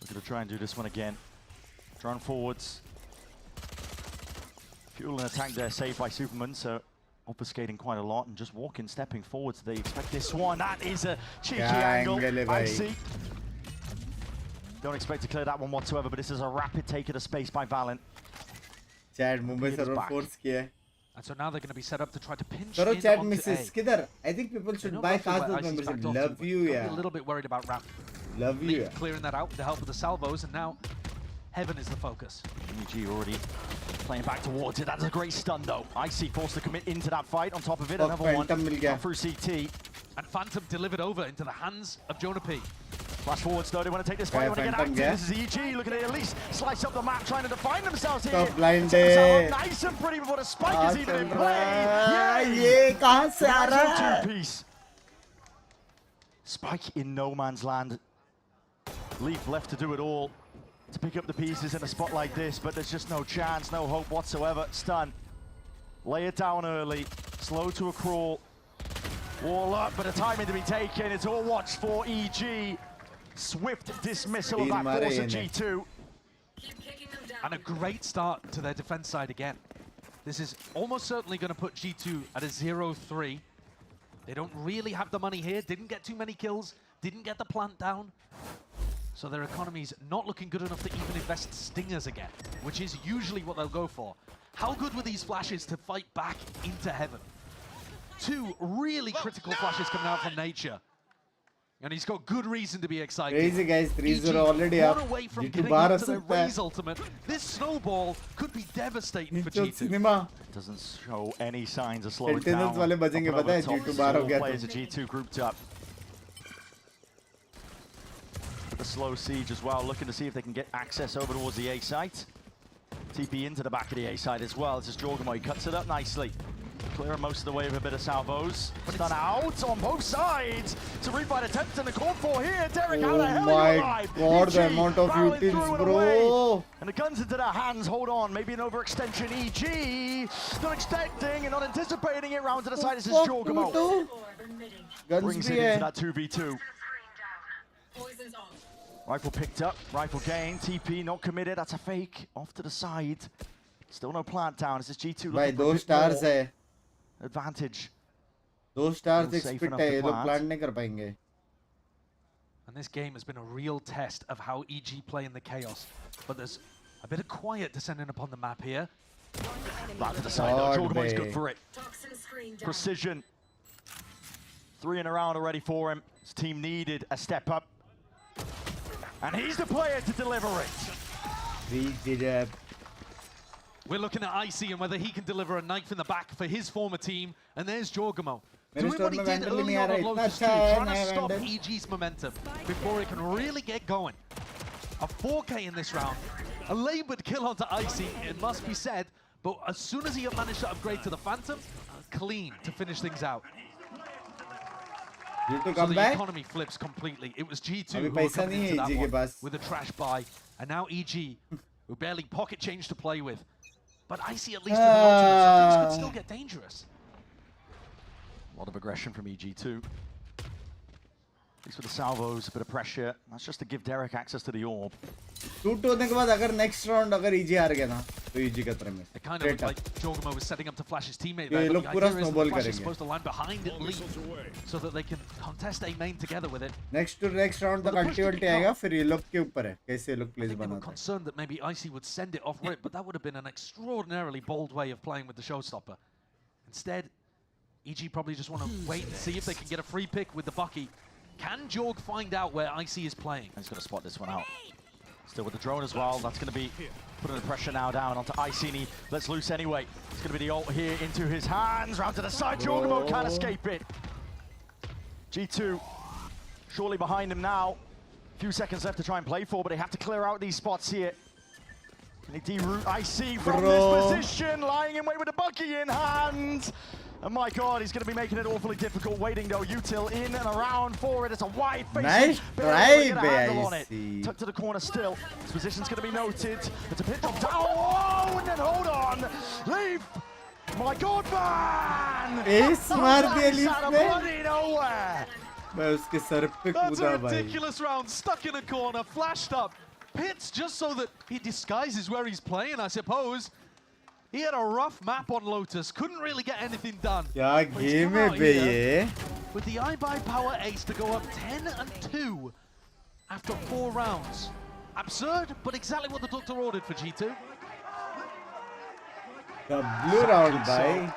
We're going to try and do this one again. Drone forwards. Fuel and attack there, saved by Superman, so obfuscating quite a lot and just walking, stepping forwards. They expect this one. That is a cheeky angle. I see. Don't expect to clear that one whatsoever, but this is a rapid take of the space by Valent. Chad, Mumbai server force kiya. And so now they're going to be set up to try to pinch Karo in Chad onto misses. A. Kidhar? I think people should buy Castles membership. Love you, yeah. A little bit worried about Ramp. Love you, Leaf yeah. clearing that out with the help of the salvos, and now Heaven is the focus. EG already playing back towards it. That's a great stun, though. Icy forced to commit into that fight. On top of it, another one through CT. And Phantom delivered over into the hands of Jonah P. Flash forwards, though. They want to take this fight. They want to get active. This is EG looking at least slice up the map, trying to define themselves here. Nice and pretty before the spike is even in play. Two-piece. Spike in no man's land. Leaf left to do it all to pick up the pieces in a spot like this, but there's just no chance, no hope whatsoever. Stun. Lay it down early. Slow to a crawl. Wall up, but a timing to be taken. It's all watched for EG. Swift dismissal of that force of G2. And a great start to their defense side again. This is almost certainly going to put G2 at a 0-3. They don't really have the money here. Didn't get too many kills. Didn't get the plant down. So their economy's not looking good enough to even invest stingers again, which is usually what they'll go for. How good were these flashes to fight back into Heaven? Two really critical flashes coming out from Nature. And he's got good reason to be excited. Crazy guys, 3-0 already up. Away from G2 getting into their Raze ultimate. This snowball could be devastating for G2. Doesn't show any signs of slowing Sentinels down. वाले बचेंगे पता है G2 बाहर हो गया तो. Players of G2 grouped up. The slow siege as well, looking to see if they can get access over towards the A site. TP into the back of the A side as well. This is Jorgamo, he cuts it up nicely. Clearing most of the way with a bit of salvos. Stun out on both sides. It's a refight attempt in the call for here. Derek, how the hell are you alive? Oh my god, the amount of utils, bro. And the guns into their hands. Hold on, maybe an overextension. EG. Not expecting and not anticipating it. Round to the side. This is Jorgamo. Brings it into that 2v2. Rifle picked up. Rifle gained. TP not committed. That's a fake. Off to the side. Still no plant down. This is G2 looking for a bit more advantage. Those stars expect है ये लोग plant नहीं कर पाएंगे. And this game has been a real test of how EG play in the chaos. But there's a bit of quiet descending upon the map here. Back to the side though. Jorgamo is good for it. Precision. 3 in a round already for him. His team needed a step up. And he's the player to deliver it. We're looking at Icy and whether he can deliver a knife in the back for his former team. And there's Jorgamo. Doing what he did early on Lotus 2, trying to stop EG's momentum before it can really get going. A 4K in this round. A laboured kill onto Icy, it must be said. But as soon as he managed to upgrade to the Phantom, clean to finish things out. G2 so the economy flips completely. It was G2 who were coming into that one with a trash buy. And now EG, who barely pocket change to play with. But Icy at least with an ultimate, so things could still get dangerous. A lot of aggression from EG2. At least with the salvos, a bit of pressure. That's just to give Derek access to the orb. 2-2 होने के बाद अगर next round अगर EG हार गया ना तो EG का तरफ में. It kind of looked like Jorgamo was setting up to flash his teammate there. ये लोग पूरा snowball Flash is करेंगे. supposed to land behind it Leaf so that they can contest A main together with it. Next round तक ulti आएगा फिर ये लोग के ऊपर है कैसे ये लोग plays बनाते हैं. Concerned that maybe Icy would send it off rip, but that would have been an extraordinarily bold way of playing with the showstopper. Instead, EG probably just want to wait and see if they can get a free pick with the Bucky. Can Jorg find out where Icy is playing? He's going to spot this one out. Still with the drone as well. That's going to be putting the pressure now down onto Icy. And he lets loose anyway. It's going to be the ult here into his hands. Round to the side. Jorgamo can't escape it. G2 Surely behind him now. Few seconds left to try and play for, but they have to clear out these spots here. Can he de-root IC from this position? Lying in wait with a Bucky in hand. And my God, he's going to be making it awfully difficult. Waiting though, Util in and around for it. It's a wide face. Nice try, baby. Tucked to the corner still. His position's going to be noted. It's a pit drop down. Oh, and then hold on. Leaf. My God, man. Ace मार दिया leaf Out of bloody nowhere. मैं उसके sir पे That's कूदा a भाई. ridiculous round, stuck in a corner, flashed up. Pits just so that he disguises where he's playing, I suppose. He had a rough map on Lotus, couldn't really get anything done. क्या game है बे ये? With the iBuy Power Ace to go up 10-2 after 4 rounds. Absurd, but exactly what the doctor ordered for G2. The blue round, bhai.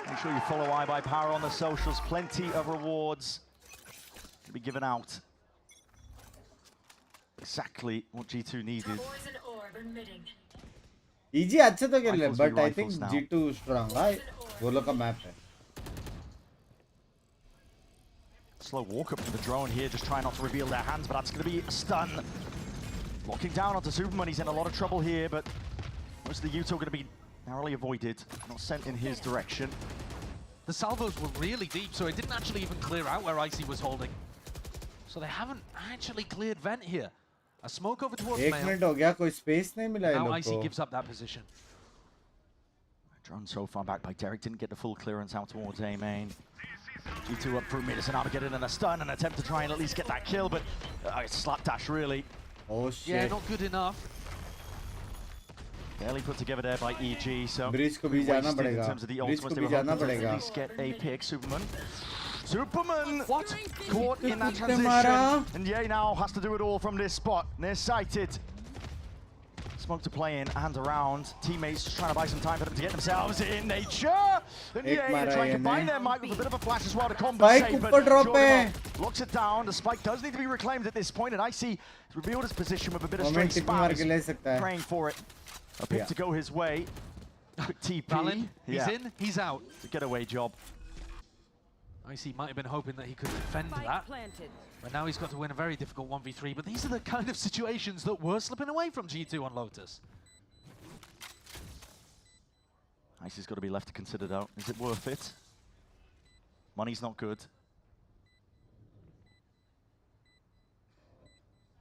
Make sure you follow iBuy Power on the socials. Plenty of rewards to be given out. Exactly what G2 needed. EG अच्छा तो खेल रहे, but I think G2 strong, right? वो लोग का map है. Slow walk up to the drone here, just trying not to reveal their hands, but that's going to be a stun. Locking down onto Superman, he's in a lot of trouble here, but most of the Util going to be narrowly avoided, not sent in his direction. The salvos were really deep, so it didn't actually even clear out where Icy was holding. So they haven't actually cleared vent here. A smoke over towards एक Mail. Minute हो गया, कोई space नहीं मिला ये Now लोग Icy को. gives up that position. Drone so far back by Derek, didn't get the full clearance out towards A main. G2 up through mid, it's an Armageddon and a stun, an attempt to try and at least get that kill, but it's slapdash really. Oh shit. Yeah, not good enough. Barely put together there by EG, so Breach को भी जाना पड़ेगा. in terms of the Breach ultimates, को they भी were जाना hoping to पड़ेगा. at least get a pick. Superman! What? Caught in that transition. And Ye now has to do it all from this spot. Near-sighted. Smoke to play in and around. Teammates just trying to buy some time for them to get themselves in nature. And Ye trying to combine their might with a bit of a flash as well to compensate. But Jordan locks it down. The spike does need to be reclaimed at this point, and Icy has revealed his position with a bit of straight spams. Praying for it. A pick to go his way. Quick TP. Valin, he's in, he's out. It's a getaway job. Icy might have been hoping that he could defend that. But now he's got to win a very difficult 1v3. But these are the kind of situations that were slipping away from G2 on Lotus. Icy's got to be left to consider though. Is it worth it? Money's not good.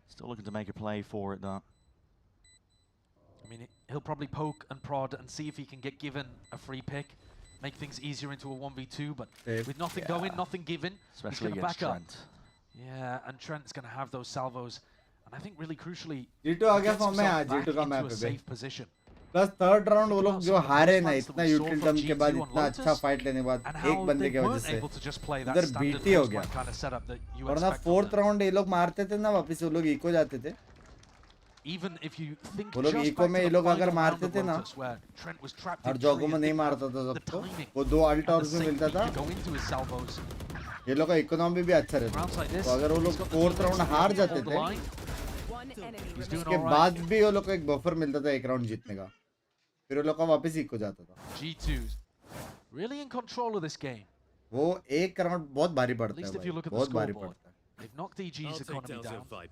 Still looking to make a play for it though. I mean, he'll probably poke and prod and see if he can get given a free pick. Make things easier into a 1v2, but with nothing going, nothing given, especially he's going to back Trent. up. Yeah, and Trent's going to have those salvos, and I think really crucially, G2 आ गया form में आज G2 का map है बे. Plus third round वो लोग जो हारे ना इतना यूटिलिटम के बाद इतना अच्छा फाइट लेने के बाद एक बंदे की वजह से इधर बीटी हो गया. और ना fourth round ये लोग मारते थे ना वापस वो लोग इको जाते थे. Even if you think वो लोग इको में ये लोग अगर मारते थे ना और जोगो में नहीं मारता था सबको वो 2 अल्ट ऑर्स में मिलता था ये लोग का इकोनॉमी भी अच्छा रहता तो अगर वो लोग 4th राउंड हार जाते थे उसके बाद भी वो लोग को एक बफर मिलता था एक राउंड जीतने का फिर वो लोग का वापस इको जाता था. G2 really in control of this game. वो एक राउंड बहुत भारी पड़ता है बहुत भारी पड़ता है. They've knocked EG's economy down.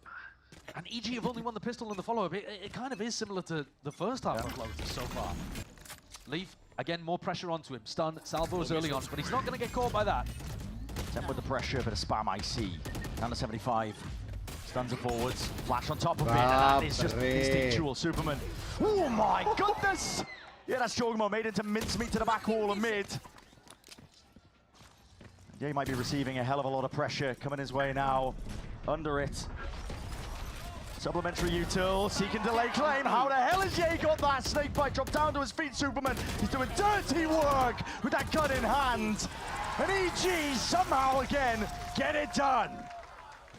And EG have only won the pistol and the follow-up. It kind of is similar to the first half of Lotus so far. Leaf, again, more pressure onto him. Stun, salvos early on, but he's not going to get caught by that. Attempt with the pressure, but a spam IC. Down to 75. Stuns it forwards. Flash on top of it, and that is just instinctual. Superman. Oh my goodness! Yeah, that's Jogmo made into mincemeat to the back wall of mid. Yeah, he might be receiving a hell of a lot of pressure coming his way now. Under it. Supplementary util, seeking delay claim. How the hell has Ye got that? Snakebite dropped down to his feet, Superman. He's doing dirty work with that gun in hand. And EG somehow again get it done.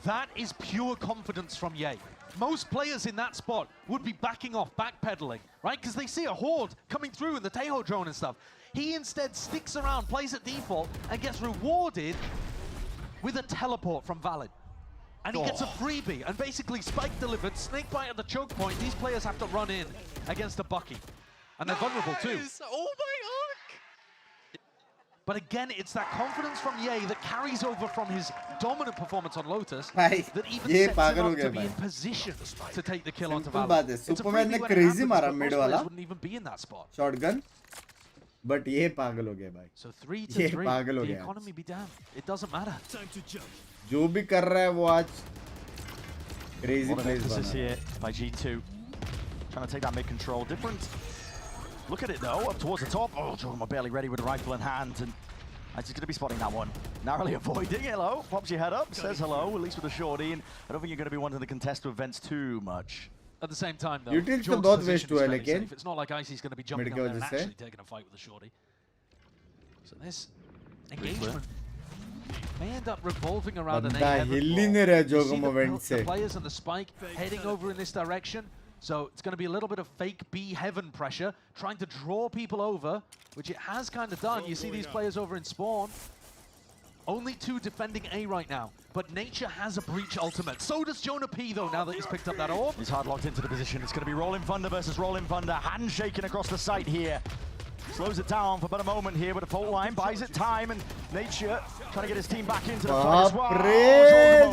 That is pure confidence from Ye. Most players in that spot would be backing off, backpedaling, right? Because they see a horde coming through in the Tejo drone and stuff. He instead sticks around, plays at default, and gets rewarded with a teleport from Valid. And he gets a freebie, and basically Spike delivered, Snakebite at the choke point. These players have to run in against a Bucky. And they're vulnerable too. Oh my arc! But again, it's that confidence from Ye that carries over from his dominant performance on Lotus भाई that even ये sets पागल him हो up गया to be भाई. in position to take the kill onto Simple Valor. बात है. It's a Superman freebie ने when it crazy happens, मारा but mid most वाला. players wouldn't even be in that spot. Shotgun. But ये पागल हो गया भाई. So 3 ये to 3. पागल हो The गया. economy be damned. It doesn't matter. जो भी कर रहा है वो आज crazy What an plays emphasis बना. here by G2. Trying to take that mid control. Different. Look at it though, up towards the top. Oh, Jogma barely ready with a rifle in hand. And he's going to be spotting that one. Narrowly avoiding. Hello. Pops your head up. Says hello, at least with a shorty. And I don't think you're going to be wanting to contest with Vents too much. At the same time, though, Utils तो Jorg's बहुत position waste हुआ is है fairly लेकिन safe. It's not like Icy's going to be jumping mid up की there and वजह से. actually taking a fight with the shorty. So this engagement may end up revolving around an बंदा A हिल ही नहीं रहा You see जोगो moment the से. players and the spike heading over in this direction. So it's going to be a little bit of fake B heaven pressure, trying to draw people over, which it has kind of done. You see these players over in spawn. Only 2 defending A right now, but Nature has a breach ultimate. So does Jonah P though, now that he's picked up that orb. He's hard locked into the position. It's going to be Rolling Thunder versus Rolling Thunder. Handshaking across the site here. Slows it down for about a moment here with a fault line. Buys it time, and Nature trying to get his team back into the fight as well.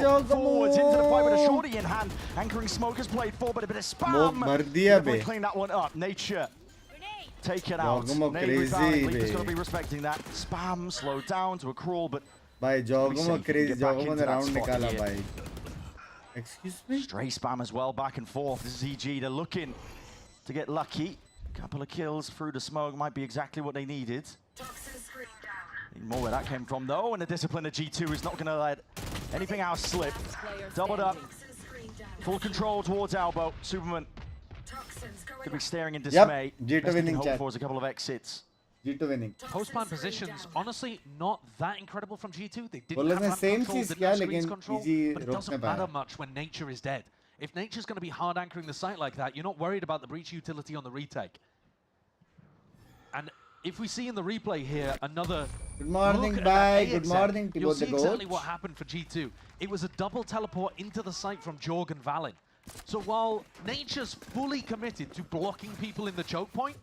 Jogomo forwards into the fight with a shorty in hand. Anchoring smoke has played for, but a bit of spam. Definitely clean that one up. Nature take it out. Leader's going to be respecting that. Spam slowed down to a crawl, but भाई जोगो crazy जोगो ने round निकाला भाई. Excuse me. Stray spam as well, back and forth. This is EG. They're looking to get lucky. Couple of kills through the smoke might be exactly what they needed. Need more where that came from though, and the discipline of G2 is not going to let anything else slip. Doubled up. Full control towards elbow. Superman could be staring in dismay. G2 Best winning he can hope chat. for is a couple of exits. G2 winning. Post-plan positions, honestly, not that incredible from G2. They बोले didn't मैं have same ramp control, चीज didn't किया have screens लेकिन control, easy but it रोक doesn't नहीं matter पाया. much when Nature is dead. If Nature's going to be hard anchoring the site like that, you're not worried about the breach utility on the retake. And if we see in the replay here another Good morning, look at bye. that Good AXM, morning to you'll both the see exactly coach. what happened for G2. It was a double teleport into the site from Jorg and Valin. So while Nature's fully committed to blocking people in the choke point,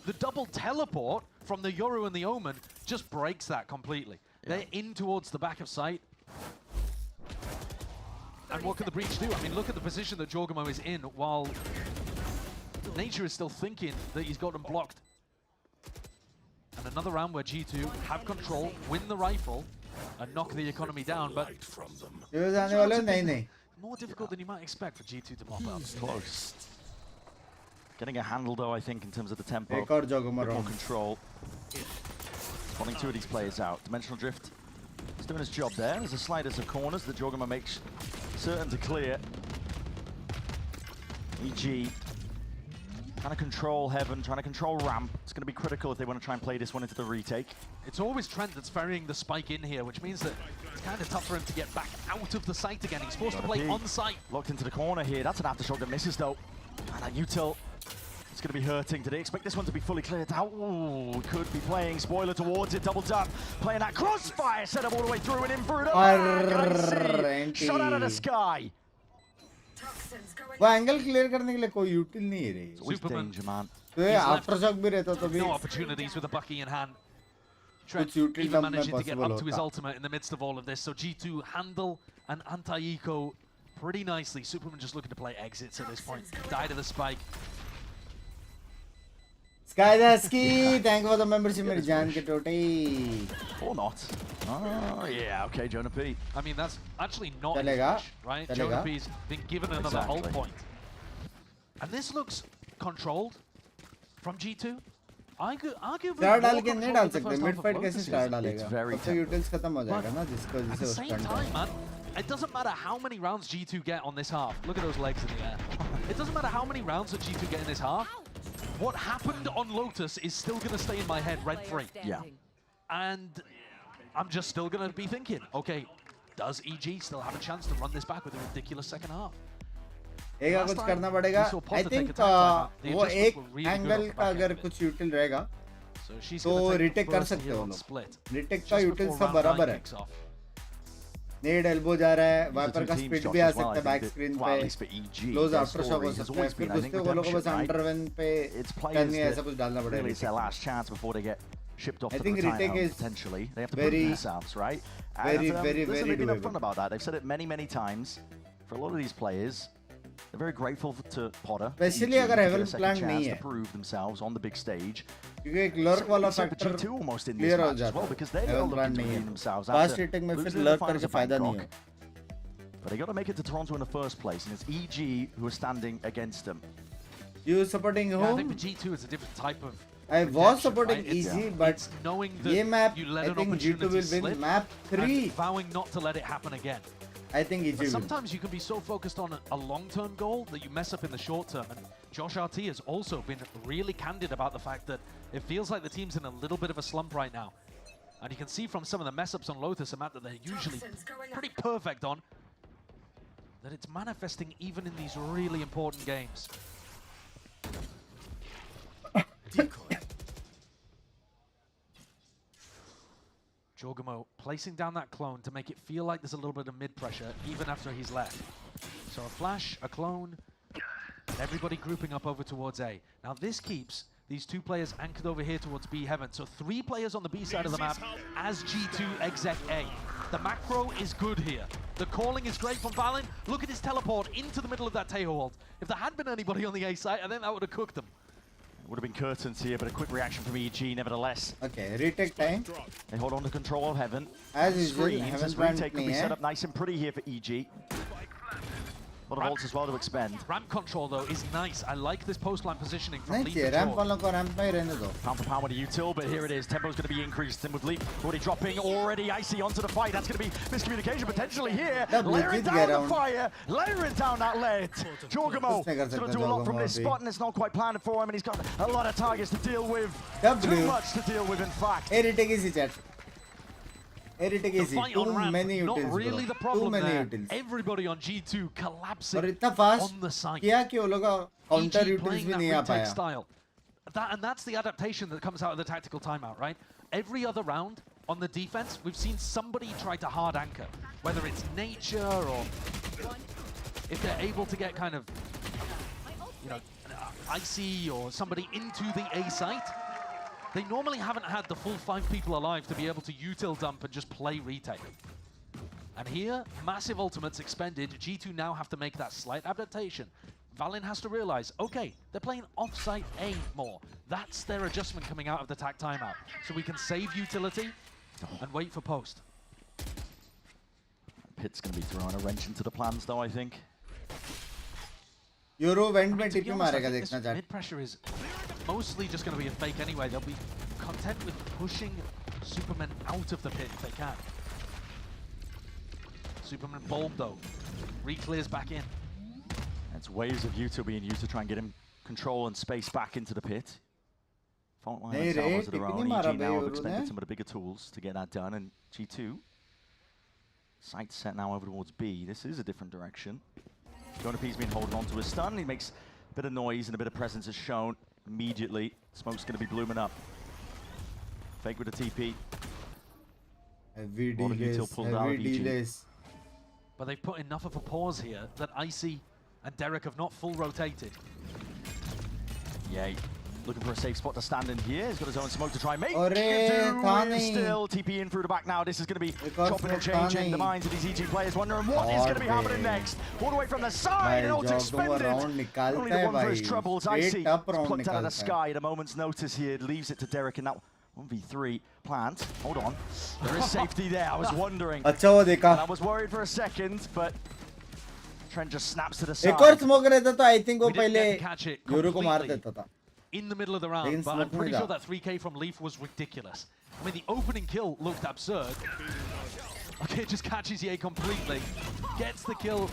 the double teleport from the Yoru and the Omen just breaks that completely. They're in towards the back of site. And what can the breach do? I mean, look at the position that Jorgamo is in while Nature is still thinking that he's got them blocked. And another round where G2 have control, win the rifle, and knock the economy down, but more difficult than you might expect for G2 to mop up. Close. Getting a handle though, I think, in terms of the tempo. एक और Jogomo More round. control. Spotting 2 of these players out. Dimensional Drift is doing his job there. There's a sliders of corners that Jorgamo makes certain to clear. EG trying to control Heaven, trying to control Ramp. It's going to be critical if they want to try and play this one into the retake. It's always Trent that's ferrying the spike in here, which means that it's kind of tough for him to get back out of the site again. He's forced to play on site. Locked into the corner here. That's an aftershock that misses though. And that util is going to be hurting. Did they expect this one to be fully cleared out? Ooh, could be playing spoiler towards it. Double tap. Playing that crossfire. Set up all the way through and in through the back. Shot out of the sky. वो angle clear करने के लिए कोई यूटिल नहीं है रे. Superman. तो ये आफ्टरशॉक भी रहता तो भी. No opportunities with a Bucky in hand. Trent कुछ यूटिल even तब में managing to get possible up to his होता. ultimate in the midst of all of this. So G2 handle an anti-eco pretty nicely. Superman just looking to play exits at this point. Die to the spike. Skydaski, thank you for the membership, मेरी जान के टोटे. Or not. Oh, yeah, okay, Jonah P. I mean, that's actually not his चलेगा, wish, right? चलेगा. Jonah P's been given another Exactly. ult point. And this looks controlled from G2. Arguably star डाल more के नहीं controlled डाल in the सकते. first mid half of fight Lotus कैसे is. Star डालेगा? very तो utils खत्म हो जाएगा ना जिसको At जिसे the वो same stunt time, man, it doesn't matter how many rounds G2 get on this half. Look at those legs in the air. It doesn't matter how many rounds that G2 get in this half. What happened on Lotus is still going to stay in my head rent-free. Yeah. And I'm just still going to be thinking, okay, does EG still have a chance to run this back with a ridiculous second half? एक कुछ करना पड़ेगा. I think वो एक angle का अगर कुछ यूटिल रहेगा तो रिटेक कर सकते हो लोग. रिटेक का यूटिल सब बराबर है. नेड एल्बो जा रहा है. वाइपर का स्पीड भी आ सकता है बैक स्क्रीन पे. क्लोज आफ्टर शॉट हो सकता है. फिर दूसरे वालों को बस अंडरवन पे करनी है. ऐसा कुछ डालना पड़ेगा. It's their last chance before they get shipped off I to think the retirement retake home, is potentially. They have to very, prove themselves, right? Very, and, very listen, they've been doable. upfront about that. They've said it many, many times. For a lot of these players, they're very grateful to Potter. Especially EG, अगर to get heaven a second plan chance नहीं to है. prove themselves on the big stage. क्योंकि एक lurk वाला So factor G2 almost in clear this हो match as जाता well है. because they are Heaven looking plan to नहीं redeem है. themselves Fast after hitting में फिर losing in the lurk finals करके of फायदा नहीं Bangkok. है. But they got to make it to Toronto in the first place, and it's EG who are standing against them. You supporting Yeah, I whom? think for G2 it's a different type of. I was supporting right? EG, but it's knowing that ये map you let I an think G2 opportunity will slip win map 3. and vowing not to let it happen again. I think EG But will. sometimes you can be so focused on a long-term goal that you mess up in the short term. And Josh RT has also been really candid about the fact that it feels like the team's in a little bit of a slump right now. And you can see from some of the mess-ups on Lotus, a map that they're usually pretty perfect on, that it's manifesting even in these really important games. Jorgamo placing down that clone to make it feel like there's a little bit of mid-pressure even after he's left. So a flash, a clone, everybody grouping up over towards A. Now this keeps these two players anchored over here towards B heaven. So 3 players on the B side of the map as G2 exec A. The macro is good here. The calling is great from Valen. Look at his teleport into the middle of that Taeho ult. If there had been anybody on the A side, I think that would have cooked them. Would have been curtains here, but a quick reaction from EG nevertheless. Okay, retake time. They hold on to control of Heaven. As usual, Screens Heaven as plan retake could be नहीं set है. up nice and pretty here for EG. A lot of ults as well to expend. Ramp control though is nice. I like this post line positioning from नहीं Leaf चाहिए and ramp Jorg. वालों को ramp में ही रहने दो. Pound for pound with a util, but here it is. Tempo's going to be increased, and with Leap already dropping, already icy onto the fight. That's going to be miscommunication potentially here. Layering down the fire, layering down that lead. Jorgamo going to do a lot from this spot, and it's not quite planned for him, and he's got a lot of targets to deal with. Too much to deal with, in fact. Hey, retake easy, chat. Hey, retake The easy. fight Too on ramp, many not utils, really bro. the problem Too many there. utils. Everybody on G2 collapsing और इतना fast on the site. किया कि वो लोग counter EG utils playing भी that नहीं आ retake पाया. style. And that's the adaptation that comes out of the tactical timeout, right? Every other round on the defense, we've seen somebody try to hard anchor, whether it's nature or if they're able to get kind of, you know, icy or somebody into the A site. They normally haven't had the full 5 people alive to be able to util dump and just play retake. And here, massive ultimates expended. G2 now have to make that slight adaptation. Valen has to realize, okay, they're playing off-site A more. That's their adjustment coming out of the TAC timeout. So we can save utility and wait for post. Pit's going to be throwing a wrench into the plans, though, I think. Euro vent में To be TP honest, I मारेगा think देखना this chat. mid-pressure is mostly just going to be a fake anyway. They'll be content with pushing Superman out of the pit if they can. Superman bulb though, re-clears back in. It's waves of Yuto being used to try and get him control and space back into the pit. Fault line and salvos of their own. EG now have expended some of the bigger tools to get that done, and G2 sight set now over towards B. This is a different direction. Jonapi's been holding on to his stun. He makes a bit of noise and a bit of presence is shown immediately. Smoke's going to be blooming up. Fake with a TP. Heavy A lot of util delays. pulled out of Heavy EG. delays. But they've put enough of a pause here that Icy and Derek have not full rotated. Yay. Looking for a safe spot to stand in here. He's got his own smoke to try and make. Aure, tha Is nahi. still TP in through the back now. This is going to be और chopping and smoke tha changing the nahi. minds of these EG players, wondering what is going to be happening next. All the way from the side, and ulti expended. Only the one for his troubles. Icy plucked out of the sky at a moment's notice here. Leaves it to Derek in that 1v3 plant. Hold on. There is safety there. I was wondering. अच्छा वो देखा. I was worried for a second, but Trent just snaps to the side. एक और smoke रहता तो I think वो We didn't पहले get to catch it euro को मार completely देता था. in the middle of the round, Lekin but I'm smoke pretty नहीं sure था. that 3K from Leaf was ridiculous. I mean, the opening kill looked absurd. Okay, just catches Ye completely. Gets the kill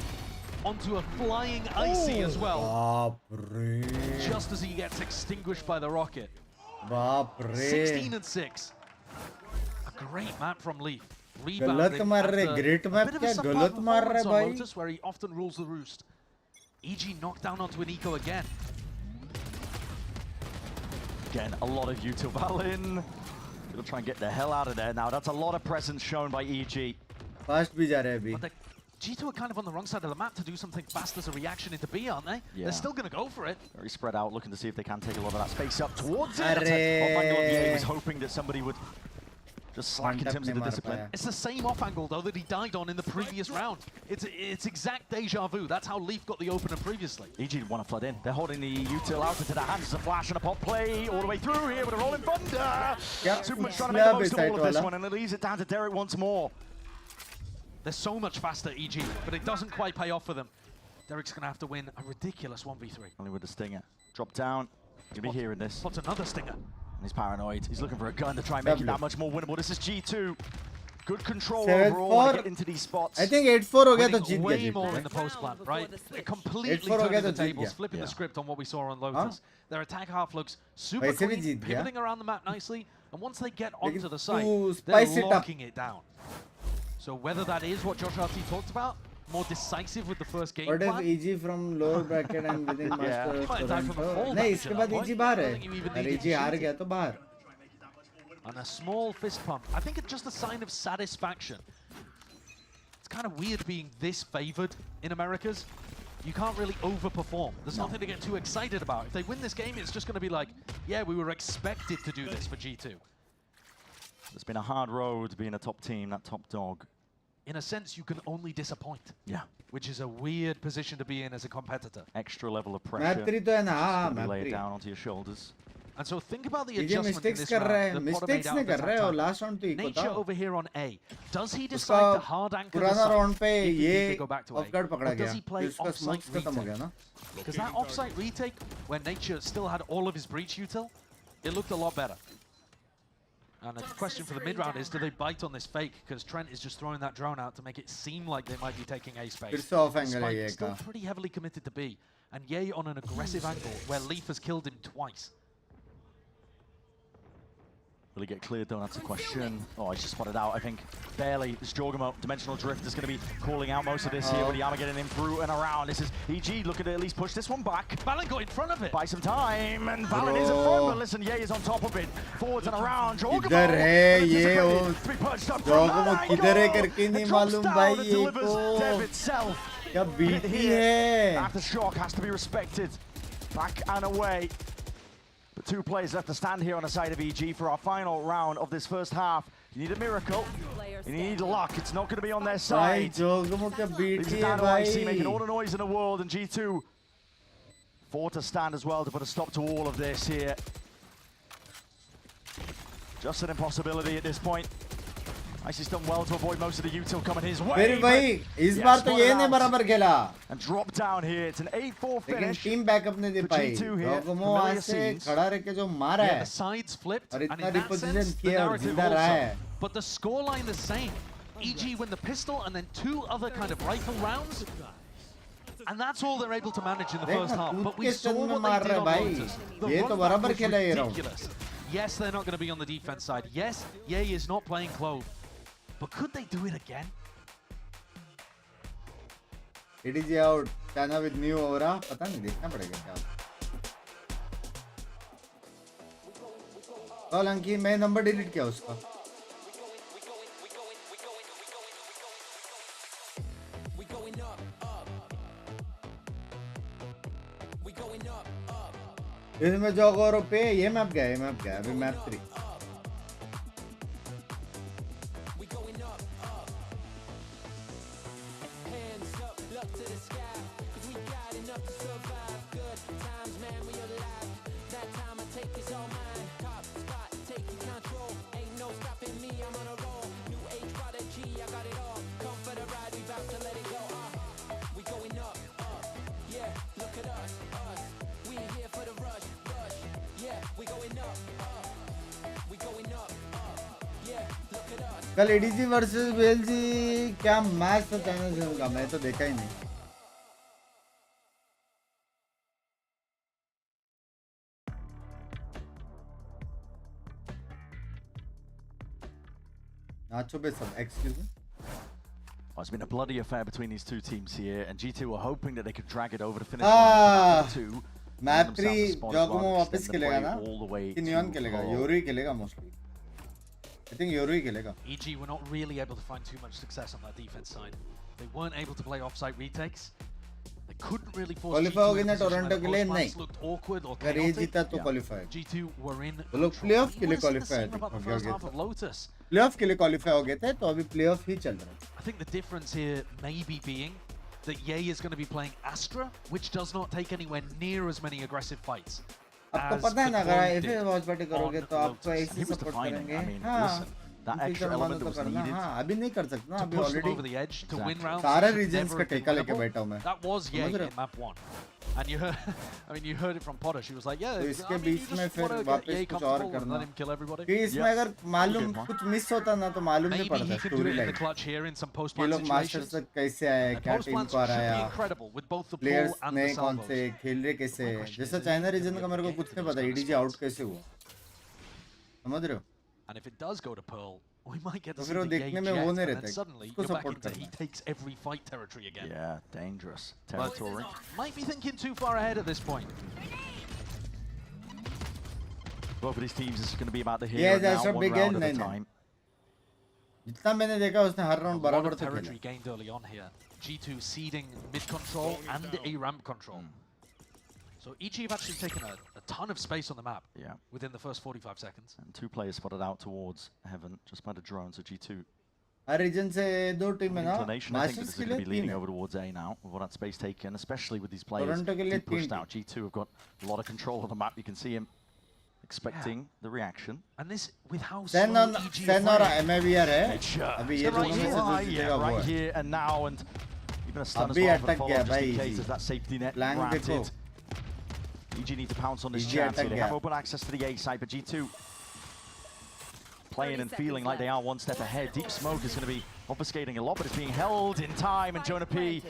onto a flying Icy as well. बाप रे. Just as he gets extinguished by the rocket. बाप रे. 16 and 6. A great map from Leaf. Rebounding गलत मार रहे. after Great a map bit of a क्या subpar गलत मार रहे performance on भाई. Lotus, where he often rules the roost. EG knocked down onto an eco again. Again, a lot of util Valen. Gonna try and get the hell out of there now. That's a lot of presence shown by EG. Fast भी जा रहे हैं अभी. But G2 are kind of on the wrong side of the map to do something fast as a reaction into B, aren't they? Yeah. They're still going to go for it. Very spread out, looking to see if they can take a lot of that space up towards it. Arre. He was hoping that somebody would just slack in terms of the discipline. It's the same off angle, though, that he died on in the previous round. It's exact deja vu. That's how Leaf got the opener previously. EG didn't want to flood in. They're holding the util out into their hands. A flash and a pop play all the way through here with a rolling thunder. Super much trying to make the most of all of this one, and it leaves it down to Derek once more. They're so much faster, EG, but it doesn't quite pay off for them. Derek's going to have to win a ridiculous 1v3. Only with the stinger. Drop down. You'll be hearing this. What's another stinger? And he's paranoid. He's looking for a gun to try and make it that much more winnable. This is G2. Good control 7-4. overall to get into these spots. I think 8-4 हो गया तो जीत way गया more in the post plan, right? It completely 8-4 हो गया turning तो the Jeet tables, गया. flipping the script on what we saw on Lotus. Their attack half looks super वैसे भी clean, जीत गया. pivoting around the map nicely, and once they get लेकिन onto the site, तू they're spice it up. locking it down. So whether that is what Josh RT talked about, more decisive with the first game What if plan. EG from lower bracket and winning master? He might have died from a fall नहीं damage इसके at बाद that point. EG बाहर I है. don't think you even अरे needed EG to हार shoot गया it. तो बाहर. And a small fist pump. I think it's just a sign of satisfaction. It's kind of weird being this favored in Americas. You can't really overperform. There's nothing to get too excited about. If they win this game, it's just going to be like, yeah, we were expected to do this for G2. It's been a hard road being a top team, that top dog. In a sense, you can only disappoint. Yeah. Which is a weird position to be in as a competitor. Extra level of pressure. Map 3 तो है ना, हाँ, Just map lay it 3. down onto your shoulders. And so think about the EG adjustment in mistakes this कर round. रहा है. that Potter Mistakes made out नहीं of the कर रहा है tag और time. last round तो इको Nature था. over here on A. Does he उसका decide to hard anchor the पुराना site round पे if ये they go back to A? off guard पकड़ा Or does गया. he play उसका offsite smokes खत्म हो गया retake? ना. Because that offsite retake, when Nature still had all of his breach util, it looked a lot better. And the question for the mid-round is, do they bite on this fake? Because Trent is just throwing that drone out to make it seem like they might be taking A space. फिर से off angle है Despite ये still का. pretty heavily committed to B. And Ye on an aggressive angle where Leaf has killed him twice. Will he get cleared though? That's a question. Oh, he's just spotted out, I think. Barely. This Jorgamo Dimensional Drift is going to be calling out most of this here with the armor getting in through and around. This is EG looking to at least push this one back. Valen got in front of it. Buy some time, and Valen is in front, but listen, Ye is on top of it. Forwards and around. Jorgamo. किधर है ये वो? To be punched up Jorgamo किधर है करके नहीं मालूम भाई ये delivers को. Dev itself. क्या BT है? Aftershock has to be respected. Back and away. But two players left to stand here on the side of EG for our final round of this first half. You need a miracle. You need luck. It's not going to be on their side. Jorgamo क्या BT Leaves it है down to IC, making all भाई? the noise in the world, and G2 4 to stand as well to put a stop to all of this here. Just an impossibility at this point. IC's done well to avoid most of the util coming his way. फिर भाई इस बार तो ये नहीं बराबर खेला. And drop down here. It's an 8-4 लेकिन finish. Team backup नहीं दे for pi. G2 here. Jorgamo आज से खड़ा रह के जो मारा Yeah, है. the sides flipped, और and इतना in that reposition sense, the किया और narrative जिंदा रहा है. also. But the scoreline the same. EG win the pistol and then 2 other kind of rifle rounds. And that's all they're able to manage in the first half. But we saw what they did on Lotus. The ये तो run back बराबर was खेला ये round. ridiculous. Yes, they're not going to be on the defense side. Yes, Ye is not playing Clove. But could they do it again? ADG out. China with new aura. पता नहीं देखना पड़ेगा क्या. कल अंकी मैं नंबर डिलीट किया उसका. इसमें जॉगर पे ये मैप गया अभी मैप 3. कल एडीजी वर्सेस वेलजी क्या मैच था चैनल का, मैं तो देखा ही नहीं. Nacho पे सब, excuse me. Well, it's been a bloody affair between these two teams here, and G2 were hoping that they could drag it over the finish line. Two. Map 3 जोगमो वापस खेलेगा ना कि नियॉन खेलेगा? योरी खेलेगा मोस्टली. I think योरी खेलेगा. EG were not really able to find too much success on that defense side. They weren't able to play off-site retakes. They couldn't really force qualify हो गए ना टोरंटो के लिए नहीं looked awkward or अगर ये जीता तो क्वालिफाई G2 were in वो लोग प्लेऑफ के लिए क्वालिफाई प्लेऑफ के लिए क्वालिफाई हो गए थे तो अभी प्लेऑफ ही चल रहा है I think the difference here maybe being that Ye is going to be playing Astra, which does not take anywhere near as many aggressive fights. आपको पता है ना अगर ऐसे वॉच पार्टी करोगे तो आपको ऐसे सपोर्ट करेंगे हाँ that extra element that was needed. हाँ अभी नहीं कर सकते ना अभी already over the edge to win rounds. सारे रीजन्स का ठेका लेके बैठा हूँ मैं That was Ye in map 1. And you heard, I mean, you heard it from Potter. She was like, yeah. तो इसके बीच में फिर वापस कुछ और करना कि इसमें अगर मालूम कुछ मिस होता ना तो मालूम नहीं पड़ता स्टोरी लाइन ये लोग मास्टर्स तक कैसे आए क्या टीम को हराया प्लेयर्स ने कौन से खेल रहे कैसे जैसा चाइना रीजन का मेरे को कुछ नहीं पता ईडीजी आउट कैसे हुआ समझ रहे हो And if it does go to Pearl, we might get to फिर see वो the देखने में Ye वो नहीं jet, and रहता then suddenly उसको you're back सपोर्ट into करना he takes every fight territory again. Yeah, dangerous territory. Might be thinking too far ahead at this point. Both of these teams is going to be about the hero Yeah, now, that's a one big round end, at a नहीं, time. जितना मैंने देखा उसने हर round बराबर तो खेला Territory gained early on here. G2 seeding mid control and a ramp control. So EG have actually taken a ton of space on the map within the first 45 seconds. And 2 players spotted out towards heaven just by the drone, so G2. हर region से 2 team है ना I think this is going to be leaning over towards A now with all that space taken, especially with these players being pushed out. G2 have got a lot of control of the map. You can see him expecting the reaction. And this with how Sen और MIBR है अभी ये right here, right here and now, and even a stun as well for the follow just in case as that safety net granted. EG need to pounce on this chance here. They have open access to the A side, but G2 playing and feeling like they are one step ahead. Deep Smoke is going to be obfuscating a lot, but it's being held in time, and Jonah P.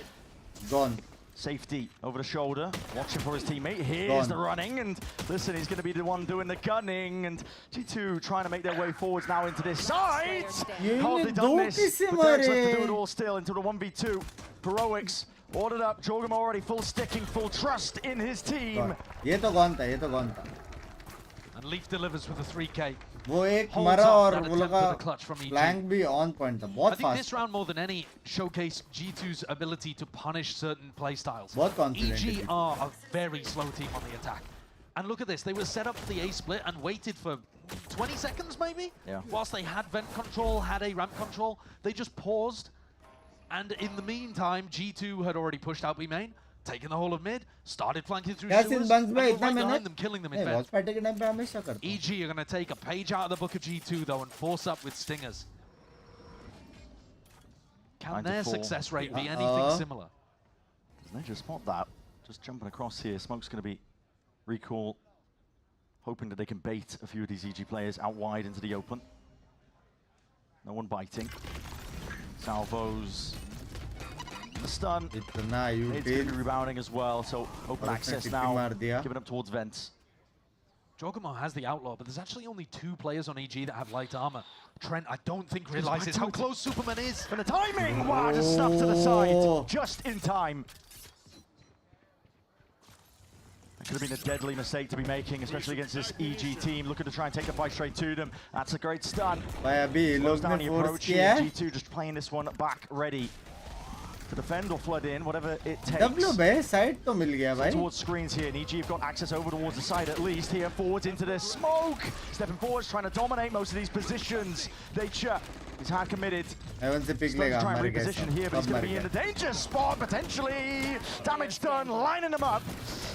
Gone. Safety over the shoulder, watching for his teammate. Here's the running, and listen, he's going to be the one doing the gunning, and G2 trying to make their way forwards now into this side. Hardly done this, but Derek's left to do it all still into the 1v2. Heroics ordered up, Jorgum already full sticking, full trust in his team. ये तो gone था And Leaf delivers with a 3K. वो एक मरा और वो लगा flank भी ऑन पॉइंट था बहुत I think this round more than any showcased G2's ability to punish certain play styles. बहुत confident EG are a very slow team on the attack. And look at this, they were set up for the A split and waited for 20 seconds maybe? Yeah. Whilst they had vent control, had a ramp control, they just paused. And in the meantime, G2 had already pushed out B main, taken the whole of mid, started flanking through sewers, and were right behind them, killing them in vent. EG are going to take a page out of the book of G2 though and force up with stingers. Can their success rate be anything similar? They just spot that. Just jumping across here. Smoke's going to be recall, hoping that they can bait a few of these EG players out wide into the open. No one biting. Salvos. The stun. It's going to be rebounding as well, so open access now, giving up towards vents. Jorgamo has the outlaw, but there's actually only 2 players on EG that have light armor. Trent, I don't think, realizes how close Superman is. For the timing! Wow, just stuff to the side, just in time. That could have been a deadly mistake to be making, especially against this EG team, looking to try and take the fight straight to them. That's a great stun. Slows down the approach here. G2 just playing this one back, ready to defend or flood in, whatever it takes. Side to mil gaya bhai. Towards screens here, and EG have got access over towards the side at least. Here, forwards into the smoke. Stepping forwards, trying to dominate most of these positions. Nature is hard committed. Heaven se pick Trying lega, to reposition here, but he's going to be in the danger spot, potentially. Damage done, lining them up.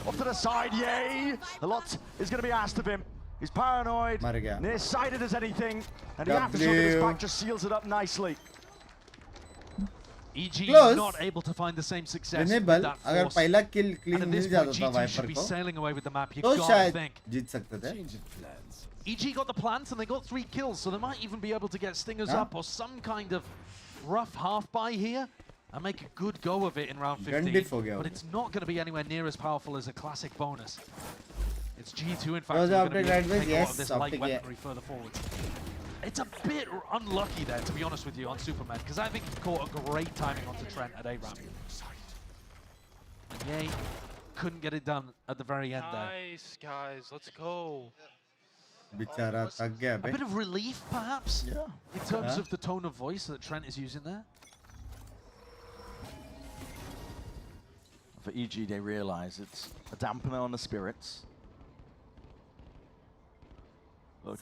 Off to the side, yay. A lot is going to be asked of him. He's paranoid, nearsighted as anything, and the aftershock of his back just seals it up nicely. EG not able to find the same success with that force. And at this point, G2 should be sailing away with the map. You've got to think. EG got the plants and they got 3 kills, so they might even be able to get stingers up or some kind of rough half-buy here and make a good go of it in round 15. But it's not going to be anywhere near as powerful as a classic bonus. It's G2, in fact, who's going to be able to take a lot of this light weaponry further forward. It's a bit unlucky there, to be honest with you, on Superman, because I think he caught a great timing onto Trent at A-Ramp. And Ye couldn't get it done at the very end there. Nice, guys, let's go. A bit of relief, perhaps? Yeah. In terms of the tone of voice that Trent is using there? For EG, they realize it's a dampener on the spirits. Coming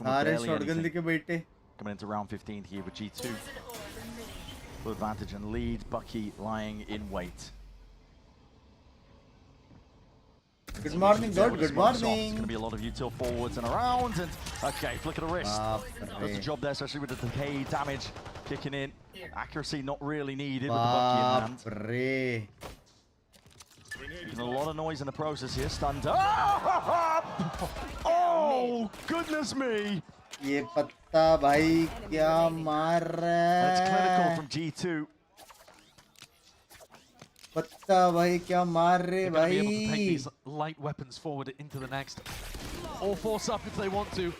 into round 15 here with G2. Full advantage and lead. Bucky lying in wait. Good morning, Dot. Good morning. It's going to be a lot of util forwards and around. And okay, flick of the wrist. Does the job there, especially with the decay damage kicking in. Accuracy not really needed with the Bucky in hand. Making a lot of noise in the process here. Stunned. Oh, goodness me. ये पत्ता भाई क्या मार रहा है? That's clinical from G2. पत्ता भाई क्या मार रहे They're going to be able to take भाई? these light weapons forward into the next. All force up if they want to.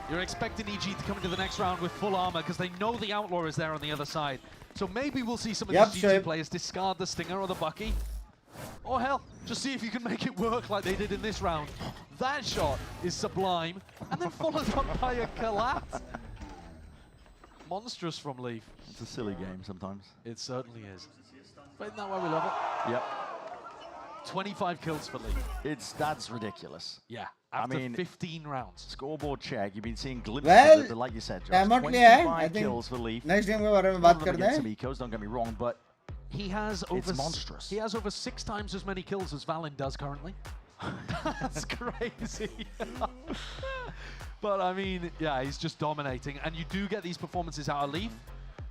You're expecting EG to come into the next round with full armor because they know the Outlaw is there on the other side. So maybe we'll see some of these G2 players discard the Stinger or the Bucky. Or hell, just see if you can make it work like they did in this round. That shot is sublime, and then followed up by a collapse. Monstrous from Leaf. It's a silly game sometimes. It certainly is. But isn't that why we love it? Yep. 25 kills for Leaf. That's ridiculous. Yeah, after 15 rounds. Scoreboard check, you've been seeing glimpses Well, of it, like you said, Josh. time out 25 kills for Leaf. Next game के बारे में बात करते हैं. Ecos, don't get me wrong, but he has over it's monstrous. He has over 6 times as many kills as Valen does currently. That's crazy. But I mean, yeah, he's just dominating. And you do get these performances out of Leaf.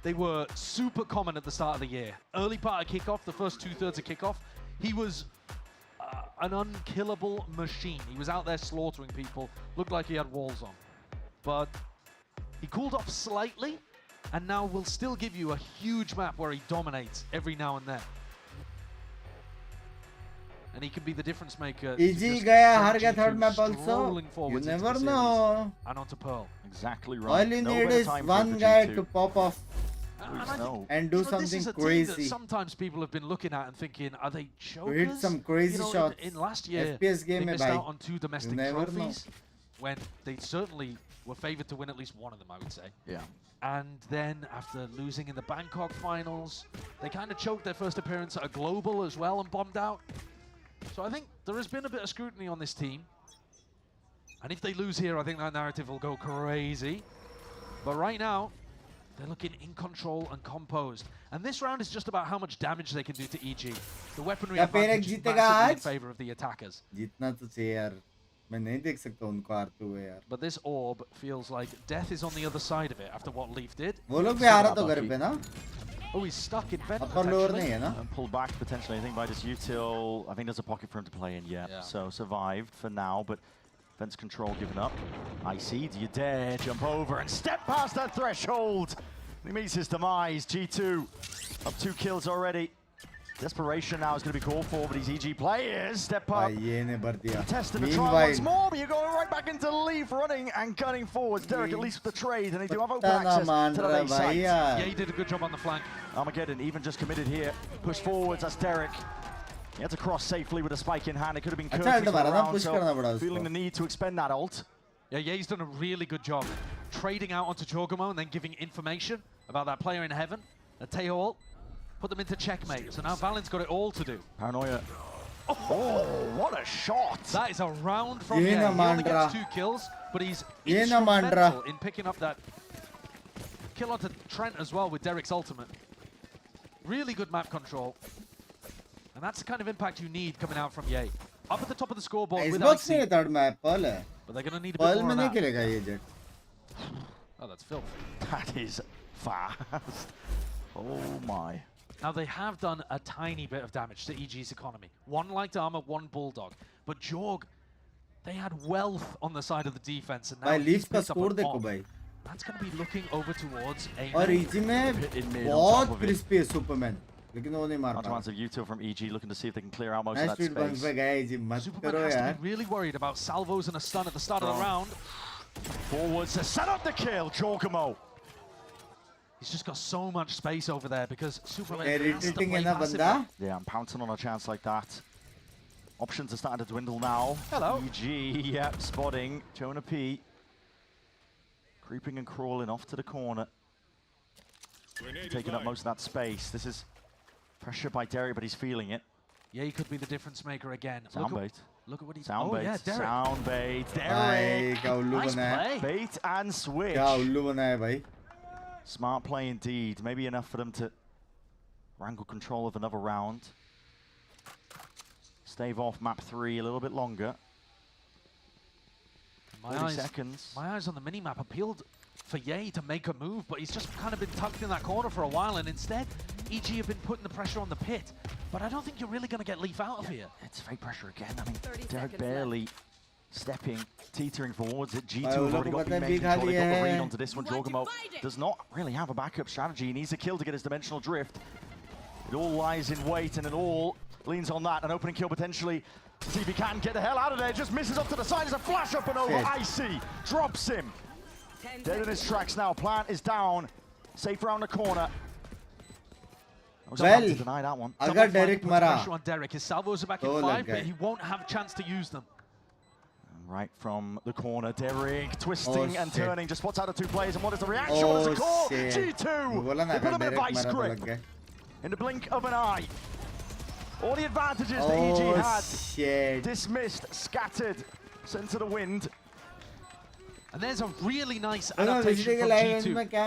They were super common at the start of the year. Early part of kickoff, the first 2/3 of kickoff, he was an unkillable machine. He was out there slaughtering people. Looked like he had walls on. But he cooled off slightly, and now will still give you a huge map where he dominates every now and then. And he can be the difference maker. EG gaya, har gaya third map also. You never know. And onto Pearl. Exactly right. All you need is one guy to pop off and do something this is a crazy. Team that sometimes people have been looking at and thinking, are they chokers? Hit some crazy shots. In last year, FPS game they missed bhai. out on 2 domestic trophies when they certainly were favoured to win at least one of them, I would say. Yeah. And then after losing in the Bangkok finals, they kind of choked their first appearance at a global as well and bombed out. So I think there has been a bit of scrutiny on this team. And if they lose here, I think that narrative will go crazy. But right now, they're looking in control and composed. And this round is just about how much damage they can do to EG. The weaponry advantage is massively in favor of the attackers. जीतना तो चाहिए यार. मैं नहीं देख सकता उनको हारते हुए यार. But this orb feels like death is on the other side of it after what Leaf did. वो लोग भी आ रहा तो घर पे ना. Oh, he's stuck in vent potentially. And pulled back potentially, I think, by this util. I think there's a pocket for him to play in yet. Yeah. So survived for now, but fence control given up. Icy, do you dare jump over and step past that threshold? He meets his demise. G2 up 2 kills already. Desperation now is going to be called for, but these EG players step up. Testing the try once more, but you're going right back into Leaf, running and gunning forwards. Derek at least with the trade, and they do have open access to the A site. Yeah, he did a good job on the flank. Armageddon even just committed here. Push forwards, that's Derek. He had to cross safely with a spike in hand. It could have been Curtis around, so feeling the need to expend that ult. Yeah, he's done a really good job trading out onto Jorgamo and then giving information about that player in heaven, a Teo ult. Put them into checkmate. So now Valen's got it all to do. Paranoia. Oh, what a shot! That is a round from here. He only gets 2 kills, but he's instrumental in picking up that kill onto Trent as well with Derek's ultimate. Really good map control. And that's the kind of impact you need coming out from Ye. Up at the top of the scoreboard with Icy. Third map, But they're going to need a bit more of that. Oh, that's filth. That is fast. Oh my. Now, they have done a tiny bit of damage to EG's economy. 1 light armor, 1 bulldog. But Jorg, they had wealth on the side of the defense. And now he's picked up an op. That's going to be looking over towards a... और EG में बहुत crispy है Superman. लेकिन वो नहीं मार पाया. Advance of util from EG, looking to see if they can clear out most of that space. पे गया EG, मत Superman has to be really worried about salvos and a stun at the start of the round. Forwards to set up the kill, Jorgamo. He's just got so much space over there because Superman has to play passively. Yeah, I'm pouncing on a chance like that. Options are starting to dwindle now. Hello. EG, yep, spotting. Jonah P. Creeping and crawling off to the corner. Taking up most of that space. This is Pressure by Derek, but he's feeling it. Yeah, he could be the difference maker again. Sound bait. Look at what he's... Sound bait. Yeah, Derek. Sound bait. Derek. Nice play. Bait and switch. Smart play indeed. Maybe enough for them to wrangle control of another round. Stave off map 3 a little bit longer. 30 seconds. My eyes on the mini-map appealed for Ye to make a move, but he's just kind of been tucked in that corner for a while, and instead, EG have been putting the pressure on the pit. But I don't think you're really going to get Leaf out of here. It's fake pressure again. I mean, Derek barely stepping, teetering forwards. G2 have already got B-main control. They got the read onto this one. Jorgamo does not really have a backup strategy. He needs a kill to get his dimensional drift. It all lies in wait, and it all leans on that. An opening kill potentially. See if he can get the hell out of there. Just misses off to the side. There's a flash up and over. Icy drops him. Dead in his tracks now. Plant is down. Safe around the corner. Well, to deny that one. Agar Derek mara, pressure on Derek. His salvos are back in 5, but he won't have a chance to use them. Right from the corner, Derek twisting and turning, just spots out of 2 players, and what is the reaction? What is the call? G2! They put him in a vice grip in the blink of an eye. All the advantages that EG had, dismissed, scattered, sent to the wind. And there's a really nice adaptation from G2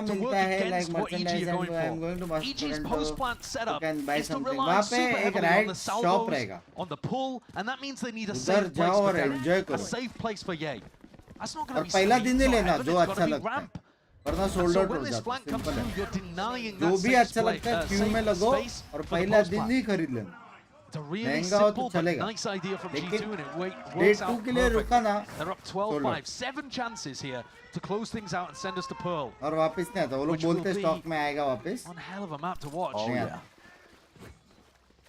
to work against what EG are going for. EG's post-plant setup is to rely super heavily on the salvos, on the pull, and that means they need a safe place for Derek, a safe place for Ye. That's not going to be safe, it's got to be ramp. So when this flank comes through, you're denying that safe space for the post-plant. It's a really simple but nice idea from G2, and it works out perfect. They're up 12-5. 7 chances here to close things out and send us to Pearl. Which will be one hell of a map to watch. Oh, yeah.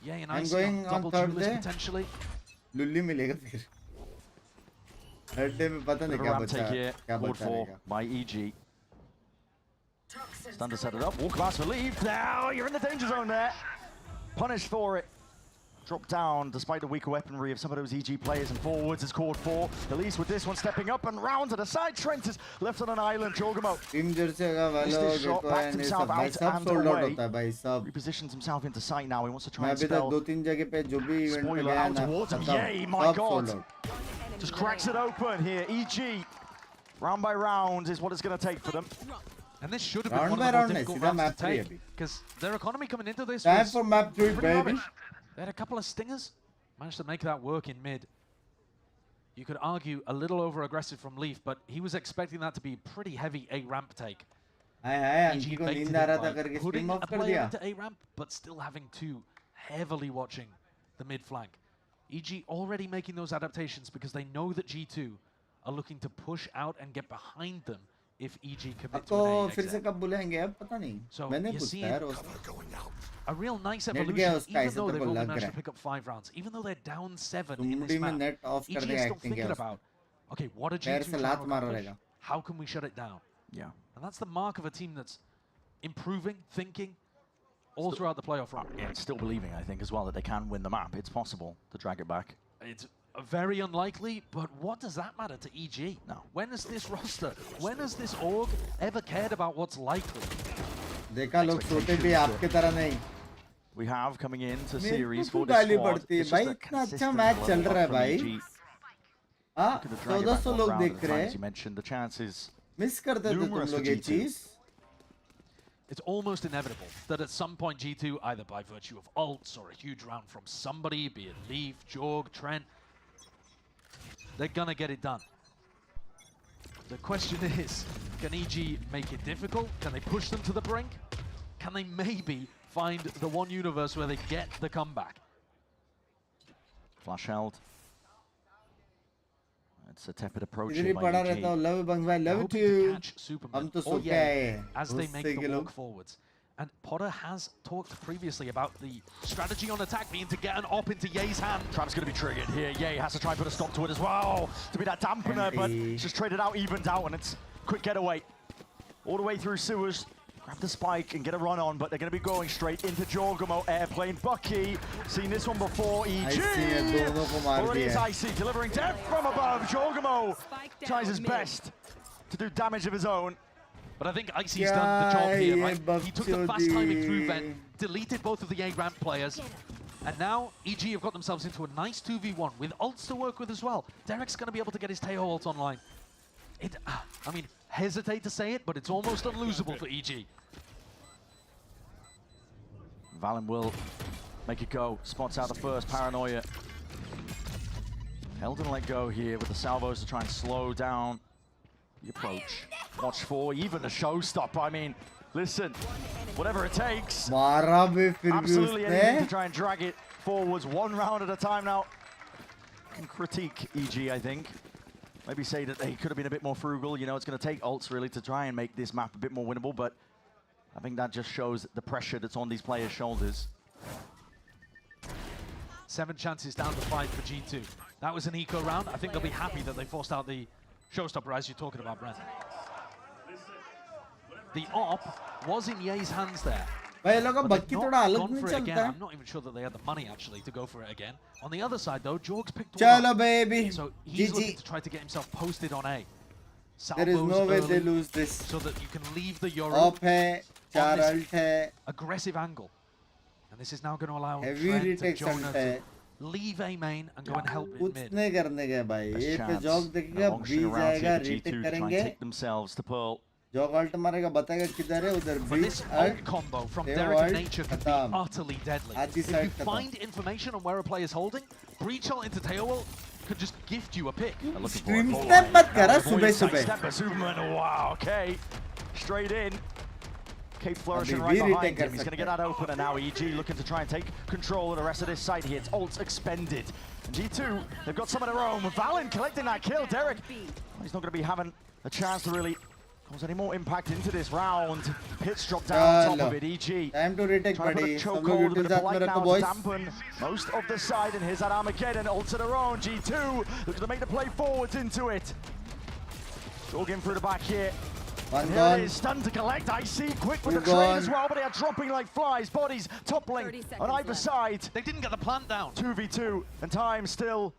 Yeah, and I'm going on third potentially. Lulli milega फिर. Third day में पता नहीं क्या बचा by EG. Stun to set it up. Walkabout's for leave. Now you're in the danger zone there. Punished for it. Dropped down despite the weaker weaponry of some of those EG players, and forwards is called for. Elise with this one stepping up and round to the side. Trent is left on an island. Jorgamo missed his shot, backed himself out and away. Repositions himself into sight now. He wants to try and spell spoiler out towards him. Yay, my God. Just cracks it open here. EG, round by round is what it's going to take for them. And this should have been one of the more difficult rounds to take, because their economy coming into this was for map 3, baby. They had a couple of stingers, managed to make that work in mid. You could argue a little over-aggressive from Leaf, but he was expecting that to be pretty heavy A-ramp take. EG putting a player into A-ramp, but still having 2 heavily watching the mid flank. EG already making those adaptations because they know that G2 are looking to push out and get behind them if EG commit to an A. So you see a real nice evolution, even though they've only managed to pick up 5 rounds, even though they're down 7 in this map. EG is still thinking about, okay, what are G2 trying to accomplish? How can we shut it down? Yeah. And that's the mark of a team that's improving, thinking, all throughout the playoff run. Yeah, still believing, I think, as well, that they can win the map. It's possible to drag it back. It's very unlikely, but what does that matter to EG? No. When has this roster, when has this org ever cared about what's likely? We have coming into series for this squad. It's just a consistent match from EG. Look at the drag it back one round at a time, as you mentioned. The chances numerous for G2. It's almost inevitable that at some point G2, either by virtue of ults or a huge round from somebody, be it Leaf, Jorg, Trent, they're gonna get it done. The question is, can EG make it difficult? Can they push them to the brink? Can they maybe find the one universe where they get the comeback? Flash held. It's a tepid approach here by EG. Love you. Catch Superman or Ye as they make the walk forwards. And Potter has talked previously about the strategy on attack being to get an op into Ye's hand. Trap's going to be triggered here. Ye has to try and put a stop to it as well, to be that dampener, but it's just traded out, evened out, and it's quick getaway. All the way through sewers. Grab the spike and get a run on, but they're going to be going straight into Jorgamo. Airplane Bucky, seen this one before. EG already is Icy, delivering death from above. Jorgamo tries his best to do damage of his own. But I think Icy's done the job here, right? He took the fast timing through vent, deleted both of the A ramp players, and now EG have got themselves into a nice 2v1 with ults to work with as well. Derek's going to be able to get his Teo ult online. I mean, hesitate to say it, but it's almost unlosable for EG. Valen will make it go. Spots out the first paranoia. Eldon let go here with the salvos to try and slow down the approach. Watch for even a showstopper. I mean, listen, whatever it takes. Absolutely anything to try and drag it forwards one round at a time now. Can critique EG, I think. Maybe say that they could have been a bit more frugal. You know, it's going to take ults really to try and make this map a bit more winnable, but I think that just shows the pressure that's on these players' shoulders. 7 chances down to 5 for G2. That was an eco round. I think they'll be happy that they forced out the showstopper, as you're talking about, Brent. The op was in Ye's hands there. But they've not gone for it again. I'm not even sure that they had the money, actually, to go for it again. On the other side, though, Jorg's picked one up. Baby. So he's looking to try to get himself posted on A. There is no way they lose this. So that you can leave the Euro on this aggressive angle. And this is now going to allow Trent and Jonah to leave A main and go and help in mid. Take themselves to Pearl. But this ult combo from Derek and Nature can be utterly deadly. If you find information on where a player is holding, breach ult into Teo ult could just gift you a pick. Stream step mat kara subah. Superman, wow, okay. Straight in. Cape flourishing right behind him. He's going to get that open, and now EG looking to try and take control of the rest of this side here. It's ults expended. And G2, they've got some of their own. Valen collecting that kill. Derek, he's not going to be having a chance to really cause any more impact into this round. Hits drop down on top of it. EG time to retake, buddy. Chokehold, a bit of light now to dampen most of the side, and here's that Armageddon. Ult of their own. G2 looking to make the play forwards into it. Jogging through the back here. And here it is, stunned to collect. I see quick with the trade as well, but they are dropping like flies. Bodies toppling on either side. They didn't get the plant down. 2v2, and time still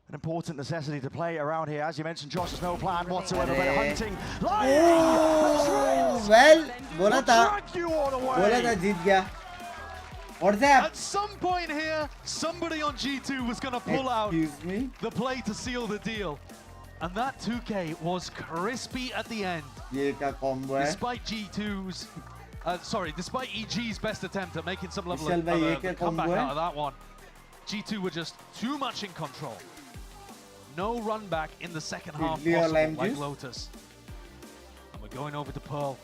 an important necessity to play around here. As you mentioned, Josh, there's no plan whatsoever, but hunting. Well, bola tha. Bola tha, jeet gaya. What's that? At some point here, somebody on G2 was going to pull out the play to seal the deal. And that 2K was crispy at the end. Despite G2's, despite EG's best attempt at making some level of comeback out of that one, G2 were just too much in control. No run back in the second half possible, like Lotus. And we're going over to Pearl.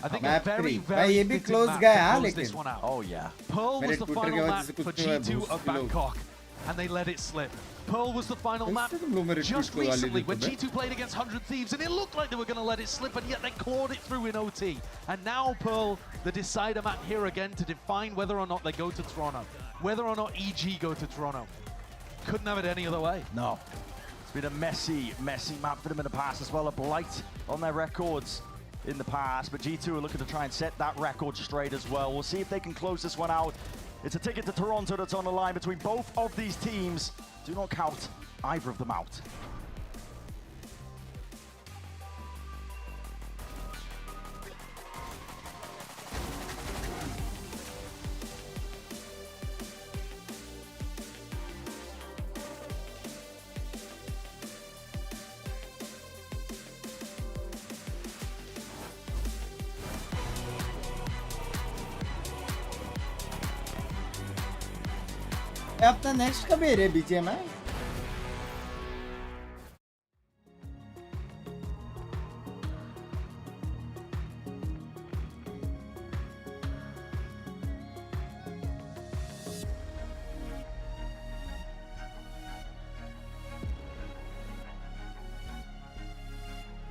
I think a very, very fitting map to close this one out. Oh yeah. Pearl was the final map for G2 of Bangkok, and they let it slip. Pearl was the final map just recently when G2 played against 100 Thieves, and it looked like they were going to let it slip, and yet they clawed it through in OT. And now Pearl, the decider map here again to define whether or not they go to Toronto, whether or not EG go to Toronto. Couldn't have it any other way. No. It's been a messy, messy map for them in the past as well. A blight on their records in the past, but G2 are looking to try and set that record straight as well. We'll see if they can close this one out. It's a ticket to Toronto that's on the line between both of these teams. Do not count either of them out. अपना next कब है रे बीचे में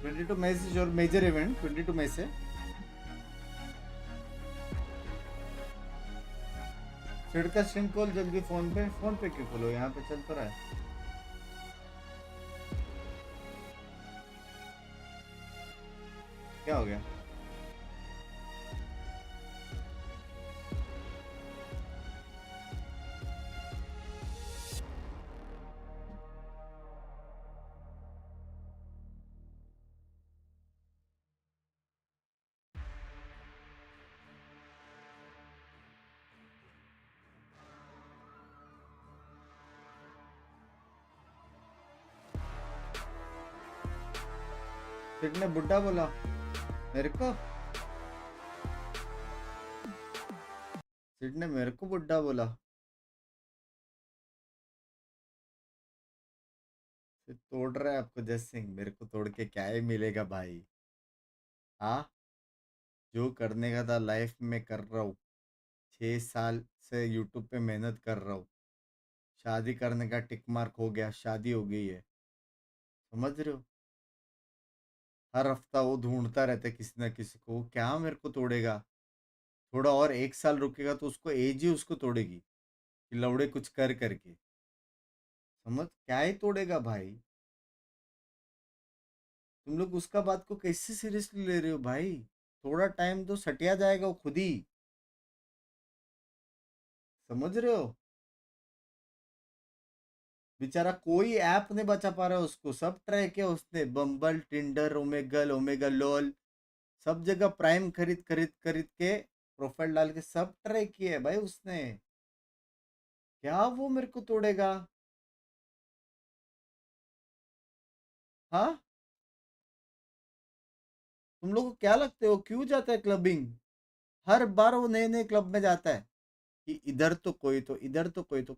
$22 May is your major event 22 May से फिर का stream call जल्दी फोन पे क्यों खोलो यहाँ पे चल तो रहा है क्या हो गया सिड ने बुड्ढा बोला मेरे को, सिड ने मेरे को बुड्ढा बोला। सिड तोड़ रहा है आपको जस सिंह, मेरे को तोड़ के क्या ही मिलेगा भाई। हाँ, जो करने का था लाइफ में कर रहा हूँ। 6 साल से यूट्यूब पे मेहनत कर रहा हूँ। शादी करने का टिक मार्क हो गया, शादी हो गई है, समझ रहे हो। हर हफ्ता वो ढूंढता रहता है किसी ना किसी को, क्या मेरे को तोड़ेगा। थोड़ा और 1 साल रुकेगा तो उसको एज ही उसको तोड़ेगी कि लौड़े कुछ कर करके, समझ। क्या ही तोड़ेगा भाई। तुम लोग उसका बात को कैसे सीरियसली ले रहे हो भाई। थोड़ा टाइम तो सटिया जाएगा वो खुद ही, समझ रहे हो। बेचारा कोई ऐप नहीं बचा पा रहा उसको, सब ट्राई किया उसने, बम्बल, टिंडर, ओमेगल, ओमेगा लोल, सब जगह प्राइम खरीद खरीद खरीद के प्रोफाइल डाल के सब ट्राई किया है भाई उसने। क्या वो मेरे को तोड़ेगा। हाँ, तुम लोग को क्या लगते हो क्यों जाता है क्लबिंग। हर बार वो नए नए क्लब में जाता है कि इधर तो कोई तो इधर तो कोई तो।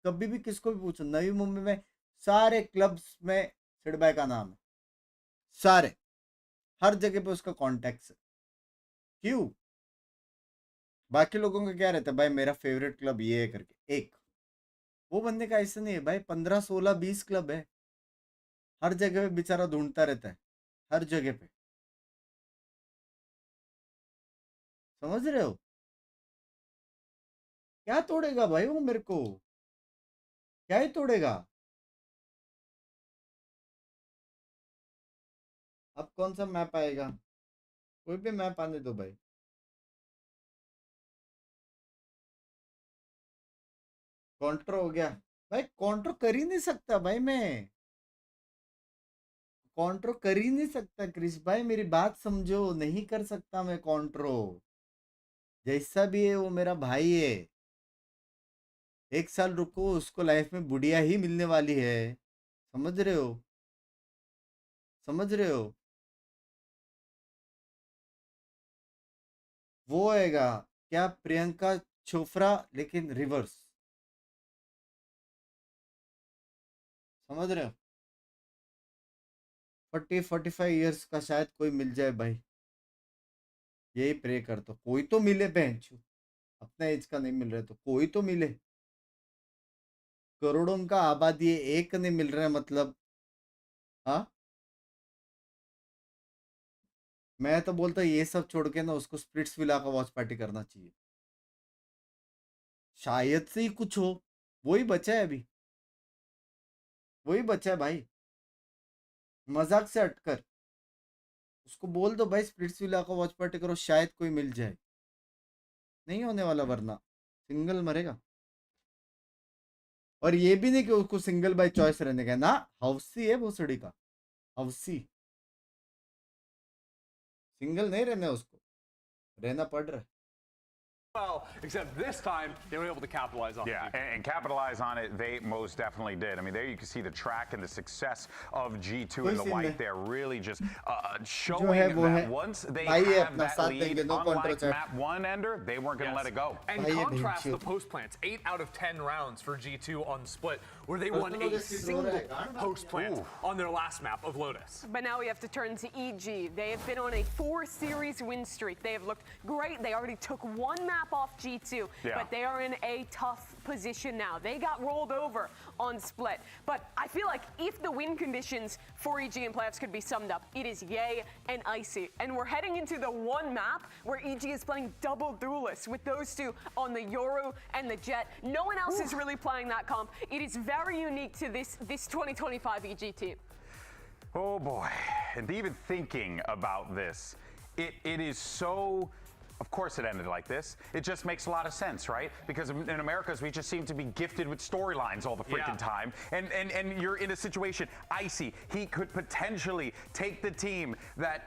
कभी भी किसको भी पूछो, नवी मुंबई में सारे क्लब्स में सिडबाई का नाम है, सारे, हर जगह पे उसका कॉन्टेक्ट है। क्यों। बाकी लोगों का क्या रहता है भाई, मेरा फेवरेट क्लब ये है करके एक। वो बंदे का ऐसा नहीं है भाई, 15 16 20 क्लब है, हर जगह पे बेचारा ढूंढता रहता है, हर जगह पे, समझ रहे हो। क्या तोड़ेगा भाई वो मेरे को, क्या ही तोड़ेगा। अब कौन सा मैप आएगा, कोई भी मैप आने दो भाई। कॉन्ट्रो हो गया भाई, कॉन्ट्रो कर ही नहीं सकता भाई, मैं कॉन्ट्रो कर ही नहीं सकता क्रिस भाई, मेरी बात समझो, नहीं कर सकता मैं कॉन्ट्रो। जैसा भी है वो मेरा भाई है। 1 साल रुको, उसको लाइफ में बुढ़िया ही मिलने वाली है, समझ रहे हो, समझ रहे हो। वो आएगा क्या, प्रियंका चोपड़ा, लेकिन रिवर्स, समझ रहे हो। 45 इयर्स का शायद कोई मिल जाए भाई, यही प्रे कर, तो कोई तो मिले बेंच, अपना एज का नहीं मिल रहा तो कोई तो मिले। करोड़ों का आबादी है, एक नहीं मिल रहा है मतलब। हाँ, मैं तो बोलता ये सब छोड़ के ना उसको स्प्लिट्स विला का वॉच पार्टी करना चाहिए, शायद से ही कुछ हो। वही बचा है अभी, वही बचा है भाई। मजाक से हटकर उसको बोल दो भाई स्प्लिट्स विला का वॉच पार्टी करो, शायद कोई मिल जाए। नहीं होने वाला, वरना सिंगल मरेगा। और ये भी नहीं कि उसको सिंगल बाय चॉइस रहने का ना, हाउसी है वो सड़ी का, हाउसी। सिंगल नहीं रहना उसको, रहना पड़ रहा है। Well, except this time they were able to capitalize on it. Yeah, and capitalize on it, they most definitely did. I mean, there you can see the track and the success of G2 in the white. They're really just showing that once they have that lead, unlike map 1 ender, they weren't going to let it go. And contrast the post plants. 8 out of 10 rounds for G2 on split, where they won a single post plant on their last map of Lotus. But now we have to turn to EG. They have been on a 4-series win streak. They have looked great. They already took one map off G2, but they are in a tough position now. They got rolled over on split. But I feel like if the win conditions for EG in playoffs could be summed up, it is Ye and Icy. And we're heading into the one map where EG is playing double duelists with those two on the Yoru and the Jet. No one else is really playing that comp. It is very unique to this 2025 EG team. Oh boy, and even thinking about this, it is so. Of course it ended like this. It just makes a lot of sense, right? Because in Americas, we just seem to be gifted with storylines all the freaking time. And you're in a situation, Icy, he could potentially take the team that,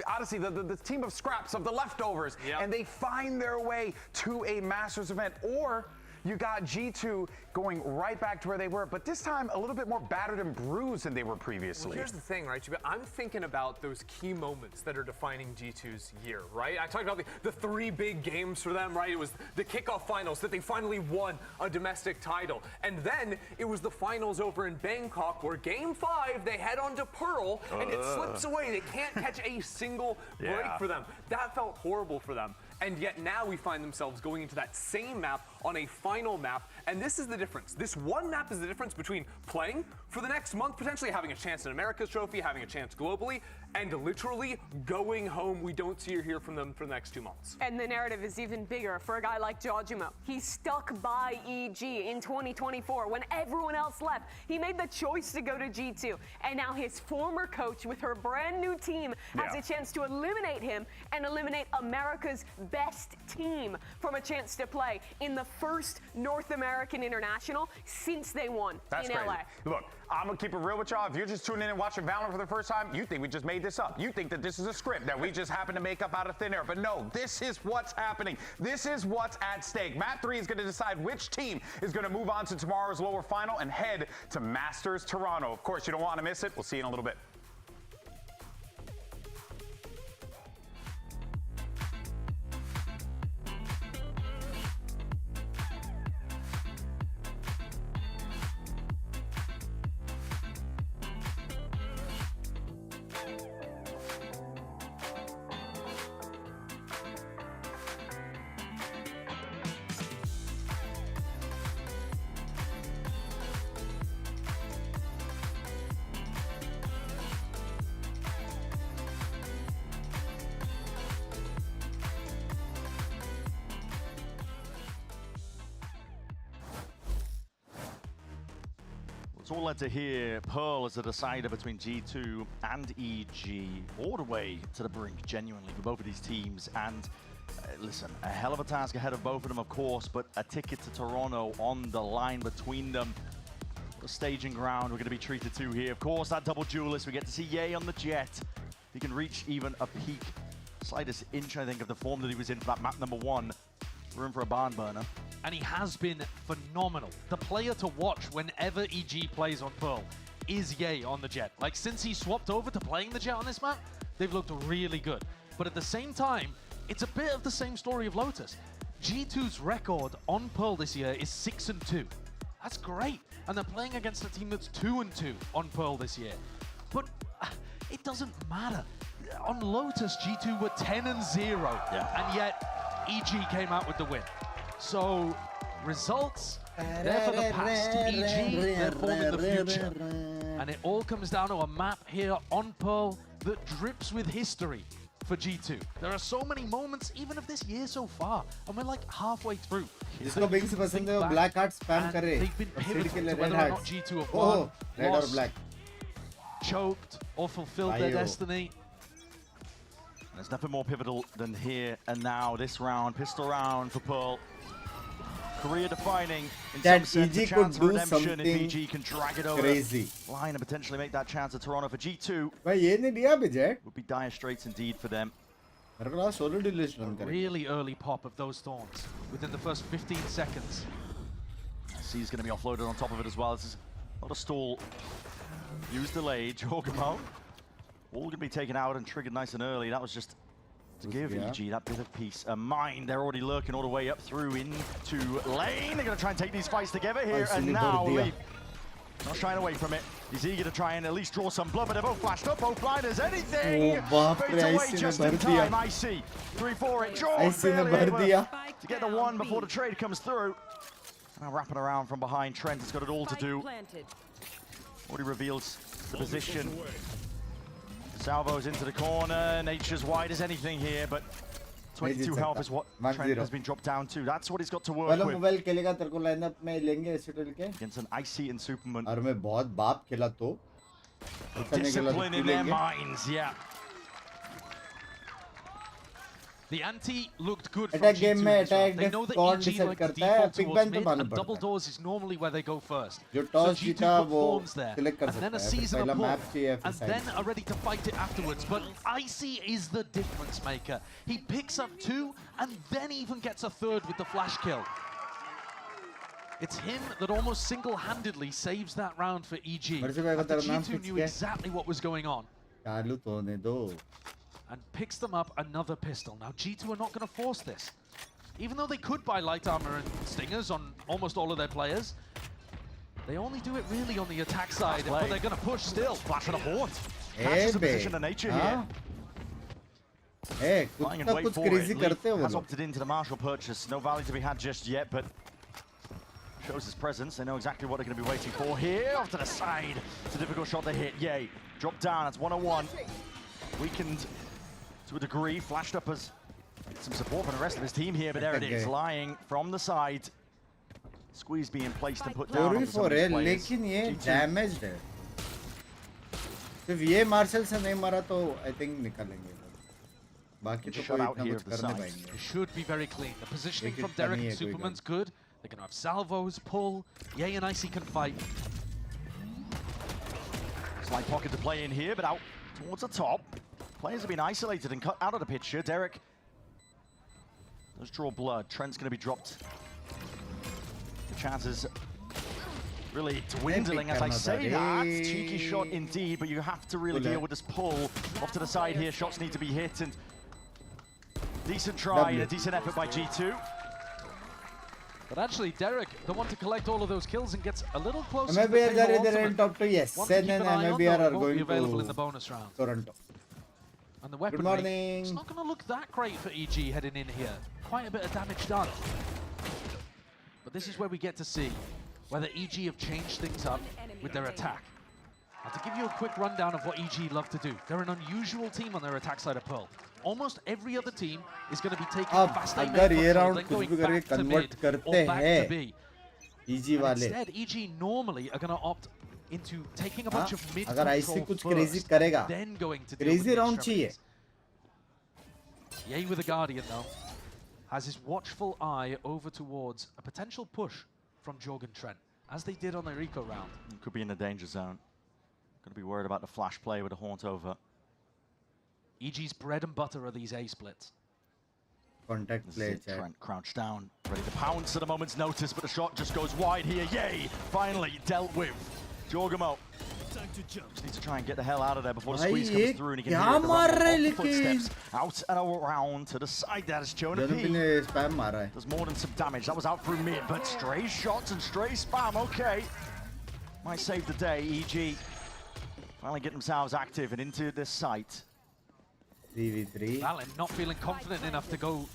honestly, the team of scraps, of the leftovers, and they find their way to a Masters event. Or you got G2 going right back to where they were, but this time a little bit more battered and bruised than they were previously. Well, here's the thing, right? I'm thinking about those key moments that are defining G2's year, right? I talked about the 3 big games for them, right? It was the kickoff finals that they finally won a domestic title. And then it was the finals over in Bangkok where game 5, they head on to Pearl and it slips away. They can't catch a single break for them. That felt horrible for them. And yet now we find themselves going into that same map on a final map. And this is the difference. This one map is the difference between playing for the next month, potentially having a chance in America's Trophy, having a chance globally, and literally going home. We don't see or hear from them for the next 2 months. And the narrative is even bigger for a guy like Jojimo. He's stuck by EG in 2024 when everyone else left. He made the choice to go to G2. And now his former coach with her brand new team has a chance to eliminate him and eliminate America's best team from a chance to play in the first North American International since they won in LA. Look, I'm gonna keep it real with y'all. If you're just tuning in and watching Valorant for the first time, you think we just made this up. You think that this is a script that we just happen to make up out of thin air. But no, this is what's happening. This is what's at stake. Map 3 is gonna decide which team is gonna move on to tomorrow's lower final and head to Masters Toronto. Of course, you don't wanna miss it. We'll see you in a little bit. It's all led to here Pearl as a decider between G2 and EG, all the way to the brink, genuinely, for both of these teams. And listen, a hell of a task ahead of both of them, of course, but a ticket to Toronto on the line between them. The staging ground we're going to be treated to here. Of course, that double duelist, we get to see Ye on the jet. He can reach even a peak, slightest inch, I think, of the form that he was in for that map number 1. Room for a barn burner. And he has been phenomenal. The player to watch whenever EG plays on Pearl is Ye on the jet. Like, since he swapped over to playing the jet on this map, they've looked really good. But at the same time, it's a bit of the same story of Lotus. G2's record on Pearl this year is 6-2. That's great. And they're playing against a team that's 2-2 on Pearl this year. But it doesn't matter. On Lotus, G2 were 10-0. And yet, EG came out with the win. So, results, they're for the past. EG, they're for in the future. And it all comes down to a map here on Pearl that drips with history for G2. There are so many moments, even of this year so far, and we're like halfway through. जिसको Binks पसंद है वो black heart spam करे. They've been pivotal to whether or not G2 have won, red or black, choked, or fulfilled their destiny. There's nothing more pivotal than here and now. This round, pistol round for Pearl. Career defining in that some sense, EG a could chance do for redemption if something EG can drag it over crazy line and potentially make that chance at Toronto for G2. भाई ये नहीं दिया budget. Would be dire straits indeed for them. Solo duelist run करे. Really early pop of those thorns within the first 15 seconds. C is going to be offloaded on top of it as well. This is not a stall. Use delay, Jorgamon. All going to be taken out and triggered nice and early. That was just to give EG that bit of peace of mind. They're already lurking all the way up through into lane. They're going to try and take these fights together here. And now Leaf not shying away from it. He's eager to try and at least draw some blood, but they're both flashed up, both blinders, anything. Fades away just in time. IC 3-4 it. To get the one before the trade comes through. Now wrapping around from behind. Trent has got it all to do. Already reveals the position. Salvo's into the corner. Nature's wide as anything here, but 22 health is what Trent has been dropped down to. That's what he's got to work with. Mobile खेलेगा तेरे को lineup में लेंगे Citadel के. Against an IC and Superman. और मैं बहुत बाप खेला तो. Discipline in their minds, yeah. The ante looked good from Attack G2 game में attack they know that EG like the default towards mid, and double doors is normally where they go first. So G2 performs there, and then a season of pull, and then are ready to fight it afterwards. But IC is the difference maker. He picks up 2, and then even gets a 3rd with the flash kill. It's him that almost single-handedly saves that round for EG. Where's the After naam G2 fix knew kiya? exactly what was going on. चालू तो होने दो. And picks them up another pistol. Now G2 are not going to force this. Even though they could buy light armor and stingers on almost all of their players, they only do it really on the attack side, but they're going to push still. Flash and a haunt. Hey, position of nature here. Hey, Flying and कुछ wait कुछ for crazy it. करते हो वो Has लोग. opted into the Marshall purchase. No value to be had just yet, but shows his presence. They know exactly what they're going to be waiting for here. Off to the side. It's a difficult shot to hit. Yay. Drop down. It's 101. Weakened to a degree. Flashed up as some support from the rest of his team here, but there it is. Lying from the side. Squeeze being placed and put down. For it, लेकिन ये damaged है. सिर्फ ये martial से नहीं मारा तो I think निकालेंगे. बाकी तो कोई इतना कुछ कर नहीं पाएंगे. It should be very clean. The positioning from Derek and Superman's good. They're going to have salvos, pull. Yay and Icy can fight. Slight pocket to play in here, but out towards the top. Players have been isolated and cut out of the picture. Derek does draw blood. Trent's going to be dropped. The chances really dwindling as I say that. Cheeky shot indeed, but you have to really deal with this pull. Off to the side here, shots need to be hit, and decent try and a decent effort by G2. But actually, Derek, the one to collect all of those kills and gets a little closer MIBR to the are in top 2, yes. Sen and MIBR are going available in the bonus round. Toronto. And the weaponry, Good morning. It's not going to look that great for EG heading in here. Quite a bit of damage done. But this is where we get to see whether EG have changed things up with their attack. Now, to give you a quick rundown of what EG love to do, they're an unusual team on their attack side of Pearl. Almost every other team is going to be taking fast aim अगर ये control, round then कुछ going भी back करके to mid convert करते or back to हैं, B. EG And वाले. instead, EG normally are going to opt into taking a bunch of mid अगर ऐसे control कुछ crazy first, करेगा, then going to deal crazy with the round चाहिए. extremities. Yay with the Guardian though, has his watchful eye over towards a potential push from Jorgen Trent, as they did on their eco round. Could be in the danger zone. Going to be worried about the flash play with a haunt over. EG's bread and butter are these A splits. Contact play, Trent crouched down, ready to pounce at a moment's notice, but the shot just goes wide here. Yay! Finally dealt with. Jorgamo just needs to try and get the hell out of there before the squeeze comes through, and he can hear the rumble of footsteps out and around to the side. That's Jonah P. Does more than some damage. That was out through mid, but stray shots and stray spam. Okay, might save the day. EG finally get themselves active and into this site. 3v3. Valen not feeling confident enough to go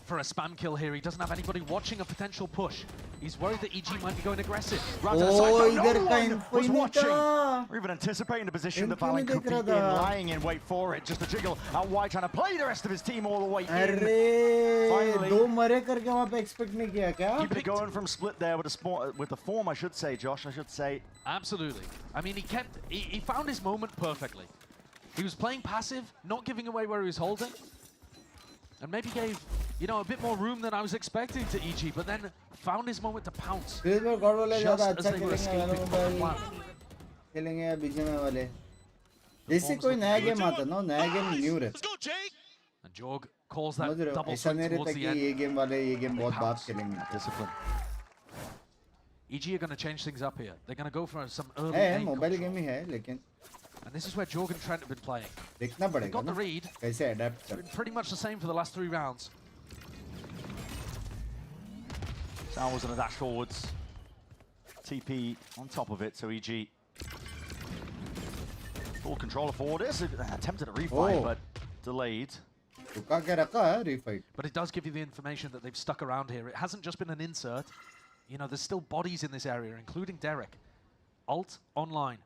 for a spam kill here. He doesn't have anybody watching a potential push. He's worried that EG might be going aggressive. Oh, No one was watching or even anticipating the position that Valen could be in, lying in wait for it. Just a jiggle out wide, trying to play the rest of his team all the way in. Finally, दो मरे करके वहाँ पे expect नहीं किया क्या? keep it going from split there with the form, I should say, Josh. I should say. Absolutely. I mean, he found his moment perfectly. He was playing passive, not giving away where he was holding, and maybe gave, you know, a bit more room than I was expecting to EG, but then found his moment to pounce. Just as they were escaping from the plan. खेलेंगे BGMI वाले. जैसे कोई नया game आता ना, नया game new रहता. And Jorg calls that double ऐसा swing नहीं towards रहता the कि end. ये गेम वाले ये गेम बहुत बात खेलेंगे. Discipline. EG are going to change things up here. They're going to go for some early है aim मोबाइल control. गेम ही है लेकिन. And this is where Jorg and Trent have been playing. देखना पड़ेगा got the ना. read. कैसे adapt कर. Been pretty much the same for the last 3 rounds. Sal was on a dash forwards. TP on top of it, so EG full control of forward. Is attempted a refight, but delayed. Refight. But it does give you the information that they've stuck around here. It hasn't just been an insert. You know, there's still bodies in this area, including Derek. Ult online.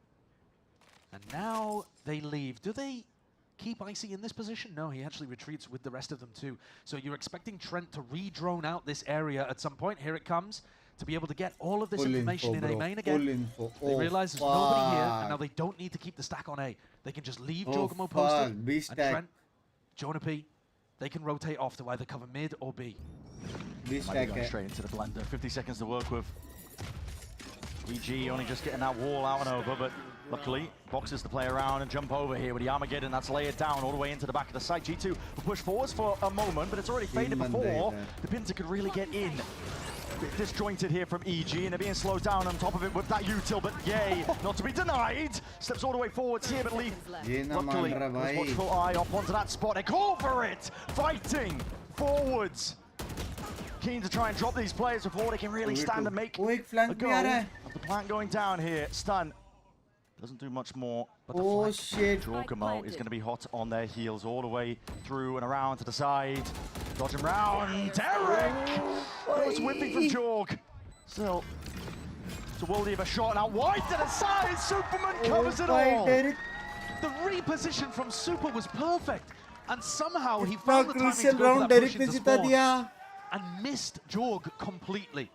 And now they leave. Do they keep Icy in this position? No, he actually retreats with the rest of them too. So you're expecting Trent to re-drone out this area at some point. Here it comes. To be able to get all of this information in A main again. They realize there's nobody here, and now they don't need to keep the stack on A. They can just leave Jorgamo posted, and Trent, Jonah P, they can rotate off to either cover mid or B. Might be going straight into the blender. 50 seconds to work with. EG only just getting that wall out and over, but luckily boxes to play around and jump over here with the Armageddon. That's layered down all the way into the back of the site. G2 will push forwards for a moment, but it's already faded before the Pinter could really get in. bit disjointed here from EG, and they're being slowed down on top of it with that util, but yay, not to be denied. Steps all the way forwards here, but Leaf, luckily, with watchful eye up onto that spot. They call for it! Fighting forwards. Keen to try and drop these players before they can really stand and make a go of the plant going down here. Stun. Doesn't do much more. But the shit. Jorgamo is going to be hot on their heels all the way through and around to the side. Dodge him round. Derek! It's whipping from Jorg. Still, it's a worldie of a shot. Now wide to the side. Superman covers it all. The reposition from Super was perfect. And somehow he found the timing to go for that push into spawn and missed Jorg completely.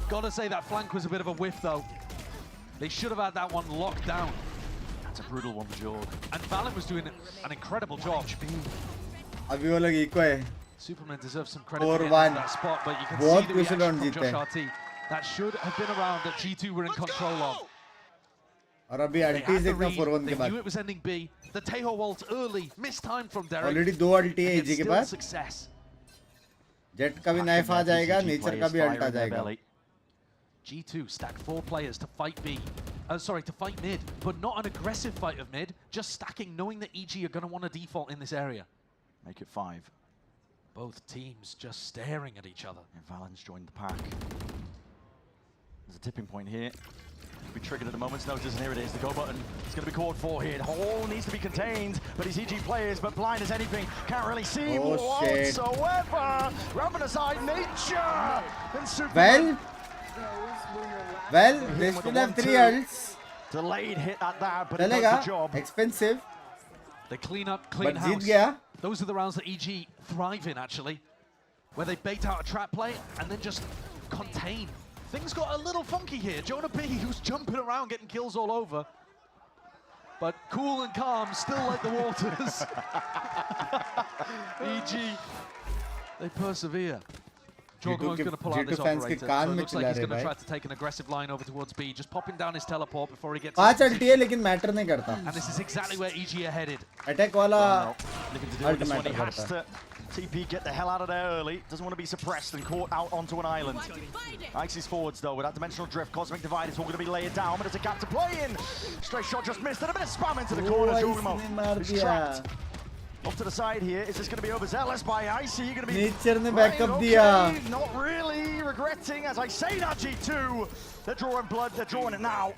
Gotta say that flank was a bit of a whiff though. They should have had that one locked down. That's a brutal one for Jorg. And Valent was doing an incredible job. अभी वो लोग eco है. Superman deserves some credit for getting that spot, but you can see the reaction from Josh RT. That should have been around that G2 were in control of. और अभी अल्टीज देखना 4-1 के They बाद. knew it was ending B. The Tejo ult early, missed time from Derek. Already 2 अल्टी है EG के पास. Success. Jet का भी knife आ जाएगा, नेचर का भी अल्ट आ जाएगा. G2 stack 4 players to fight B. To fight mid, but not an aggressive fight of mid, just stacking, knowing that EG are going to want to default in this area. Make it 5. Both teams just staring at each other. And Valent's joined the pack. There's a tipping point here. It'll be triggered at a moment's notice, and here it is, the go button. It's going to be called for here. Hole needs to be contained, but he's EG players, but blind as anything. Can't really see whatsoever. Ramping aside, nature! And Superman. Well, they still have 3 ults. Delayed hit at that, but it does the job. Expensive. They clean up, clean but house. Those are the rounds that EG thrive in, actually, where they bait out a trap play and then just contain. Things got a little funky here. Jonah B, who's jumping around, getting kills all over. But cool and calm, still like the waters. EG, they persevere. Jorgo's going to pull out this operator, so it looks like he's going to try to take an aggressive line over towards B, just popping down his teleport before he gets... 5 ulti है लेकिन matter नहीं करता. And this is exactly where EG are headed. Attack वाला ult matter करता. TP get the hell out of there early. Doesn't want to be suppressed and caught out onto an island. Icy's forwards though with that dimensional drift. Cosmic Divide is all going to be laid down, but it's a gap to play in. Straight shot just missed and a bit of spam into the corner. Jorgamo is trapped. Off to the side here. Is this going to be overzealous by Icy? You're going to be Nature ने backup दिया. Not really regretting as I say that G2. They're drawing blood. They're drawing it now.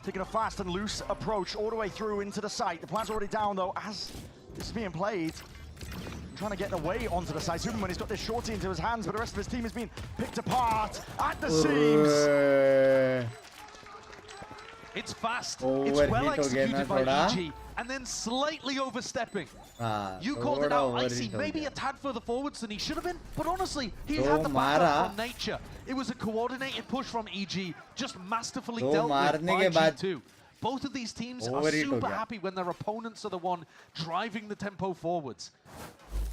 Taking a fast and loose approach all the way through into the site. The plan's already down though as this is being played. Trying to get away onto the side. Superman, he's got this shorty into his hands, but the rest of his team is being picked apart at the seams. It's fast. It's well executed by EG. And then slightly overstepping. You called it out, Icy. Maybe a tad further forwards than he should have been, but honestly, he had the backup from nature. It was a coordinated push from EG, just masterfully dealt with by G2. Both of these teams are super happy when their opponents are the one driving the tempo forwards.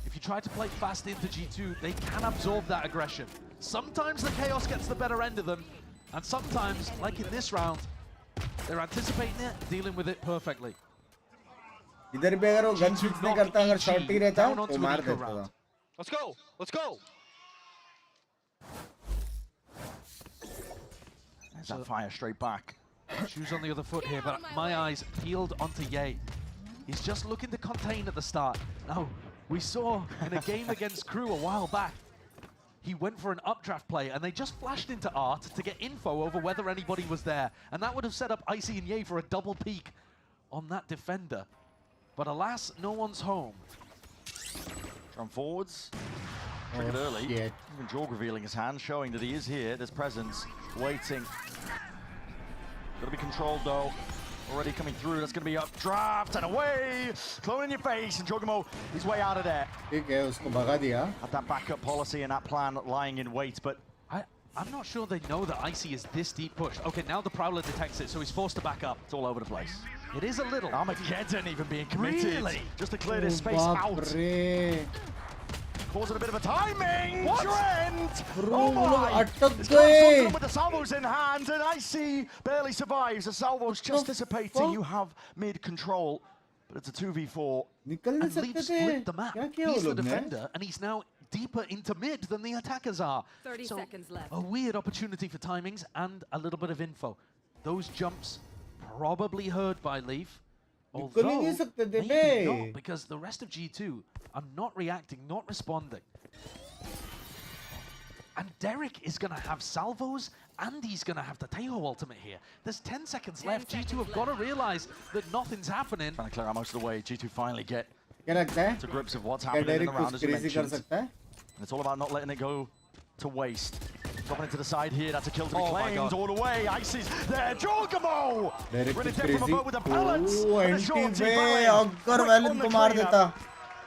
If you try to play fast into G2, they can absorb that aggression. Sometimes the chaos gets the better end of them, and sometimes, like in this round, they're anticipating it, dealing with it perfectly. इधर भी अगर वो gun switch नहीं करता, अगर shot ही रहता तो मार देता था. Let's go. Let's go. There's that fire straight back. Shoes on the other foot here, but my eyes peeled onto Ye. He's just looking to contain at the start. Now, we saw in a game against Crew a while back, he went for an updraft play and they just flashed into Art to get info over whether anybody was there. And that would have set up Icy and Ye for a double peek on that defender. But alas, no one's home. From forwards. Triggered early. Even Jorg revealing his hand, showing that he is here. There's presence. Waiting. Gotta be controlled though. Already coming through. That's gonna be updraft and away. Clone in your face, and Jorgamo his way out of there. Had that backup policy and that plan lying in wait, but I'm not sure they know that Icy is this deep pushed. Okay, now the Prowler detects it, so he's forced to back up. It's all over the place. It is a little. Armageddon even being committed. Really? Just to clear this space out. Causing a bit of a timing trend. Oh my! It's got with the salvos in hand, and Icy barely survives. The salvos just dissipating. You have mid control, but it's a 2v4. And Leaf split the map. He's the defender, and he's now deeper into mid than the attackers are. 30 seconds left. A weird opportunity for timings and a little bit of info. Those jumps probably heard by Leaf. Although, maybe not, because the rest of G2 are not reacting, not responding. And Derek is going to have salvos, and he's going to have the Tejo ultimate here. There's 10 seconds left. G2 have got to realize that nothing's happening. Trying to clear out most of the way. G2 finally get to grips of what's happening in the round, as you mentioned. And it's all about not letting it go to waste. Dropping it to the side here, that's a kill to be claimed all the way. Icy's there, Jorgamo! Really dead from above with the pellets.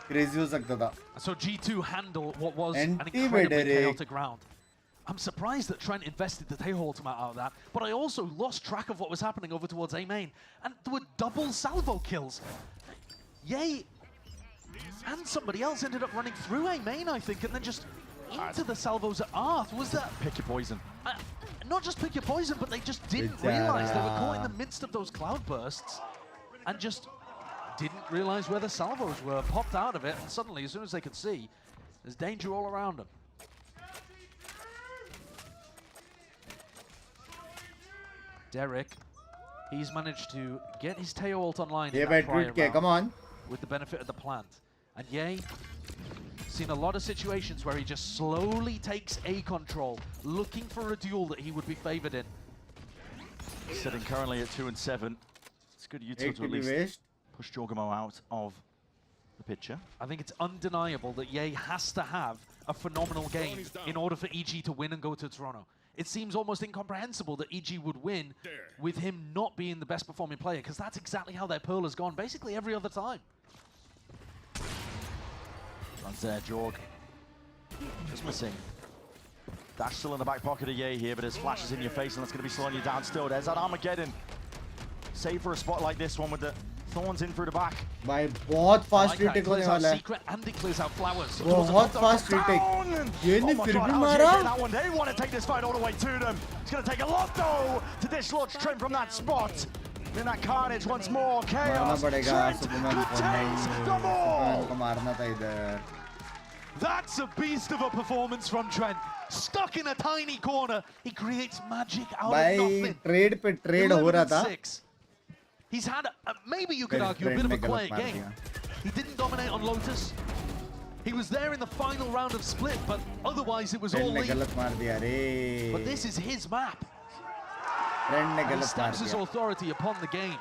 Crazy ho sakta tha. So G2 handle what was an incredibly chaotic round. I'm surprised that Trent invested the Tejo ultimate out of that, but I also lost track of what was happening over towards A main. And there were double salvo kills. Yay! And somebody else ended up running through A main, I think, and then just into the salvos at Arth. Was that... Pick your poison. Not just pick your poison, but they just didn't realize they were caught in the midst of those cloud bursts and just didn't realize where the salvos were, popped out of it, and suddenly, as soon as they could see, there's danger all around them. Derek, he's managed to get his Tejo ult online in that prior round, come on, with the benefit of the plant. And Ye, seen a lot of situations where he just slowly takes A control, looking for a duel that he would be favored in. Sitting currently at 2 and 7. It's good util to at least push Jorgamo out of the picture. I think it's undeniable that Ye has to have a phenomenal game in order for EG to win and go to Toronto. It seems almost incomprehensible that EG would win with him not being the best performing player, because that's exactly how their Pearl has gone basically every other time. Runs there, Jorg. Just missing. Dash still in the back pocket of Ye here, but his flash is in your face and that's going to be slowing you down still. There's that Armageddon. Save for a spot like this one with the thorns in through the back. भाई बहुत fast retake होने वाला है. Secret and it clears out flowers. बहुत fast retake. ये ने फिर भी मारा. That one, they want to take this fight all the way to them. It's going to take a lot though to dislodge Trent from that spot. In that carnage once more, chaos. Trent contains the more. That's a beast of a performance from Trent. Stuck in a tiny corner, he creates magic out of nothing. Trade पे trade हो रहा था. He's had, maybe you could argue, a bit of a quiet game. He didn't dominate on Lotus. He was there in the final round of Split, but otherwise it was all Leaf. But this is his map. He stamps his authority upon the game.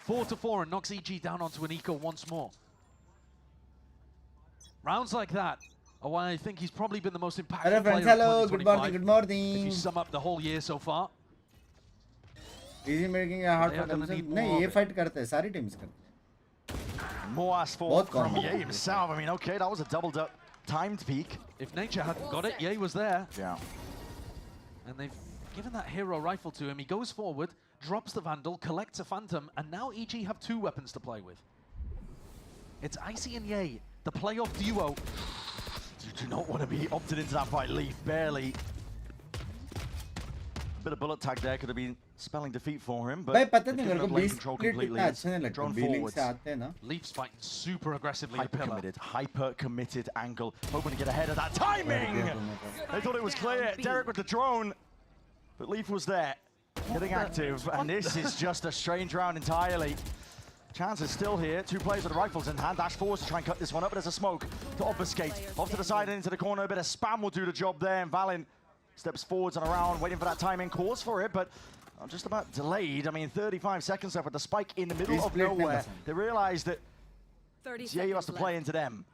4-4 and knocks EG down onto an eco once more. Rounds like that are why I think he's probably been the most impactful player friends, of hello, 2025. good morning, good morning. If you sum up the whole year so far. Easy making a hard for themselves. नहीं ये fight करते हैं सारी teams करते. More asphalt from Ye himself. I mean, okay, that was a doubled up timed peak. If Nature hadn't got it, Ye was there. Yeah. And they've given that hero rifle to him. He goes forward, drops the Vandal, collects a Phantom, and now EG have 2 weapons to play with. It's Icy and Ye, the playoff duo. You do not want to be opted into that fight, Leaf, barely. A bit of bullet tag there could have been spelling defeat for him, but lane control completely. Drawn forwards. Leaf's fighting super aggressively. Hyper committed angle, hoping to get ahead of that timing. They thought it was clear. Derek with the drone, but Leaf was there, getting active, and this is just a strange round entirely. Chance is still here. 2 players with rifles in hand. Dash forwards to try and cut this one up, but there's a smoke to obfuscate. Off to the side and into the corner. A bit of spam will do the job there, and Valin steps forwards and around, waiting for that timing. Calls for it, but just about delayed. I mean, 35 seconds left with the spike in the middle of nowhere. They realize that Ye has to play into them.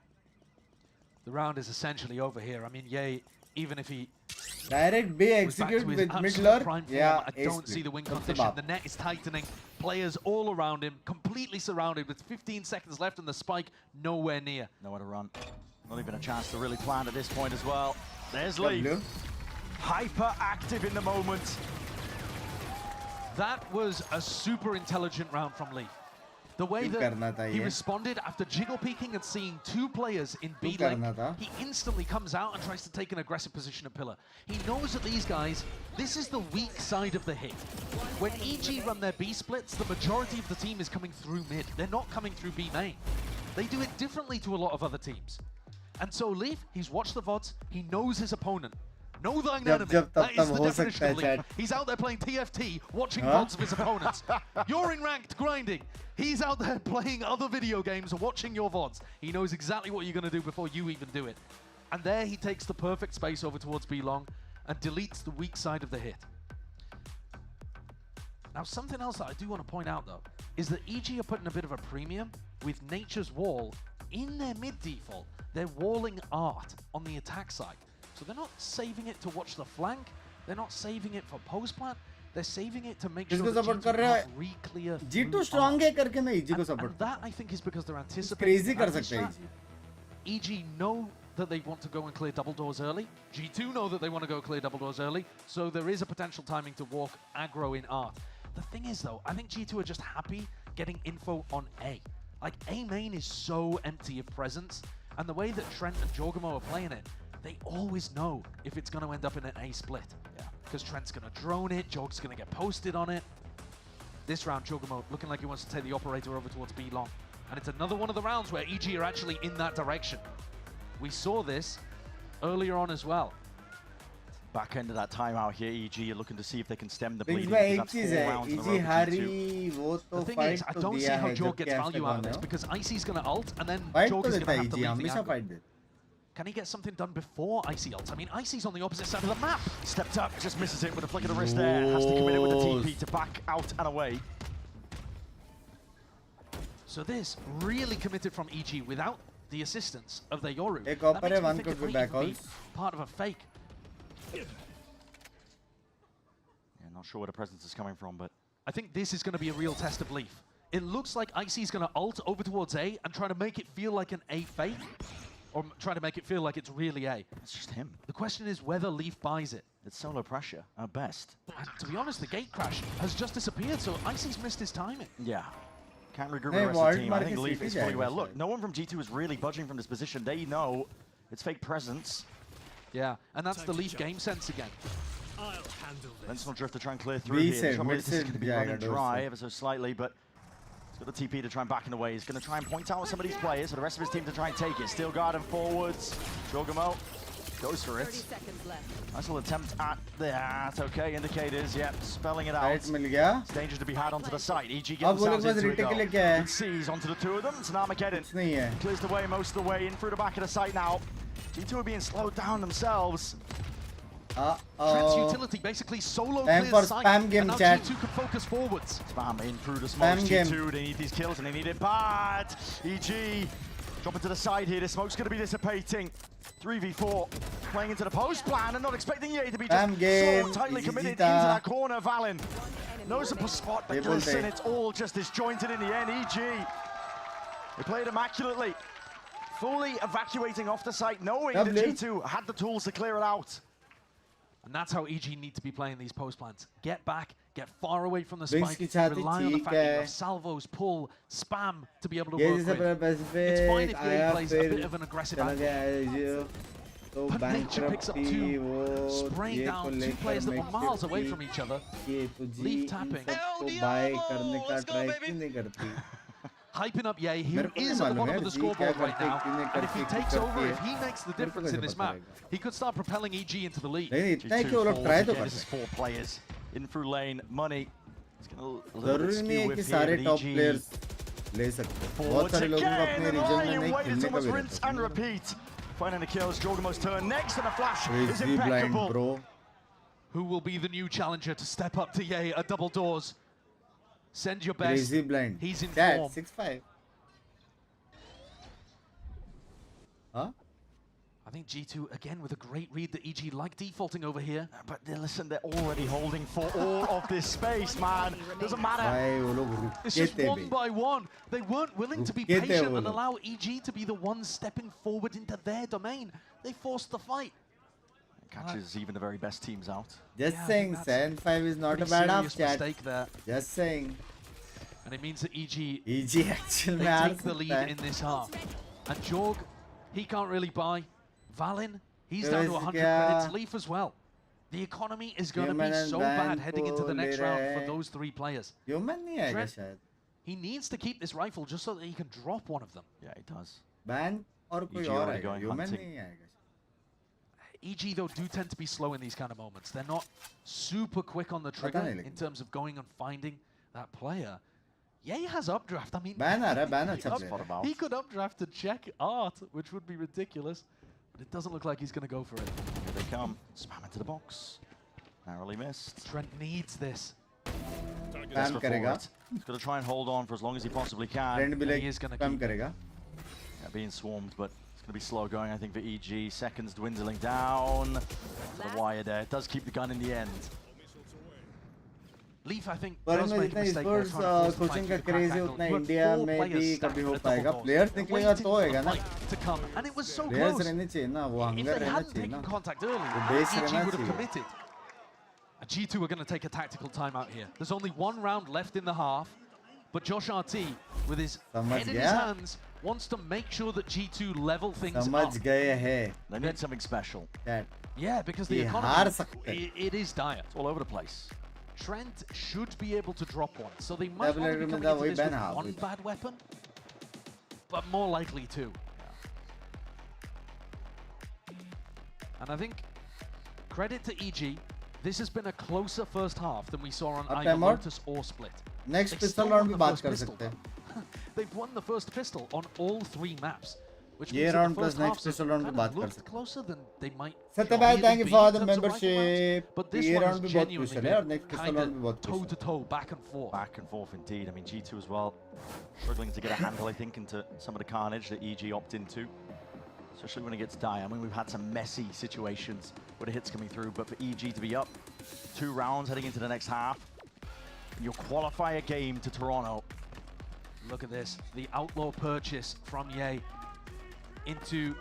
The round is essentially over here. I mean, Ye, even if he direct B execute with mid-lure, yeah, I don't see the win condition. The net is tightening. Players all around him, completely surrounded with 15 seconds left and the spike nowhere near. Nowhere to run. Not even a chance to really plan at this point as well. There's Leaf. Hyper active in the moment. That was a super intelligent round from Leaf. The way that he responded after jiggle peeking and seeing 2 players in B lane, he instantly comes out and tries to take an aggressive position at pillar. He knows that these guys, this is the weak side of the hit. When EG run their B splits, the majority of the team is coming through mid. They're not coming through B main. They do it differently to a lot of other teams. And so Leaf, he's watched the VODs, he knows his opponent. Know thine enemy. That is the definition of Leaf. He's out there playing TFT, watching VODs of his opponents. You're in ranked grinding. He's out there playing other video games, watching your VODs. He knows exactly what you're going to do before you even do it. And there he takes the perfect space over towards B long and deletes the weak side of the hit. Now, something else that I do want to point out, though, is that EG are putting a bit of a premium with Nature's Wall in their mid default. They're walling art on the attack side. So they're not saving it to watch the flank. They're not saving it for post plant. They're saving it to make sure that G2 can't re-clear G2 strong है करके मैं EG को support. And that, I think, is because they're anticipating. Crazy कर सकते हैं EG know that they want to go and clear double doors early. G2 know that they want to go clear double doors early. So there is a potential timing to walk aggro in art. The thing is, though, I think G2 are just happy getting info on A. Like, A main is so empty of presence. And the way that Trent and Jorgamo are playing it, they always know if it's going to end up in an A split. Yeah. Because Trent's going to drone it, Jorg's going to get posted on it. This round, Jorgamo looking like he wants to take the operator over towards B long. And it's another one of the rounds where EG are actually in that direction. We saw this earlier on as well. Back end of that timeout here, EG are looking to see if they can stem the bleeding. That's 4 rounds in a row. The thing is, I don't see how Jorg gets value out of this because Icy's going to ult and then Jorg is going to have to leave the angle. Can he get something done before Icy ults? I mean, Icy's on the opposite side of the map. Stepped up, just misses it with a flick of the wrist there. Has to commit it with the TP to back out and away. So this really committed from EG without the assistance of their Yoru. That makes me think it might even be part of a fake. Yeah, not sure where the presence is coming from, but I think this is going to be a real test of Leaf. It looks like Icy's going to ult over towards A and try to make it feel like an A fake. Or trying to make it feel like it's really A. It's just him. The question is whether Leaf buys it. It's solo pressure, at best. And to be honest, the gate crash has just disappeared, so Icy's missed his timing. Yeah. Can't regroup the rest of the team. I think Leaf is fully aware. Look, no one from G2 is really budging from this position. They know it's fake presence. Yeah, and that's the Leaf game sense again. I'll handle this. Sentinel Drift to try and clear through here. This is going to be running dry ever so slightly, but he's got the TP to try and back in the way. He's going to try and point out some of these players for the rest of his team to try and take it. Steel guard and forwards. Jorgamo goes for it. 30 seconds left. Nice little attempt at that. Okay, indicators, yep, spelling it out. It's dangerous to be had onto the site. EG gets themselves into it though. Good sees onto the two of them. It's an Armageddon. Clears the way most of the way in through the back of the site now. G2 are being slowed down themselves. Trent's utility basically solo clears site, and now G2 can focus forwards. Spam in through the smokes. G2, they need these kills and they need it bad. EG dropping to the side here. The smoke's going to be dissipating. 3v4 playing into the post plan and not expecting Ye to be just so tightly committed into that corner. Valen knows the spot, but listen, it's all just disjointed in the end. EG, they played immaculately, fully evacuating off the site, knowing that G2 had the tools to clear it out. And that's how EG need to be playing these post plants. Get back, get far away from the spike, rely on the fact that you have salvos, pull, spam to be able to work with. It's fine if Ye plays a bit of an aggressive angle. But Nature picks up two, spraying down two players that were miles away from each other. Leaf tapping. Hyping up Ye, who is at the bottom of the scoreboard right now. And if he takes over, if he makes the difference in this map, he could start propelling EG into the lead. This is 4 players in through lane. Money. It's going to skew with here, but EG forwards again, and wait until it's rinse and repeat. Finding the kills, Jorgamo's turn next, and the flash is impeccable. Who will be the new challenger to step up to Ye at double doors? Send your best. He's in form. 6-5. Huh? I think G2 again with a great read that EG like defaulting over here. But listen, they're already holding for all of this space, man. Doesn't matter. It's just one by one. They weren't willing to be patient and allow EG to be the ones stepping forward into their domain. They forced the fight. Catches even the very best teams out. Just saying, 7-5 is not a bad half, chat. There. Just saying. And it means that EG actually they take the lead in this half. And Jorg, he can't really buy. Valin, he's down to 100 credits. Leaf as well. The economy is going to be so bad heading into the next round for those 3 players. Trent, he needs to keep this rifle just so that he can drop one of them. Yeah, he does. Ban और कोई और आएगा, human नहीं आएगा. EG though do tend to be slow in these kind of moments. They're not super quick on the trigger in terms of going and finding that player. Ye has updraft. I mean, he could updraft to check art, which would be ridiculous, but it doesn't look like he's going to go for it. Here they come. Spam into the box. Narrowly missed. Trent needs this. Spam karega. He's got to try and hold on for as long as he possibly can. Trent भी like spam karega. Yeah, being swarmed, but it's going to be slow going, I think, for EG. Seconds dwindling down. The wire there. It does keep the gun in the end. Leaf, I think, does make a mistake there. Coaching का craze है उतना India में भी कभी हो पाएगा. Players निकलेगा तो होएगा ना. And it was so Players close. रहने चाहिए ना, वो hunger रहना चाहिए ना. Contact early, वो base EG रहना would have चाहिए. committed. And G2 are going to take a tactical timeout here. There's only one round left in the half, but Josh RT, with his head in his hands, wants to make sure that G2 level things up. समझ गए हैं. They need something special. Yeah, because the economy, it is dire. It's all over the place. Trent should be able to drop one, so they might Double only be coming into this with one bad weapon, but more likely two. And I think, credit to EG, this has been a closer first half than we saw on either Lotus or Split. Next pistol round भी बात कर सकते हैं. They've won the first pistol on all 3 maps. Which ये means round that the plus first next half pistol round भी बात कर सकते हैं. closer than they might. Satyabhai, thank you for the membership. But this ये one round भी is बहुत genuinely crucial है और next pistol round भी बहुत toe crucial. to toe, back and forth. Back and forth indeed. I mean, G2 as well, struggling to get a handle, I think, into some of the carnage that EG opt into. Especially when it gets dire. I mean, we've had some messy situations where the hits coming through, but for EG to be up 2 rounds heading into the next half, you'll qualify a game to Toronto. Look at this, the outlaw purchase from Ye into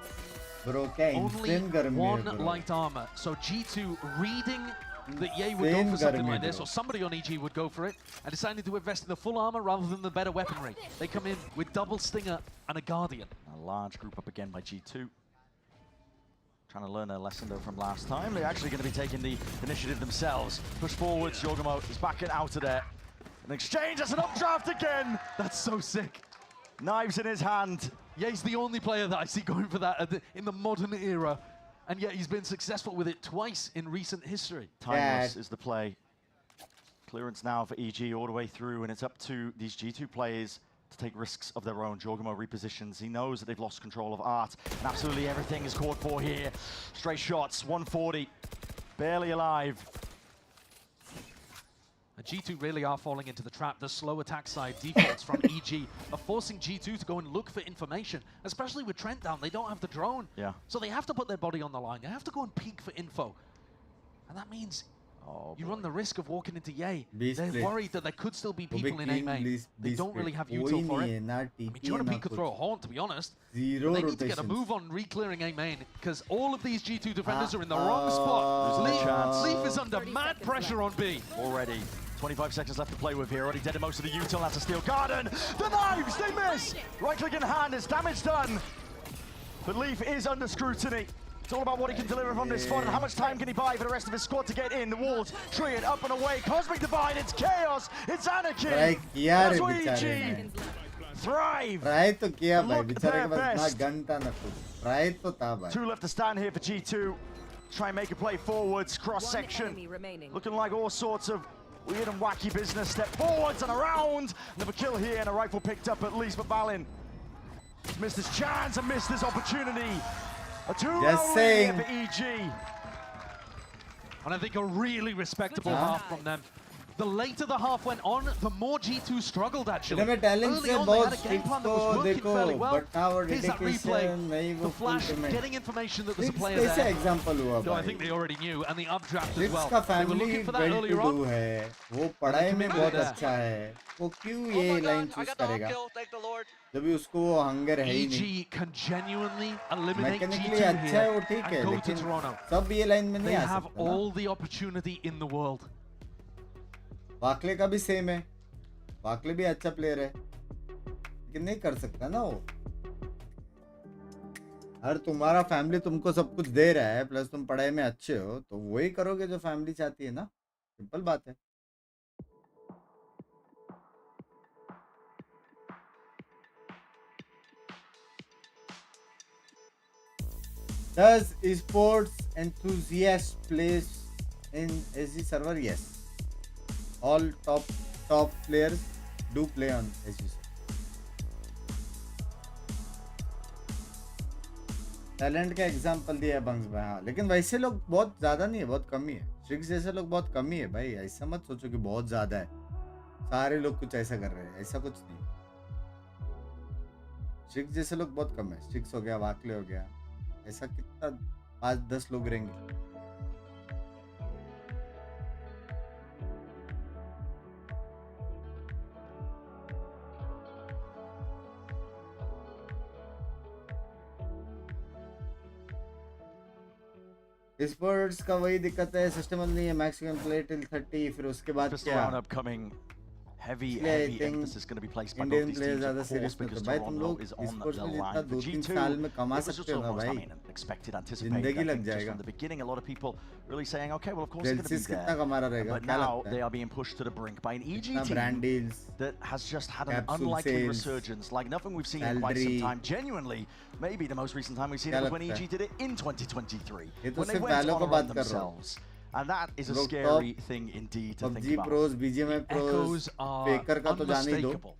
only one light armor. So G2 reading that Ye would go for something like this, or somebody on EG would go for it, and deciding to invest in the full armor rather than the better weaponry. They come in with double stinger and a guardian. A large group up again by G2. Trying to learn a lesson though from last time. They're actually going to be taking the initiative themselves. Push forwards, Jorgamo is backing out of there. An exchange, that's an updraft again! That's so sick. Knives in his hand. Ye's the only player that I see going for that in the modern era, and yet he's been successful with it twice in recent history. Timeless is the play. Clearance now for EG all the way through, and it's up to these G2 players to take risks of their own. Jorgamo repositions. He knows that they've lost control of Art, and absolutely everything is called for here. Straight shots, 140, barely alive. And G2 really are falling into the trap. The slow attack side defaults from EG are forcing G2 to go and look for information, especially with Trent down. They don't have the drone. Yeah. So they have to put their body on the line. They have to go and peek for info. And that means you run the risk of walking into Ye. They're worried that there could still be people in A main. They don't really have util for it. I mean, Jonathan could throw a horn, to be honest. They need to get a move on re-clearing A main, because all of these G2 defenders are in the wrong spot. Leaf is under mad pressure on B. Already. 25 seconds left to play with here. Already dead in most of the util. That's a steel garden. The knives, they miss. Right click in hand, it's damage done. But Leaf is under scrutiny. It's all about what he can deliver from this spot and how much time can he buy for the rest of his squad to get in. The walls, tree it up and away. Cosmic Divide, it's chaos, it's anarchy. That's why EG thrive. Try to kiya bhai, bichare ke paas na gun tha na kuch. Try to tha bhai. 2 left to stand here for G2. Try and make a play forwards, cross section. Looking like all sorts of weird and wacky business. Step forwards and around. Another kill here and a rifle picked up at least, but Balin missed his chance and missed this opportunity. A 2-0 here for EG. And I think a really respectable half from them. The later the half went on, the more G2 struggled actually. मैं talent Early से on, they बहुत had a game plan that was देखो, working fairly well. but now Here's that dedication नहीं replay. वो The flash, full getting information that there's a player कैसे there. example हुआ No, I भाई? think they already knew, and the updraft as well. का They were family looking for that well earlier to on. do है. वो पढ़ाई में बहुत अच्छा है. वो क्यों ये line choose करेगा? जब भी उसको वो hunger है ही नहीं. EG can genuinely eliminate Mechanically G2 अच्छा है वो here ठीक है, and go to लेकिन Toronto. सब ये line में They नहीं आ have सकते ना. all the opportunity in the world. वाकले का भी सेम है. वाकले भी अच्छा प्लेयर है, लेकिन नहीं कर सकता ना वो. अगर तुम्हारा फैमिली तुमको सब कुछ दे रहा है प्लस तुम पढ़ाई में अच्छे हो तो वही करोगे जो फैमिली चाहती है ना. सिंपल बात है. Does esports enthusiast plays in SG server? Yes. All top players do play on SG server. Talent का एग्जांपल दिया है बंक्स भाई। हाँ, लेकिन वैसे लोग बहुत ज्यादा नहीं है, बहुत कम ही है। ट्रिक्स जैसे लोग बहुत कम ही है भाई। ऐसा मत सोचो कि बहुत ज्यादा है, सारे लोग कुछ ऐसा कर रहे हैं, ऐसा कुछ नहीं। ट्रिक्स जैसे लोग बहुत कम है। स्ट्रिक्स हो गया, वाकले हो गया, ऐसा कितना 5-10 लोग रहेंगे। Esports का वही दिक्कत है, सस्टेनेबल नहीं है। मैक्स कैन प्ले टिल 30, फिर उसके बाद क्या? Heavy emphasis going to be placed by both these teams, of course, because Toronto is on the line. For G2, it was just almost, I mean, expected, anticipated. I think just from the beginning, a lot of people really saying, okay, well, of course, they're going to be there. But now they are being pushed to the brink by an EG team that has just had an unlikely resurgence, like nothing we've seen in quite some time. Genuinely, maybe the most recent time we've seen it was when EG did it in 2023, when they went on run themselves. And that is a scary thing indeed to think about. Pros, BGMI pros, Faker का तो जाने दो,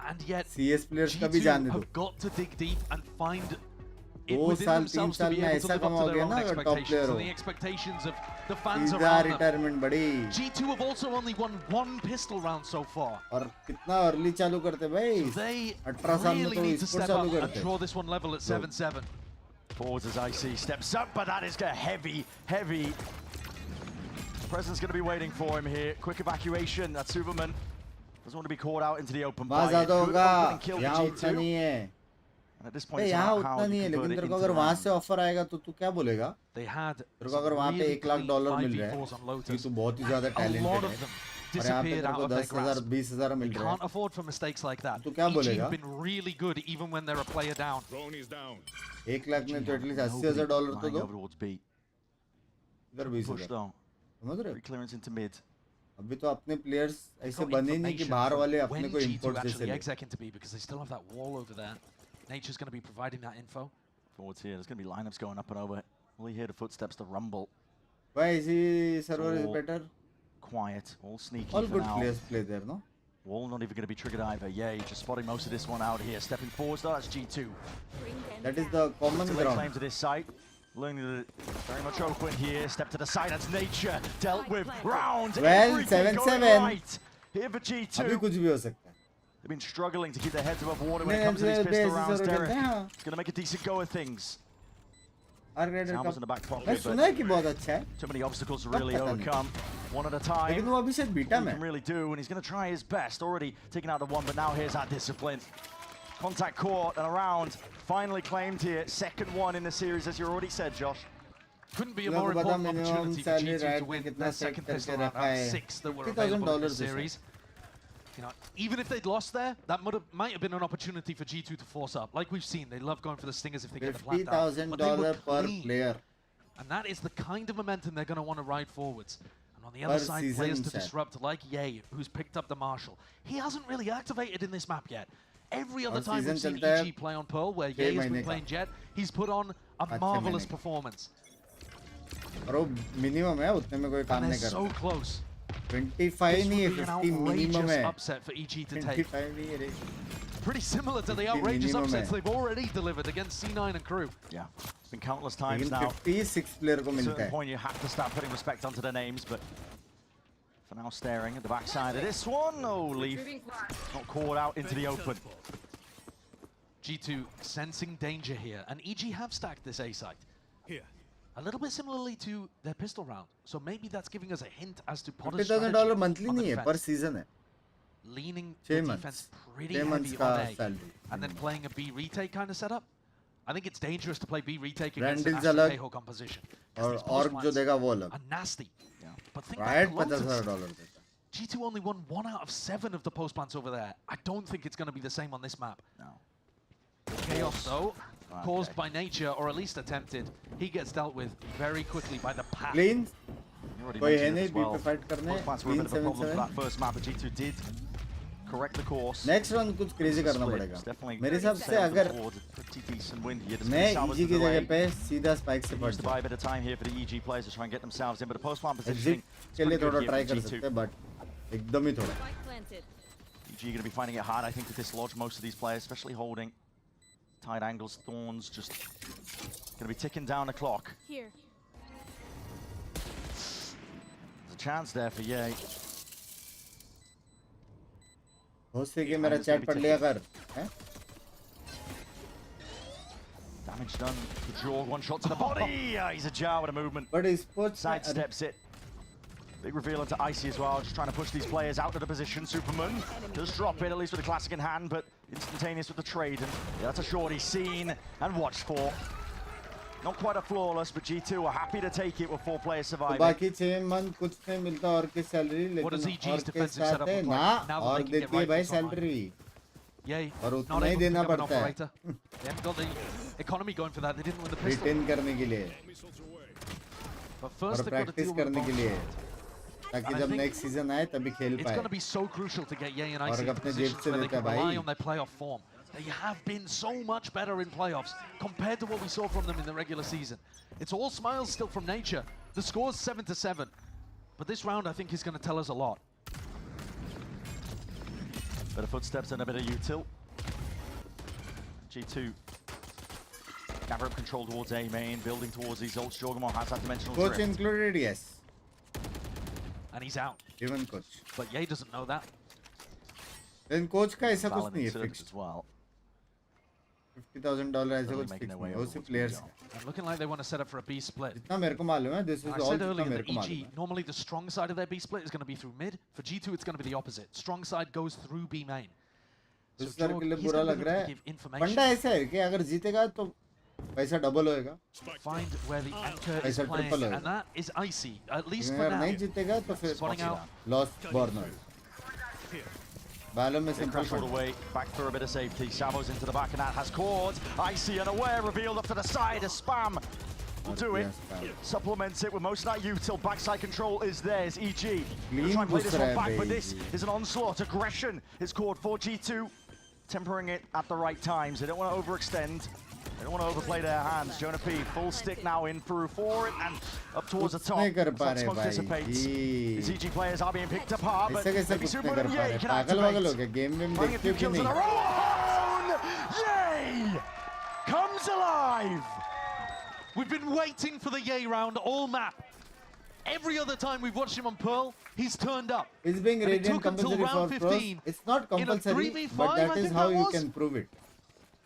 and yet CS players का भी जाने दो। have got to dig deep and find it 2 within साल 3 themselves to साल be में able to ऐसा live up कमा to हो their गया own ना अगर top player expectations हो। and the expectations of the fans सीधा around them. retirement बड़ी। G2 have also only won 1 pistol round so far. और कितना early चालू करते भाई? 18 साल में Really तो need to esports step चालू up and करते। draw this one level at 7-7. Forwards as I see steps up, but that is a heavy. President's going to be waiting for him here. Quick evacuation. That's Superman. Doesn't want to be caught out into the open. वहाँ ज़्यादा होगा, यहाँ उतना नहीं है। At this point, यहाँ उतना नहीं है, लेकिन तेरे को अगर वहाँ से ऑफर आएगा तो तू क्या बोलेगा? तेरे को अगर वहाँ पे $1 लाख मिल रहा है, कि तू बहुत ही ज़्यादा talented है, और यहाँ पे तेरे को 10,000 20,000 मिल रहा है, can't afford for mistakes like that. तू क्या बोलेगा? have been really good even when they're a player down. 1 lakh में तो at least $80,000 तो दो। इधर 20,000 समझ रहे हो? Clearance into mid. अभी तो अपने प्लेयर्स ऐसे बने नहीं कि बाहर वाले अपने को इंपोर्ट जैसे ले। exec into B because they still have that wall over there. Nature's going to be providing that info. Forwards here. There's going to be lineups going up and over. Only hear the footsteps, the rumble. Why is he server is better? Quiet, all sneaky. All good players play there, no? Wall not even going to be triggered either. Yay, just spotting most of this one out here. Stepping forwards, though, that's G2. That is the common ground. Claim to this site. Learning very much open here. Step to the side. That's Nature. Dealt with. Round. Well, 7-7. Right here for G2. अभी कुछ भी हो सकता है. They've been struggling to keep their heads above water when it comes to these pistol rounds. Derek is going to make a decent go of things. Sounds in the back pocket, but सुना है कि बहुत अच्छा है. too many obstacles to really overcome. One at a time. लेकिन वो अभी शायद बीटा में. He can really do, and he's going to try his best. Already taking out the one, but now here's that discipline. Contact caught and around. Finally claimed here. Second one in the series, as you already said, Josh. Couldn't be a more important opportunity for G2 to win their second pistol round out of 6 that were available in the series. You know, even if they'd lost there, that might have been an opportunity for G2 to force up. Like we've seen, they love going for the stingers if they get the plant down. $50,000 per player. And that is the kind of momentum they're going to want to ride forwards. And on the other side, players to disrupt, like Ye, who's picked up the Marshal. He hasn't really activated in this map yet. Every other time we've seen EG play on Pearl, where Ye has been playing Jet, he's put on a marvelous performance. Bro, minimum है उतने में कोई काम नहीं कर रहा. So close. 25 नहीं है, 50 minimum है. Upset for EG to take. 25 नहीं है रे. Pretty similar to the outrageous upsets they've already delivered against C9 and crew. Yeah, it's been countless times now. 56 player को At a मिलता certain है. point, you have to start putting respect onto their names, but for now, staring at the backside of this one. No, Leaf not caught out into the open. G2 sensing danger here, and EG have stacked this A site. Here. A little bit similarly to their pistol round, so maybe that's giving us a hint as to $50,000 Potter's strategy monthly on the नहीं है, defense. per season है. Leaning the defense pretty heavy on A, and then playing a B retake kind of setup. I think it's dangerous to play B retake against an Astro composition. और org जो देगा वो अलग. Are nasty. Yeah. But think Riot about Lotus. $50,000 देता. G2 only won 1 out of 7 of the post plants over there. I don't think it's going to be the same on this map. No. Chaos, though, caused by nature, or at least attempted, he gets dealt with very quickly by the pack. Clean. You already कोई है mentioned नहीं it as well. B पे fight करने. Both plants were a bit of a problem for that first map, but G2 did correct the course. Next round कुछ crazy करना पड़ेगा. मेरे हिसाब से अगर मैं EG की जगह पे सीधा spike से पढ़ buy a bit of time here for the EG players to try and get themselves in, but the post plant positioning के लिए थोड़ा try कर सकते हैं, but एकदम ही थोड़ा. EG going to be finding it hard, I think, to dislodge most of these players, especially holding tight angles. Thorns just going to be ticking down the clock. Here. There's a chance there for Ye. हो सके मेरा chat पढ़ लिया कर. Damage done to Jorg, one shot to the body. Yeah, he's a jar with a movement. But Esports sidesteps it. Big reveal into Icy as well, just trying to push these players out of the position. Superman does drop it, at least with the classic in hand, but instantaneous with the trade. And yeah, that's a shorty seen and watched for. Not quite a flawless, but G2 are happy to take it with 4 players surviving. बाकी 6 month कुछ नहीं मिलता और के salary, लेकिन और के साथ है ना और देती है भाई salary. Yay. और उतना ही देना पड़ता है. They haven't got the economy going for that. They didn't win the pistol. Retain करने के लिए. But first और practice करने के लिए. ताकि जब next season आए तभी खेल पाए. It's going to be so crucial to get Ye and Icy और in अपने जेब positions से where they देता can भाई. rely on their playoff form. They have been so much better in playoffs compared to what we saw from them in the regular season. It's all smiles still from nature. The score's 7-7, but this round I think is going to tell us a lot. Bit of footsteps and a bit of util. G2 gather up control towards A main, building towards these ults. Jorgamon has that dimensional Coach drift. included, yes. And he's out. Even coach. But Ye doesn't know that. Then coach का ऐसा कुछ नहीं है fixed. As well. $50,000 ऐसा कुछ fixed नहीं है. उसी players. And looking like they want to set up for a B split. जितना मेरे को मालूम है, this is all I said earlier मेरे that को मालूम है. EG, normally the strong side of their B split is going to be through mid. For G2, it's going to be the opposite. Strong side goes through B main. इस sir के लिए बुरा लग रहा है. फंडा ऐसा है कि अगर जीतेगा तो पैसा डबल होएगा. Find where the anchor is playing, and that is Icy, at least for अगर now. नहीं जीतेगा तो फिर lost burner. Balon में simple shot away, back for a bit of safety. Savo's into the back and that has caught. Icy unaware, revealed up to the side. A spam will do it. Supplements it with most of that util. Backside control is theirs. EG. Try and play this one back, but this is an onslaught. Aggression is caught for G2. Tempering it at the right times. They don't want to overextend. They don't want to overplay their hands. Jonah P, full stick now in through for it and up towards the top. That smoke dissipates. These EG players are being picked apart, but maybe Superman and Ye can activate. Playing a few kills in a row. Ye comes alive. We've been waiting for the Ye round all map. Every other time we've watched him on Pearl, he's turned up. It's being radiant compulsory for pros. It's not compulsory, but that is how you can prove it.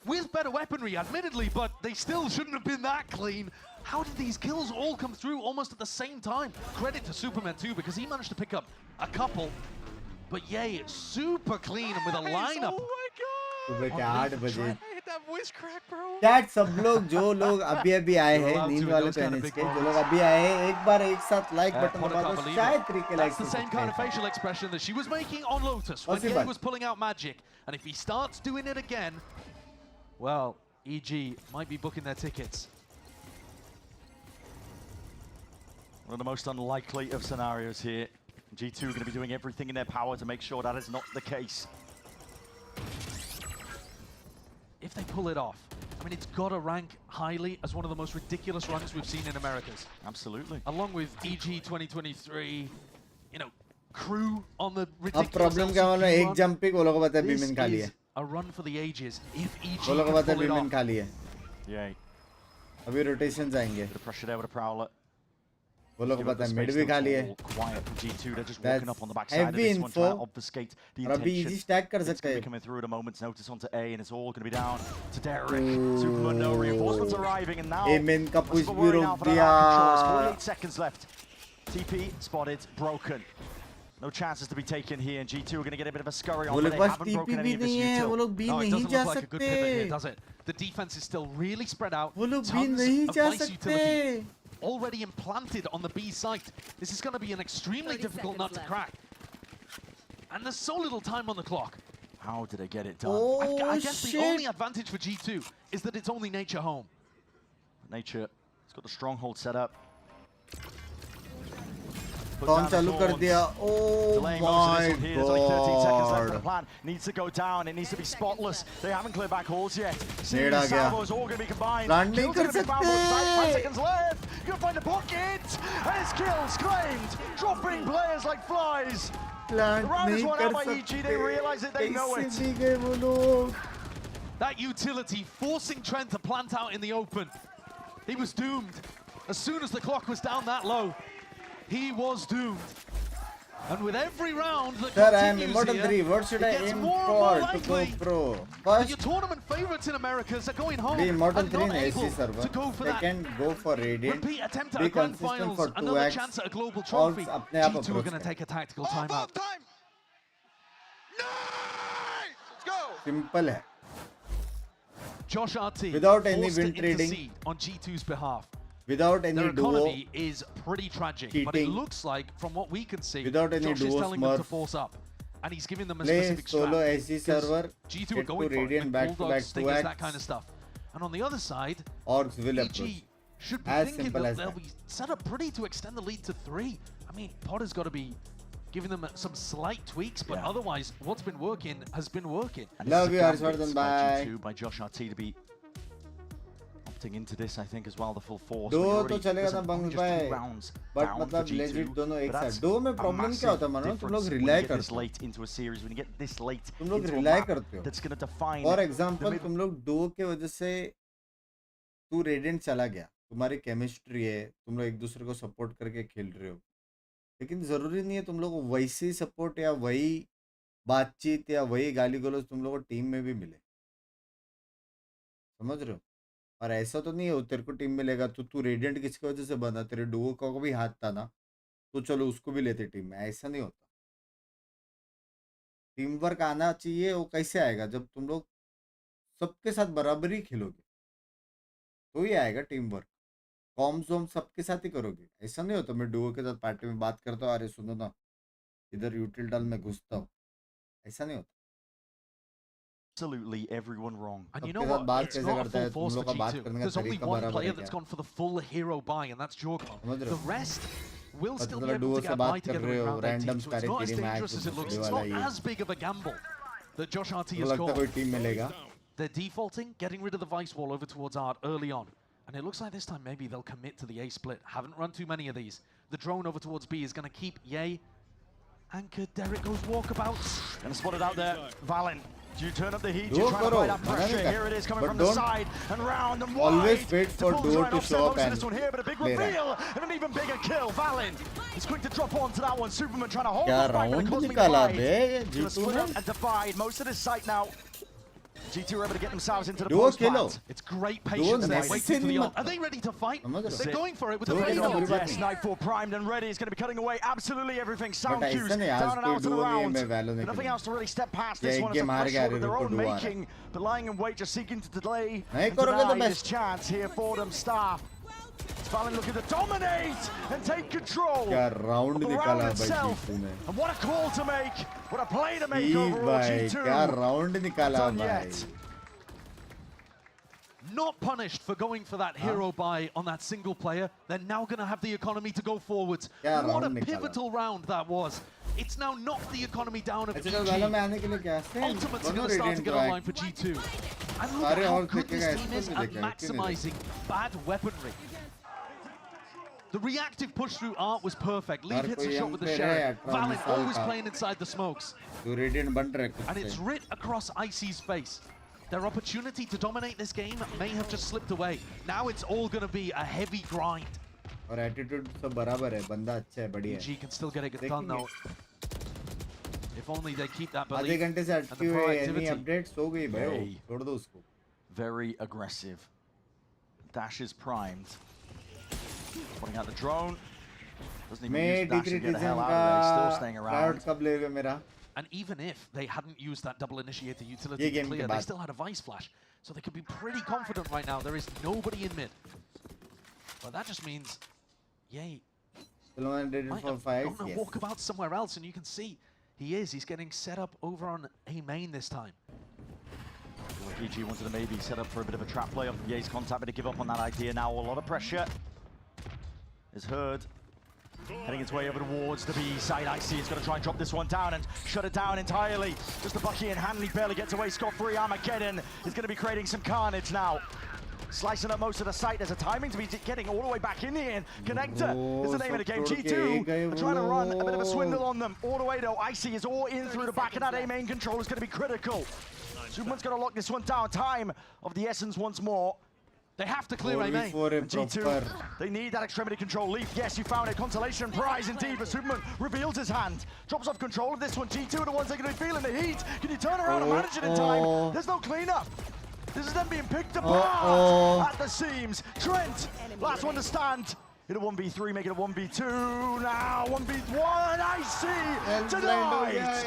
With better weaponry, admittedly, but they still shouldn't have been that clean. How did these kills all come through almost at the same time? Credit to Superman too, because he managed to pick up a couple. But Ye, super clean and with a lineup. Oh my god! सुबह के 8 बजे. I hit that voice crack, bro. Chat सब लोग जो लोग अभी आए हैं नींद वाले पैनल्स के जो लोग अभी आए हैं एक बार एक साथ लाइक बटन दबा दो शायद 3 That's the same kind of facial expression that she was making on Lotus when Ye was pulling out magic. And if he starts doing it again, well, EG might be booking their tickets. One of the most unlikely of scenarios here. G2 are going to be doing everything in their power to make sure that is not the case. If they pull it off, I mean, it's got to rank highly as one of the most ridiculous runs we've seen in Americas. Absolutely. Along with EG 2023, you know, crew on the ridiculous अब problem क्या वाला एक jump pick वो लोगों को पता है बीमिन खा लिया. A run for the ages if EG वो लोगों को पता है can pull it बीमिन off. खा लिया. Yay. अभी rotations आएंगे. Bit of pressure there with a prowler. वो लोगों को पता है mid भी खा लिया. Quiet from G2, they're just walking up on the backside of heavy this one, trying to info. obfuscate the और अभी intention. easy stack कर It's सकते going to हैं. be coming through at a moment's notice onto A, and it's all going to be down to Derek. Superman, no reinforcements arriving, and now Amen का push Super भी worry रोक now for that दिया. control. 48 seconds left. TP spotted, broken. No chances to be taken here, and G2 are going to get a bit of a scurry on, वो but लोग they बस haven't broken TP any भी of this नहीं है. वो util. लोग भी No, it नहीं doesn't जा look like a good pivot here, सकते. does it? The defense is still really spread out. वो लोग भी Tons नहीं of जा vice utility सकते. already implanted on the B site. This is going to be an extremely difficult nut to crack. And there's so little time on the clock. How did they get it done? Oh, I guess the only advantage for G2 is that it's only Nature home. Nature has got the stronghold set up. कौन चालू कर दिया? Oh my god! There's only 13 seconds left for the plan. Needs to go down. It needs to be spotless. They haven't cleared back halls yet. नेड़ा गया. Salvos all going to be combined. Plan नहीं कर सकते. 5 seconds left. You're going to find the pocket. And his kills claimed. Dropping players like flies. Plan नहीं कर सकते. EG, they realize it. They know it. कैसे भी गए वो लोग? That utility forcing Trent to plant out in the open. He was doomed. As soon as the clock was down that low, he was doomed. And with every round that continues Immortal here, 3. What should I it gets aim more for and more to go likely pro? that First, your tournament favorites in Americas are going home be Immortal and 3 in not AC able server. to go for that Second, go for Radiant. repeat attempt at Be a grand consistent finals, for 2x. another chance at a global trophy. अपने आप G2 are approach going to करें. take a tactical timeout. Simple है. Josh RT Without any forced to win trading. intercede on G2's behalf. Without any Their duo. economy is pretty tragic, but it cheating. looks like, from what we can see, Without any Josh is duo telling them to smurf. force up, and he's giving them a Play specific solo strat, AC because server, G2 get are going to for Radiant it, back with to Bulldogs, back Stingers, 2x. that kind of stuff. And on the other side, Orcs will approach. EG should be As thinking simple that as they'll that. be set up pretty to extend the lead to 3. I mean, Potter's got to be giving them some slight tweaks, but otherwise, what's been working has been working. Love you, Harshvardhan. Bye. By Josh RT to be opting into this, I think, as well, the full force. दो तो चलेगा ना बंग्स भाई, but मतलब legit दोनों एक साथ. दो में problem क्या होता है मानो? तुम लोग rely करते हो. late into a series, when you get this late तुम लोग into a rely map करते हो. that's going to define. For example, तुम लोग दो के वजह से तू Radiant चला गया. तुम्हारी chemistry है, तुम लोग एक दूसरे को support करके खेल रहे हो. लेकिन जरूरी नहीं है तुम लोग वैसी सपोर्ट या वही बातचीत या वही गाली गलौज तुम लोग को टीम में भी मिले. समझ रहे हो? और ऐसा तो नहीं है तेरे को टीम मिलेगा तो तू रेडिएंट किसकी वजह से बना, तेरे डुओ का भी हाथ था ना, तो चलो उसको भी लेते टीम में. ऐसा नहीं होता. टीम वर्क आना चाहिए. वो कैसे आएगा? जब तुम लोग सबके साथ बराबरी खेलोगे तो ही आएगा टीम वर्क. कॉम जोम सबके साथ ही करोगे. ऐसा नहीं होता मैं डुओ के साथ पार्टी में बात करता हूँ, अरे सुनो ना इधर यूटिल डाल में घुसता हूँ. ऐसा नहीं होता. Absolutely everyone wrong. And you know what? It's not a full force for G2. There's only one player that's gone for the full hero buy, and that's Jorkon. The rest will still be able to get a buy together in round 18, so it's not as dangerous as it looks. It's not as big of a gamble that Josh RT has called. They're defaulting, getting rid of the Vice Wall over towards Art early on. And it looks like this time maybe they'll commit to the A split. Haven't run too many of these. The drone over towards B is going to keep Ye anchored. Derek goes walkabouts. And spotted out there, Valen. Do you turn up the heat? Do you try to apply that pressure? Here it is coming from the side and round and wide. Always wait for Duo to show up and this one here, but a big reveal and an even bigger kill. Valen is quick to drop onto that one. Superman trying to hold it back, but the cosmic divide. Gonna split up and divide most of this site now. G2 are able to get themselves into the post plant. It's great patience there, waiting for the ult. Are they ready to fight? They're going for it with the Radar. Yes, Nightfall primed and ready. He's going to be cutting away absolutely everything. Sound cues down and out of the round. Nothing else to really step past this one. It's a pressure of their own making, but lying in wait, just seeking to delay and deny this chance here for them. Staff. Valen looking to dominate and take control of the round itself. And what a call to make, what a play to make overall. G2 done yet. Not punished for going for that hero buy on that single player. They're now going to have the economy to go forwards. What a pivotal round that was. It's now knocked the economy down of GG. Ultimates are going to start to get online for G2. And look at how good this team is at maximizing bad weaponry. The reactive push through Art was perfect. Leave hits a shot with the Sheriff. Valen always playing inside the smokes. And it's writ across Icy's face. Their opportunity to dominate this game may have just slipped away. Now it's all going to be a heavy grind. और attitude सब बराबर है, बंदा अच्छा है, बढ़िया है. EG can still get it done though. If only they keep that belief आधे घंटे से अटकी हुई any updates हो गई भाई, छोड़ दो उसको. Very aggressive. Dash is primed. Putting out the drone. Doesn't even use the dash to get the hell out of there. Still staying around. And even if they hadn't used that double initiator utility to clear, they still had a Vice Flash. So they could be pretty confident right now. There is nobody in mid. But that just means, yay. Walk about somewhere else, and you can see he's getting set up over on A main this time. Like EG wanted to maybe set up for a bit of a trap play off of Ye's contact, but to give up on that idea now. A lot of pressure is heard. Heading its way over towards the B side. Icy is going to try and drop this one down and shut it down entirely. Just the Bucky in hand, he barely gets away scot-free. Armageddon is going to be creating some carnage now. Slicing up most of the site. There's a timing to be getting all the way back in here. Connector is the name of the game. G2 are trying to run a bit of a swindle on them. All the way though, Icy is all in through the back, and that A main control is going to be critical. Superman's going to lock this one down. Time of the essence once more. They have to clear A main. G2, they need that extremity control. Leaf, yes, you found it. Consolation prize indeed, but Superman reveals his hand. Drops off control of this one. G2 are the ones that are going to be feeling the heat. Can you turn around and manage it in time? There's no cleanup. This is them being picked apart at the seams. Trent, last one to stand. In a 1v3, make it a 1v2. Now 1v1. Icy tonight.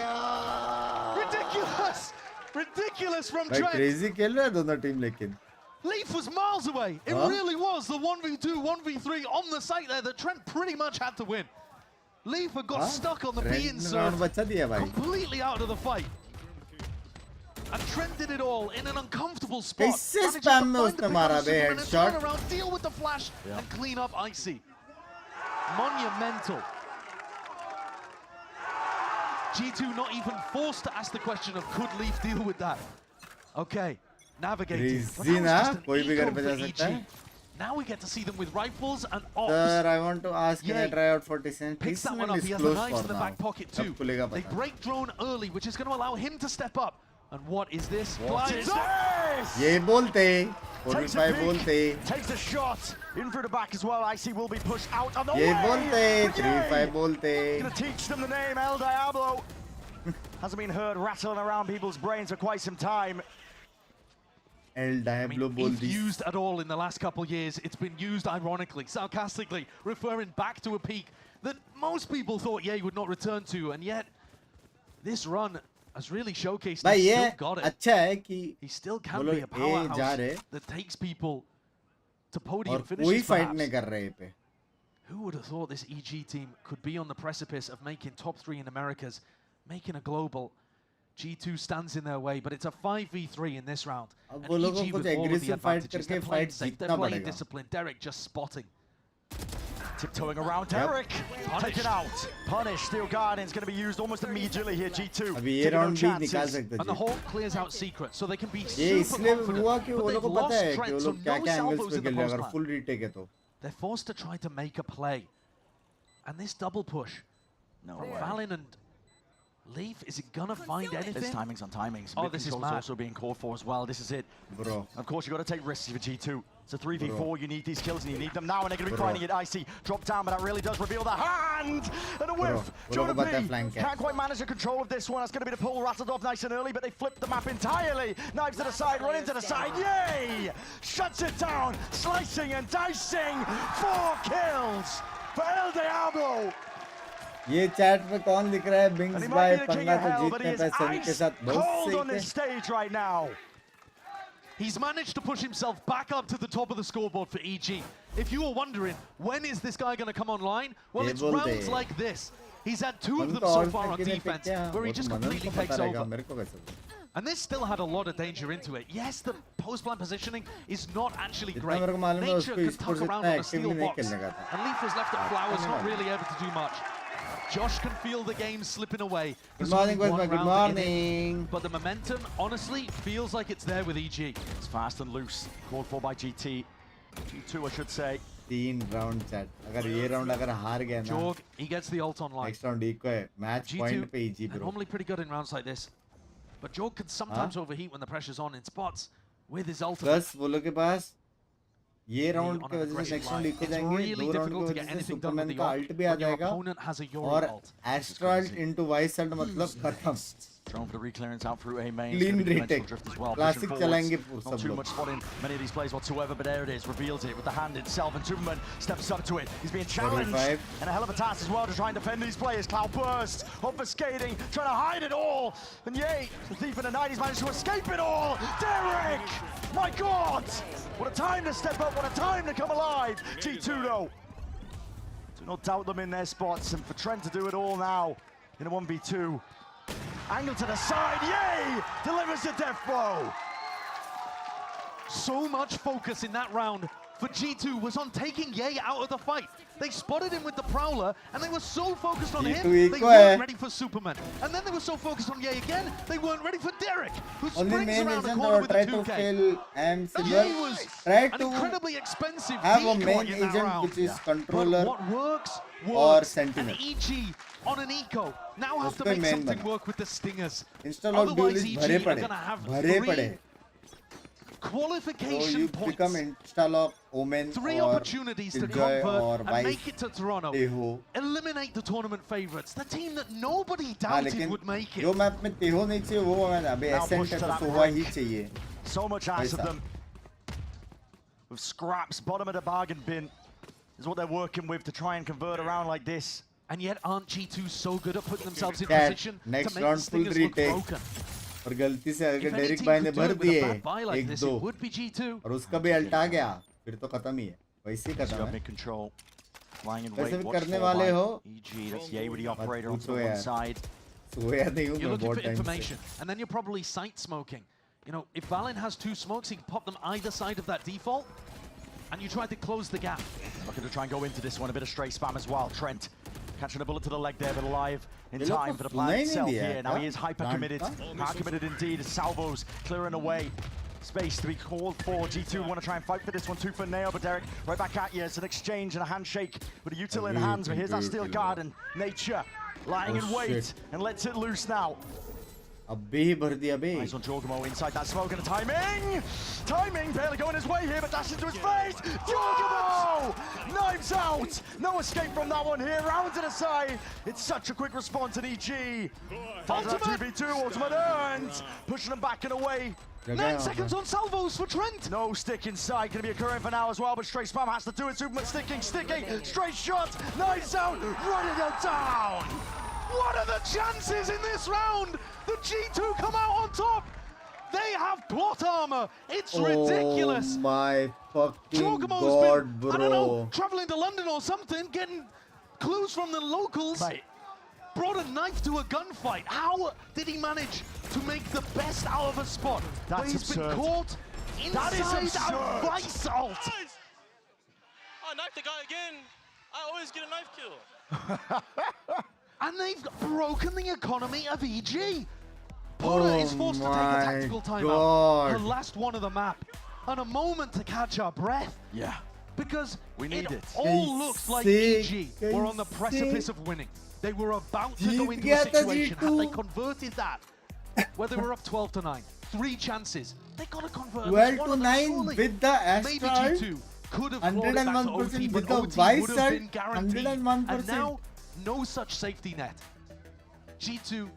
Ridiculous. Ridiculous from Trent. Crazy खेल रहा है दोनों team लेकिन. Leaf was miles away. It really was the 1v2, 1v3 on the site there that Trent pretty much had to win. Leaf had got stuck on the B insert, completely out of the fight. And Trent did it all in an uncomfortable spot. कैसे spam में उसने मारा बे headshot? Turn around, deal with the flash, and clean up Icy. Monumental. G2 not even forced to ask the question of could Leaf deal with that. Okay, navigating. Now we get to see them with rifles and ops. Sir, I want to ask, can I try out 40 cents? Picks that one up, he has the knives in the back pocket too. They break drone early, which is going to allow him to step up. And what is this? What is this? ये बोलते 45 बोलते. Takes a shot in through the back as well. Icy will be pushed out on the ये way. बोलते 35 बोलते. Gonna teach them the name El Diablo. Hasn't been heard rattling around people's brains for quite some time. El Diablo if used at all in the last couple years, it's been used ironically, sarcastically, referring back to a peak that most people thought Ye would not return to, and yet this run has really showcased he still got it. अच्छा है कि he still can be a powerhouse that takes people to podium finishes. कोई fight नहीं कर रहे पे. Who would have thought this EG team could be on the precipice of making top 3 in Americas, making a global? G2 stands in their way, but it's a 5v3 in this round. And EG with all of the advantages. They're playing safe, they're playing disciplined. Derek just spotting. Tiptoeing around Derek. Taken out. Punish. Steel Guardian's going to be used almost immediately here. G2. And the Hawk clears out Secret, so they can be super confident. But they've lost Trent, so no salvos in the post-plan. They're forced to try to make a play. And this double push from Valin and Leaf, is it gonna find anything? There's timings on timings. Oh, this is mad. Also being called for as well. This is it. Bro. Of course, you got to take risks for G2. It's a 3v4. You need these kills, and you need them now, and they're going to be finding it. Icy drop down, but that really does reveal the hand and a whiff. Jonah P can't quite manage the control of this one. That's going to be the pull rattled off nice and early, but they flipped the map entirely. Knives to the side, run into the side. Yay! Shuts it down, slicing and dicing. 4 kills for El Diablo. ये chat में कौन लिख रहा है बिंग्स bye पंगा तो जीतने पे सभी के साथ बहुत सही है. He's managed to push himself back up to the top of the scoreboard for EG. If you were wondering, when is this guy going to come online? Well, it's rounds like this. He's had 2 of them so far on defense, where he just completely takes over. And this still had a lot of danger into it. Yes, the post-plan positioning is not actually great. Nature could tuck around on a steel box. And Leaf was left at flowers, not really able to do much. Josh can feel the game slipping away. Good morning, good morning. But the momentum, honestly, feels like it's there with EG. It's fast and loose. Called for by GT. G2, I should say. 3 round chat. अगर ये round अगर हार गया ना. Jorg, he gets the ult online. Next round equal है. Match point पे EG bro. Normally pretty good in rounds like this. But Jorg can sometimes overheat when the pressure's on in spots with his ultimate. Plus वो लोग के पास ये round की वजह से next round लिख जाएंगे 2 राउंड की वजह से सुपरमैन का अल्ट भी आ जाएगा और एस्ट्रॉल्ट इनटू वाइस सेट मतलब खत्म. Drone for the reclearance out through A main. Clean retake. Classic चलाएंगे Not too much spot in many of these plays whatsoever, but there it is. Reveals it with the hand itself, and Superman steps up to it. He's being challenged. 45. And a hell of a task as well to try and defend these players. Cloud burst, obfuscating, trying to hide it all. And yay, the thief in the night, he's managed to escape it all. Derek! My God! What a time to step up, what a time to come alive. G2 though. Do not doubt them in their spots, and for Trent to do it all now in a 1v2. Angle to the side, yay! Delivers the death blow. so much focus in that round for G2 was on taking Ye out of the fight. They spotted him with the Prowler, and they were so focused on him, they weren't ready for Superman. And then they were so focused on Ye again, they weren't ready for Derek, who springs around the corner with a 2K. Ye was an incredibly expensive decoy in that round. Which is controller what works or Sentinel. And EG on an eco now have to make something work with the Stingers. Instead of Otherwise, duelist, EG are going to have 3 qualification points. Become install 3 opportunities to convert and make it to Toronto. Eliminate the tournament favorites, the team that nobody doubted would make it. Now push to that break. So much ice of them. With scraps, bottom of the bargain bin is what they're working with to try and convert around like this. And yet aren't G2 so good at putting themselves in position to make the Stingers look broken? और गलती से अगर Derek भाई ने भर दिए 1-2 और उसका भी अल्ट आ गया फिर तो खत्म ही है वैसे ही खत्म है वैसे भी करने वाले हो सोया नहीं हूँ मैं बहुत टाइम से and then you're probably sight smoking. You know, if Valen has 2 smokes, he can pop them either side of that default, and you try to close the gap. Looking to try and go into this one, a bit of stray spam as well. Trent catching a bullet to the leg there, but alive in time for the plan itself here. Now he is hyper committed indeed. Salvos clearing away. Space to be called for. G2 want to try and fight for this one, tooth and nail, but Derek right back at you. It's an exchange and a handshake with a util in hands, but here's that steel guard and Nature lying in wait and lets it loose now. Eyes on Jorgamo inside that smoke and the timing! Timing barely going his way here, but dash into his face! Jorgamo! Knives out! No escape from that one here, round to the side! It's such a quick response at EG! Falls that 2v2, ultimate earned! Pushing them back and away! 9 seconds on salvos for Trent! No stick inside, gonna be occurring for now as well, but straight spam has to do it. Superman sticking, straight shot! Knives out! Running it down! What are the chances in this round that G2 come out on top? They have plot armor. It's ridiculous. Oh my fucking God, bro. I don't know, traveling to London or something, getting clues from the locals. Right. Brought a knife to a gunfight. How did he manage to make the best out of a spot? That's he's absurd. Been caught inside a vice ult. I knifed the guy again. I always get a knife kill. And they've broken the economy of EG. Pura is forced to take a tactical timeout. The last one of the map. And a moment to catch our breath. Yeah. Because we need it. All looks like EG were on the precipice of winning. They were about to go into a situation. Had they converted that, where they were up 12-9, 3 chances, they got to convert. 12-9 with the Astral. Maybe G2 could have 101% with the Vice Ult. 101%. And now, no such safety net. G2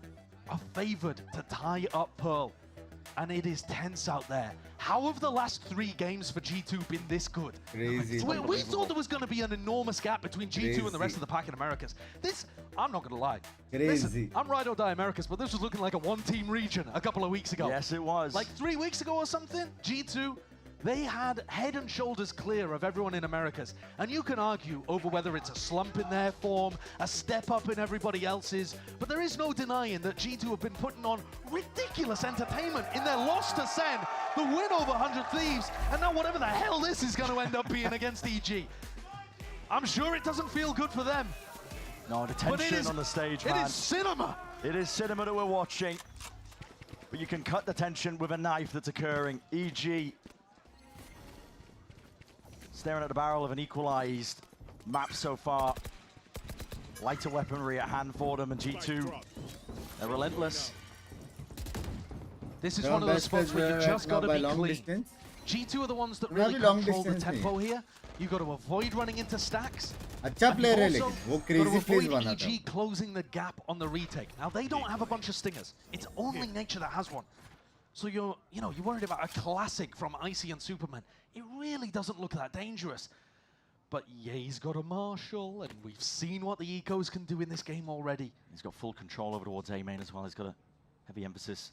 are favored to tie up Pearl, and it is tense out there. How have the last 3 games for G2 been this good? Crazy. We thought there was going to be an enormous gap between G2 and the rest of the pack in Americas. This, I'm not going to lie. Crazy. Listen, I'm ride or die Americas, but this was looking like a 1-team region a couple of weeks ago. Yes, it was. Like 3 weeks ago or something, G2, they had head and shoulders clear of everyone in Americas. And you can argue over whether it's a slump in their form, a step up in everybody else's, but there is no denying that G2 have been putting on ridiculous entertainment in their loss to Sen, the win over 100 Thieves, and now whatever the hell this is going to end up being against EG. I'm sure it doesn't feel good for them. No, the tension on the stage, man. It is cinema. It is cinema that we're watching. But you can cut the tension with a knife that's occurring. EG staring at the barrel of an equalized map so far. Lighter weaponry at hand for them, and G2, they're relentless. This is one of those spots where you just got to be clean. G2 are the ones that really control the tempo here. You got to avoid running into stacks. अच्छा player है लेकिन वो crazy plays बना था. EG closing the gap on the retake. Now they don't have a bunch of stingers. It's only Nature that has one. So you're worried about a classic from Icy and Superman. It really doesn't look that dangerous. But Ye's got a Marshall, and we've seen what the Ecos can do in this game already. He's got full control over towards A main as well. He's got a heavy emphasis.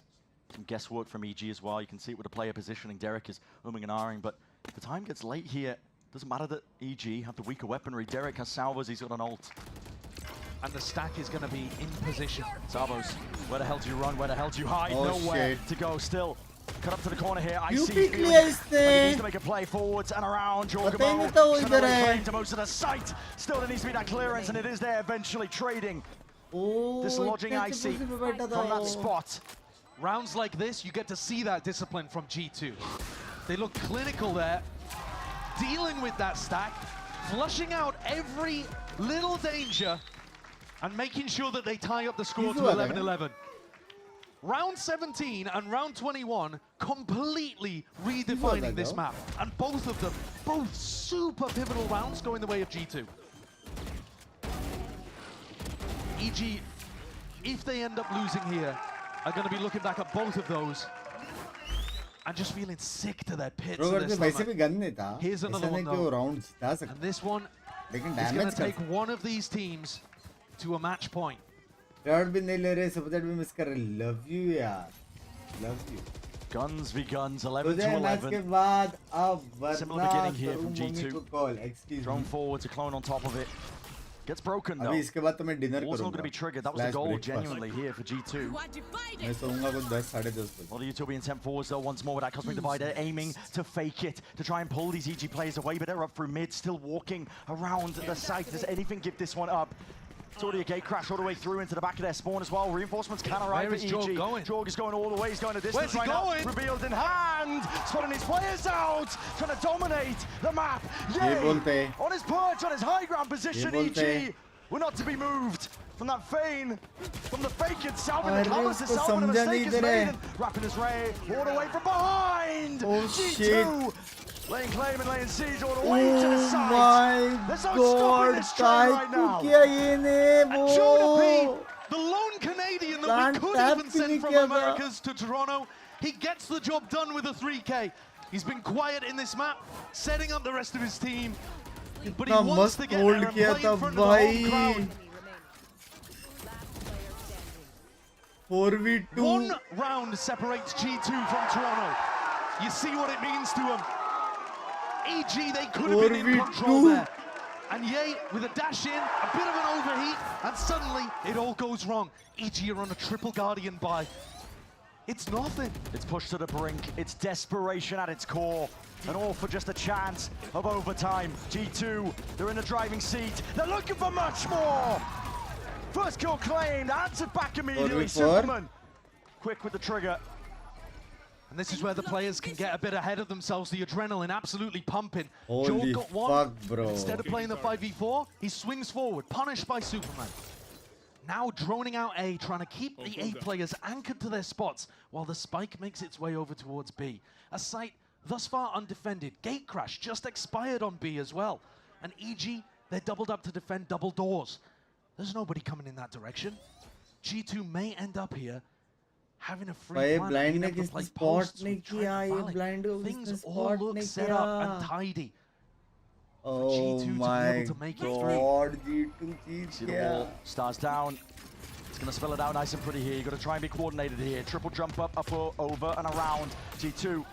Some guesswork from EG as well. You can see it with the player positioning. Derek is umming and ahhing, but if the time gets late here, doesn't matter that EG have the weaker weaponry. Derek has salvos, he's got an ult. And the stack is going to be in position. Salvos, where the hell do you run? Where the hell do you hide? Nowhere to go still. Cut up to the corner here. I क्यों see peak feeling लिया like he इसने? needs to make a play forwards and around. पता ही नहीं था वो इधर है. Claim to most of the site. Still, there needs to be that clearance, and it is there eventually. Trading. Dislodging Icy from that spot. Rounds like this, you get to see that discipline from G2. They look clinical there, dealing with that stack, flushing out every little danger, and making sure that they tie up the score to 11-11. Round 17 and round 21 completely redefining this map. And both of them, both super pivotal rounds going the way of G2. EG, if they end up losing here, are going to be looking back at both of those and just feeling sick to their pits. Here's another one though. And this one is going to take one of these teams to a match point. Love you, yaar. Love you. Guns v guns, 11 to 11. Similar beginning here from G2. Drone forward to clone on top of it. Gets broken though. Wall's not going to be triggered. That was the goal genuinely here for G2. Well, the Utopian sent forwards though once more with that Cosmic Divider, aiming to fake it, to try and pull these EG players away, but they're up through mid, still walking around the site. Does anything give this one up? It's already a gate crash all the way through into the back of their spawn as well. Reinforcements can arrive for EG. Jorg is going all the way. He's going a distance right now. Revealed in hand. Spotting his players out. Trying to dominate the map. Yay! On his perch, on his high ground position, EG. We're not to be moved from that feign. From the fake itself. And the covers itself. And a mistake is made. Wrapping his ray all the way from behind. G2. Laying claim and laying siege all the way to the side. There's no stopping this train right now. And Joe the lone Canadian that we could even send from Americas to Toronto, he gets the job done with a 3K. He's been quiet in this map, setting up the rest of his team, but he wants to get there and play in front of the whole crowd. 4v2. One round separates G2 from Toronto. You see what it means to them. EG, they could have been in control there. And Ye, with a dash in, a bit of an overheat, and suddenly it all goes wrong. EG are on a triple Guardian buy. It's nothing. It's pushed to the brink. It's desperation at its core. And all for just a chance of overtime. G2, they're in the driving seat. They're looking for much more. First kill claimed, answered back immediately. Superman, quick with the trigger. And this is where the players can get a bit ahead of themselves, the adrenaline absolutely pumping. Holy got one. fuck, bro. Instead of playing the 5v4, he swings forward, punished by Superman. Now droning out A, trying to keep the A players anchored to their spots, while the spike makes its way over towards B. A site thus far undefended. Gate crash just expired on B as well. And EG, they're doubled up to defend double doors. There's nobody coming in that direction. G2 may end up here having a free plan, being able to play posts with things all look set up and tidy. Oh my god, G2 See the wall, stars down. It's going to spell it out nice and pretty here. You've got to try and be coordinated here. Triple jump up, over and around. G2.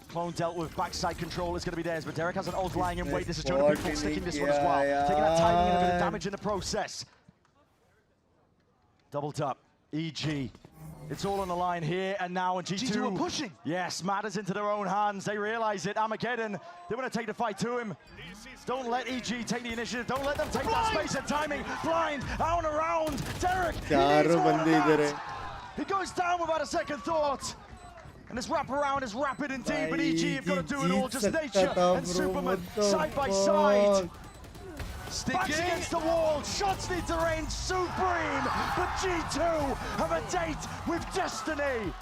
Clone dealt with, backside control is going to be theirs, but Derek has an ult lying in wait. This is Jonah People sticking this one as well. Taking that timing and a bit of damage in the process. Doubled up, EG. It's all on the line here and now, and G2 are pushing. Yes, matters into their own hands. They realize it. Armageddon, they want to take the fight to him. Don't let EG take the initiative. Don't let them take that space and timing. Blind, out and around. Derek, he goes down without a second thought. And this wraparound is rapid indeed, but EG have got to do it all. Just nature and Superman side by side. Backs against the wall, shots need to rain supreme, but G2 have a date with destiny.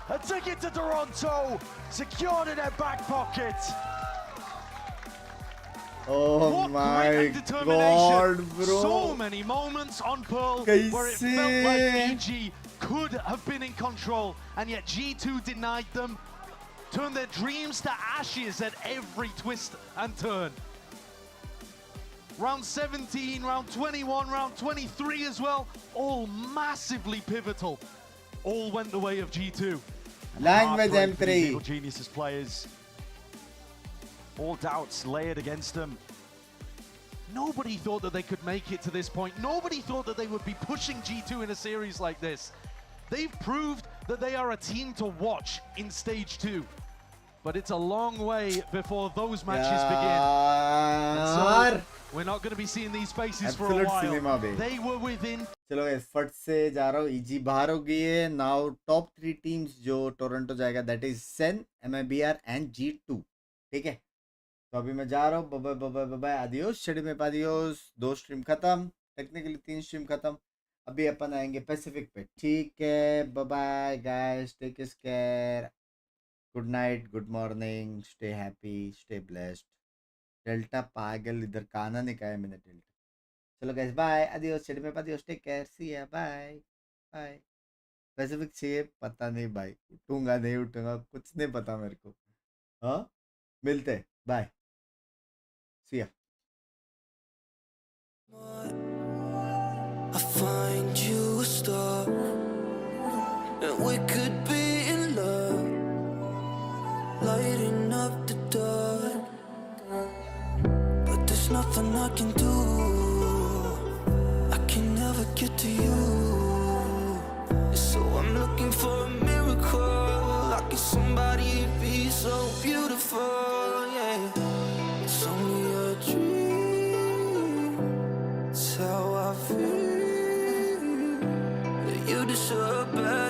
A ticket to Toronto, secured in their back pocket. Oh my god, bro. So many moments on Pearl where it felt like EG could have been in control, and yet G2 denied them, turned their dreams to ashes at every twist and turn. Round 17, round 21, round 23 as well, all massively pivotal. All went the way of G2. Language M3. Geniuses players. All doubts layered against them. Nobody thought that they could make it to this point. Nobody thought that they would be pushing G2 in a series like this. They've proved that they are a team to watch in stage 2. But it's a long way before those matches begin. And so we're not going to be seeing these faces for a while. They were within. चलो फट से जा रहा हूँ. EG बाहर हो गई है. Now top 3 teams जो टोरंटो जाएगा, that is Sen, MIBR and G2. ठीक है. तो अभी मैं जा रहा हूँ. बाय बाय आदियोस. शेड्यूल में आदियोस. 2 स्ट्रीम खत्म. टेक्निकली 3 स्ट्रीम खत्म. अभी अपन आएंगे पैसिफिक पे. ठीक है. Bye guys. Take care. Good night, good morning, stay happy, stay blessed. Delta पागल इधर काना निकाया मैंने डेल्टा. चलो गाइस बाय, adios, चलो मैं adios, टेक केयर, सी या बाय बाय. पैसिफिक चाहिए पता नहीं भाई, उठूंगा नहीं उठूंगा कुछ नहीं पता मेरे को. हाँ मिलते बाय, सी या. I find you a star and we could be in love, lighting up the dark, but there's nothing I can do. I can never get to you, so I'm looking for a miracle. How can somebody be so beautiful? Yeah, it's only a dream. It's how I feel. You deserve better.